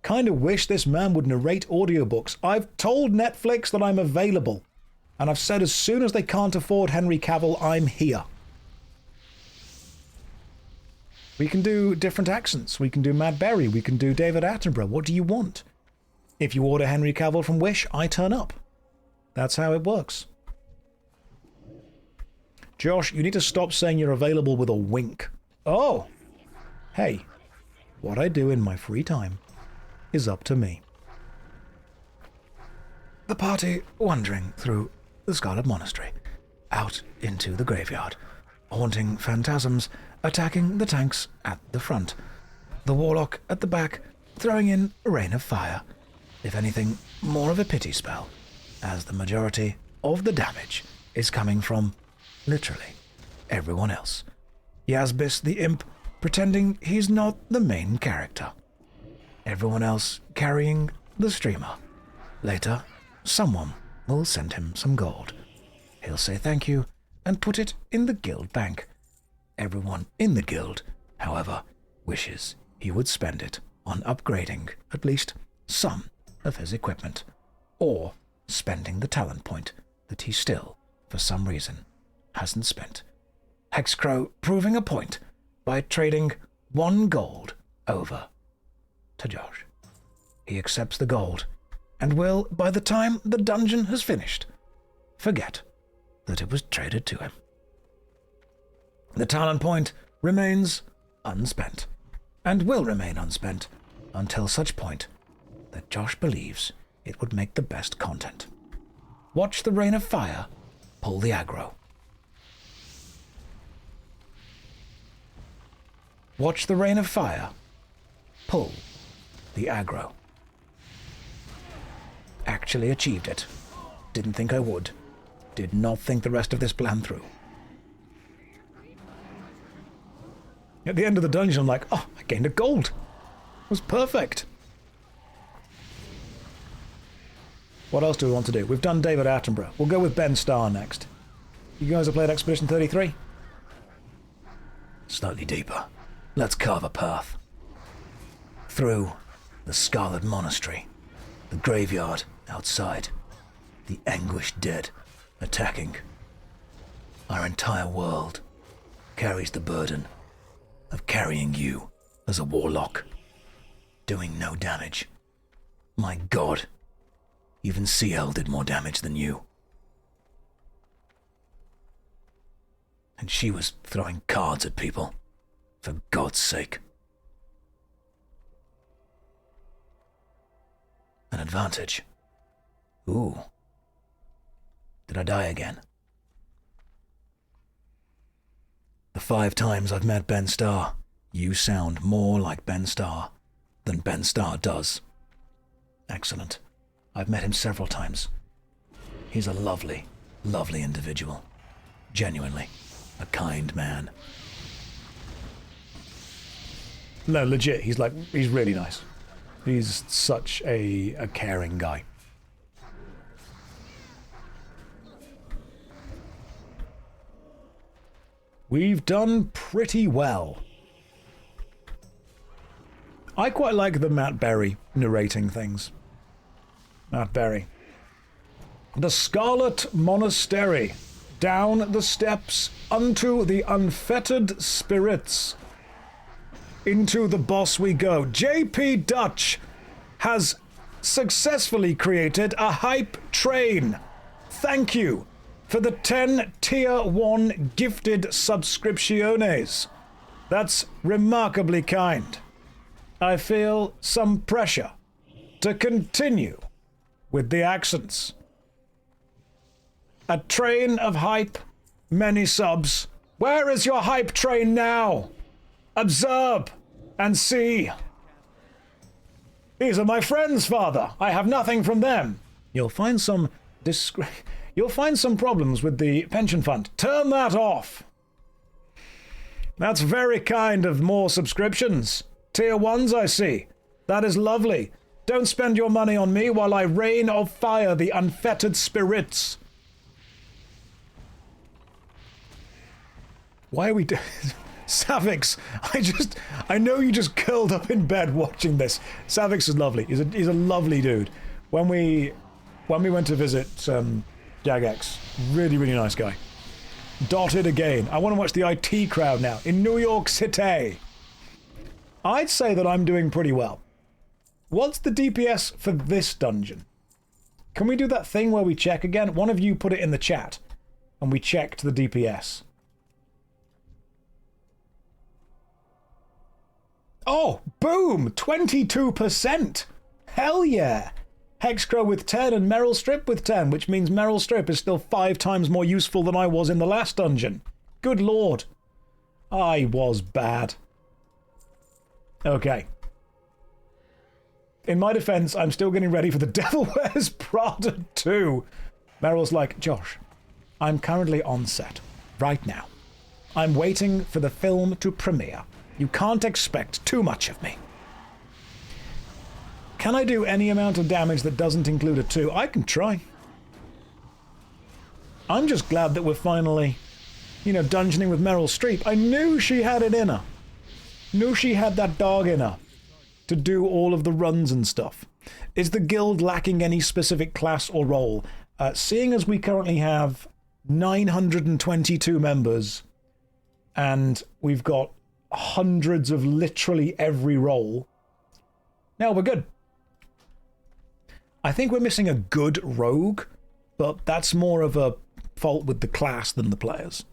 Speaker 3: Kind of wish this man would narrate audiobooks. I've told Netflix that I'm available. And I've said as soon as they can't afford Henry Cavill, I'm here. We can do different accents. We can do Matt Berry. We can do David Attenborough. What do you want? If you order Henry Cavill from Wish, I turn up. That's how it works. Josh, you need to stop saying you're available with a wink. Oh! Hey, what I do in my free time is up to me. The party wandering through the Scarlet Monastery, out into the graveyard, haunting phantasms, attacking the tanks at the front, the warlock at the back, throwing in a rain of fire. If anything, more of a pity spell, as the majority of the damage is coming from, literally, everyone else. Yazbis the imp, pretending he's not the main character. Everyone else carrying the streamer. Later, someone will send him some gold. He'll say thank you and put it in the guild bank. Everyone in the guild, however, wishes he would spend it on upgrading at least some of his equipment, or spending the talent point that he still, for some reason, hasn't spent. Hexcrow proving a point by trading 1 gold over to Josh. He accepts the gold, and will, by the time the dungeon has finished, forget that it was traded to him. The talent point remains unspent, and will remain unspent until such point that Josh believes it would make the best content. Watch the rain of fire pull the aggro. Watch the rain of fire pull the aggro. Action. actually achieved it. Didn't think I would. Did not think the rest of this plan through. At the end of the dungeon, I'm like, oh, I gained a gold. It was perfect. What else do we want to do? We've done David Attenborough. We'll go with Ben Starr next. You guys have played Expedition 33? Slightly deeper. Let's carve a path. Through the Scarlet Monastery. The graveyard outside. The anguished dead attacking. Our entire world carries the burden of carrying you as a warlock. Doing no damage. My God. Even CL did more damage than you. And she was throwing cards at people. For God's sake. An advantage. Ooh. Did I die again? The 5 times I've met Ben Starr, you sound more like Ben Starr than Ben Starr does. Excellent. I've met him several times. He's a lovely, lovely individual. Genuinely, a kind man. No, legit, he's really nice. He's such a caring guy. We've done pretty well. I quite like the Matt Berry narrating things. Matt Berry. The Scarlet Monastery. Down the steps unto the unfettered spirits. Into the boss we go. JP Dutch has successfully created a hype train. Thank you for the 10 Tier 1 gifted subscriptiones. That's remarkably kind. I feel some pressure to continue with the accents. A train of hype, many subs. Where is your hype train now? Observe and see. These are my friends, father. I have nothing from them. You'll find some problems with the pension fund. Turn that off. That's very kind of more subscriptions. Tier 1s, I see. That is lovely. Don't spend your money on me while I rain of fire the unfettered spirits. Why are we doing... Savix, I know you just curled up in bed watching this. Savix is lovely. He's a lovely dude. When we went to visit Jagex, really, really nice guy. Dotted again. I want to watch the IT crowd now in New York City. I'd say that I'm doing pretty well. What's the DPS for this dungeon? Can we do that thing where we check again? One of you put it in the chat, and we checked the DPS. Oh, boom! 22%! Hell yeah! Hexcrow with 10 and Meryl Streep with 10, which means Meryl Streep is still 5 times more useful than I was in the last dungeon. Good lord. I was bad. Okay. In my defense, I'm still getting ready for The Devil Wears Prada 2. Meryl's like, Josh, I'm currently on set. Right now. I'm waiting for the film to premiere. You can't expect too much of me. Can I do any amount of damage that doesn't include a 2? I can try. I'm just glad that we're finally, dungeoning with Meryl Streep. I knew she had it in her. Knew she had that dog in her to do all of the runs and stuff. Is the guild lacking any specific class or role? Seeing as we currently have 922 members and we've got hundreds of literally every role, now we're good. I think we're missing a good rogue, but that's more of a fault with the class than the players.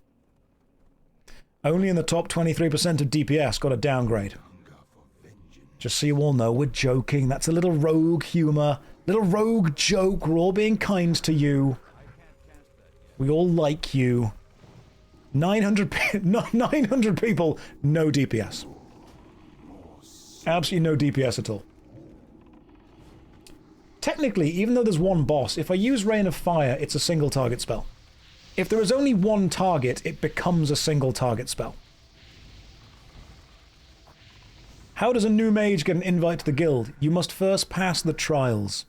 Speaker 3: Only in the top 23% of DPS got a downgrade. Just so you all know, we're joking. That's a little rogue humor, little rogue joke. We're all being kind to you. We all like you. 900 people, no DPS. Absolutely no DPS at all. technically, even though there's one boss, if I use Rain of Fire, it's a single target spell. If there is only one target, it becomes a single target spell. How does a new mage get an invite to the guild? You must first pass the trials.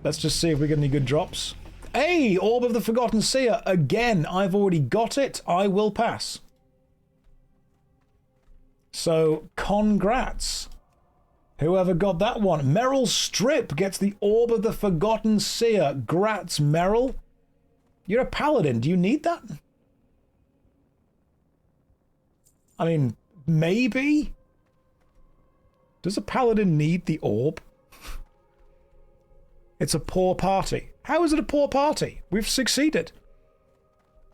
Speaker 3: Let's just see if we get any good drops. Hey, Orb of the Forgotten Seer. Again, I've already got it. I will pass. So, congrats. Whoever got that one. Meryl Strip gets the Orb of the Forgotten Seer. Grats, Meryl. You're a paladin. Do you need that? I mean, maybe? Does a paladin need the orb? It's a poor party. How is it a poor party? We've succeeded.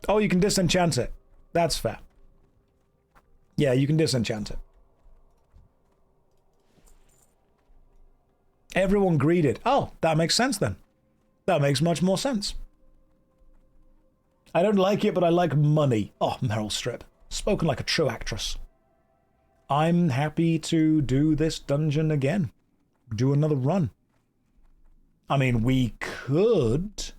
Speaker 3: Oh, you can disenchant it. That's fair. Yeah, you can disenchant it. Everyone greeted. Oh, that makes sense then. That makes much more sense. I don't like it, but I like money. Oh, Meryl Streep. Spoken like a true actress. I'm happy to do this dungeon again. Do another run. I mean, we could...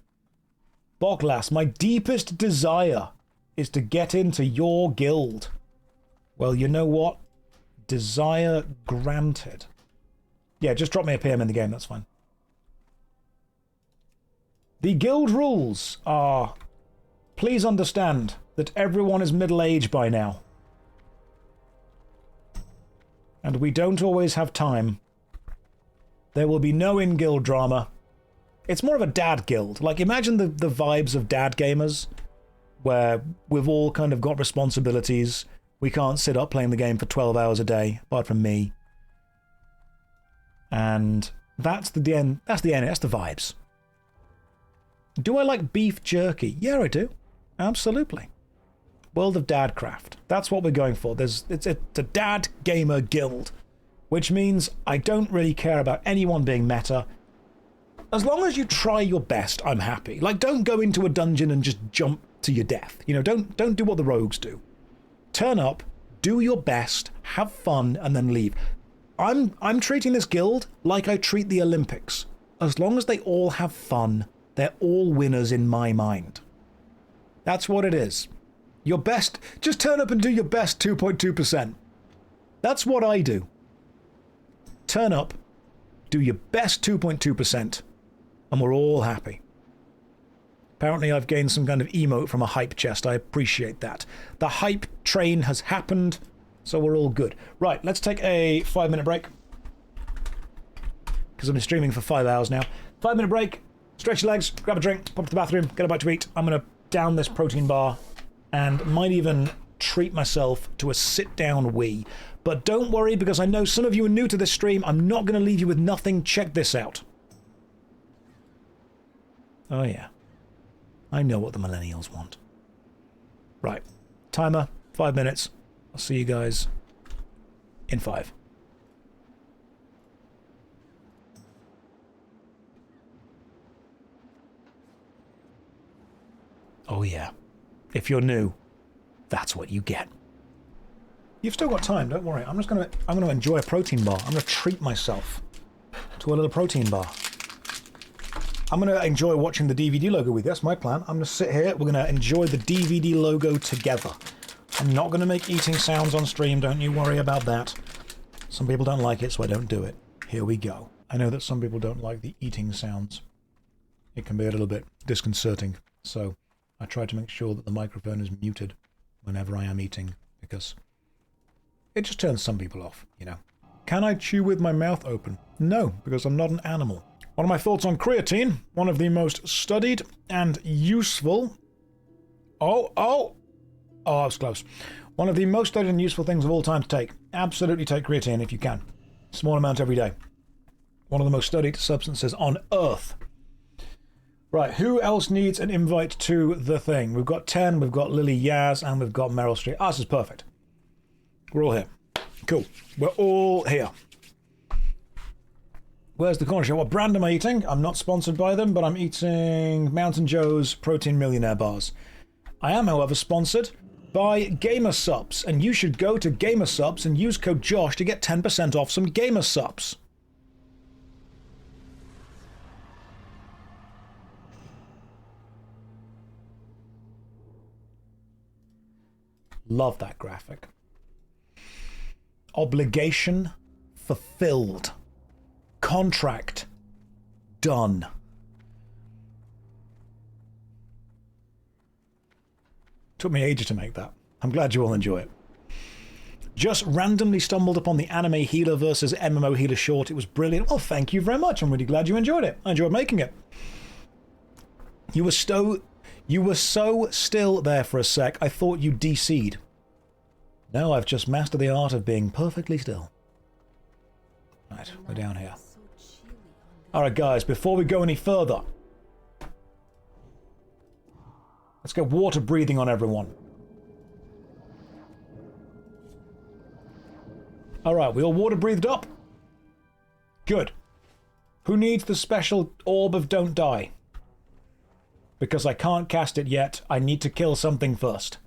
Speaker 3: Boglass, my deepest desire is to get into your guild. Well, you know what? Desire granted. Yeah, just drop me a PM in the game, that's fine. The guild rules are... Please understand that everyone is middle-aged by now. And we don't always have time. There will be no in-guild drama. It's more of a dad guild. Like, imagine the vibes of dad gamers, where we've all kind of got responsibilities. We can't sit up playing the game for 12 hours a day, apart from me. And that's the end. That's the end. That's the vibes. Do I like beef jerky? Yeah, I do. Absolutely. World of Dadcraft. That's what we're going for. It's a dad gamer guild, which means I don't really care about anyone being meta. As long as you try your best, I'm happy. Like, don't go into a dungeon and just jump to your death. You know, don't do what the rogues do. Turn up, do your best, have fun, and then leave. I'm treating this guild like I treat the Olympics. As long as they all have fun, they're all winners in my mind. That's what it is. Your best, just turn up and do your best 2.2%. That's what I do. Turn up, do your best 2.2%, and we're all happy. Apparently I've gained some kind of emote from a hype chest. I appreciate that. The hype train has happened, so we're all good. Right, let's take a 5-minute break. Because I've been streaming for 5 hours now. 5-minute break, stretch your legs, grab a drink, pop to the bathroom, get a bite to eat. I'm going to down this protein bar and might even treat myself to a sit-down wee. But don't worry, because I know some of you are new to this stream. I'm not going to leave you with nothing. Check this out. Oh, yeah. I know what the millennials want. Right. Timer, 5 minutes. I'll see you guys in 5. Oh, yeah. If you're new, that's what you get. You've still got time, don't worry. I'm gonna enjoy a protein bar. I'm gonna treat myself to a little protein bar. I'm gonna enjoy watching the DVD logo with you. That's my plan. I'm gonna sit here, we're gonna enjoy the DVD logo together. I'm not gonna make eating sounds on stream, don't you worry about that. Some people don't like it, so I don't do it. Here we go. I know that some people don't like the eating sounds. It can be a little bit disconcerting, so I try to make sure that the microphone is muted whenever I am eating, because it just turns some people off, you know. Can I chew with my mouth open? No, because I'm not an animal. One of my thoughts on creatine, one of the most studied and useful... Oh, I was close. One of the most studied and useful things of all time to take. Absolutely take creatine if you can. Small amount every day. One of the most studied substances on Earth. Right, who else needs an invite to the thing? We've got 10, we've got Lily Yaz, and we've got Meryl Streep. Ah, this is perfect. We're all here. Cool. We're all here. Where's the corner shop? What brand am I eating? I'm not sponsored by them, but I'm eating Mountain Joe's Protein Millionaire Bars. I am, however, sponsored by Gamersupps, and you should go to Gamersupps and use code Josh to get 10% off some Gamersupps. Love that graphic. Obligation fulfilled. Contract done. Took me ages to make that. I'm glad you all enjoy it. Just randomly stumbled upon the anime healer versus MMO healer short. It was brilliant. Well, thank you very much. I'm really glad you enjoyed it. I enjoyed making it. You were so still there for a sec, I thought you DC'd. No, I've just mastered the art of being perfectly still. Right, we're down here. Alright guys, before we go any further, let's get water breathing on everyone. Alright, we all water breathed up? Good. Who needs the special orb of don't die? Because I can't cast it yet, I need to kill something first.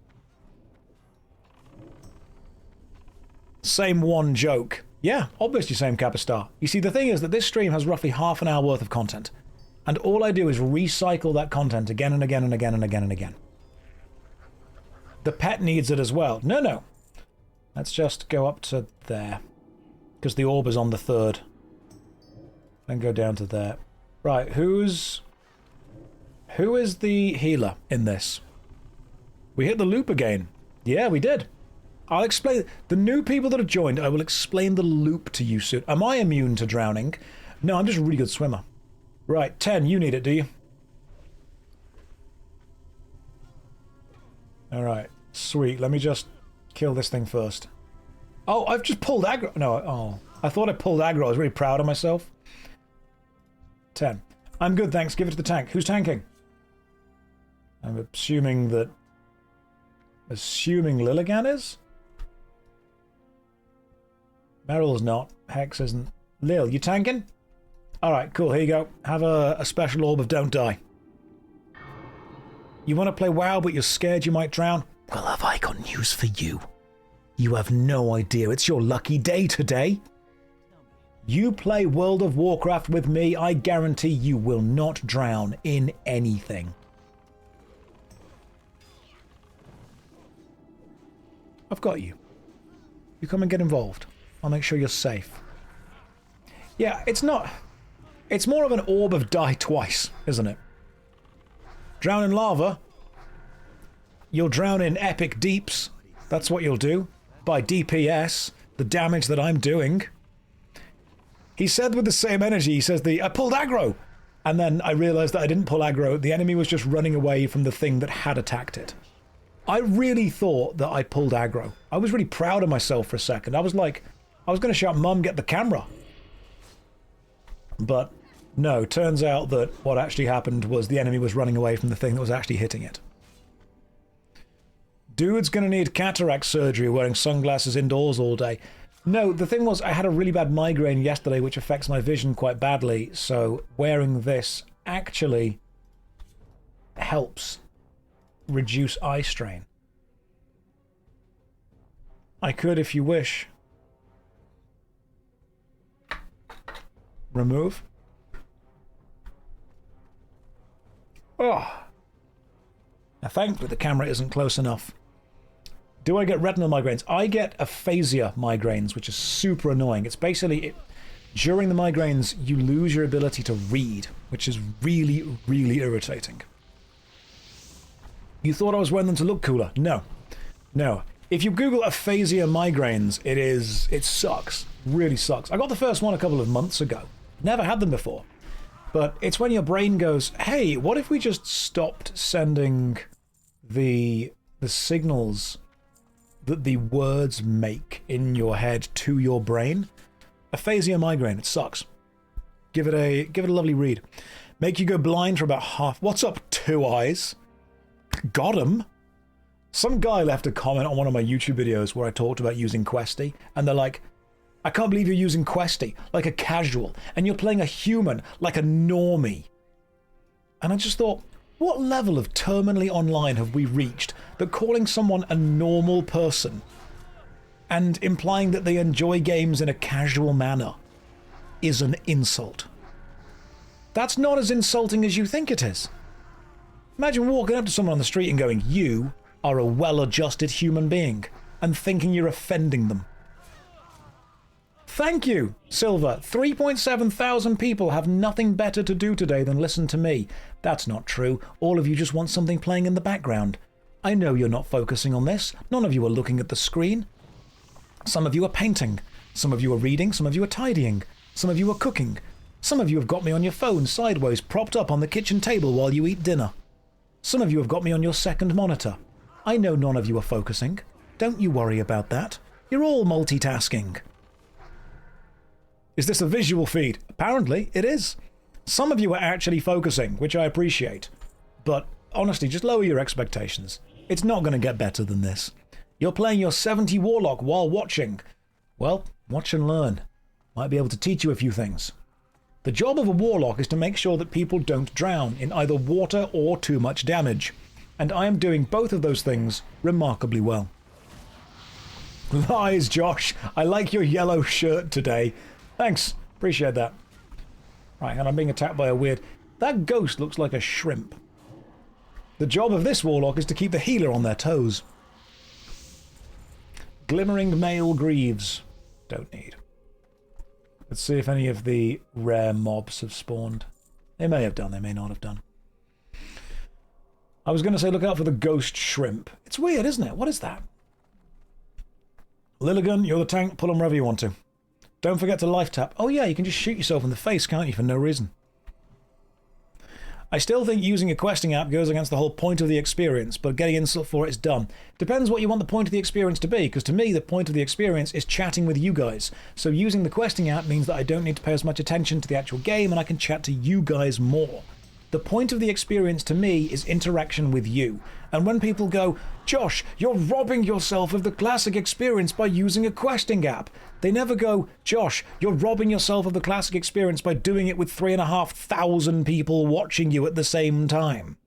Speaker 3: Same one joke. Yeah, obviously same Capistar. You see, the thing is that this stream has roughly half an hour worth of content. And all I do is recycle that content again and again and again and again and again. The pet needs it as well. No. Let's just go up to there. Because the orb is on the third. Then go down to there. Right, who is the healer in this? We hit the loop again. Yeah, we did. I'll explain. The new people that have joined, I will explain the loop to you soon. Am I immune to drowning? No, I'm just a really good swimmer. Right, 10, you need it, do you? Alright, sweet. Let me just kill this thing first. Oh, I've just pulled aggro. No, oh. I thought I pulled aggro. I was really proud of myself. 10. I'm good, thanks. Give it to the tank. Who's tanking? I'm assuming that... Lilligan is? Meryl's not. Hex isn't. Lil, you tanking? Alright, cool. Here you go. Have a special orb of don't die. You want to play WoW, but you're scared you might drown? Well, have I got news for you. You have no idea. It's your lucky day today. You play World of Warcraft with me, I guarantee you will not drown in anything. I've got you. You come and get involved. I'll make sure you're safe. Yeah, it's not... It's more of an orb of die twice, isn't it? Drown in lava. You'll drown in epic deeps. That's what you'll do. By DPS, the damage that I'm doing. He said with the same energy, he says, I pulled aggro! And then I realized that I didn't pull aggro. The enemy was just running away from the thing that had attacked it. I really thought that I pulled aggro. I was really proud of myself for a second. I was like, I was going to shout, Mum, get the camera. But no, turns out that what actually happened was the enemy was running away from the thing that was actually hitting it. Dude's going to need cataract surgery wearing sunglasses indoors all day. No, the thing was I had a really bad migraine yesterday which affects my vision quite badly, so wearing this actually helps reduce eye strain. I could, if you wish, remove. Oh. Now, thankfully, the camera isn't close enough. Do I get retinal migraines? I get aphasia migraines, which is super annoying. It's basically, during the migraines, you lose your ability to read, which is really, really irritating. You thought I was wearing them to look cooler? No. No. If you Google aphasia migraines, it sucks. Really sucks. I got the first one a couple of months ago. Never had them before. But it's when your brain goes, hey, what if we just stopped sending the signals that the words make in your head to your brain? Aphasia migraine, it sucks. Give it a lovely read. Make you go blind for about half. What's up, Two Eyes? Got him. Some guy left a comment on one of my YouTube videos where I talked about using Questy, and they're like, I can't believe you're using Questy like a casual, and you're playing a human like a normie. And I just thought, what level of terminally online have we reached that calling someone a normal person and implying that they enjoy games in a casual manner is an insult? That's not as insulting as you think it is. Imagine walking up to someone on the street and going, you are a well-adjusted human being and thinking you're offending them. Thank you, Silver. 3.7 thousand people have nothing better to do today than listen to me. That's not true. All of you just want something playing in the background. I know you're not focusing on this. None of you are looking at the screen. Some of you are painting. Some of you are reading. Some of you are tidying. Some of you are cooking. Some of you have got me on your phone sideways, propped up on the kitchen table while you eat dinner. Some of you have got me on your second monitor. I know none of you are focusing. Don't you worry about that. You're all multitasking. Is this a visual feed? Apparently, it is. Some of you are actually focusing, which I appreciate. But honestly, just lower your expectations. It's not going to get better than this. You're playing your 70 Warlock while watching. Well, watch and learn. Might be able to teach you a few things. The job of a Warlock is to make sure that people don't drown in either water or too much damage. And I am doing both of those things remarkably well. Lies, Josh. I like your yellow shirt today. Thanks. Appreciate that. Right, and I'm being attacked by a weird... That ghost looks like a shrimp. The job of this Warlock is to keep the healer on their toes. Glimmering male greaves. Don't need. Let's see if any of the rare mobs have spawned. They may have done, they may not have done. I was going to say look out for the ghost shrimp. It's weird, isn't it? What is that? Lilligan, you're the tank. Pull them wherever you want to. Don't forget to life tap. Oh yeah, you can just shoot yourself in the face, can't you, for no reason. I still think using a questing app goes against the whole point of the experience, but getting insult for it is dumb. Depends what you want the point of the experience to be, because to me the point of the experience is chatting with you guys. So using the questing app means that I don't need to pay as much attention to the actual game and I can chat to you guys more. The point of the experience to me is interaction with you. And when people go, Josh, you're robbing yourself of the classic experience by using a questing app, they never go, Josh, you're robbing yourself of the classic experience by doing it with 3,500 people watching you at the same time.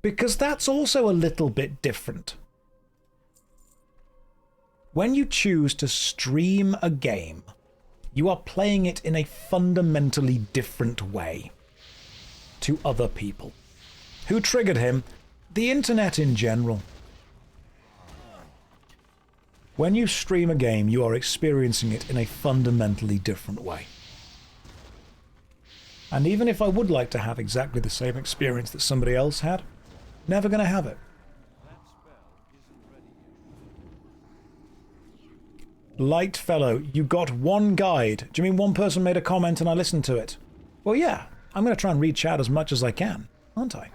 Speaker 3: Because that's also a little bit different. When you choose to stream a game, you are playing it in a fundamentally different way to other people. Who triggered him? The internet in general. When you stream a game, you are experiencing it in a fundamentally different way. And even if I would like to have exactly the same experience that somebody else had, never going to have it. Light fellow, you got one guide. Do you mean one person made a comment and I listened to it? Well, yeah. I'm going to try and read chat as much as I can, aren't I?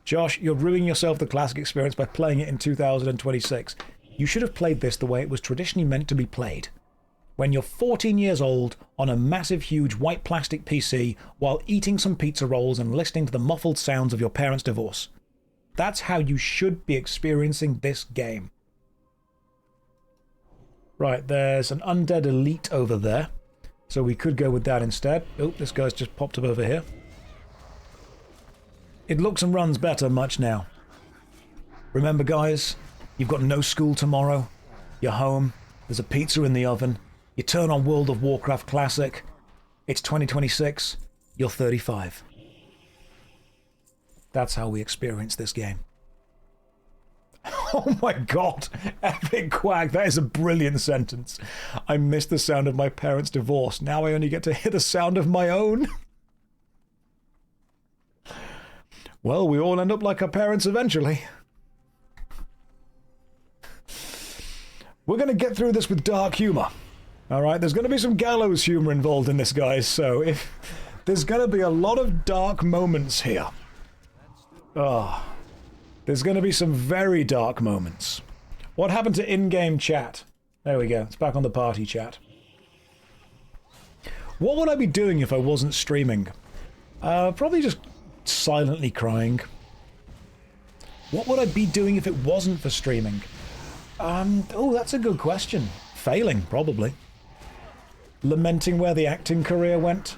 Speaker 3: Josh, you're ruining yourself the classic experience by playing it in 2026. You should have played this the way it was traditionally meant to be played. When you're 14 years old, on a massive, huge white plastic PC, while eating some pizza rolls and listening to the muffled sounds of your parents' divorce. That's how you should be experiencing this game. Right, there's an undead elite over there. So we could go with that instead. Oh, this guy's just popped up over here. It looks and runs better much now. Remember, guys, you've got no school tomorrow. You're home. There's a pizza in the oven. You turn on World of Warcraft Classic. It's 2026. You're 35. That's how we experience this game. Oh my god, epic quack, that is a brilliant sentence. I missed the sound of my parents' divorce. Now I only get to hear the sound of my own. Well, we all end up like our parents eventually. We're going to get through this with dark humor. Alright, there's going to be some gallows humor involved in this, guys, so if there's going to be a lot of dark moments here. There's going to be some very dark moments. What happened to in-game chat? There we go. It's back on the party chat. What would I be doing if I wasn't streaming? Probably just silently crying. What would I be doing if it wasn't for streaming? Oh, that's a good question. Failing, probably. Lamenting where the acting career went.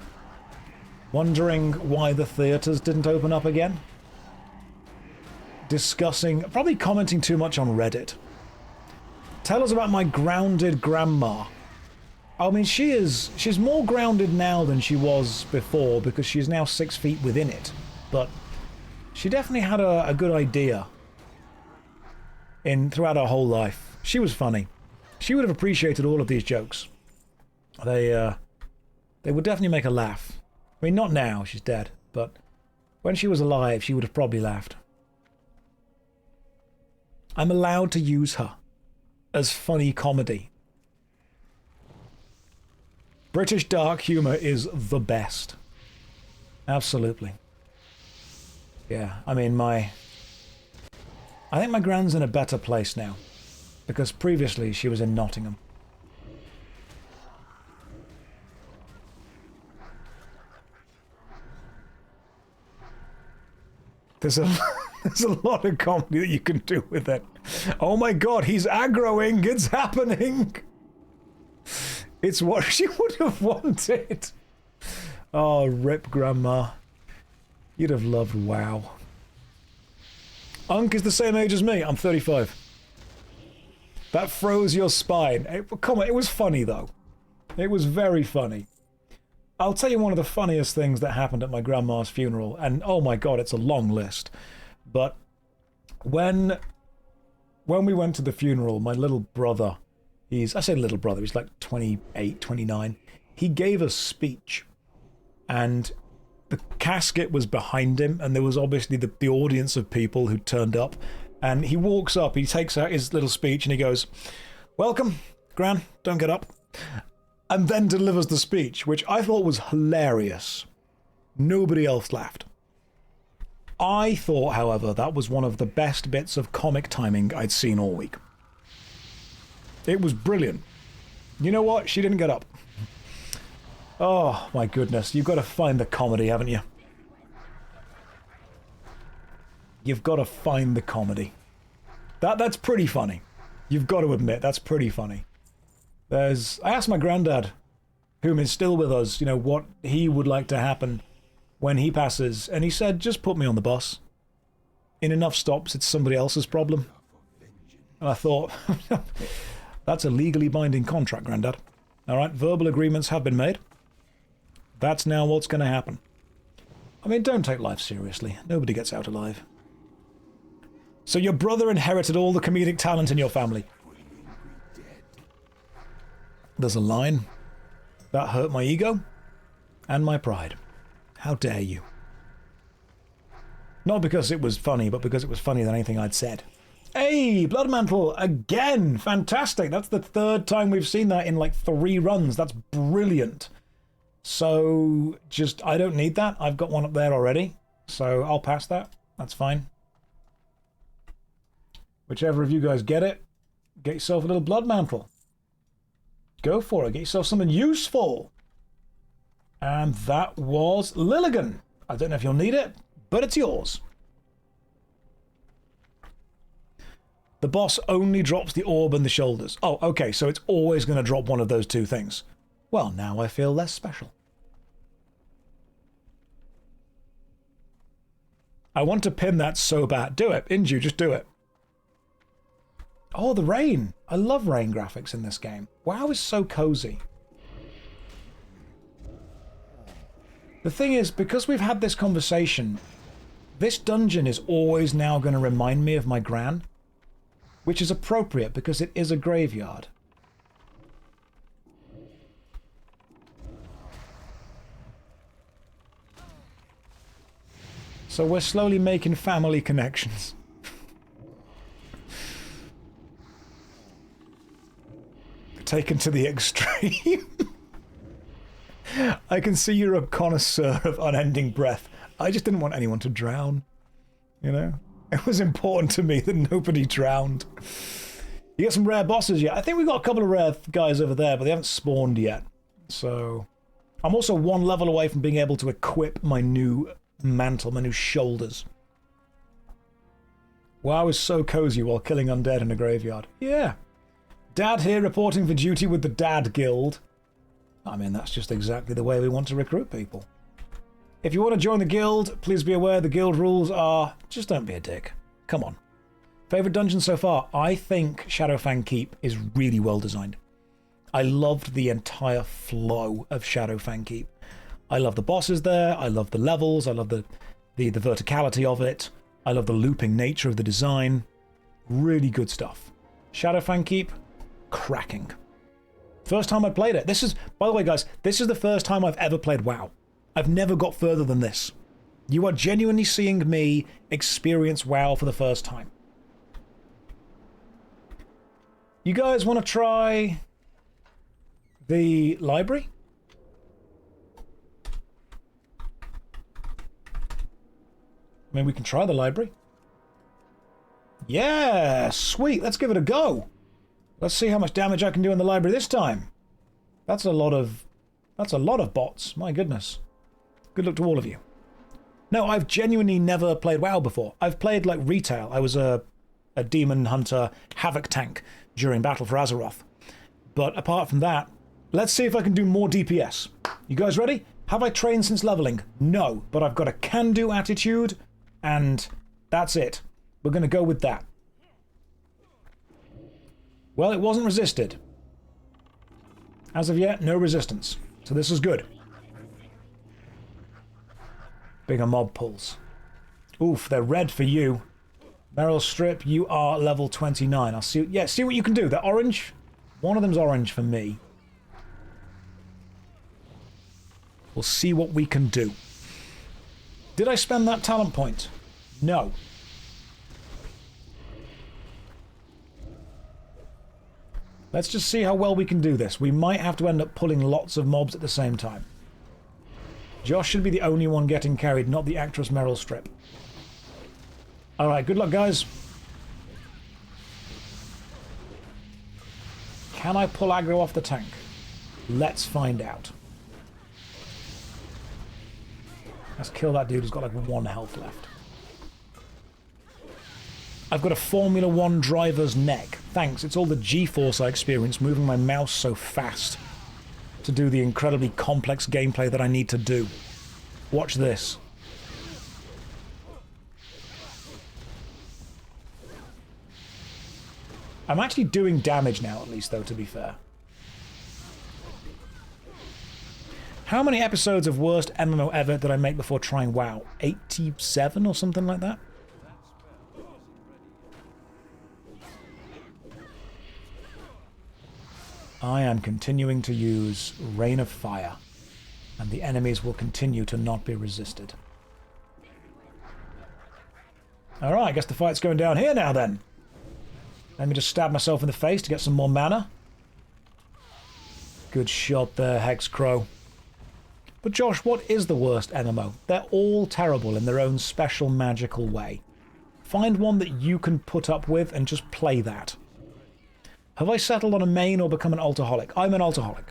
Speaker 3: Wondering why the theatres didn't open up again. Discussing, probably commenting too much on Reddit. Tell us about my grounded grandma. I mean, she's more grounded now than she was before because she's now 6 feet within it. But she definitely had a good idea throughout her whole life. She was funny. She would have appreciated all of these jokes. They would definitely make her laugh. I mean, not now, she's dead, but when she was alive, she would have probably laughed. I'm allowed to use her as funny comedy. British dark humour is the best. Absolutely. Yeah, I mean, I think my Gran's in a better place now, because previously she was in Nottingham. There's a lot of comedy that you can do with it. Oh my god, he's aggroing! It's happening! It's what she would have wanted. Oh, rip Grandma. You'd have loved WoW. Unk is the same age as me. I'm 35. That froze your spine. Come on, it was funny though. It was very funny. I'll tell you one of the funniest things that happened at my grandma's funeral, and oh my god, it's a long list. But when we went to the funeral, my little brother, I say little brother, he's like 28, 29, he gave a speech, and the casket was behind him, and there was obviously the audience of people who turned up, and he walks up, he takes out his little speech, and he goes, "Welcome, Gran, don't get up," and then delivers the speech, which I thought was hilarious. Nobody else laughed. I thought, however, that was one of the best bits of comic timing I'd seen all week. It was brilliant. You know what? She didn't get up. Oh, my goodness. You've got to find the comedy, haven't you? You've got to find the comedy. That's pretty funny. You've got to admit, that's pretty funny. I asked my granddad, whom is still with us, what he would like to happen when he passes, and he said, just put me on the bus. In enough stops, it's somebody else's problem. And I thought, that's a legally binding contract, Grandad. All right, verbal agreements have been made. That's now what's going to happen. I mean, don't take life seriously. Nobody gets out alive. So your brother inherited all the comedic talent in your family. There's a line. That hurt my ego and my pride. How dare you? Not because it was funny, but because it was funnier than anything I'd said. Hey, Bloodmantle, again! Fantastic! That's the third time we've seen that in like 3 runs. That's brilliant. So, I don't need that. I've got one up there already. So, I'll pass that. That's fine. Whichever of you guys get it, get yourself a little Bloodmantle. Go for it. Get yourself something useful. And that was Lilligan. I don't know if you'll need it, but it's yours. The boss only drops the orb and the shoulders. Oh, okay, so it's always going to drop one of those 2 things. Well, now I feel less special. I want to pin that so bad. Do it, Inju, just do it. Oh, the rain. I love rain graphics in this game. WoW is so cozy. The thing is, because we've had this conversation, this dungeon is always now going to remind me of my Gran, which is appropriate because it is a graveyard. So we're slowly making family connections. Taken to the extreme. I can see you're a connoisseur of unending breath. I just didn't want anyone to drown. It was important to me that nobody drowned. You get some rare bosses yet? I think we've got a couple of rare guys over there, but they haven't spawned yet. So, I'm also 1 level away from being able to equip my new mantle, my new shoulders. WoW is so cozy while killing undead in a graveyard. Yeah. Dad here reporting for duty with the Dad Guild. I mean, that's just exactly the way we want to recruit people. If you want to join the guild, please be aware the guild rules are... just don't be a dick. Come on. Favourite dungeon so far? I think Shadowfang Keep is really well designed. I loved the entire flow of Shadowfang Keep. I love the bosses there, I love the levels, I love the verticality of it, I love the looping nature of the design. Really good stuff. Shadowfang Keep, cracking. First time I played it. This is, by the way, guys, this is the first time I've ever played WoW. I've never got further than this. You are genuinely seeing me experience WoW for the first time. You guys want to try the library? I mean, we can try the library. Yeah, sweet. Let's give it a go. Let's see how much damage I can do in the library this time. That's a lot of bots. My goodness. Good luck to all of you. No, I've genuinely never played WoW before. I've played like retail. I was a demon hunter havoc tank during Battle for Azeroth. But apart from that, let's see if I can do more DPS. You guys ready? Have I trained since leveling? No, but I've got a can-do attitude, and that's it. We're going to go with that. Well, it wasn't resisted. As of yet, no resistance. So this is good. Bigger mob pulls. Oof, they're red for you. Meryl Strip, you are level 29. I'll see. Yeah, see what you can do. They're orange. One of them's orange for me. We'll see what we can do. Did I spend that talent point? No. Let's just see how well we can do this. We might have to end up pulling lots of mobs at the same time. Josh should be the only one getting carried, not the actress Meryl Streep. Alright, good luck, guys. Can I pull aggro off the tank? Let's find out. Let's kill that dude who's got like 1 health left. I've got a Formula 1 driver's neck. Thanks, it's all the G-force I experience moving my mouse so fast to do the incredibly complex gameplay that I need to do. Watch this. I'm actually doing damage now, at least, though, to be fair. How many episodes of worst MMO ever did I make before trying WoW? 87 or something like that? I am continuing to use Rain of Fire, and the enemies will continue to not be resisted. Alright, I guess the fight's going down here now then. Let me just stab myself in the face to get some more mana. Good shot there, Hexcrow. But Josh, what is the worst MMO? They're all terrible in their own special magical way. Find one that you can put up with and just play that. Have I settled on a main or become an altaholic? I'm an altaholic.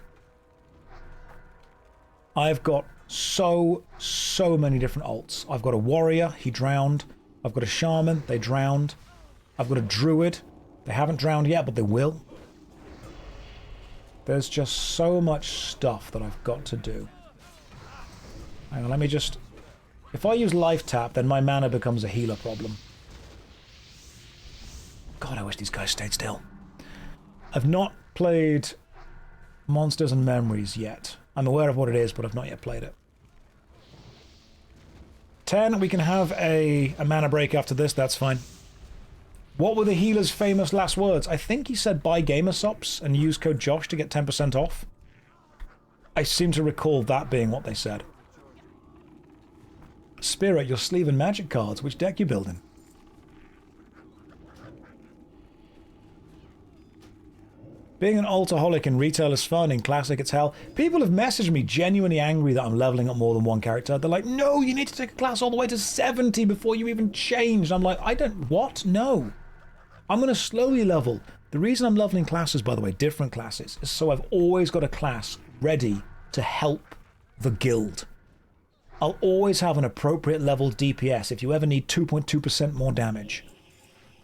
Speaker 3: I've got so many different alts. I've got a warrior, he drowned. I've got a shaman, they drowned. I've got a druid. They haven't drowned yet, but they will. There's just so much stuff that I've got to do. Hang on, let me just... If I use life tap, then my mana becomes a healer problem. God, I wish these guys stayed still. I've not played Monsters and Memories yet. I'm aware of what it is, but I've not yet played it. 10, we can have a mana break after this, that's fine. What were the healer's famous last words? I think he said buy Gamersops and use code Josh to get 10% off. I seem to recall that being what they said. Spirit, your sleeve and magic cards. Which deck you building? Being an altaholic in retail is fun, in classic it's hell. People have messaged me genuinely angry that I'm leveling up more than one character. They're like, no, you need to take a class all the way to 70 before you even change. I'm like, what? No. I'm going to slowly level. The reason I'm leveling classes, by the way, different classes, is so I've always got a class ready to help the guild. I'll always have an appropriate level DPS if you ever need 2.2% more damage.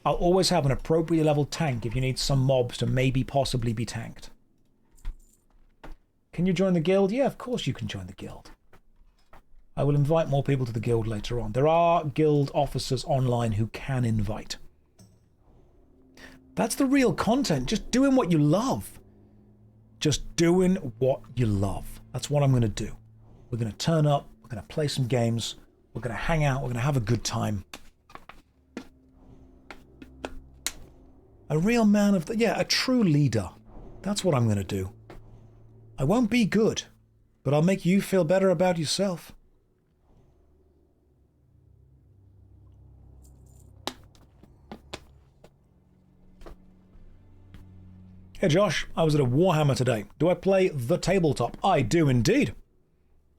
Speaker 3: I'll always have an appropriate level tank if you need some mobs to maybe possibly be tanked. Can you join the guild? Yeah, of course you can join the guild. I will invite more people to the guild later on. There are guild officers online who can invite. That's the real content. Just doing what you love. Just doing what you love. That's what I'm going to do. We're going to turn up. We're going to play some games. We're going to hang out. We're going to have a good time. A real man of the... Yeah, a true leader. That's what I'm going to do. I won't be good, but I'll make you feel better about yourself. Hey Josh, I was at a Warhammer today. Do I play the tabletop? I do indeed.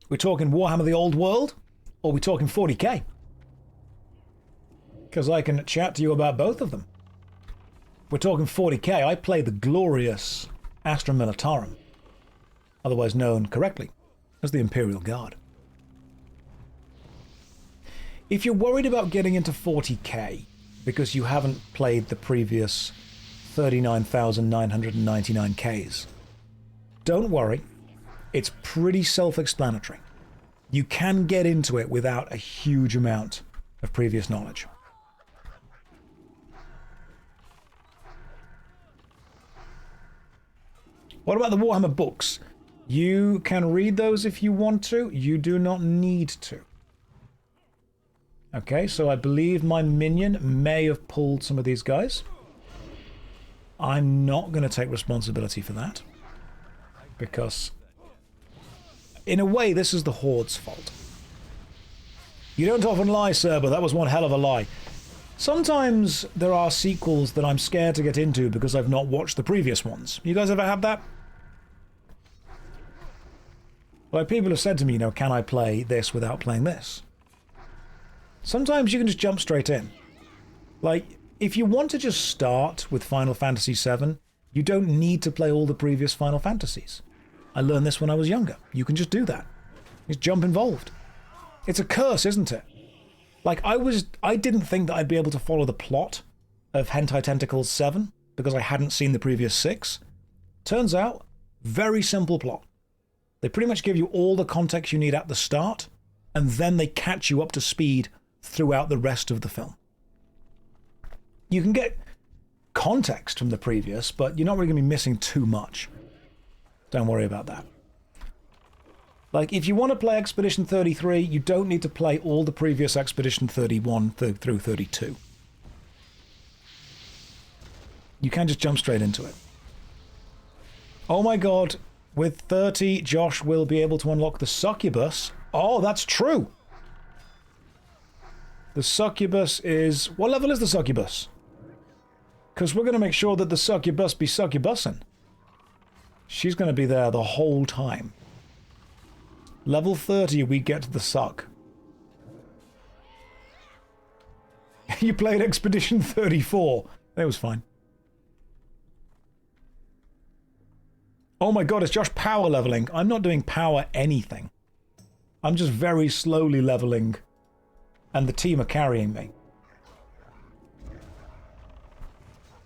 Speaker 3: We're talking Warhammer the Old World, or we talking 40k? Because I can chat to you about both of them. We're talking 40k. I play the glorious Astra Militarum, otherwise known correctly as the Imperial Guard. If you're worried about getting into 40k because you haven't played the previous 39,999 Ks, don't worry, it's pretty self-explanatory. You can get into it without a huge amount of previous knowledge. What about the Warhammer books? You can read those if you want to. You do not need to. Okay, so I believe my minion may have pulled some of these guys. I'm not going to take responsibility for that. Because, in a way, this is the Horde's fault. You don't often lie, sir, but that was one hell of a lie. Sometimes there are sequels that I'm scared to get into because I've not watched the previous ones. You guys ever had that? Like, people have said to me, you know, can I play this without playing this? Sometimes you can just jump straight in. Like, if you want to just start with Final Fantasy VII, you don't need to play all the previous Final Fantasies. I learned this when I was younger. You can just do that. Just jump involved. It's a curse, isn't it? Like, I didn't think that I'd be able to follow the plot of Hentai Tentacles 7 because I hadn't seen the previous 6. Turns out, very simple plot. They pretty much give you all the context you need at the start, and then they catch you up to speed throughout the rest of the film. You can get context from the previous, but you're not really going to be missing too much. Don't worry about that. Like, if you want to play Expedition 33, you don't need to play all the previous Expedition 31 through 32. You can just jump straight into it. Oh my god, with 30, Josh will be able to unlock the succubus. Oh, that's true! The succubus is... What level is the succubus? Because we're going to make sure that the succubus be succubussing. She's going to be there the whole time. Level 30, we get to the suck. You played Expedition 34. That was fine. Oh my god, it's Josh power leveling. I'm not doing power anything. I'm just very slowly leveling. And the team are carrying me.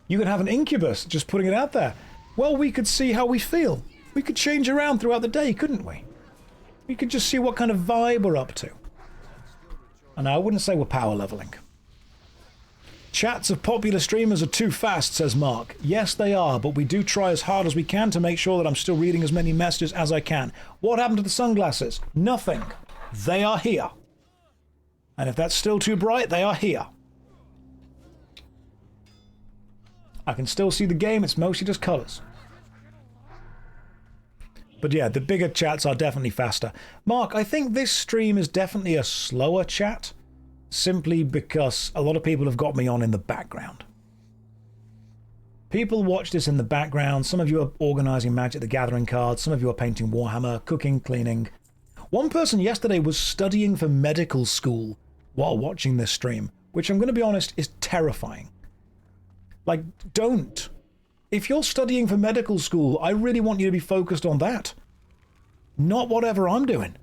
Speaker 3: You can have an incubus, just putting it out there. Well, we could see how we feel. We could change around throughout the day, couldn't we? We could just see what kind of vibe we're up to. And I wouldn't say we're power leveling. Chats of popular streamers are too fast, says Mark. Yes, they are, but we do try as hard as we can to make sure that I'm still reading as many messages as I can. What happened to the sunglasses? Nothing. They are here. And if that's still too bright, they are here. I can still see the game, it's mostly just colours. But yeah, the bigger chats are definitely faster. Mark, I think this stream is definitely a slower chat, simply because a lot of people have got me on in the background. People watch this in the background. Some of you are organising Magic the Gathering cards, some of you are painting Warhammer, cooking, cleaning. One person yesterday was studying for medical school while watching this stream, which I'm going to be honest is terrifying. Like, don't. If you're studying for medical school, I really want you to be focused on that. Not whatever I'm doing.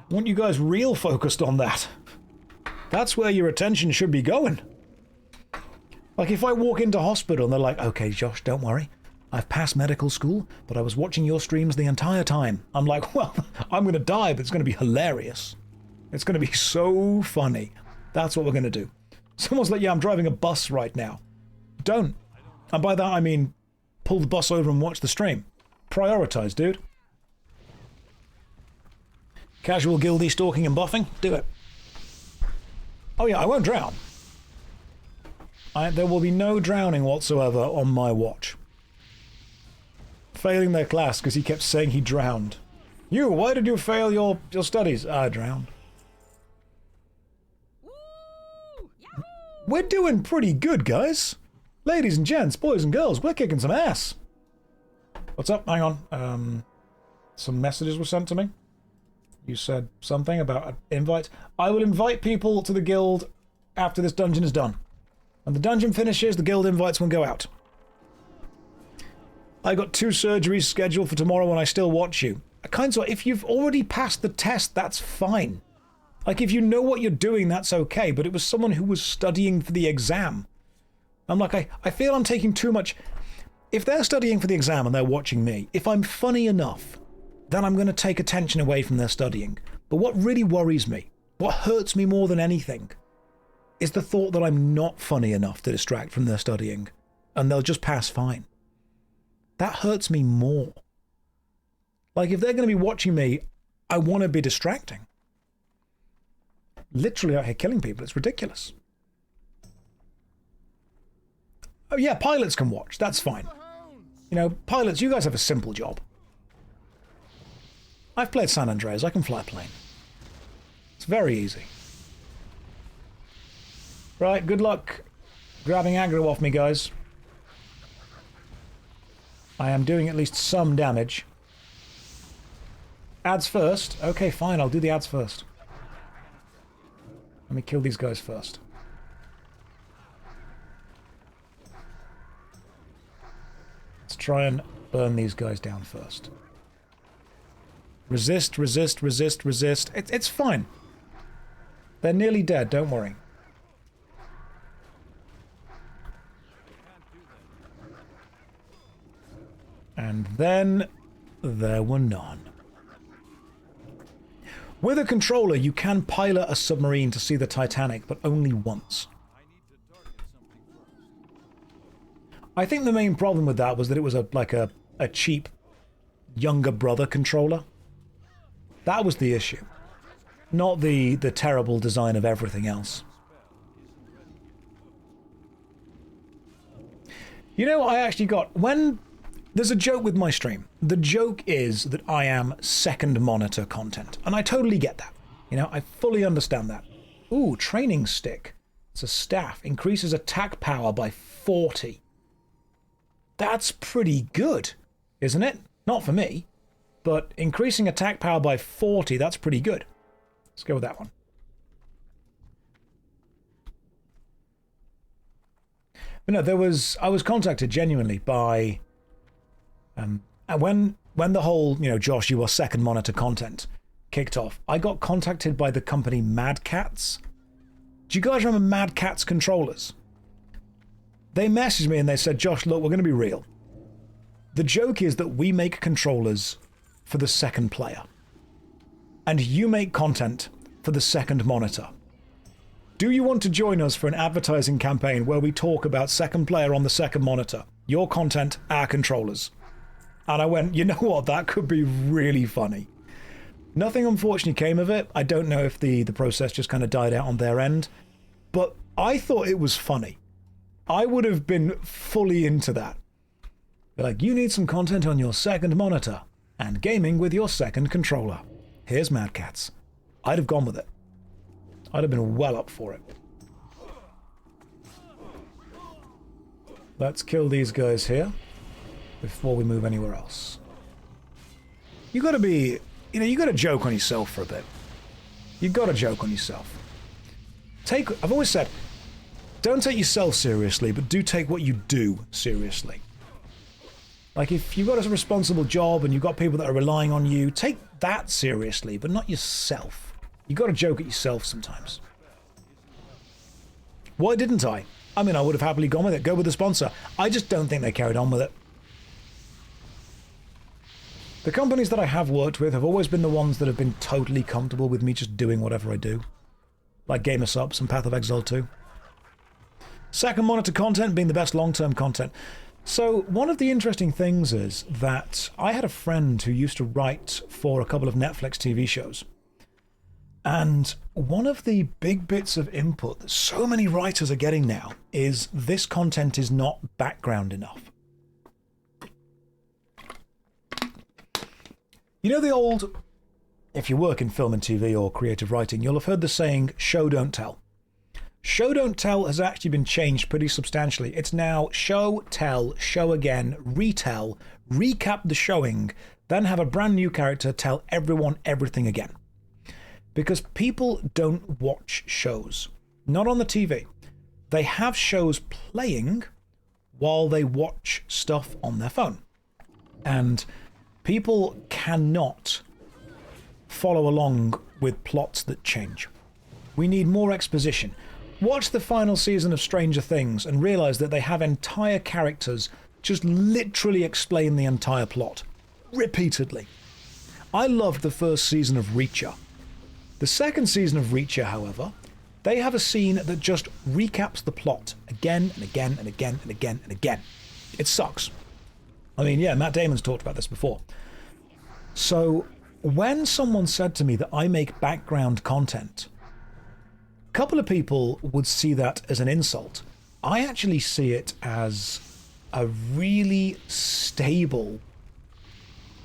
Speaker 3: I want you guys real focused on that. That's where your attention should be going. Like, if I walk into hospital and they're like, okay, Josh, don't worry. I've passed medical school, but I was watching your streams the entire time. I'm like, well, I'm going to die, but it's going to be hilarious. It's going to be so funny. That's what we're going to do. Someone's like, yeah, I'm driving a bus right now. Don't. And by that I mean pull the bus over and watch the stream. Prioritize, dude. Casual guildie stalking and buffing? Do it. Oh yeah, I won't drown. There will be no drowning whatsoever on my watch. Failing their class because he kept saying he drowned. You, why did you fail your studies? I drowned. We're doing pretty good, guys. Ladies and gents, boys and girls, we're kicking some ass. What's up? Hang on. Some messages were sent to me. You said something about an invite. I will invite people to the guild after this dungeon is done. When the dungeon finishes, the guild invites will go out. I got 2 surgeries scheduled for tomorrow and I still watch you. If you've already passed the test, that's fine. Like, if you know what you're doing, that's okay, but it was someone who was studying for the exam. I'm like, I feel I'm taking too much... If they're studying for the exam and they're watching me, if I'm funny enough, then I'm going to take attention away from their studying. But what really worries me, what hurts me more than anything, is the thought that I'm not funny enough to distract from their studying, and they'll just pass fine. That hurts me more. Like, if they're going to be watching me, I want to be distracting. Literally out here killing people, it's ridiculous. Oh yeah, pilots can watch, that's fine. You know, pilots, you guys have a simple job. I've played San Andreas, I can fly a plane. It's very easy. Right, good luck grabbing aggro off me, guys. I am doing at least some damage. Ads first? Okay, fine, I'll do the ads first. Let me kill these guys first. Let's try and burn these guys down first. Resist, resist, resist, resist. It's fine. They're nearly dead, don't worry. And then there were none. With a controller, you can pilot a submarine to see the Titanic, but only once. I think the main problem with that was that it was a cheap younger brother controller. That was the issue. Not the terrible design of everything else. You know, I actually got... There's a joke with my stream. The joke is that I am second monitor content. And I totally get that. You know, I fully understand that. Ooh, training stick. It's a staff. Increases attack power by 40. That's pretty good, isn't it? Not for me. But increasing attack power by 40, that's pretty good. Let's go with that one. But no, I was contacted genuinely by... when the whole, you know, Josh, you are second monitor content kicked off, I got contacted by the company Mad Catz. Do you guys remember Mad Catz controllers? They messaged me and they said, Josh, look, we're going to be real. The joke is that we make controllers for the second player. And you make content for the second monitor. Do you want to join us for an advertising campaign where we talk about second player on the second monitor? Your content, our controllers. And I went, you know what, that could be really funny. Nothing unfortunately came of it. I don't know if the process just kind of died out on their end. But I thought it was funny. I would have been fully into that. They're like, you need some content on your second monitor and gaming with your second controller. Here's Mad Catz. I'd have gone with it. I'd have been well up for it. Let's kill these guys here before we move anywhere else. You gotta be, you know, you gotta joke on yourself for a bit. You gotta joke on yourself. I've always said, don't take yourself seriously, but do take what you do seriously. Like, if you've got a responsible job and you've got people that are relying on you, take that seriously, but not yourself. You gotta joke at yourself sometimes. Why didn't I? I mean, I would have happily gone with it. Go with the sponsor. I just don't think they carried on with it. The companies that I have worked with have always been the ones that have been totally comfortable with me just doing whatever I do. Like Gamer Subs and Path of Exile 2. Second monitor content being the best long-term content. So one of the interesting things is that I had a friend who used to write for a couple of Netflix TV shows. And one of the big bits of input that so many writers are getting now is this content is not background enough. You know the old, if you work in film and TV or creative writing, you'll have heard the saying, show don't tell. Show don't tell has actually been changed pretty substantially. It's now show, tell, show again, retell, recap the showing, then have a brand new character tell everyone everything again. Because people don't watch shows. Not on the TV. They have shows playing while they watch stuff on their phone. And people cannot follow along with plots that change. We need more exposition. Watch the final season of Stranger Things and realize that they have entire characters just literally explain the entire plot. Repeatedly. I loved the first season of Reacher. The second season of Reacher, however, they have a scene that just recaps the plot again and again and again and again and again. It sucks. I mean, yeah, Matt Damon's talked about this before. So when someone said to me that I make background content, a couple of people would see that as an insult. I actually see it as a really stable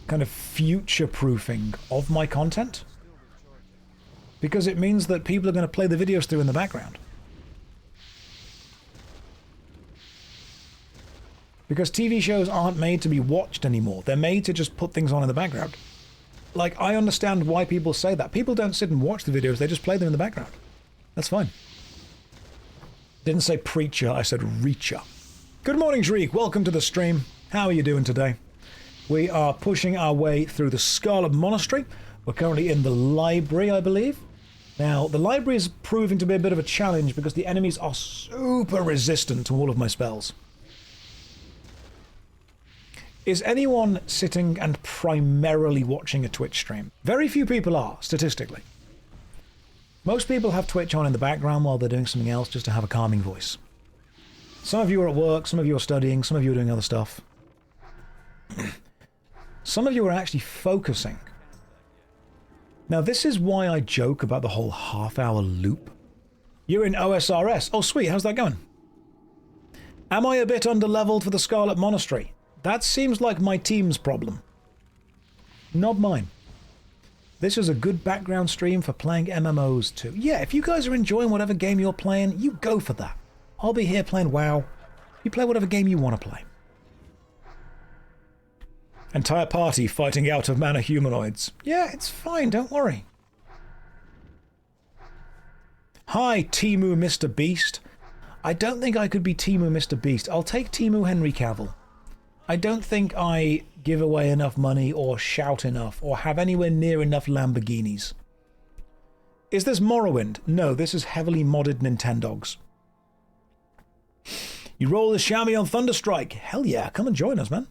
Speaker 3: kind of future-proofing of my content. Because it means that people are going to play the videos through in the background. Because TV shows aren't made to be watched anymore. They're made to just put things on in the background. Like, I understand why people say that. People don't sit and watch the videos, they just play them in the background. That's fine. Didn't say preacher, I said reacher. Good morning, Dreek. Welcome to the stream. How are you doing today? We are pushing our way through the Scarlet Monastery. We're currently in the library, I believe. Now, the library is proving to be a bit of a challenge because the enemies are super resistant to all of my spells. Is anyone sitting and primarily watching a Twitch stream? Very few people are, statistically. Most people have Twitch on in the background while they're doing something else just to have a calming voice. Some of you are at work, some of you are studying, some of you are doing other stuff. Some of you are actually focusing. Now, this is why I joke about the whole half-hour loop. You're in OSRS. Oh, sweet. How's that going? Am I a bit under-leveled for the Scarlet Monastery? That seems like my team's problem. Not mine. This is a good background stream for playing MMOs too. Yeah, if you guys are enjoying whatever game you're playing, you go for that. I'll be here playing WoW. You play whatever game you want to play. Entire party fighting out of mana humanoids. Yeah, it's fine, don't worry. Hi, Temu Mr. Beast. I don't think I could be Temu Mr. Beast. I'll take Temu Henry Cavill. I don't think I give away enough money or shout enough or have anywhere near enough Lamborghinis. Is this Morrowind? No, this is heavily modded Nintendogs. You roll the chamois on Thunderstrike. Hell yeah, come and join us, man.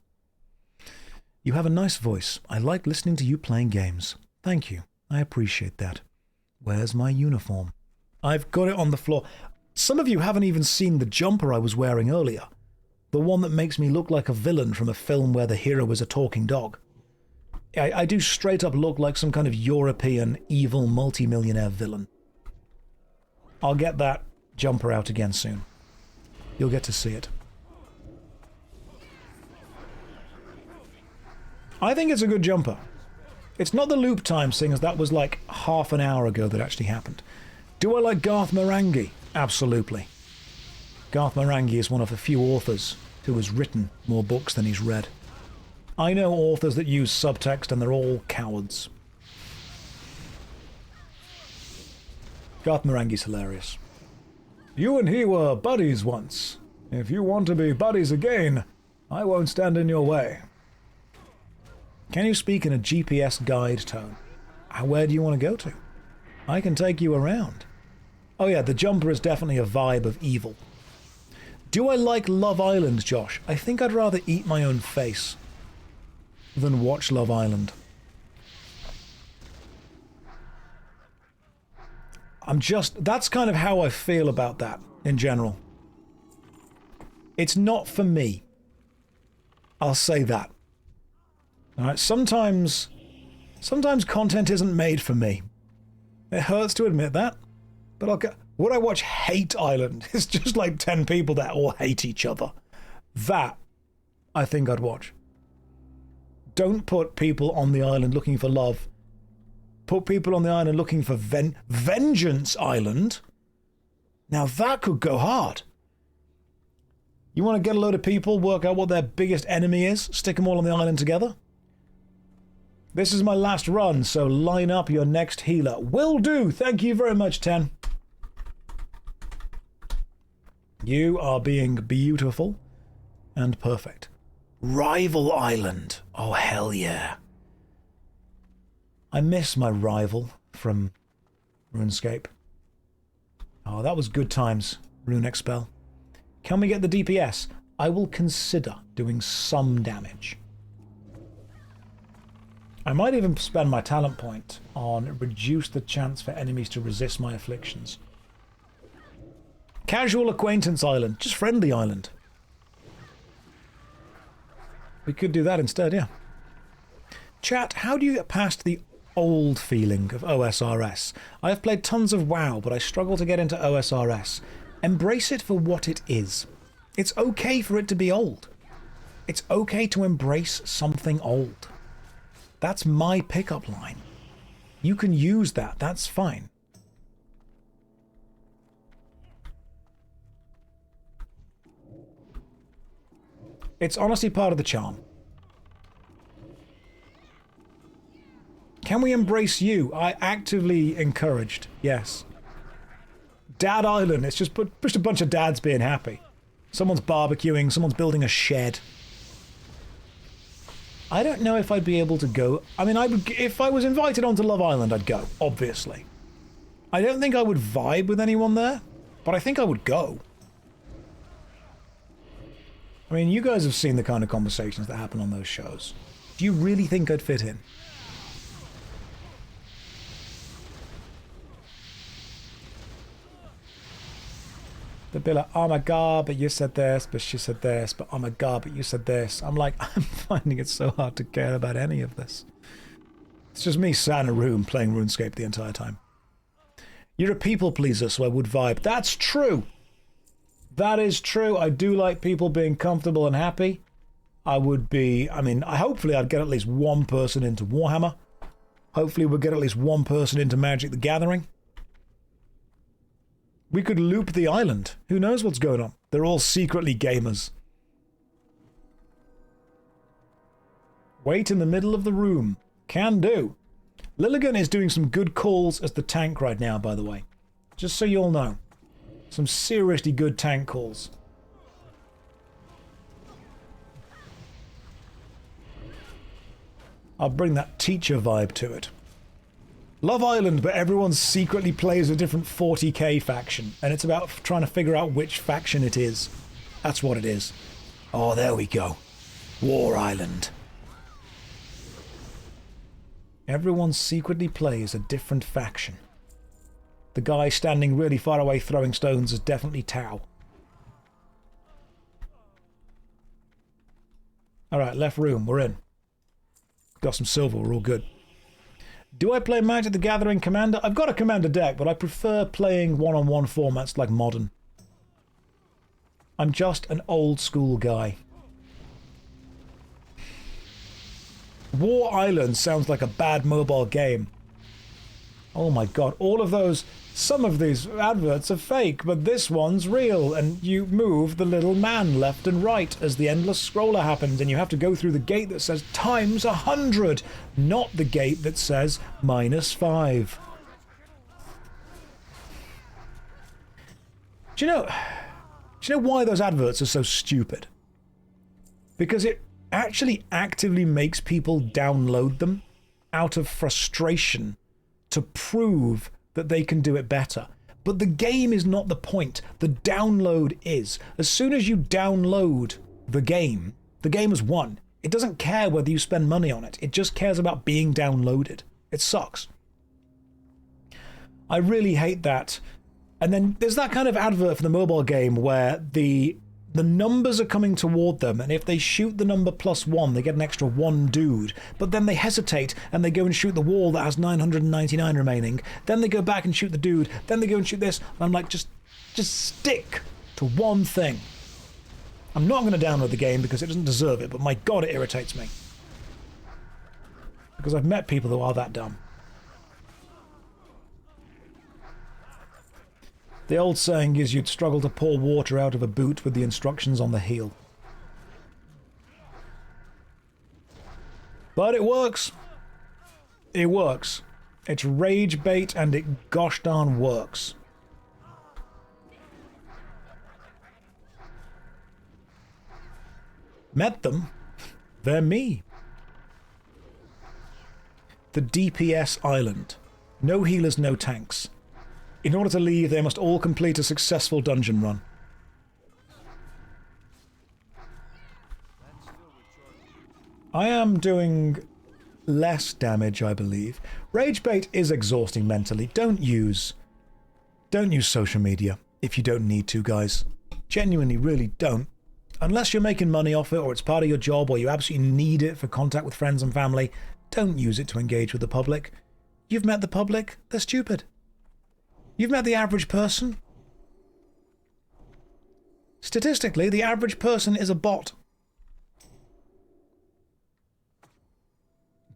Speaker 3: You have a nice voice. I like listening to you playing games. Thank you. I appreciate that. Where's my uniform? I've got it on the floor. Some of you haven't even seen the jumper I was wearing earlier. The one that makes me look like a villain from a film where the hero is a talking dog. I do straight up look like some kind of European evil multi-millionaire villain. I'll get that jumper out again soon. You'll get to see it. I think it's a good jumper. It's not the loop time, seeing as that was like half an hour ago that actually happened. Do I like Garth Marenghi? Absolutely. Garth Marenghi is one of the few authors who has written more books than he's read. I know authors that use subtext and they're all cowards. Garth Marenghi's hilarious. You and he were buddies once. If you want to be buddies again, I won't stand in your way. Can you speak in a GPS guide tone? Where do you want to go to? I can take you around. Oh yeah, the jumper is definitely a vibe of evil. Do I like Love Island, Josh? I think I'd rather eat my own face than watch Love Island. That's kind of how I feel about that in general. It's not for me. I'll say that. All right, sometimes content isn't made for me. It hurts to admit that, but would I watch Hate Island? It's just like 10 people that all hate each other. That, I think I'd watch. Don't put people on the island looking for love. Put people on the island looking for Vengeance Island. Now that could go hard. You want to get a load of people, work out what their biggest enemy is, stick them all on the island together? This is my last run, so line up your next healer. Will do. Thank you very much, 10. You are being beautiful and perfect. Rival Island. Oh, hell yeah. I miss my rival from RuneScape. Oh, that was good times, Rune Expel. Can we get the DPS? I will consider doing some damage. I might even spend my talent point on reduce the chance for enemies to resist my afflictions. Casual Acquaintance Island. Just Friendly Island. We could do that instead, yeah. Chat, how do you get past the old feeling of OSRS? I have played tons of WoW, but I struggle to get into OSRS. Embrace it for what it is. It's okay for it to be old. It's okay to embrace something old. That's my pickup line. You can use that, that's fine. It's honestly part of the charm. Can we embrace you? I actively encouraged, yes. Dad Island, it's just a bunch of dads being happy. Someone's barbecuing, someone's building a shed. I don't know if I'd be able to go. I mean, if I was invited onto Love Island, I'd go, obviously. I don't think I would vibe with anyone there, but I think I would go. I mean, you guys have seen the kind of conversations that happen on those shows. Do you really think I'd fit in? They'd be like, oh my god, but you said this, but she said this, but oh my god, but you said this. I'm like, I'm finding it so hard to care about any of this. It's just me sat in a room playing RuneScape the entire time. You're a people pleaser, so I would vibe. That's true. That is true. I do like people being comfortable and happy. I would be, I mean, hopefully I'd get at least one person into Warhammer. Hopefully we'll get at least one person into Magic the Gathering. We could loop the island. Who knows what's going on? They're all secretly gamers. Wait in the middle of the room. Can do. Lilligan is doing some good calls as the tank right now, by the way. Just so you all know. Some seriously good tank calls. I'll bring that teacher vibe to it. Love Island, but everyone secretly plays a different 40k faction, and it's about trying to figure out which faction it is. That's what it is. Oh, there we go. War Island. Everyone secretly plays a different faction. The guy standing really far away throwing stones is definitely Tau. Alright, left room, we're in. Got some silver, we're all good. Do I play Magic the Gathering Commander? I've got a Commander deck, but I prefer playing one-on-one formats like Modern. I'm just an old school guy. War Island sounds like a bad mobile game. Oh my god, all of those, some of these adverts are fake, but this one's real, and you move the little man left and right as the endless scroller happens, and you have to go through the gate that says times 100, not the gate that says -5. Do you know why those adverts are so stupid? Because it actually actively makes people download them out of frustration to prove that they can do it better. But the game is not the point. The download is. As soon as you download the game has won. It doesn't care whether you spend money on it. It just cares about being downloaded. It sucks. I really hate that. And then there's that kind of advert for the mobile game where the the numbers are coming toward them, and if they shoot the number +1, they get an extra 1 dude. But then they hesitate, and they go and shoot the wall that has 999 remaining. Then they go back and shoot the dude. Then they go and shoot this. And I'm like, just stick to one thing. I'm not going to download the game because it doesn't deserve it, but my god, it irritates me. Because I've met people who are that dumb. The old saying is you'd struggle to pour water out of a boot with the instructions on the heel. But it works. It works. It's rage bait and it gosh darn works. Met them. They're me. The DPS island. No healers, no tanks. In order to leave, they must all complete a successful dungeon run. I am doing less damage, I believe. Rage bait is exhausting mentally. Don't use social media if you don't need to, guys. Genuinely, really don't. Unless you're making money off it, or it's part of your job, or you absolutely need it for contact with friends and family, don't use it to engage with the public. You've met the public, they're stupid. You've met the average person. Statistically, the average person is a bot.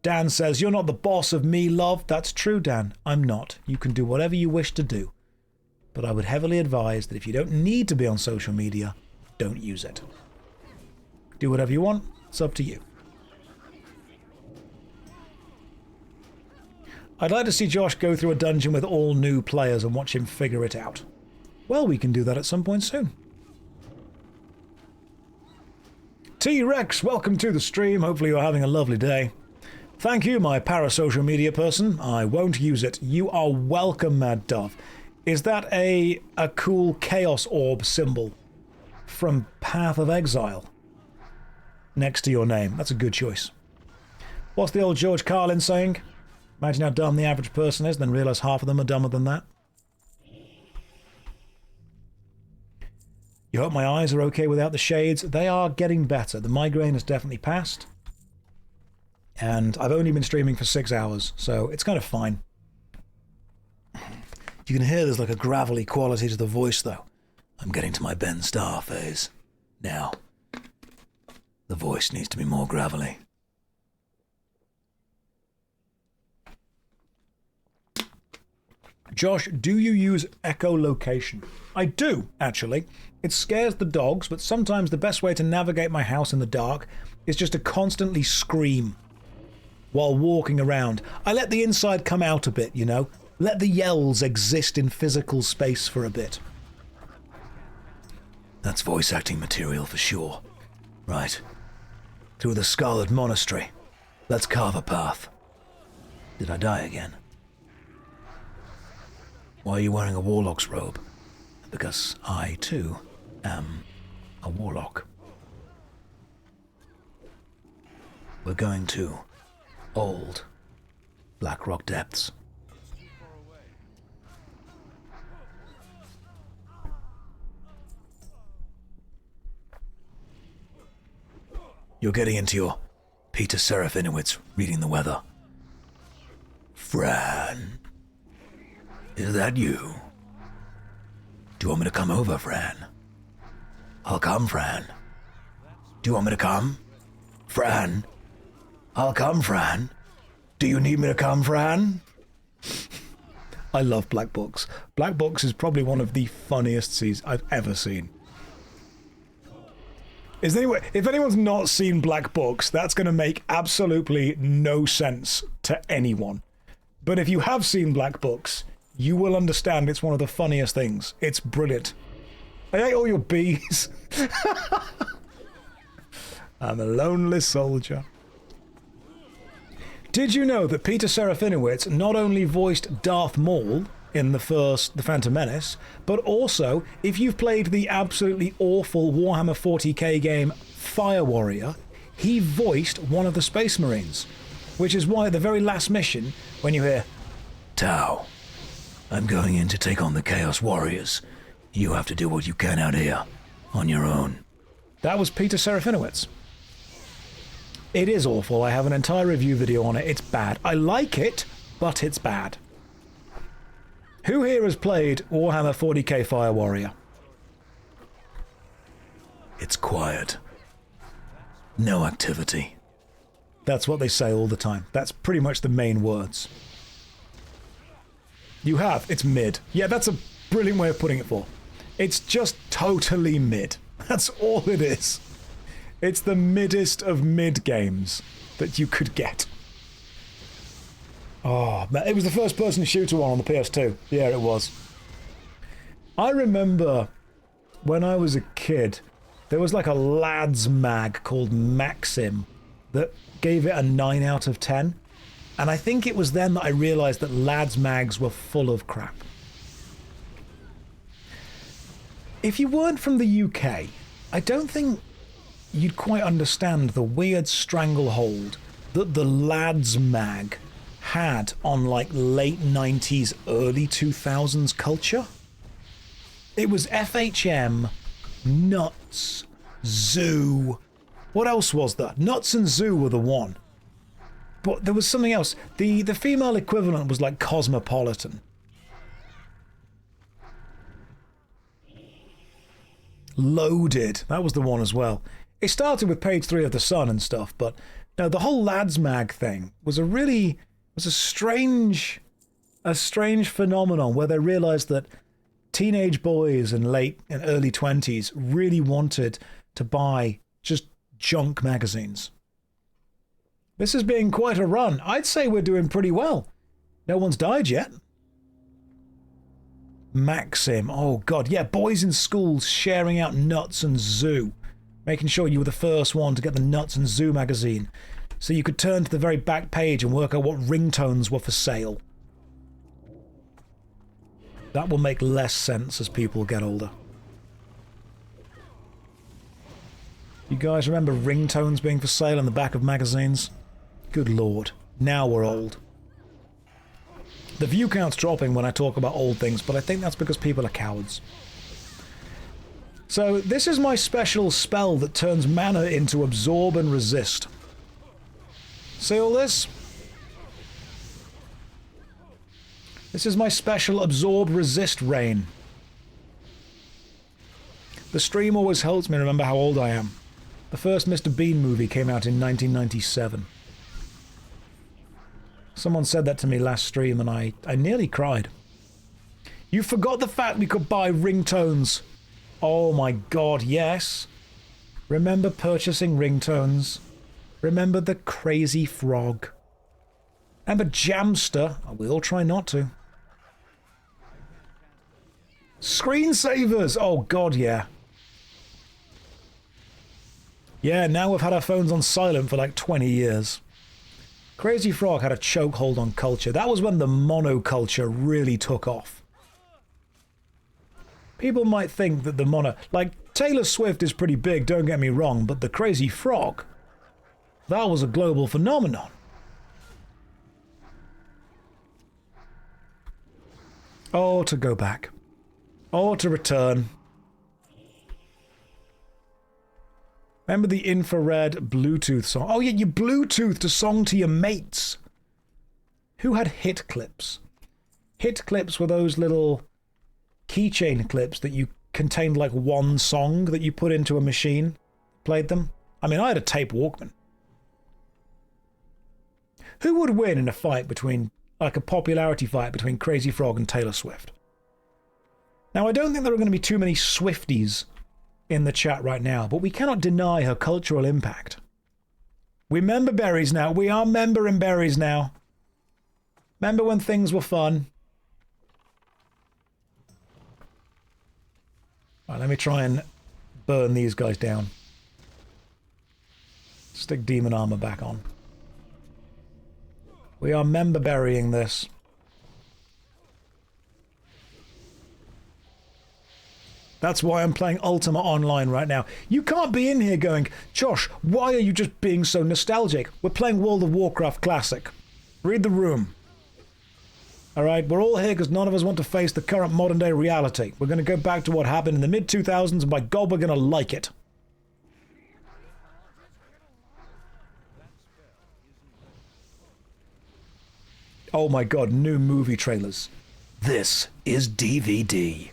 Speaker 3: Dan says, you're not the boss of me, love. That's true, Dan. I'm not. You can do whatever you wish to do. But I would heavily advise that if you don't need to be on social media, don't use it. Do whatever you want. It's up to you. I'd like to see Josh go through a dungeon with all new players and watch him figure it out. Well, we can do that at some point soon. T-Rex, welcome to the stream. Hopefully you're having a lovely day. Thank you, my parasocial media person. I won't use it. You are welcome, Mad Dove. Is that a cool Chaos Orb symbol from Path of Exile next to your name? That's a good choice. What's the old George Carlin saying? Imagine how dumb the average person is, then realise half of them are dumber than that. You hope my eyes are okay without the shades. They are getting better. The migraine has definitely passed. And I've only been streaming for 6 hours, so it's kind of fine. You can hear there's like a gravelly quality to the voice, though. I'm getting to my Ben Starr phase. Now, the voice needs to be more gravelly. Josh, do you use echolocation? I do, actually. It scares the dogs, but sometimes the best way to navigate my house in the dark is just to constantly scream while walking around. I let the inside come out a bit, you know? Let the yells exist in physical space for a bit. That's voice acting material for sure. Right. Through the Scarlet Monastery. Let's carve a path. Did I die again? Why are you wearing a Warlock's robe? Because I, too, am a Warlock. We're going to old Blackrock Depths. You're getting into your Peter Serafinowicz reading the weather. Fran. Is that you? Do you want me to come over, Fran? I'll come, Fran. Do you want me to come? Fran? I'll come, Fran. Do you need me to come, Fran? I love Black Books. Black Books is probably one of the funniest scenes I've ever seen. If anyone's not seen Black Books, that's going to make absolutely no sense to anyone. But if you have seen Black Books, you will understand it's one of the funniest things. It's brilliant. I ate all your bees. I'm a lonely soldier. Did you know that Peter Serafinowicz not only voiced Darth Maul in the Phantom Menace, but also, if you've played the absolutely awful Warhammer 40k game Fire Warrior, he voiced one of the Space Marines, which is why at the very last mission, when you hear, Tau, I'm going in to take on the Chaos Warriors. You have to do what you can out here. on your own. That was Peter Serafinowicz. It is awful. I have an entire review video on it. It's bad. I like it, but it's bad. Who here has played Warhammer 40k Fire Warrior? It's quiet. No activity. That's what they say all the time. That's pretty much the main words. You have. It's mid. Yeah, that's a brilliant way of putting it for. It's just totally mid. That's all it is. It's the middest of mid games that you could get. Oh, man, it was the first-person shooter one on the PS2. Yeah, it was. I remember when I was a kid, there was like a lads mag called Maxim that gave it a 9 out of 10. And I think it was then that I realised that lads mags were full of crap. If you weren't from the UK, I don't think you'd quite understand the weird stranglehold that the lads mag had on like late 90s, early 2000s culture. It was FHM, Nuts, Zoo. What else was there? Nuts and Zoo were the one. But there was something else. The female equivalent was like Cosmopolitan. Loaded. That was the one as well. It started with page 3 of The Sun and stuff, but no, the whole lads mag thing was a strange phenomenon where they realized that teenage boys in late and early 20s really wanted to buy just junk magazines. This has been quite a run. I'd say we're doing pretty well. No one's died yet. Maxim. Oh, God. Yeah, boys in schools sharing out Nuts and Zoo. Making sure you were the first one to get the Nuts and Zoo magazine. So you could turn to the very back page and work out what ringtones were for sale. That will make less sense as people get older. You guys remember ringtones being for sale in the back of magazines? Good lord. Now we're old. The view count's dropping when I talk about old things, but I think that's because people are cowards. So this is my special spell that turns mana into absorb and resist. See all this? This is my special absorb resist rain. The stream always helps me remember how old I am. The first Mr. Bean movie came out in 1997. Someone said that to me last stream and I nearly cried. You forgot the fact we could buy ringtones. Oh my god, yes. Remember purchasing ringtones. Remember the crazy frog. Remember Jamster. I will try not to. Screensavers. Oh god, yeah. Yeah, now we've had our phones on silent for like 20 years. Crazy Frog had a chokehold on culture. That was when the monoculture really took off. People might think that the mono... Like, Taylor Swift is pretty big, don't get me wrong, but the Crazy Frog, that was a global phenomenon. Oh, to go back. Oh, to return. Remember the infrared Bluetooth song? Oh yeah, you Bluetoothed a song to your mates. Who had hit clips? Hit clips were those little keychain clips that you contained like one song that you put into a machine, played them. I mean, I had a tape Walkman. Who would win in a fight between, like a popularity fight between Crazy Frog and Taylor Swift? Now, I don't think there are going to be too many Swifties in the chat right now, but we cannot deny her cultural impact. We member berries now. We are membering berries now. Remember when things were fun? Right, let me try and burn these guys down. Stick demon armor back on. We are member burying this. That's why I'm playing Ultima Online right now. You can't be in here going, Josh, why are you just being so nostalgic? We're playing World of Warcraft Classic. Read the room. Alright, we're all here because none of us want to face the current modern day reality. We're going to go back to what happened in the mid-2000s, and by God, we're going to like it. Oh my God, new movie trailers. This is DVD.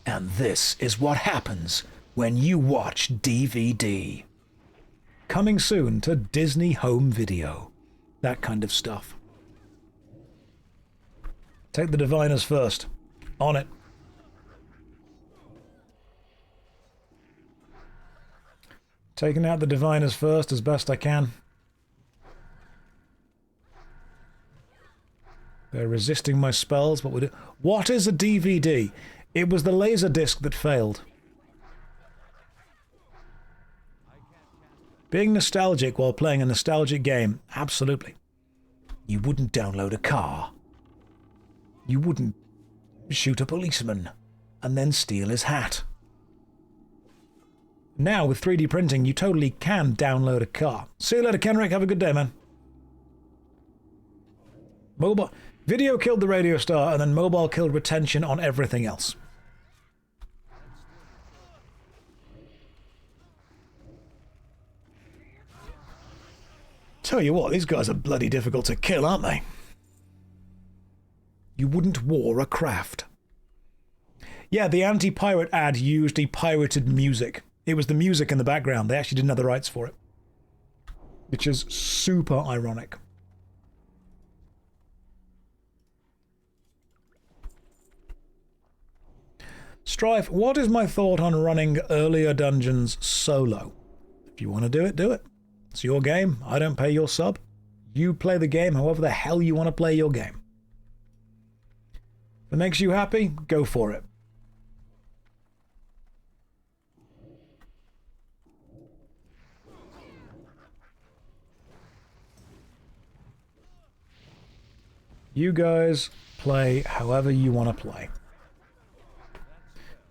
Speaker 3: And this is what happens when you watch DVD. Coming soon to Disney Home Video. That kind of stuff. Take the diviners first. On it. Taking out the diviners first as best I can. They're resisting my spells, but would it... What is a DVD? It was the laser disc that failed. Being nostalgic while playing a nostalgic game, absolutely. You wouldn't download a car. You wouldn't shoot a policeman and then steal his hat. Now, with 3D printing, you totally can download a car. See you later, Kenrick. Have a good day, man. Mobile... Video killed the radio star, and then mobile killed retention on everything else. Tell you what, these guys are bloody difficult to kill, aren't they? You wouldn't war a craft. Yeah, the anti-pirate ad used a pirated music. It was the music in the background. They actually didn't have the rights for it. Which is super ironic. Strife, what is my thought on running earlier dungeons solo? If you want to do it, do it. It's your game. I don't pay your sub. You play the game however the hell you want to play your game. If it makes you happy, go for it. You guys play however you want to play.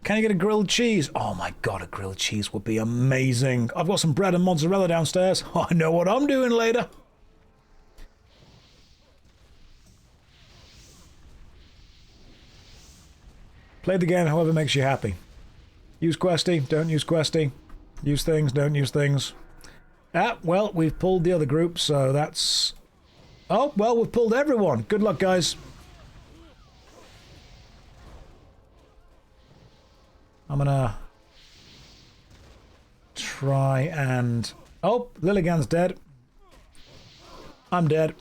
Speaker 3: Can you get a grilled cheese? Oh my God, a grilled cheese would be amazing. I've got some bread and mozzarella downstairs. I know what I'm doing later. Play the game however makes you happy. Use Questy, don't use Questy. Use things, don't use things. Ah, well, we've pulled the other group, so that's... Oh, well, we've pulled everyone. Good luck, guys. I'm gonna try and... Oh, Lilligan's dead. I'm dead.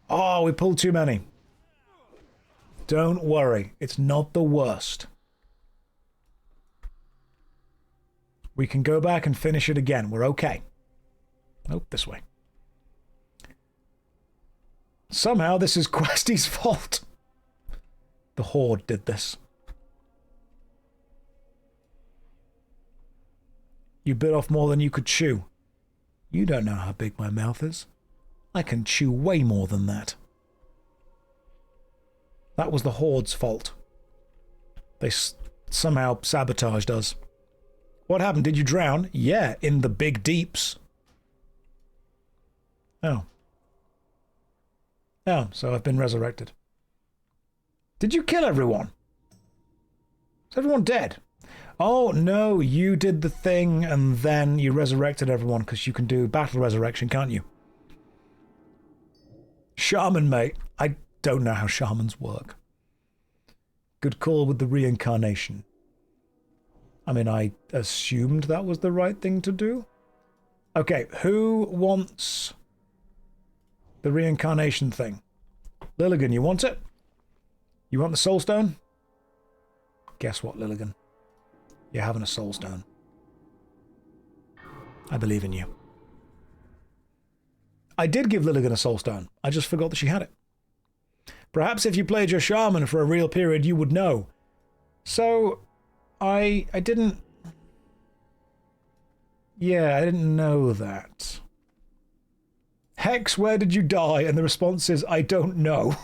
Speaker 3: Oh, we pulled too many. Don't worry, it's not the worst. We can go back and finish it again. We're okay. Nope, this way. Somehow this is Questy's fault. The Horde did this. You bit off more than you could chew. You don't know how big my mouth is. I can chew way more than that. That was the Horde's fault. They somehow sabotaged us. What happened? Did you drown? Yeah, in the big deeps. Oh. Oh, so I've been resurrected. Did you kill everyone? Is everyone dead? Oh, no, you did the thing and then you resurrected everyone because you can do battle resurrection, can't you? Shaman, mate. I don't know how shamans work. Good call with the reincarnation. I mean, I assumed that was the right thing to do. Okay, who wants the reincarnation thing? Lilligan, you want it? You want the soul stone? Guess what, Lilligan? You're having a soul stone. I believe in you. I did give Lilligan a soul stone. I just forgot that she had it. Perhaps if you played your shaman for a real period, you would know. So, I didn't... Yeah, I didn't know that. Hex, where did you die? And the response is, I don't know.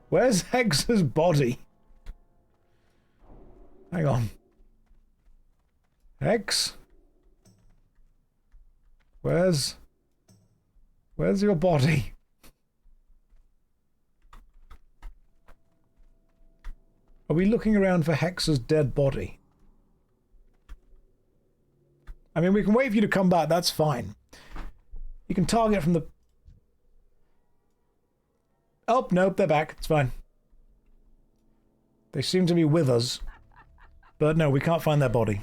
Speaker 3: Where's Hex's body? Hang on. Hex? Where's your body? Are we looking around for Hexa's dead body? I mean, we can wait for you to come back, that's fine. You can target from the... Oh, nope, they're back, it's fine. They seem to be with us. But no, we can't find their body.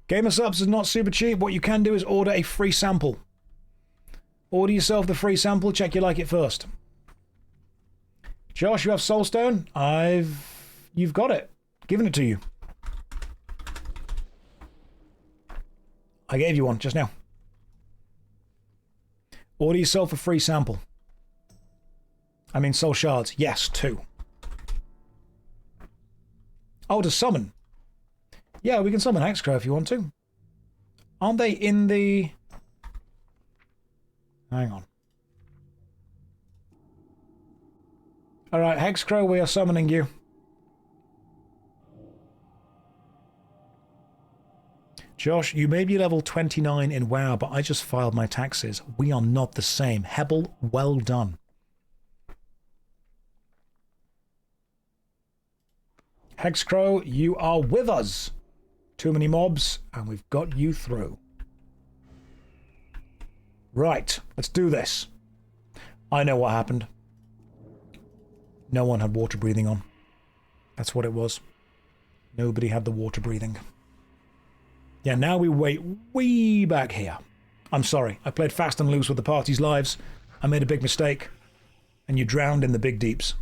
Speaker 3: Gamer subs is not super cheap. What you can do is order a free sample. Order yourself the free sample, check you like it first. Josh, you have Soulstone? You've got it. Giving it to you. I gave you one just now. Order yourself a free sample. I mean soul shards. Yes, 2. Oh, to summon. Yeah, we can summon Hexcrow if you want to. Aren't they in the... Hang on. Alright, Hexcrow, we are summoning you. Josh, you may be level 29 in WoW, but I just filed my taxes. We are not the same. Hebel, well done. Hexcrow, you are with us. Too many mobs, and we've got you through. Right, let's do this. I know what happened. No one had water breathing on. That's what it was. Nobody had the water breathing. Yeah, now we wait way back here. I'm sorry, I played fast and loose with the party's lives. I made a big mistake, and you drowned in the big deeps.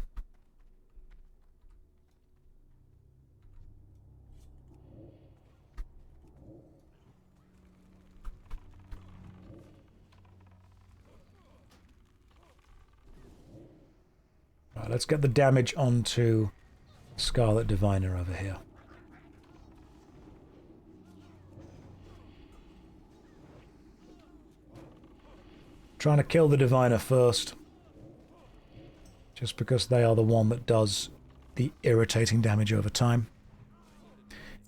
Speaker 3: Right, let's get the damage onto Scarlet Diviner over here. Trying to kill the Diviner first. Just because they are the one that does the irritating damage over time.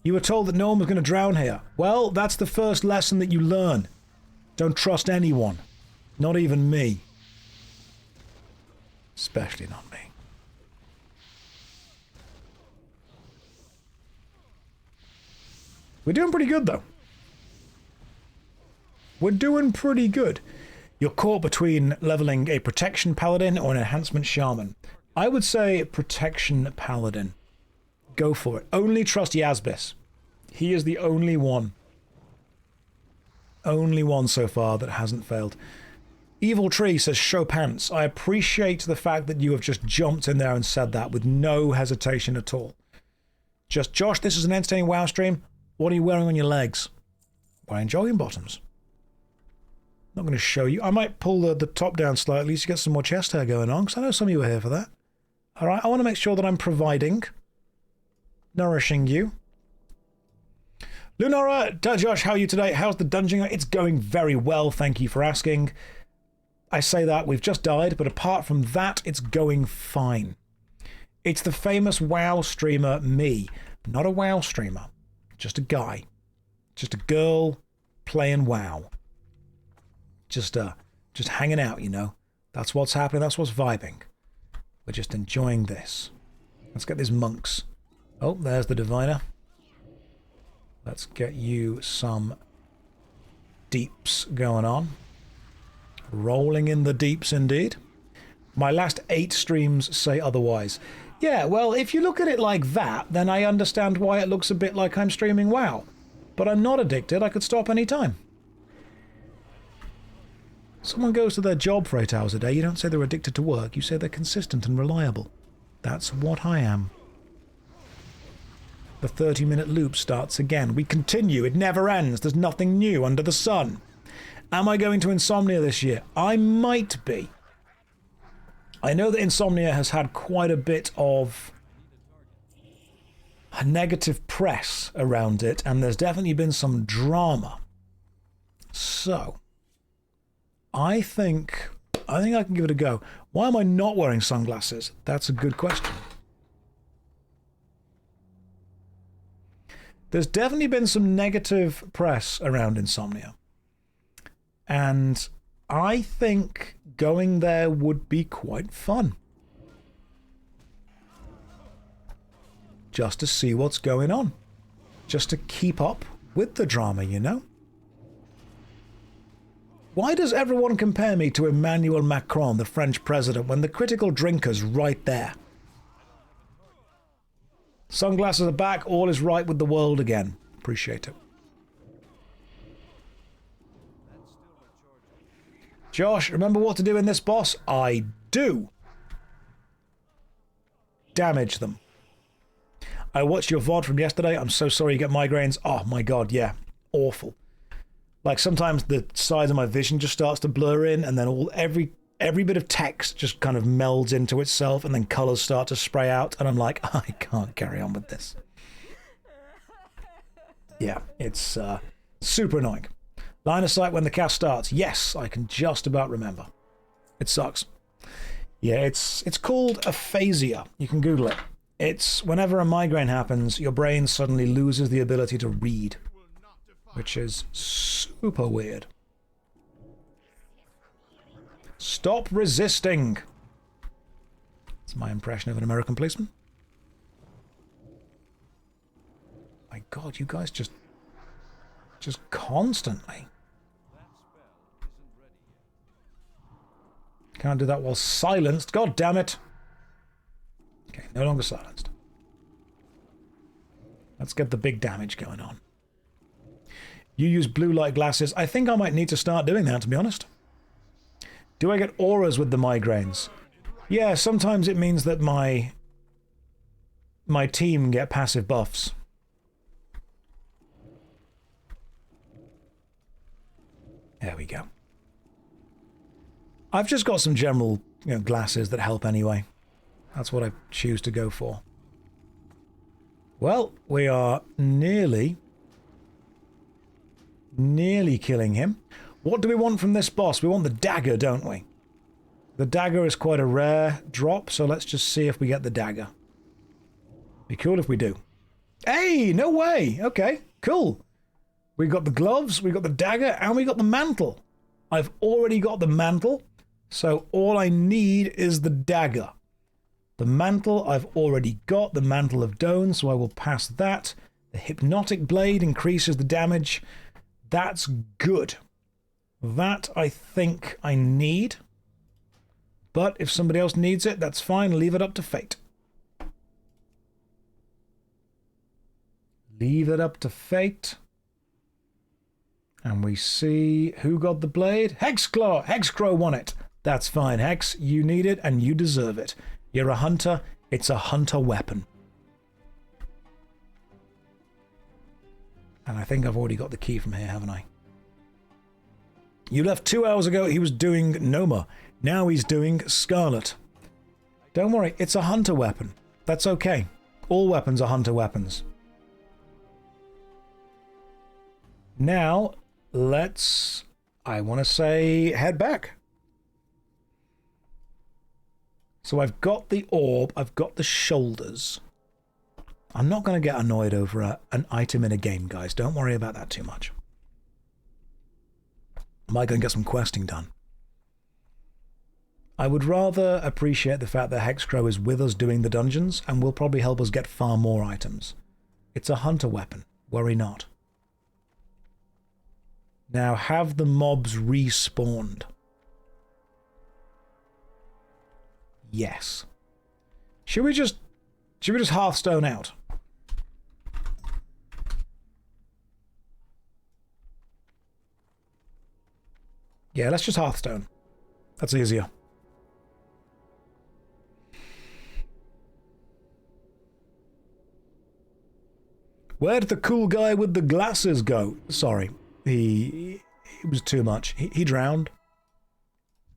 Speaker 3: You were told that no one was going to drown here. Well, that's the first lesson that you learn. Don't trust anyone. Not even me. Especially not me. We're doing pretty good, though. We're doing pretty good. You're caught between leveling a Protection Paladin or an Enhancement Shaman. I would say Protection Paladin. Go for it. Only trust Yazbis. He is the only one. Only one so far that hasn't failed. Evil Tree says, show pants. I appreciate the fact that you have just jumped in there and said that with no hesitation at all. Just, Josh, this is an entertaining WoW stream. What are you wearing on your legs? Wearing jogging bottoms. Not going to show you. I might pull the top down slightly so you get some more chest hair going on, because I know some of you are here for that. Alright, I want to make sure that I'm providing, nourishing you. Lunara, Josh, how are you today? How's the dungeon? It's going very well, thank you for asking. I say that, we've just died, but apart from that, it's going fine. It's the famous WoW streamer me. Not a WoW streamer. Just a guy. Just a girl playing WoW. Just hanging out, you know. That's what's happening, that's what's vibing. We're just enjoying this. Let's get these monks. Oh, there's the Diviner. Let's get you some deeps going on. Rolling in the deeps indeed. My last 8 streams say otherwise. Yeah, well, if you look at it like that, then I understand why it looks a bit like I'm streaming WoW. But I'm not addicted, I could stop any time. Someone goes to their job for 8 hours a day, you don't say they're addicted to work, you say they're consistent and reliable. That's what I am. The 30-minute loop starts again. We continue, it never ends, there's nothing new under the sun. Am I going to Insomnia this year? I might be. I know that Insomnia has had quite a bit of negative press around it, and there's definitely been some drama. So, I think I can give it a go. Why am I not wearing sunglasses? That's a good question. There's definitely been some negative press around Insomnia. And I think going there would be quite fun. just to see what's going on. Just to keep up with the drama, you know? Why does everyone compare me to Emmanuel Macron, the French president, when the critical drinker's right there? Sunglasses are back, all is right with the world again. Appreciate it. Josh, remember what to do in this boss? I do. Damage them. I watched your VOD from yesterday. I'm so sorry you get migraines. Oh my god, yeah. Awful. Like sometimes the sides of my vision just starts to blur in and then every bit of text just kind of melds into itself and then colours start to spray out and I'm like, I can't carry on with this. Yeah, it's super annoying. Line of sight when the cast starts. Yes, I can just about remember. It sucks. Yeah, it's called aphasia. You can Google it. It's whenever a migraine happens, your brain suddenly loses the ability to read, which is super weird. Stop resisting. That's my impression of an American policeman. My god, you guys just constantly. Can't do that while silenced. God damn it. Okay, no longer silenced. Let's get the big damage going on. You use blue light glasses. I think I might need to start doing that, to be honest. Do I get auras with the migraines? Yeah, sometimes it means that my team get passive buffs. There we go. I've just got some general, glasses that help anyway. That's what I choose to go for. Well, we are nearly killing him. What do we want from this boss? We want the dagger, don't we? The dagger is quite a rare drop, so let's just see if we get the dagger. Be cool if we do. Hey, no way! Okay, cool. We got the gloves, we got the dagger, and we got the mantle. I've already got the mantle, so all I need is the dagger. The mantle I've already got, the Mantle of Dawn, so I will pass that. The Hypnotic Blade increases the damage. That's good. That I think I need. But if somebody else needs it, that's fine. Leave it up to fate. Leave it up to fate. And we see who got the blade. Hexclaw! Hexcrow won it. That's fine, Hex. You need it and you deserve it. You're a hunter. It's a hunter weapon. And I think I've already got the key from here, haven't I? You left 2 hours ago. He was doing Noma. Now he's doing Scarlet. Don't worry. It's a hunter weapon. That's okay. All weapons are hunter weapons. Now, let's, I want to say, head back. So I've got the orb, I've got the shoulders. I'm not going to get annoyed over an item in a game, guys. Don't worry about that too much. I might go and get some questing done. I would rather appreciate the fact that Hexcrow is with us doing the dungeons and will probably help us get far more items. It's a hunter weapon. Worry not. Now, have the mobs respawned? Yes. Should we just Hearthstone out? Yeah, let's just Hearthstone. That's easier. Where did the cool guy with the glasses go? Sorry. It was too much. He drowned.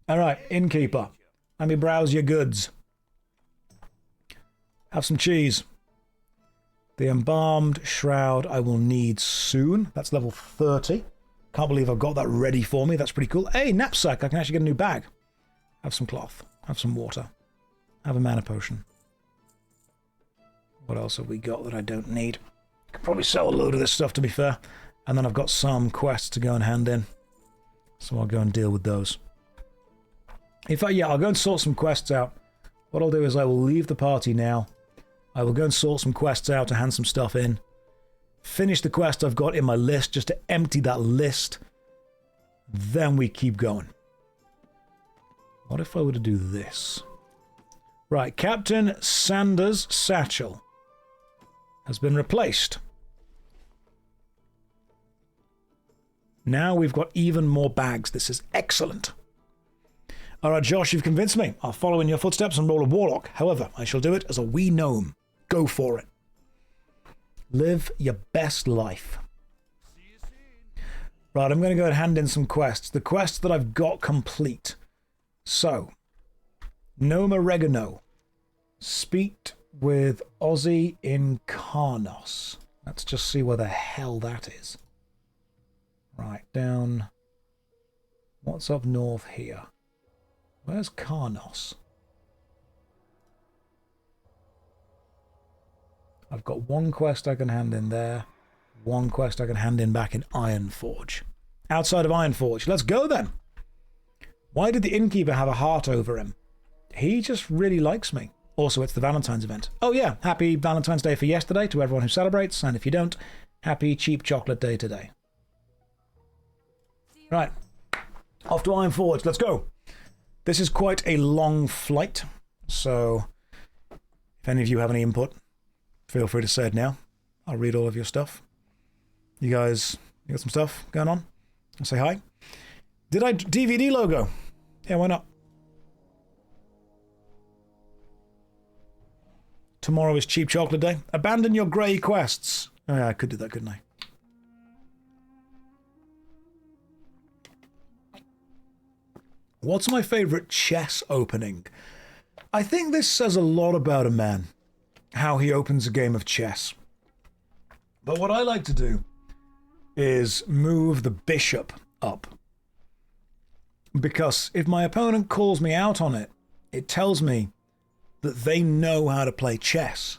Speaker 3: Alright, innkeeper. Let me browse your goods. Have some cheese. The embalmed shroud I will need soon. That's level 30. Can't believe I've got that ready for me. That's pretty cool. Hey, knapsack. I can actually get a new bag. Have some cloth. Have some water. Have a mana potion. What else have we got that I don't need? Could probably sell a load of this stuff, to be fair. And then I've got some quests to go and hand in. So I'll go and deal with those. In fact, yeah, I'll go and sort some quests out. What I'll do is I will leave the party now. I will go and sort some quests out to hand some stuff in. Finish the quest I've got in my list just to empty that list. Then we keep going. What if I were to do this? Right, Captain Sanders' satchel has been replaced. Now we've got even more bags. This is excellent. Alright, Josh, you've convinced me. I'll follow in your footsteps and roll a Warlock. However, I shall do it as a wee gnome. Go for it. Live your best life. Right, I'm going to go and hand in some quests. The quests that I've got complete. So, Gnomeregan. Speak with Ozzy in Karnos. Let's just see where the hell that is. Right, down. What's up north here? Where's Karnos? I've got one quest I can hand in there. One quest I can hand in back in Ironforge. Outside of Ironforge. Let's go then. Why did the innkeeper have a heart over him? He just really likes me. Also, it's the Valentine's event. Oh yeah, happy Valentine's Day for yesterday to everyone who celebrates. And if you don't, happy cheap chocolate day today. Right. Off to Ironforge. Let's go. This is quite a long flight. So, if any of you have any input, feel free to say it now. I'll read all of your stuff. You guys, you got some stuff going on? I'll say hi. Did I... DVD logo? Yeah, why not? Tomorrow is cheap chocolate day. Abandon your grey quests. Oh yeah, I could do that, couldn't I? What's my favourite chess opening? I think this says a lot about a man. How he opens a game of chess. But what I like to do is move the bishop up. Because if my opponent calls me out on it, it tells me that they know how to play chess.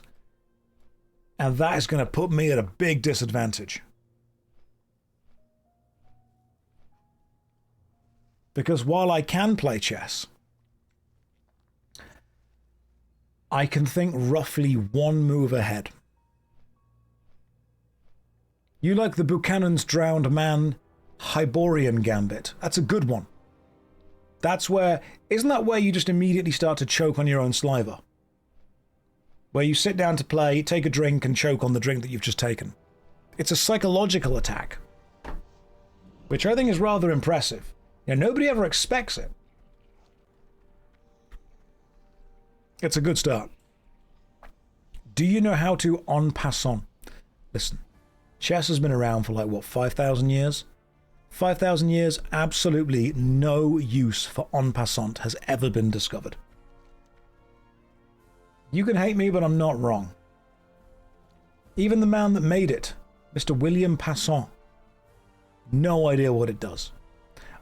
Speaker 3: And that is going to put me at a big disadvantage. Because while I can play chess, I can think roughly one move ahead. You like the Buchanan's Drowned Man Hyborian Gambit. That's a good one. That's where... Isn't that where you just immediately start to choke on your own saliva? Where you sit down to play, take a drink, and choke on the drink that you've just taken. It's a psychological attack. Which I think is rather impressive. You know, nobody ever expects it. It's a good start. Do you know how to en passant? Listen, chess has been around for like, what, 5,000 years? 5,000 years, absolutely no use for en passant has ever been discovered. You can hate me, but I'm not wrong. Even the man that made it, Mr. William Passant, no idea what it does.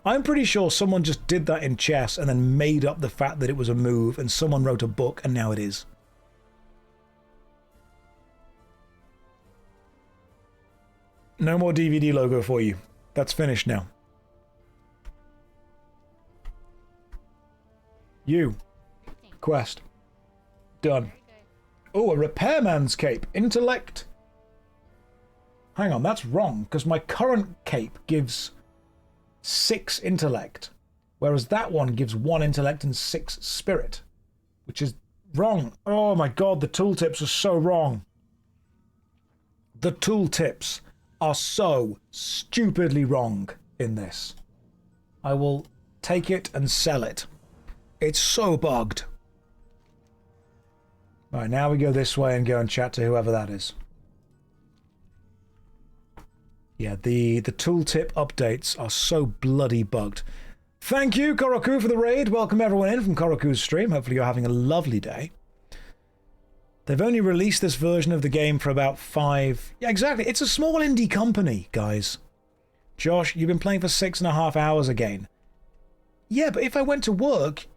Speaker 3: I'm pretty sure someone just did that in chess and then made up the fact that it was a move and someone wrote a book and now it is. No more DVD logo for you. That's finished now. You. Quest. Done. Oh, a repairman's cape. Intellect. Hang on, that's wrong, because my current cape gives 6 intellect, whereas that one gives 1 intellect and 6 spirit, which is wrong. Oh my god, the tooltips are so wrong. The tooltips are so stupidly wrong in this. I will take it and sell it. It's so bugged. Right, now we go this way and go and chat to whoever that is. Yeah, the tooltip updates are so bloody bugged. Thank you, Koroku, for the raid. Welcome everyone in from Koroku's stream. Hopefully you're having a lovely day. They've only released this version of the game for about 5... Yeah, exactly. It's a small indie company, guys. Josh, you've been playing for 6.5 hours again. Yeah, but if I went to work...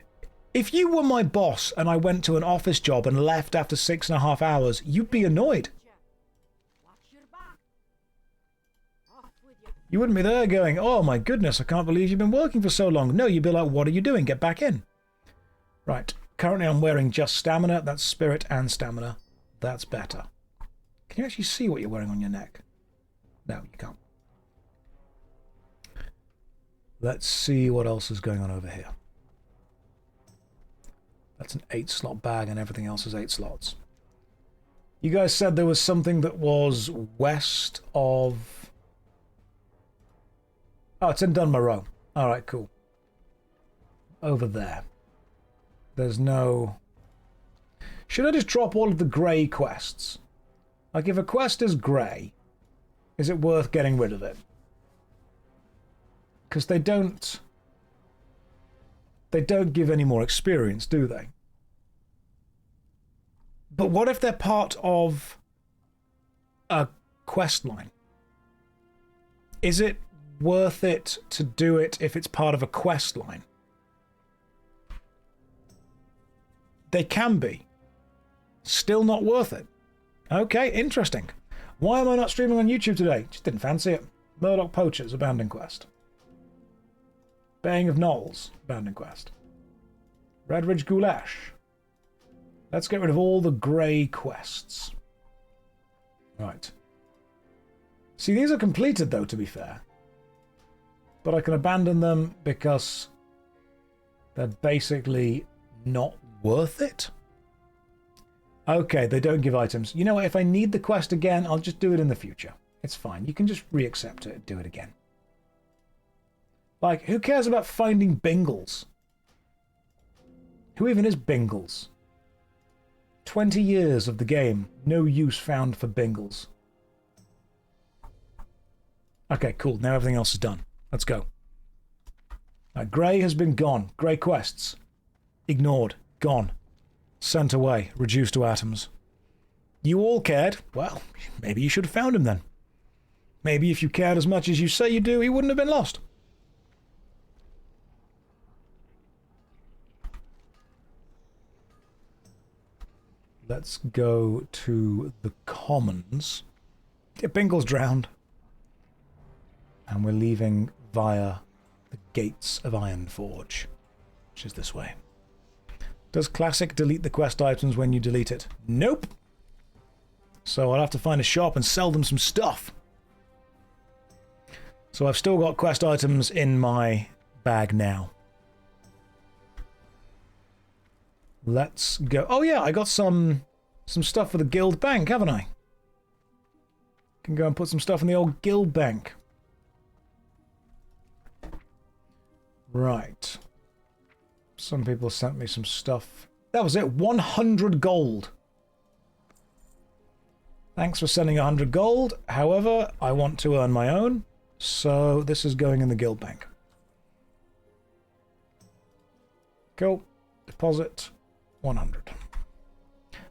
Speaker 3: If you were my boss and I went to an office job and left after 6.5 hours, you'd be annoyed. You wouldn't be there going, oh my goodness, I can't believe you've been working for so long. No, you'd be like, what are you doing? Get back in. Right. Currently I'm wearing just stamina. That's spirit and stamina. That's better. Can you actually see what you're wearing on your neck? No, you can't. Let's see what else is going on over here. That's an 8-slot bag and everything else is 8 slots. You guys said there was something that was west of... Oh, it's in Dunmoreau. Alright, cool. Over there. There's no... Should I just drop all of the grey quests? Like, if a quest is grey, is it worth getting rid of it? Because they don't give any more experience, do they? But what if they're part of a quest line? Is it worth it to do it if it's part of a quest line? They can be. Still not worth it. Okay, interesting. Why am I not streaming on YouTube today? Just didn't fancy it. Murdoch Poachers, Abandoned Quest. Baying of Knolls, Abandoned Quest. Redridge Goulash. Let's get rid of all the grey quests. Right. See, these are completed, though, to be fair. But I can abandon them because they're basically not worth it. Okay, they don't give items. You know what? If I need the quest again, I'll just do it in the future. It's fine. You can just re-accept it and do it again. Like, who cares about finding Bingles? Who even is Bingles? 20 years of the game. No use found for Bingles. Okay, cool. Now everything else is done. Let's go. Grey has been gone. Grey quests. Ignored. Gone. Sent away. Reduced to atoms. You all cared? Well, maybe you should have found him then. Maybe if you cared as much as you say you do, he wouldn't have been lost. Let's go to the commons. Yeah, Bingle's drowned. And we're leaving via the gates of Ironforge, which is this way. Does Classic delete the quest items when you delete it? Nope. So I'll have to find a shop and sell them some stuff. So I've still got quest items in my bag now. Let's go. Oh yeah, I got some stuff for the guild bank, haven't I? Can go and put some stuff in the old guild bank. Right. Some people sent me some stuff. That was it. 100 gold. Thanks for sending 100 gold. However, I want to earn my own, so this is going in the guild bank. Cool. Deposit 100.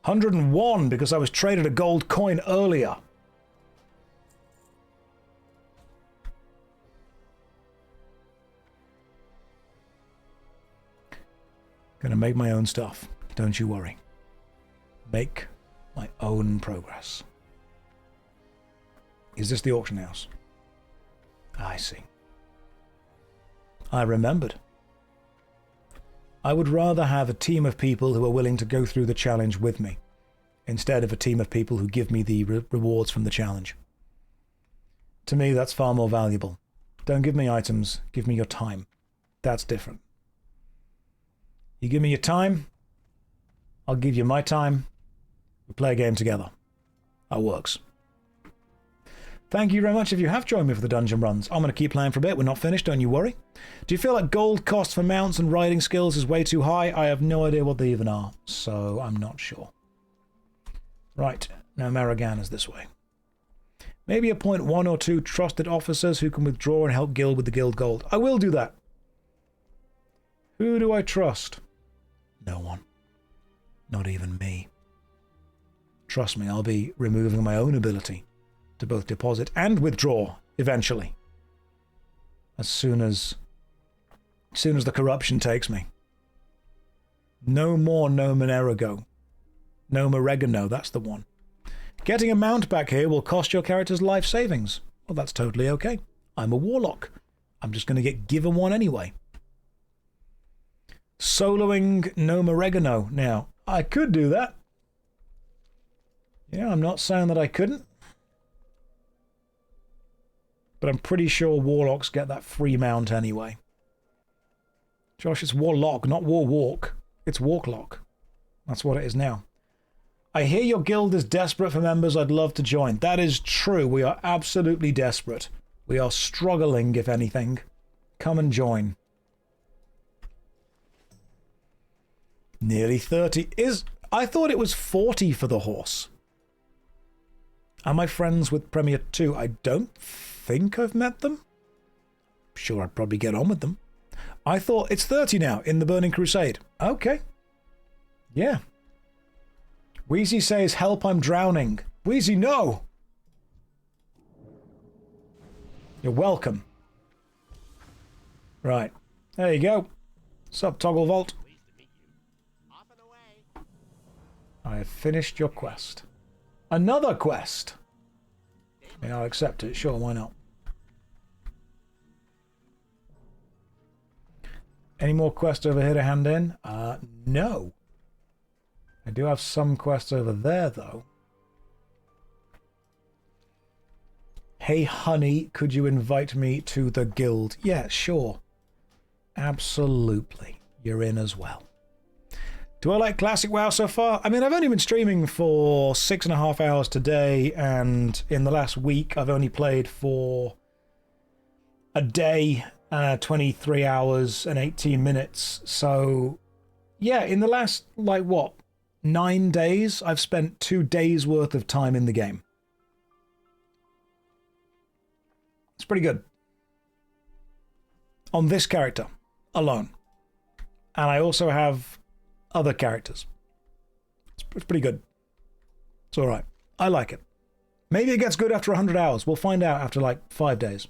Speaker 3: 101 because I was traded a gold coin earlier. Gonna make my own stuff. Don't you worry. Make my own progress. Is this the auction house? I see. I remembered. I would rather have a team of people who are willing to go through the challenge with me, instead of a team of people who give me the rewards from the challenge. To me, that's far more valuable. Don't give me items, give me your time. That's different. You give me your time, I'll give you my time. We play a game together. That works. Thank you very much if you have joined me for the dungeon runs. I'm going to keep playing for a bit. We're not finished, don't you worry. Do you feel like gold cost for mounts and riding skills is way too high? I have no idea what they even are, so I'm not sure. Right, now Gnomeregan is this way. Maybe appoint 1 or 2 trusted officers who can withdraw and help guild with the guild gold. I will do that. Who do I trust? No one. Not even me. Trust me, I'll be removing my own ability to both deposit and withdraw eventually. As soon as the corruption takes me. No more Gnomeregan. Gnomeregan, that's the one. Getting a mount back here will cost your character's life savings. Well, that's totally okay. I'm a warlock. I'm just going to get given one anyway. Soloing Gnomeregan now. I could do that. Yeah, I'm not saying that I couldn't. But I'm pretty sure Warlocks get that free mount anyway. Josh, it's Warlock, not Warwalk. It's Walklock. That's what it is now. I hear your guild is desperate for members. I'd love to join. That is true. We are absolutely desperate. We are struggling, if anything. Come and join. Nearly 30 is... I thought it was 40 for the horse. Am I friends with Premier 2? I don't think I've met them. Sure, I'd probably get on with them. I thought it's 30 now in the Burning Crusade. Okay. Yeah. Wheezy says, help, I'm drowning. Wheezy, no! You're welcome. Right. There you go. Sup, Toggle Vault? I have finished your quest. Another quest! Yeah, I'll accept it. Sure, why not? Any more quests over here to hand in? No. I do have some quests over there, though. Hey, honey, could you invite me to the guild? Yeah, sure. Absolutely. You're in as well. Do I like Classic WoW so far? I mean, I've only been streaming for 6.5 hours today, and in the last week, I've only played for a day, 23 hours and 18 minutes. So, yeah, in the last, like, what, 9 days, I've spent 2 days worth of time in the game. It's pretty good. On this character alone. And I also have other characters. It's pretty good. It's alright. I like it. Maybe it gets good after 100 hours. We'll find out after like 5 days.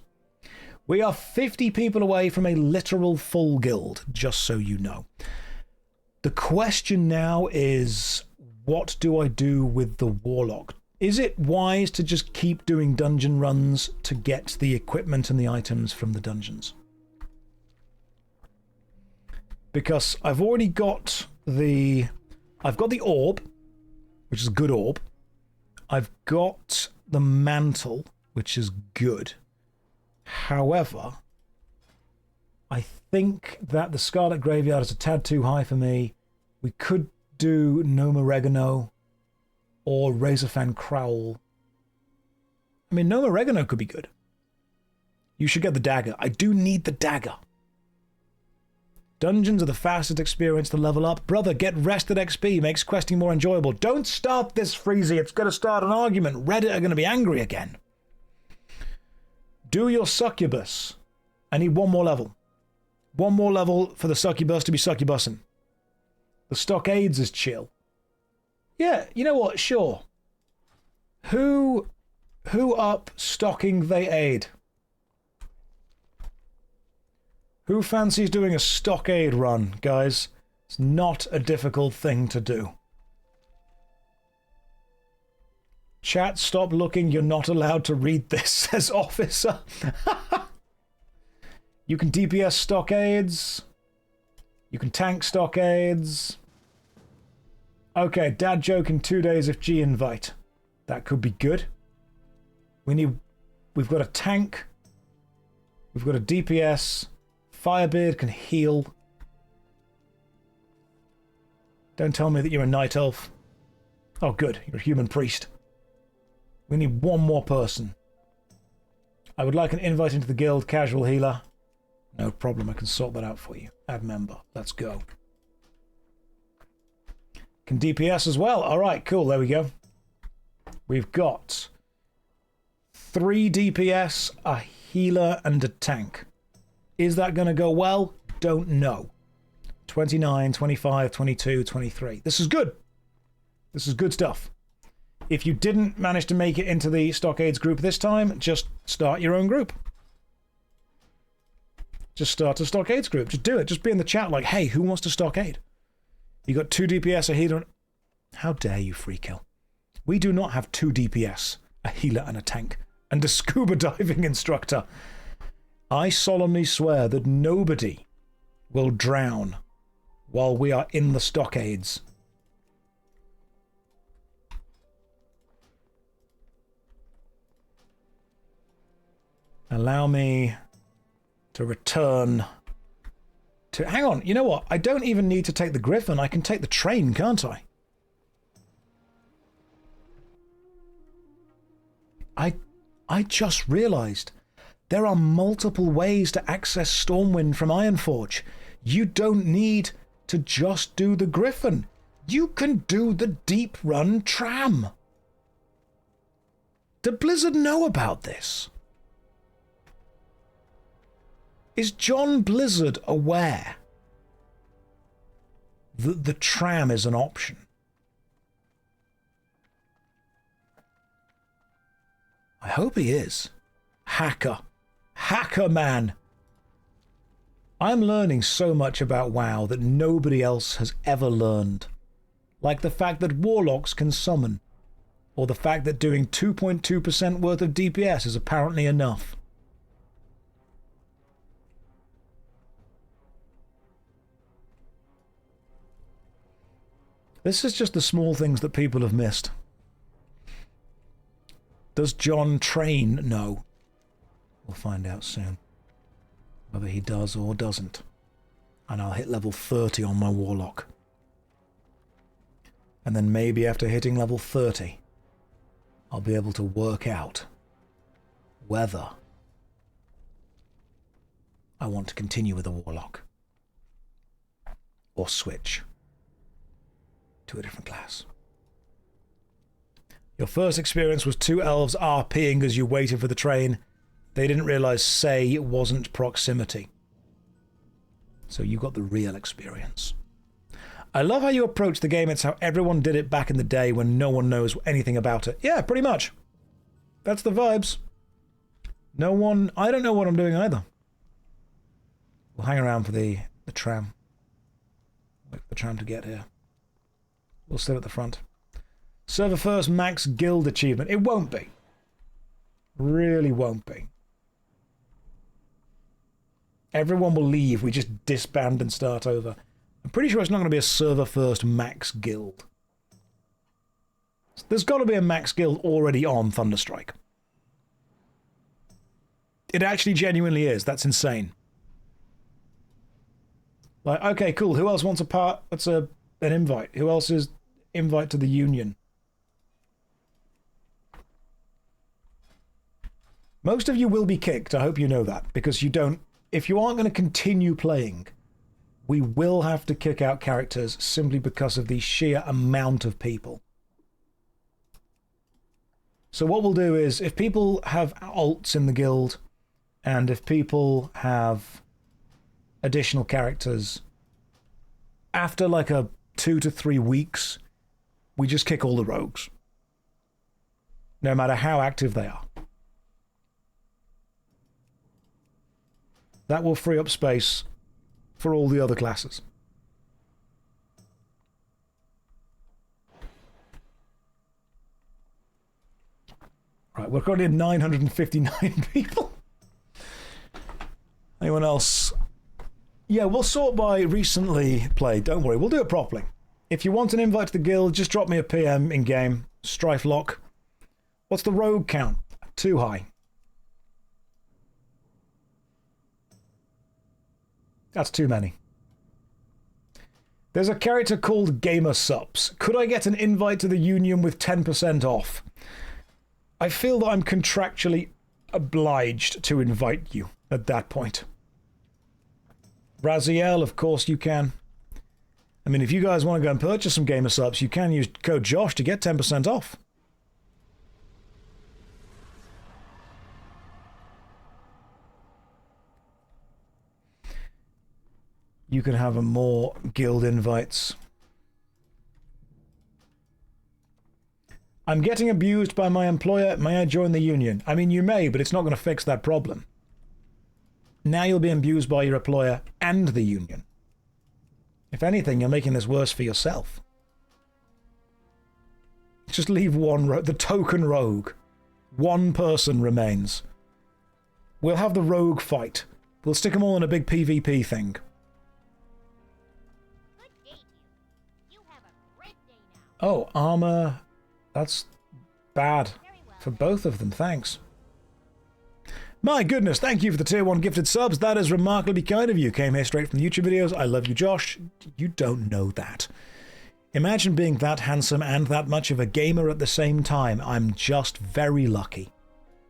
Speaker 3: We are 50 people away from a literal full guild, just so you know. The question now is, what do I do with the Warlock? Is it wise to just keep doing dungeon runs to get the equipment and the items from the dungeons? Because I've already got the... I've got the orb, which is a good orb. I've got the mantle, which is good. However, I think that the Scarlet Graveyard is a tad too high for me. We could do Gnomeregan or Razorfang Crowl. I mean, Gnomeregan could be good. You should get the dagger. I do need the dagger. Dungeons are the fastest experience to level up. Brother, get rested XP. Makes questing more enjoyable. Don't start this, Freezy. It's going to start an argument. Reddit are going to be angry again. Do your succubus. I need 1 more level. 1 more level for the succubus to be succubussing. The stockades is chill. Yeah, you know what? Sure. Who up stocking they aid? Who fancies doing a stockade run, guys? It's not a difficult thing to do. Chat, stop looking. You're not allowed to read this, says Officer. You can DPS stockades. You can tank stockades. Okay, dad joke in 2 days if G invite. That could be good. We've got a tank. We've got a DPS. Firebeard can heal. Don't tell me that you're a night elf. Oh, good. You're a human priest. We need 1 more person. I would like an invite into the guild, casual healer. No problem. I can sort that out for you. Add member. Let's go. Can DPS as well. All right, cool. There we go. We've got 3 DPS, a healer, and a tank. Is that going to go well? Don't know. 29, 25, 22, 23. This is good. This is good stuff. If you didn't manage to make it into the Stockades group this time, just start your own group. Just start a Stockades group. Just do it. Just be in the chat like, hey, who wants to Stockade? You got 2 DPS, a healer... How dare you, free kill. We do not have 2 DPS, a healer and a tank, and a scuba diving instructor. I solemnly swear that nobody will drown while we are in the stockades. Allow me to return to... Hang on, you know what? I don't even need to take the Griffin. I can take the train, can't I? I just realized there are multiple ways to access Stormwind from Ironforge. You don't need to just do the Griffin. You can do the deep run tram. Did Blizzard know about this? Is John Blizzard aware that the tram is an option? I hope he is. Hacker. Hacker man. I'm learning so much about WoW that nobody else has ever learned. Like the fact that Warlocks can summon. Or the fact that doing 2.2% worth of DPS is apparently enough. This is just the small things that people have missed. Does John Train know? We'll find out soon. Whether he does or doesn't. And I'll hit level 30 on my Warlock. And then maybe after hitting level 30, I'll be able to work out whether I want to continue with a Warlock. Or switch to a different class. Your first experience was 2 elves RPing as you waited for the train. They didn't realize say wasn't proximity. So you got the real experience. I love how you approach the game. It's how everyone did it back in the day when no one knows anything about it. Yeah, pretty much. That's the vibes. No one... I don't know what I'm doing either. We'll hang around for the tram. Wait for the tram to get here. We'll sit at the front. Server first max guild achievement. It won't be. Really won't be. Everyone will leave. We just disband and start over. I'm pretty sure it's not going to be a server first max guild. There's got to be a max guild already on Thunderstrike. It actually genuinely is. That's insane. Like, okay, cool. Who else wants a part? That's an invite. Who else is invite to the Union? Most of you will be kicked. I hope you know that. Because you don't... If you aren't going to continue playing, we will have to kick out characters simply because of the sheer amount of people. So what we'll do is, if people have alts in the guild, and if people have additional characters, after like a 2 to 3 weeks, we just kick all the rogues. No matter how active they are. That will free up space for all the other classes. Right, we're currently at 959 people. Anyone else? Yeah, we'll sort by recently played. Don't worry, we'll do it properly. If you want an invite to the guild, just drop me a PM in-game. Strife lock. What's the rogue count? Too high. That's too many. There's a character called Gamer Sups. Could I get an invite to the Union with 10% off? I feel that I'm contractually obliged to invite you at that point. Raziel, of course you can. I mean, if you guys want to go and purchase some Gamer Subs, you can use code Josh to get 10% off. You can have more guild invites. I'm getting abused by my employer. May I join the union? I mean, you may, but it's not going to fix that problem. Now you'll be abused by your employer and the union. If anything, you're making this worse for yourself. Just leave one the token rogue. One person remains. We'll have the rogue fight. We'll stick them all in a big PvP thing. Oh, armor. That's bad for both of them, thanks. My goodness, thank you for the tier 1 gifted subs. That is remarkably kind of you. Came here straight from the YouTube videos. I love you, Josh. You don't know that. Imagine being that handsome and that much of a gamer at the same time. I'm just very lucky.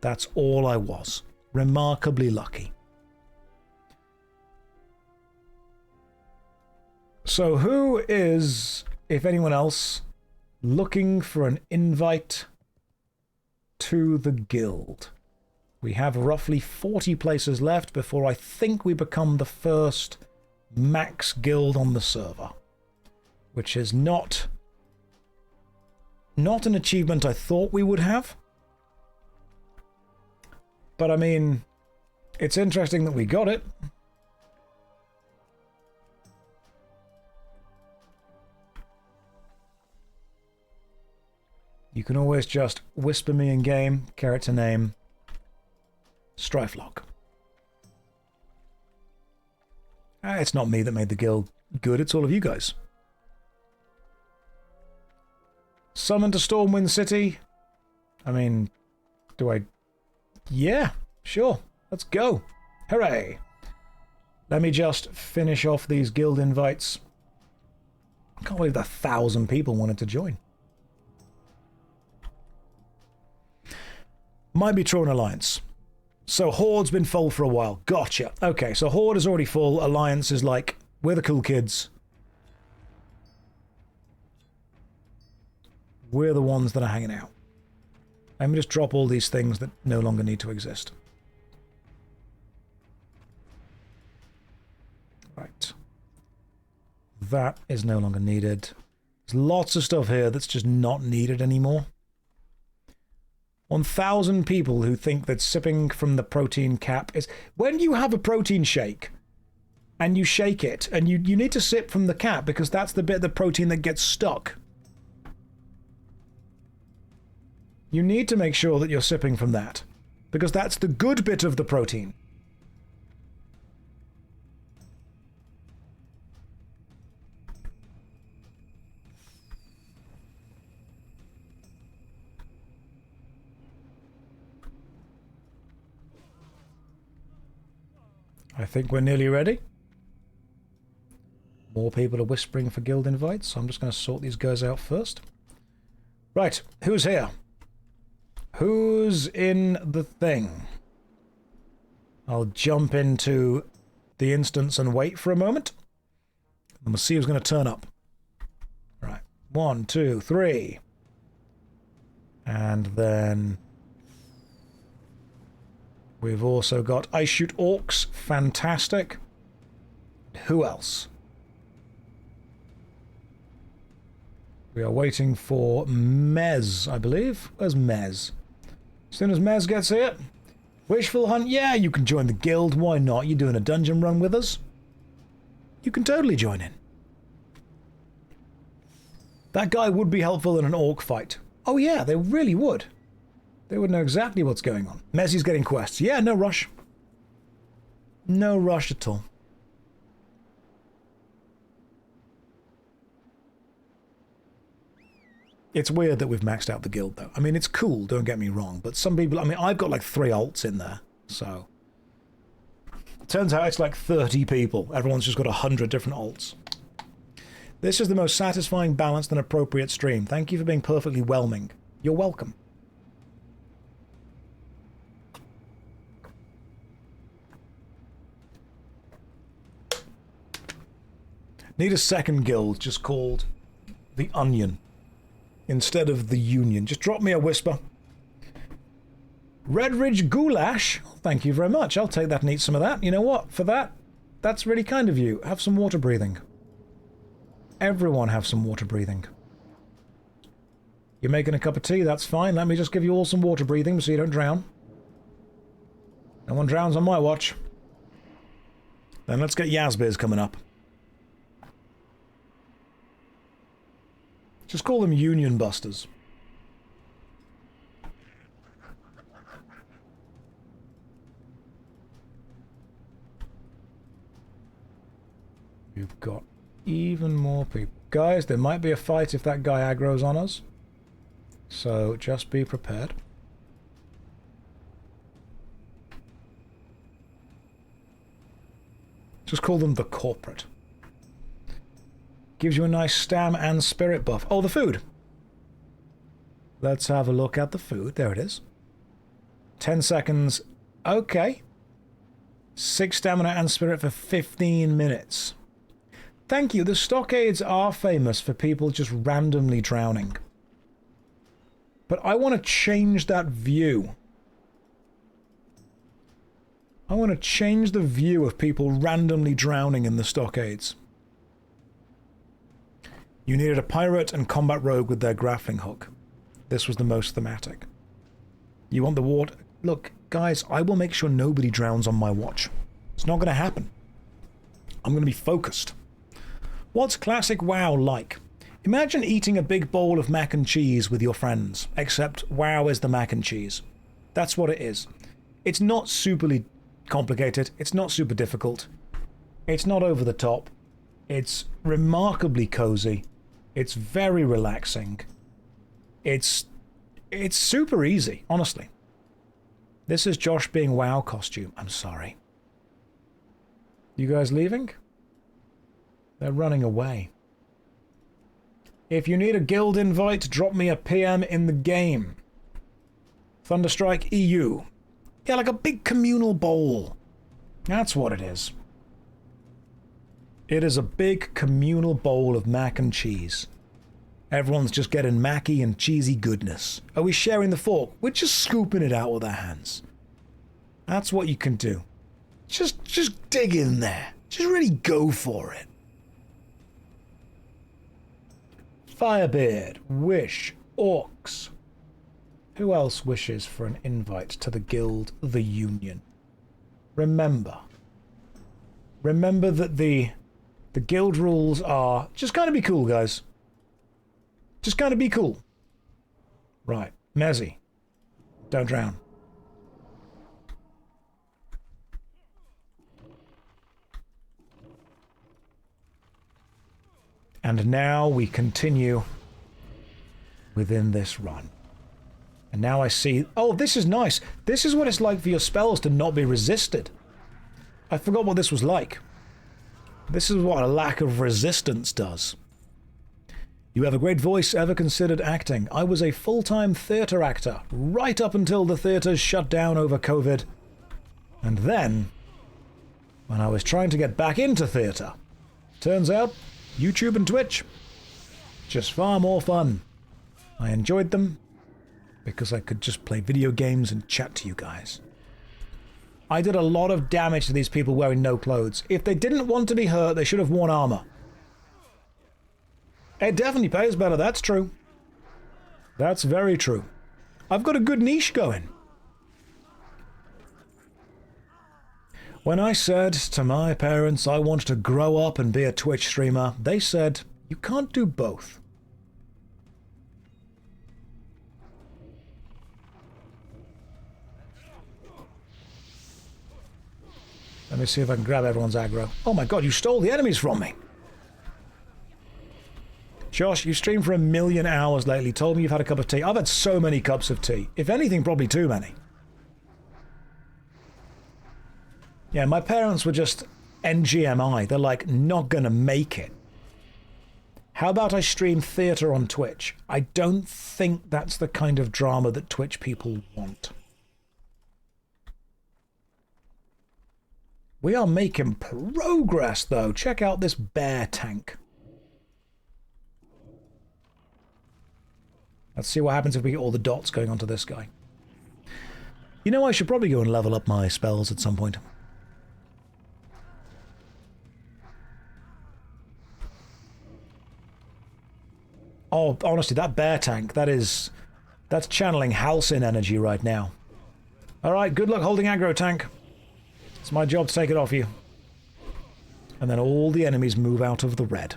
Speaker 3: That's all I was. Remarkably lucky. So who is, if anyone else, looking for an invite to the guild? We have roughly 40 places left before I think we become the first max guild on the server, which is not an achievement I thought we would have. But I mean, it's interesting that we got it. You can always just whisper me in game, character name, Strifelock. It's not me that made the guild good, it's all of you guys. Summon to Stormwind City? I mean, do I... Yeah, sure. Let's go. Hooray. Let me just finish off these guild invites. I can't believe 1,000 people wanted to join. Might be Tron Alliance. So Horde's been full for a while. Gotcha. Okay, so Horde is already full. Alliance is like, we're the cool kids. We're the ones that are hanging out. Let me just drop all these things that no longer need to exist. Right. That is no longer needed. There's lots of stuff here that's just not needed anymore. 1,000 people who think that sipping from the protein cap is... When you have a protein shake and you shake it and you need to sip from the cap because that's the bit of the protein that gets stuck. You need to make sure that you're sipping from that because that's the good bit of the protein. I think we're nearly ready. More people are whispering for guild invites, so I'm just going to sort these guys out first. Right, who's here? Who's in the thing? I'll jump into the instance and wait for a moment. And we'll see who's going to turn up. Right, 1, 2, 3. And then... we've also got I Shoot Orcs. Fantastic. Who else? We are waiting for Mez, I believe. Where's Mez? As soon as Mez gets here. Wishful Hunt. Yeah, you can join the guild. Why not? You're doing a dungeon run with us. You can totally join in. That guy would be helpful in an orc fight. Oh yeah, they really would. They would know exactly what's going on. Messi's getting quests. Yeah, no rush. No rush at all. It's weird that we've maxed out the guild, though. I mean, it's cool, don't get me wrong, but some people... I mean, I've got like 3 alts in there, so... Turns out it's like 30 people. Everyone's just got 100 different alts. This is the most satisfying, balanced, and appropriate stream. Thank you for being perfectly whelming. You're welcome. Need a second guild just called the Onion instead of the Union. Just drop me a whisper. Redridge Goulash. Thank you very much. I'll take that and eat some of that. You know what? For that, that's really kind of you. Have some water breathing. Everyone have some water breathing. You're making a cup of tea, that's fine. Let me just give you all some water breathing so you don't drown. No one drowns on my watch. Then let's get Yazbeers coming up. Just call them Union Busters. You've got even more people. Guys, there might be a fight if that guy aggro's on us. So just be prepared. Just call them the corporate. Gives you a nice stam and spirit buff. Oh, the food. Let's have a look at the food. There it is. 10 seconds. Okay. 6 stamina and spirit for 15 minutes. Thank you. The stockades are famous for people just randomly drowning. But I want to change that view. I want to change the view of people randomly drowning in the stockades. You needed a pirate and combat rogue with their grappling hook. This was the most thematic. You want the water... Look, guys, I will make sure nobody drowns on my watch. It's not going to happen. I'm going to be focused. What's classic WoW like? Imagine eating a big bowl of mac and cheese with your friends, except WoW is the mac and cheese. That's what it is. It's not superly complicated. It's not super difficult. It's not over the top. It's remarkably cozy. It's very relaxing. It's super easy, honestly. This is Josh being WoW costume. I'm sorry. You guys leaving? They're running away. If you need a guild invite, drop me a PM in the game. Thunderstrike EU. Yeah, like a big communal bowl. That's what it is. It is a big communal bowl of mac and cheese. Everyone's just getting macky and cheesy goodness. Are we sharing the fork? We're just scooping it out with our hands. That's what you can do. Just dig in there. Just really go for it. Firebeard, Wish, Orcs. Who else wishes for an invite to the guild, the Union? Remember that the guild rules are... Just kind of be cool, guys. Just kind of be cool. Right. Mezzy. Don't drown. And now we continue within this run. And now I see... Oh, this is nice. This is what it's like for your spells to not be resisted. I forgot what this was like. This is what a lack of resistance does. You have a great voice. Ever considered acting? I was a full-time theatre actor, right up until the theatres shut down over COVID. And then, when I was trying to get back into theatre, turns out, YouTube and Twitch, just far more fun. I enjoyed them, because I could just play video games and chat to you guys. I did a lot of damage to these people wearing no clothes. If they didn't want to be hurt, they should have worn armor. It definitely pays better, that's true. That's very true. I've got a good niche going. When I said to my parents I wanted to grow up and be a Twitch streamer, they said, you can't do both. Let me see if I can grab everyone's aggro. Oh my god, you stole the enemies from me! Josh, you streamed for 1,000,000 hours lately. Told me you've had a cup of tea. I've had so many cups of tea. If anything, probably too many. Yeah, my parents were just NGMI. They're like, not gonna make it. How about I stream theatre on Twitch? I don't think that's the kind of drama that Twitch people want. We are making progress, though. Check out this bear tank. Let's see what happens if we get all the dots going onto this guy. You know, I should probably go and level up my spells at some point. Oh, honestly, that bear tank, that's channeling Halcyon energy right now. Alright, good luck holding aggro, tank. It's my job to take it off you. And then all the enemies move out of the red.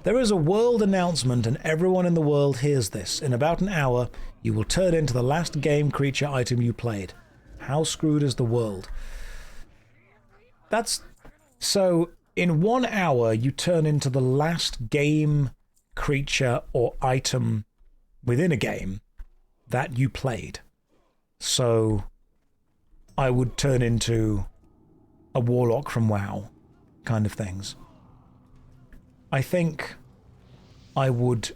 Speaker 3: There is a world announcement and everyone in the world hears this. In about an hour, you will turn into the last game creature item you played. How screwed is the world? That's... So, in 1 hour, you turn into the last game creature or item within a game that you played. So, I would turn into a Warlock from WoW kind of things, I think I would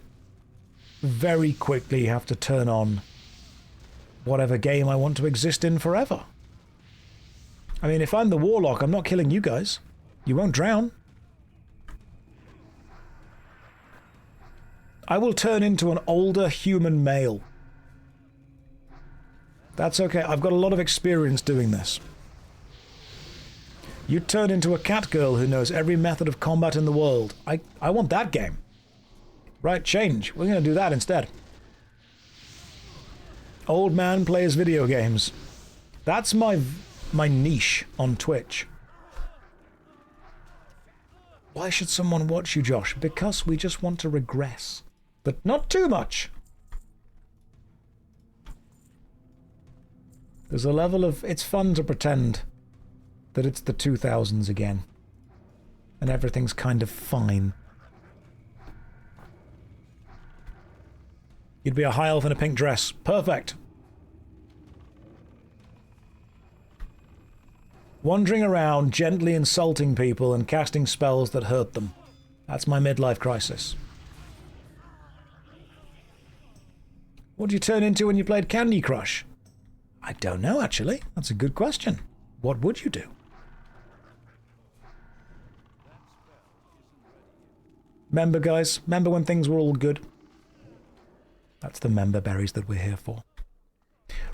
Speaker 3: very quickly have to turn on whatever game I want to exist in forever. I mean, if I'm the Warlock, I'm not killing you guys. You won't drown. I will turn into an older human male. That's okay. I've got a lot of experience doing this. You turn into a cat girl who knows every method of combat in the world. I want that game. Right, change. We're going to do that instead. Old man plays video games. That's my niche on Twitch. Why should someone watch you, Josh? Because we just want to regress. But not too much. There's a level of... It's fun to pretend that it's the 2000s again. And everything's kind of fine. You'd be a high elf in a pink dress. Perfect. Wandering around, gently insulting people and casting spells that hurt them. That's my midlife crisis. What did you turn into when you played Candy Crush? I don't know, actually. That's a good question. What would you do? Remember, guys? Remember when things were all good? That's the member berries that we're here for.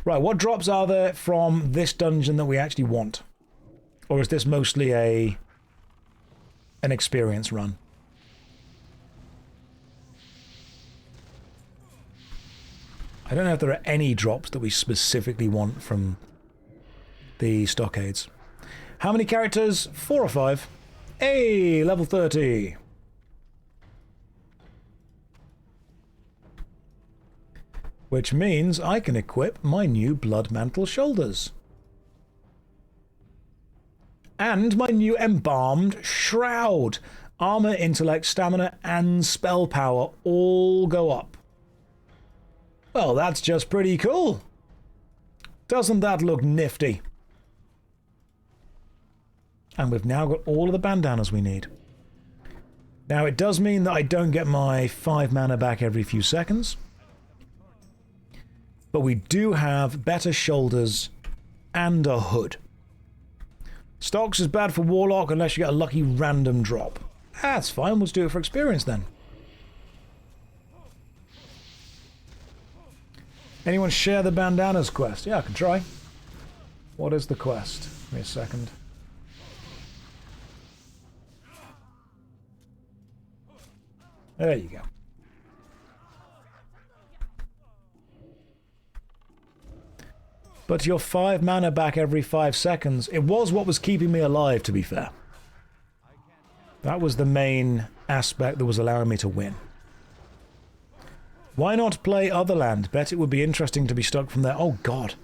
Speaker 3: Right, what drops are there from this dungeon that we actually want? Or is this mostly an experience run? I don't know if there are any drops that we specifically want from the stockades. How many characters? 4 or 5. Hey, level 30. Which means I can equip my new Blood Mantle shoulders. And my new Embalmed Shroud. Armor, intellect, stamina, and spell power all go up. Well, that's just pretty cool. Doesn't that look nifty? And we've now got all of the bandanas we need. Now, it does mean that I don't get my 5 mana back every few seconds. But we do have better shoulders and a hood. Stocks is bad for Warlock unless you get a lucky random drop. That's fine, we'll just do it for experience then. Anyone share the bandanas quest? Yeah, I can try. What is the quest? Give me a second. There you go. But your 5 mana back every 5 seconds. It was what was keeping me alive, to be fair. That was the main aspect that was allowing me to win. Why not play Otherland? Bet it would be interesting to be stuck from there. Oh, God.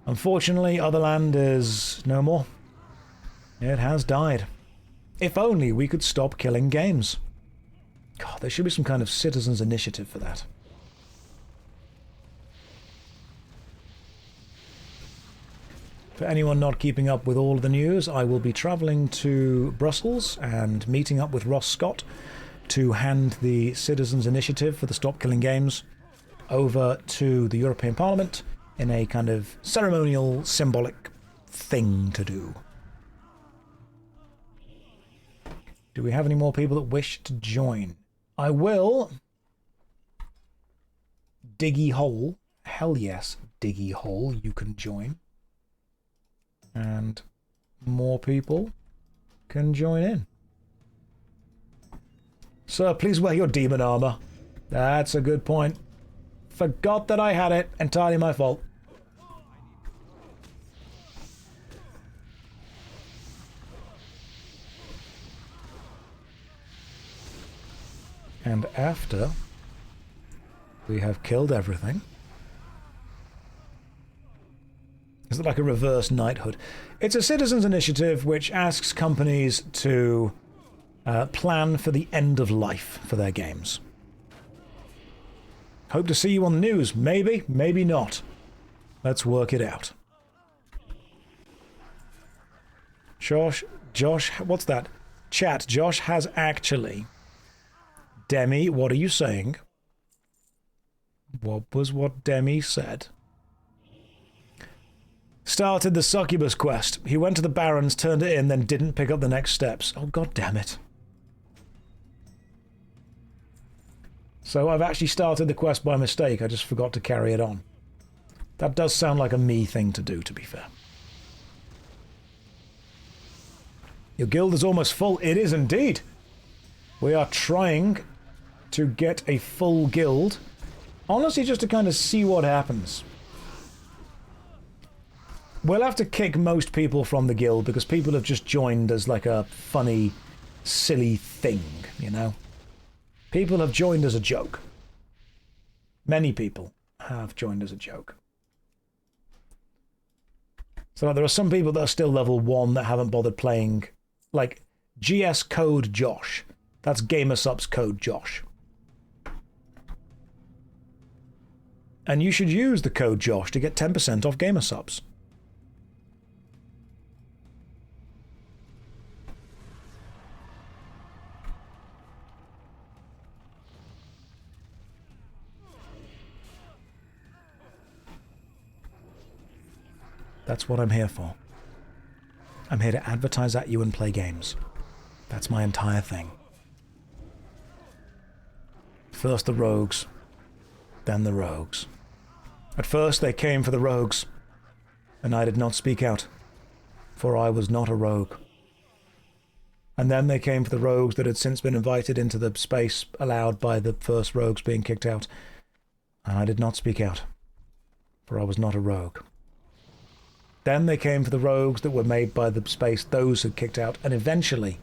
Speaker 3: Unfortunately, Otherland is no more. It has died. If only we could stop killing games. God, there should be some kind of citizens' initiative for that. For anyone not keeping up with all of the news, I will be travelling to Brussels and meeting up with Ross Scott to hand the Citizens' Initiative for the Stop Killing Games over to the European Parliament in a kind of ceremonial, symbolic thing to do. Do we have any more people that wish to join? I will... Diggy Hole. Hell yes, Diggy Hole, you can join. And more people can join in. Sir, please wear your demon armor. That's a good point. Forgot that I had it. Entirely my fault. And after we have killed everything... Is it like a reverse knighthood? It's a citizens' initiative which asks companies to plan for the end of life for their games. Hope to see you on the news. Maybe, maybe not. Let's work it out. Josh, what's that? Chat, Josh has actually... Demi, what are you saying? What was what Demi said? Started the succubus quest. He went to the barons, turned it in, then didn't pick up the next steps. Oh, god damn it. So I've actually started the quest by mistake. I just forgot to carry it on. That does sound like a me thing to do, to be fair. Your guild is almost full. It is indeed. We are trying to get a full guild. Honestly, just to kind of see what happens. We'll have to kick most people from the guild because people have just joined as like a funny, silly thing, you know? People have joined as a joke. Many people have joined as a joke. So there are some people that are still level 1 that haven't bothered playing, like GS code Josh. That's GamerSupps code Josh. And you should use the code Josh to get 10% off GamerSupps. That's what I'm here for. I'm here to advertise at you and play games. That's my entire thing. First the rogues, then the rogues. At first they came for the rogues, and I did not speak out, for I was not a rogue. And then they came for the rogues that had since been invited into the space allowed by the first rogues being kicked out, and I did not speak out, for I was not a rogue. Then they came for the rogues that were made by the space those had kicked out, and eventually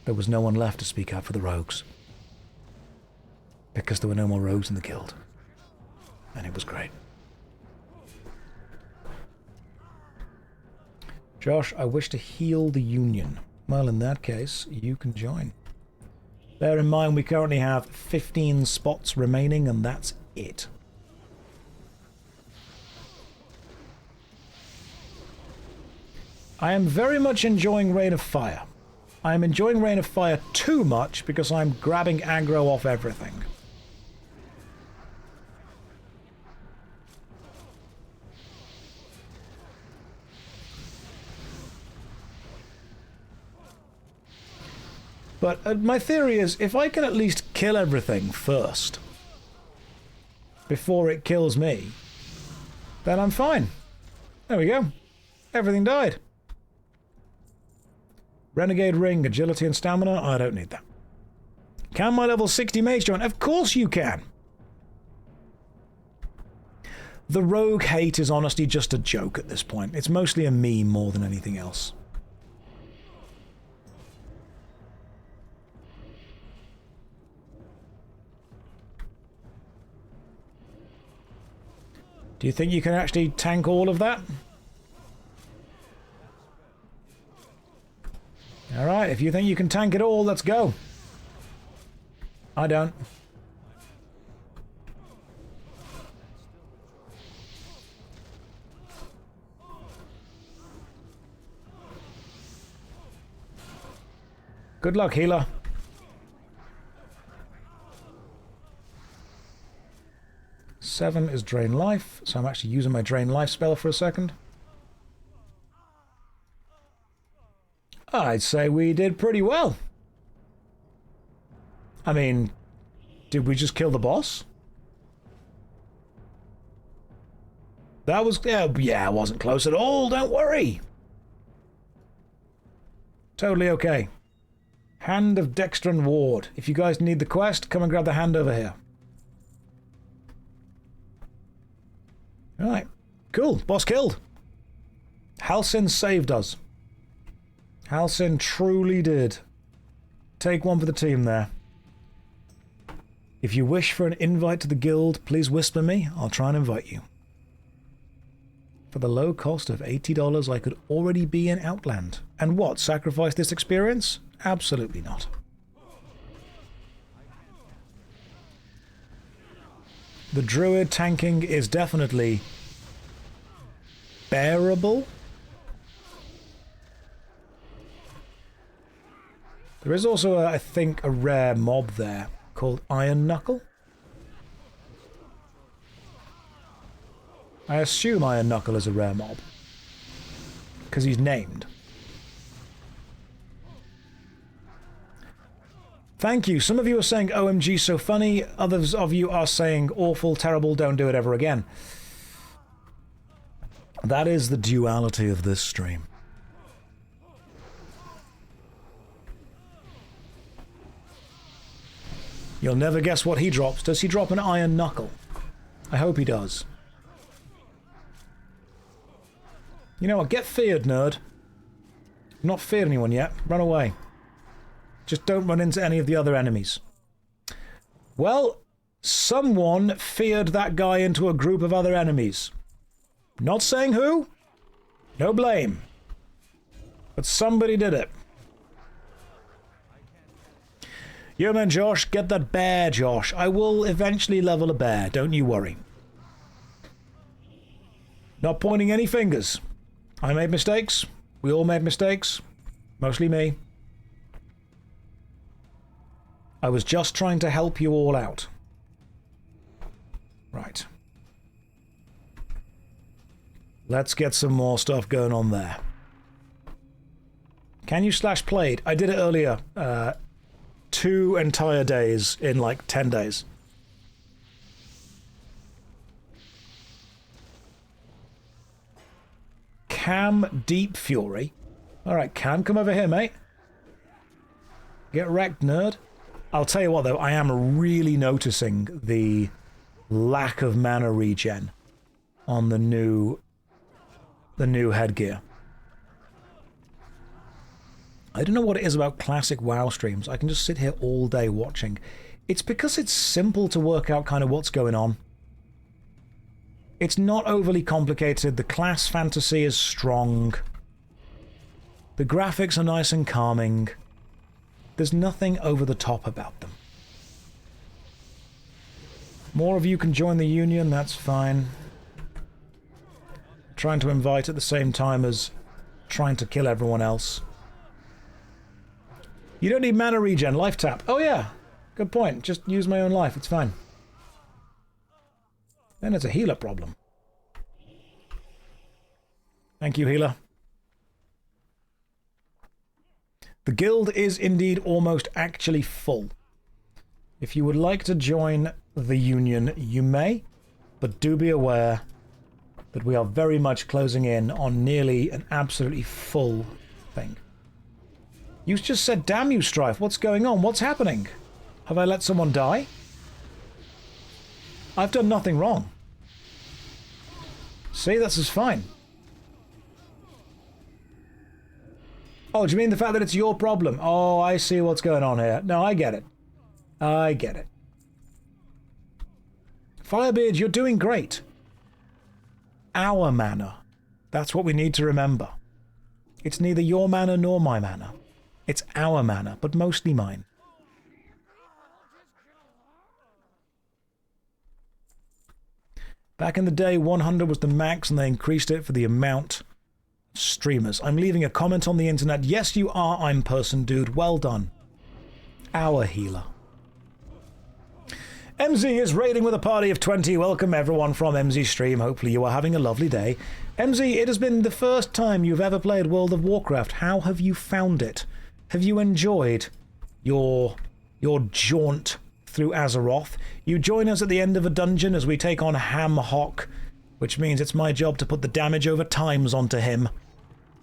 Speaker 3: there was no one left to speak out for the rogues. Because there were no more rogues in the guild. And it was great. Josh, I wish to heal the Union. Well, in that case, you can join. Bear in mind we currently have 15 spots remaining, and that's it. I am very much enjoying Rain of Fire. I am enjoying Rain of Fire too much because I'm grabbing aggro off everything. But my theory is, if I can at least kill everything first, before it kills me, then I'm fine. There we go. Everything died. Renegade Ring, Agility and Stamina? I don't need that. Can my level 60 mage join? Of course you can! The rogue hate is honestly just a joke at this point. It's mostly a meme more than anything else. Do you think you can actually tank all of that? Alright, if you think you can tank it all, let's go. I don't. Good luck, healer. Seven is Drain Life, so I'm actually using my Drain Life spell for a second. I'd say we did pretty well. I mean, did we just kill the boss? That was... yeah, it wasn't close at all, don't worry. Totally okay. Hand of Dextran Ward. If you guys need the quest, come and grab the hand over here. Alright, cool. Boss killed. Halcyon saved us. Halcyon truly did. Take one for the team there. If you wish for an invite to the guild, please whisper me. I'll try and invite you. For the low cost of $80, I could already be in Outland. And what, sacrifice this experience? Absolutely not. The druid tanking is definitely bearable. There is also, I think, a rare mob there called Iron Knuckle. I assume Iron Knuckle is a rare mob. Because he's named. Thank you. Some of you are saying OMG so funny. Others of you are saying awful, terrible, don't do it ever again. That is the duality of this stream. You'll never guess what he drops. Does he drop an Iron Knuckle? I hope he does. You know what? Get feared, nerd. I've not feared anyone yet. Run away. Just don't run into any of the other enemies. Well, someone feared that guy into a group of other enemies. Not saying who. No blame. But somebody did it. Yo man, Josh, get that bear, Josh. I will eventually level a bear, don't you worry. Not pointing any fingers. I made mistakes. We all made mistakes. Mostly me. I was just trying to help you all out. Right. Let's get some more stuff going on there. Can you /played? I did it earlier. 2 entire days in like 10 days. Cam Deep Fury. Alright, Cam, come over here, mate. Get wrecked, nerd. I'll tell you what, though, I am really noticing the lack of mana regen on the new headgear. I don't know what it is about classic WoW streams. I can just sit here all day watching. It's because it's simple to work out kind of what's going on. It's not overly complicated. The class fantasy is strong. The graphics are nice and calming. There's nothing over the top about them. More of you can join the Union, that's fine. Trying to invite at the same time as trying to kill everyone else. You don't need mana regen, life tap. Oh yeah, good point. Just use my own life, it's fine. Then it's a healer problem. Thank you, healer. The guild is indeed almost actually full. If you would like to join the Union, you may, but do be aware that we are very much closing in on nearly an absolutely full thing. You just said, damn you, Strife, what's going on? What's happening? Have I let someone die? I've done nothing wrong. See, this is fine. Oh, do you mean the fact that it's your problem? Oh, I see what's going on here. No, I get it. I get it. Firebeard, you're doing great. Our mana. That's what we need to remember. It's neither your mana nor my mana. It's our mana, but mostly mine. Back in the day, 100 was the max, and they increased it for the amount of streamers. I'm leaving a comment on the internet. Yes, you are, I'm person dude. Well done. Our healer. MZ is raiding with a party of 20. Welcome everyone from MZ Stream. Hopefully you are having a lovely day. MZ, it has been the first time you've ever played World of Warcraft. How have you found it? Have you enjoyed your jaunt through Azeroth? You join us at the end of a dungeon as we take on Ham Hock, which means it's my job to put the damage over times onto him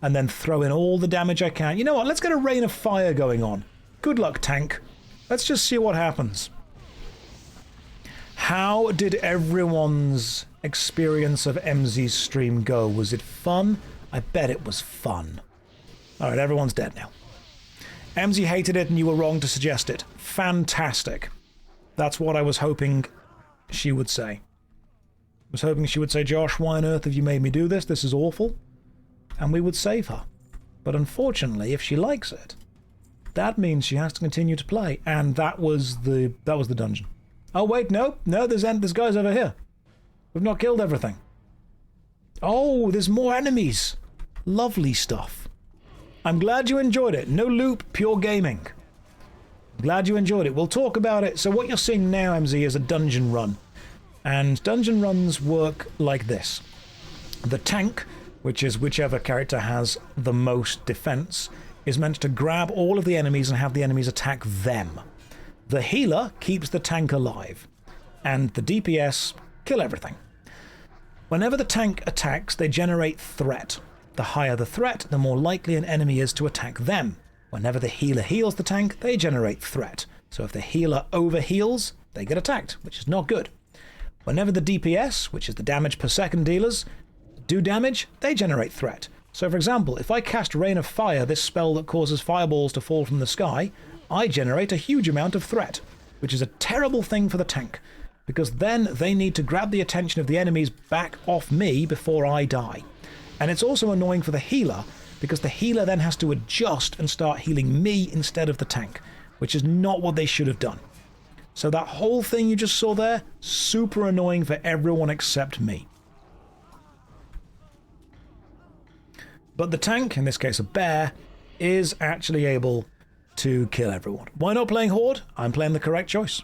Speaker 3: and then throw in all the damage I can. You know what? Let's get a rain of fire going on. Good luck, tank. Let's just see what happens. How did everyone's experience of MZ's stream go? Was it fun? I bet it was fun. Alright, everyone's dead now. MZ hated it and you were wrong to suggest it. Fantastic. That's what I was hoping she would say. I was hoping she would say, Josh, why on earth have you made me do this? This is awful. And we would save her. But unfortunately, if she likes it, that means she has to continue to play. And that was the dungeon. Oh, wait, no, there's guys over here. We've not killed everything. Oh, there's more enemies. Lovely stuff. I'm glad you enjoyed it. No loop, pure gaming. Glad you enjoyed it. We'll talk about it. So what you're seeing now, MZ, is a dungeon run. And dungeon runs work like this. The tank, which is whichever character has the most defense, is meant to grab all of the enemies and have the enemies attack them. The healer keeps the tank alive. And the DPS kill everything. Whenever the tank attacks, they generate threat. The higher the threat, the more likely an enemy is to attack them. Whenever the healer heals the tank, they generate threat. So if the healer overheals, they get attacked, which is not good. Whenever the DPS, which is the damage per second dealers, do damage, they generate threat. So for example, if I cast Rain of Fire, this spell that causes fireballs to fall from the sky, I generate a huge amount of threat, which is a terrible thing for the tank, because then they need to grab the attention of the enemies back off me before I die. And it's also annoying for the healer, because the healer then has to adjust and start healing me instead of the tank, which is not what they should have done. So that whole thing you just saw there, super annoying for everyone except me. But the tank, in this case a bear, is actually able to kill everyone. Why not playing Horde? I'm playing the correct choice.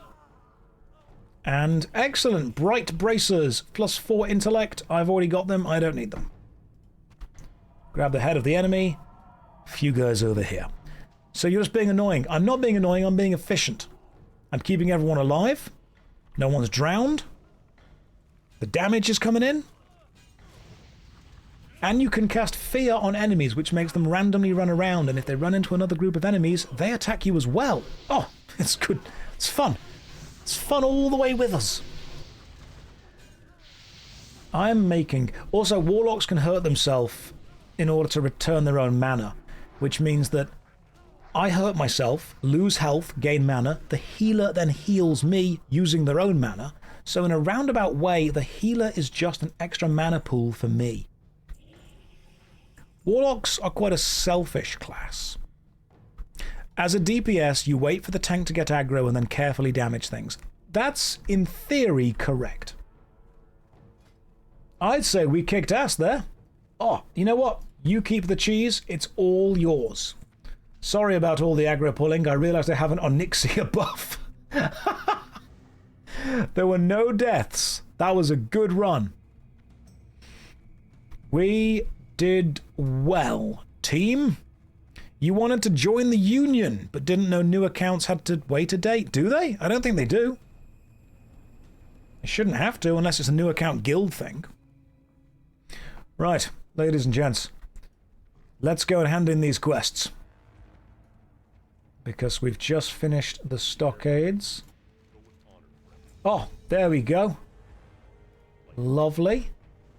Speaker 3: And excellent, Bright Bracers, +4 intellect. I've already got them, I don't need them. Grab the head of the enemy. Few guys over here. So you're just being annoying. I'm not being annoying, I'm being efficient. I'm keeping everyone alive. No one's drowned. The damage is coming in. And you can cast fear on enemies, which makes them randomly run around, and if they run into another group of enemies, they attack you as well. Oh, it's good. It's fun. It's fun all the way with us. I'm making... Also, Warlocks can hurt themselves in order to return their own mana, which means that I hurt myself, lose health, gain mana, the healer then heals me using their own mana, so in a roundabout way, the healer is just an extra mana pool for me. Warlocks are quite a selfish class. As a DPS, you wait for the tank to get aggro and then carefully damage things. That's, in theory, correct. I'd say we kicked ass there. Oh, you know what? You keep the cheese, it's all yours. Sorry about all the aggro pulling, I realised I have an Onyxia buff. There were no deaths. That was a good run. We did well, team. You wanted to join the Union, but didn't know new accounts had to wait a date. Do they? I don't think they do. They shouldn't have to, unless it's a new account guild thing. Right, ladies and gents. Let's go and hand in these quests. Because we've just finished the stockades. Oh, there we go. Lovely.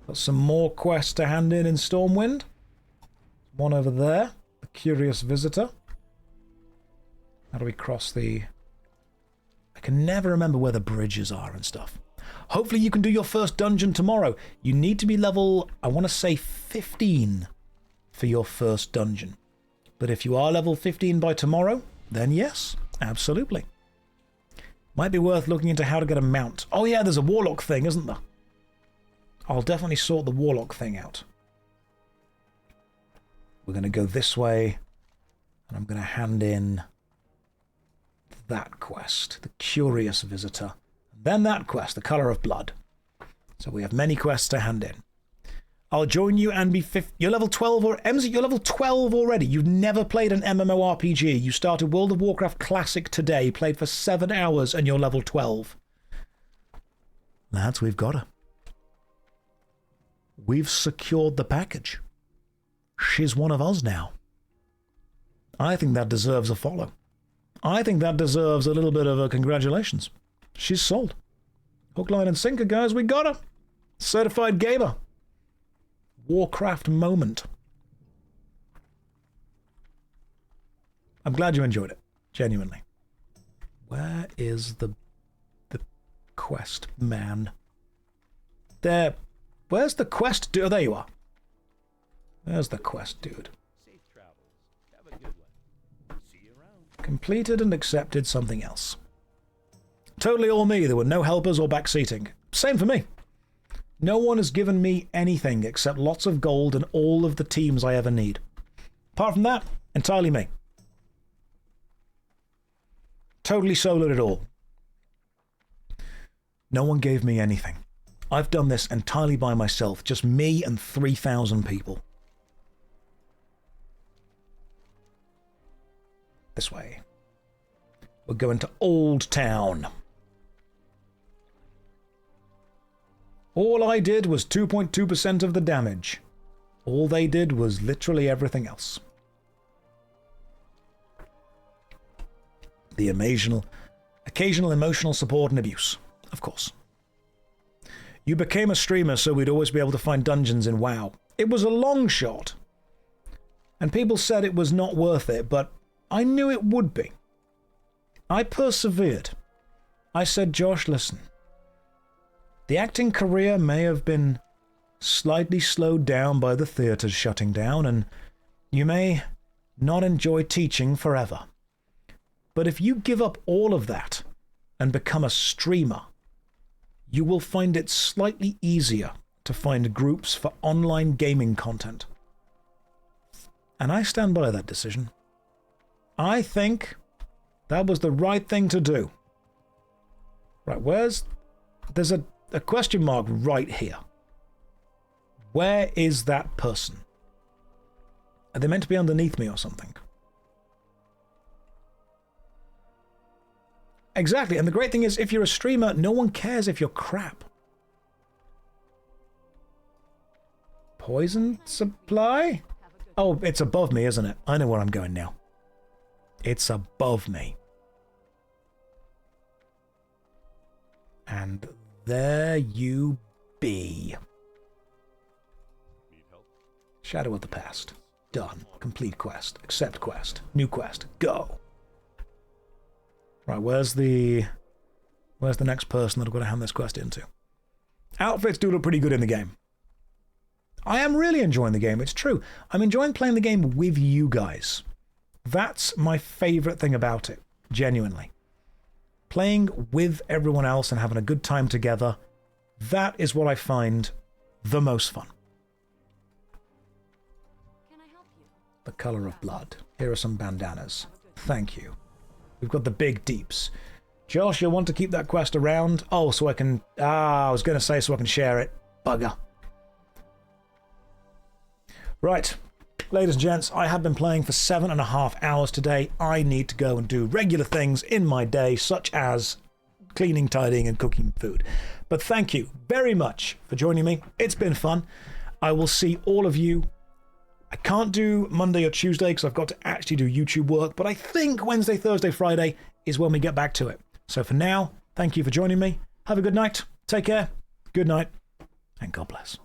Speaker 3: Got some more quests to hand in Stormwind. One over there. The Curious Visitor. How do we cross the... I can never remember where the bridges are and stuff. Hopefully you can do your first dungeon tomorrow. You need to be level, I want to say 15 for your first dungeon. But if you are level 15 by tomorrow, then yes, absolutely. Might be worth looking into how to get a mount. Oh yeah, there's a Warlock thing, isn't there? I'll definitely sort the Warlock thing out. We're going to go this way, and I'm going to hand in that quest, the Curious Visitor. Then that quest, the Colour of Blood. So we have many quests to hand in. I'll join you and be 50. You're level 12 or MZ, you're level 12 already. You've never played an MMORPG. You started World of Warcraft Classic today, played for 7 hours, and you're level 12. Lads, we've got her. We've secured the package. She's one of us now. I think that deserves a follow. I think that deserves a little bit of a congratulations. She's sold. Hook, line, and sinker, guys. We got her. Certified gamer. Warcraft moment. I'm glad you enjoyed it. Genuinely. Where is the quest man? There. Where's the quest dude? Oh, there you are. There's the quest dude.
Speaker 5: Safe travels. Have a good one. See you around.
Speaker 3: Completed and accepted something else. Totally all me. There were no helpers or backseating. Same for me. No one has given me anything except lots of gold and all of the teams I ever need. Apart from that, entirely me. Totally soloed it all. No one gave me anything. I've done this entirely by myself, just me and 3,000 people. This way. We're going to Old Town. All I did was 2.2% of the damage. All they did was literally everything else. The occasional emotional support and abuse, of course. You became a streamer so we'd always be able to find dungeons in WoW. It was a long shot. And people said it was not worth it, but I knew it would be. I persevered. I said, Josh, listen. The acting career may have been slightly slowed down by the theatres shutting down, and you may not enjoy teaching forever. But if you give up all of that and become a streamer, you will find it slightly easier to find groups for online gaming content. And I stand by that decision. I think that was the right thing to do. Right, there's a question mark right here. Where is that person? Are they meant to be underneath me or something? Exactly, and the great thing is, if you're a streamer, no one cares if you're crap. Poison supply? Oh, it's above me, isn't it? I know where I'm going now. It's above me. And there you be.
Speaker 5: Need help?
Speaker 3: Shadow of the past. Done. Complete quest. Accept quest. New quest. Go. Right, where's the next person that I've got to hand this quest into? Outfits do look pretty good in the game. I am really enjoying the game, it's true. I'm enjoying playing the game with you guys. That's my favourite thing about it, genuinely. Playing with everyone else and having a good time together, that is what I find the most fun.
Speaker 2: Can I help you?
Speaker 3: The colour of blood. Here are some bandanas. Thank you. We've got the big deeps. Josh, you'll want to keep that quest around? Oh, so I can... I was going to say so I can share it. Bugger. Right. Ladies and gents, I have been playing for 7.5 hours today. I need to go and do regular things in my day, such as cleaning, tidying, and cooking food. But thank you very much for joining me. It's been fun. I will see all of you. I can't do Monday or Tuesday because I've got to actually do YouTube work, but I think Wednesday, Thursday, Friday is when we get back to it. So for now, thank you for joining me. Have a good night. Take care. Good night. And God bless.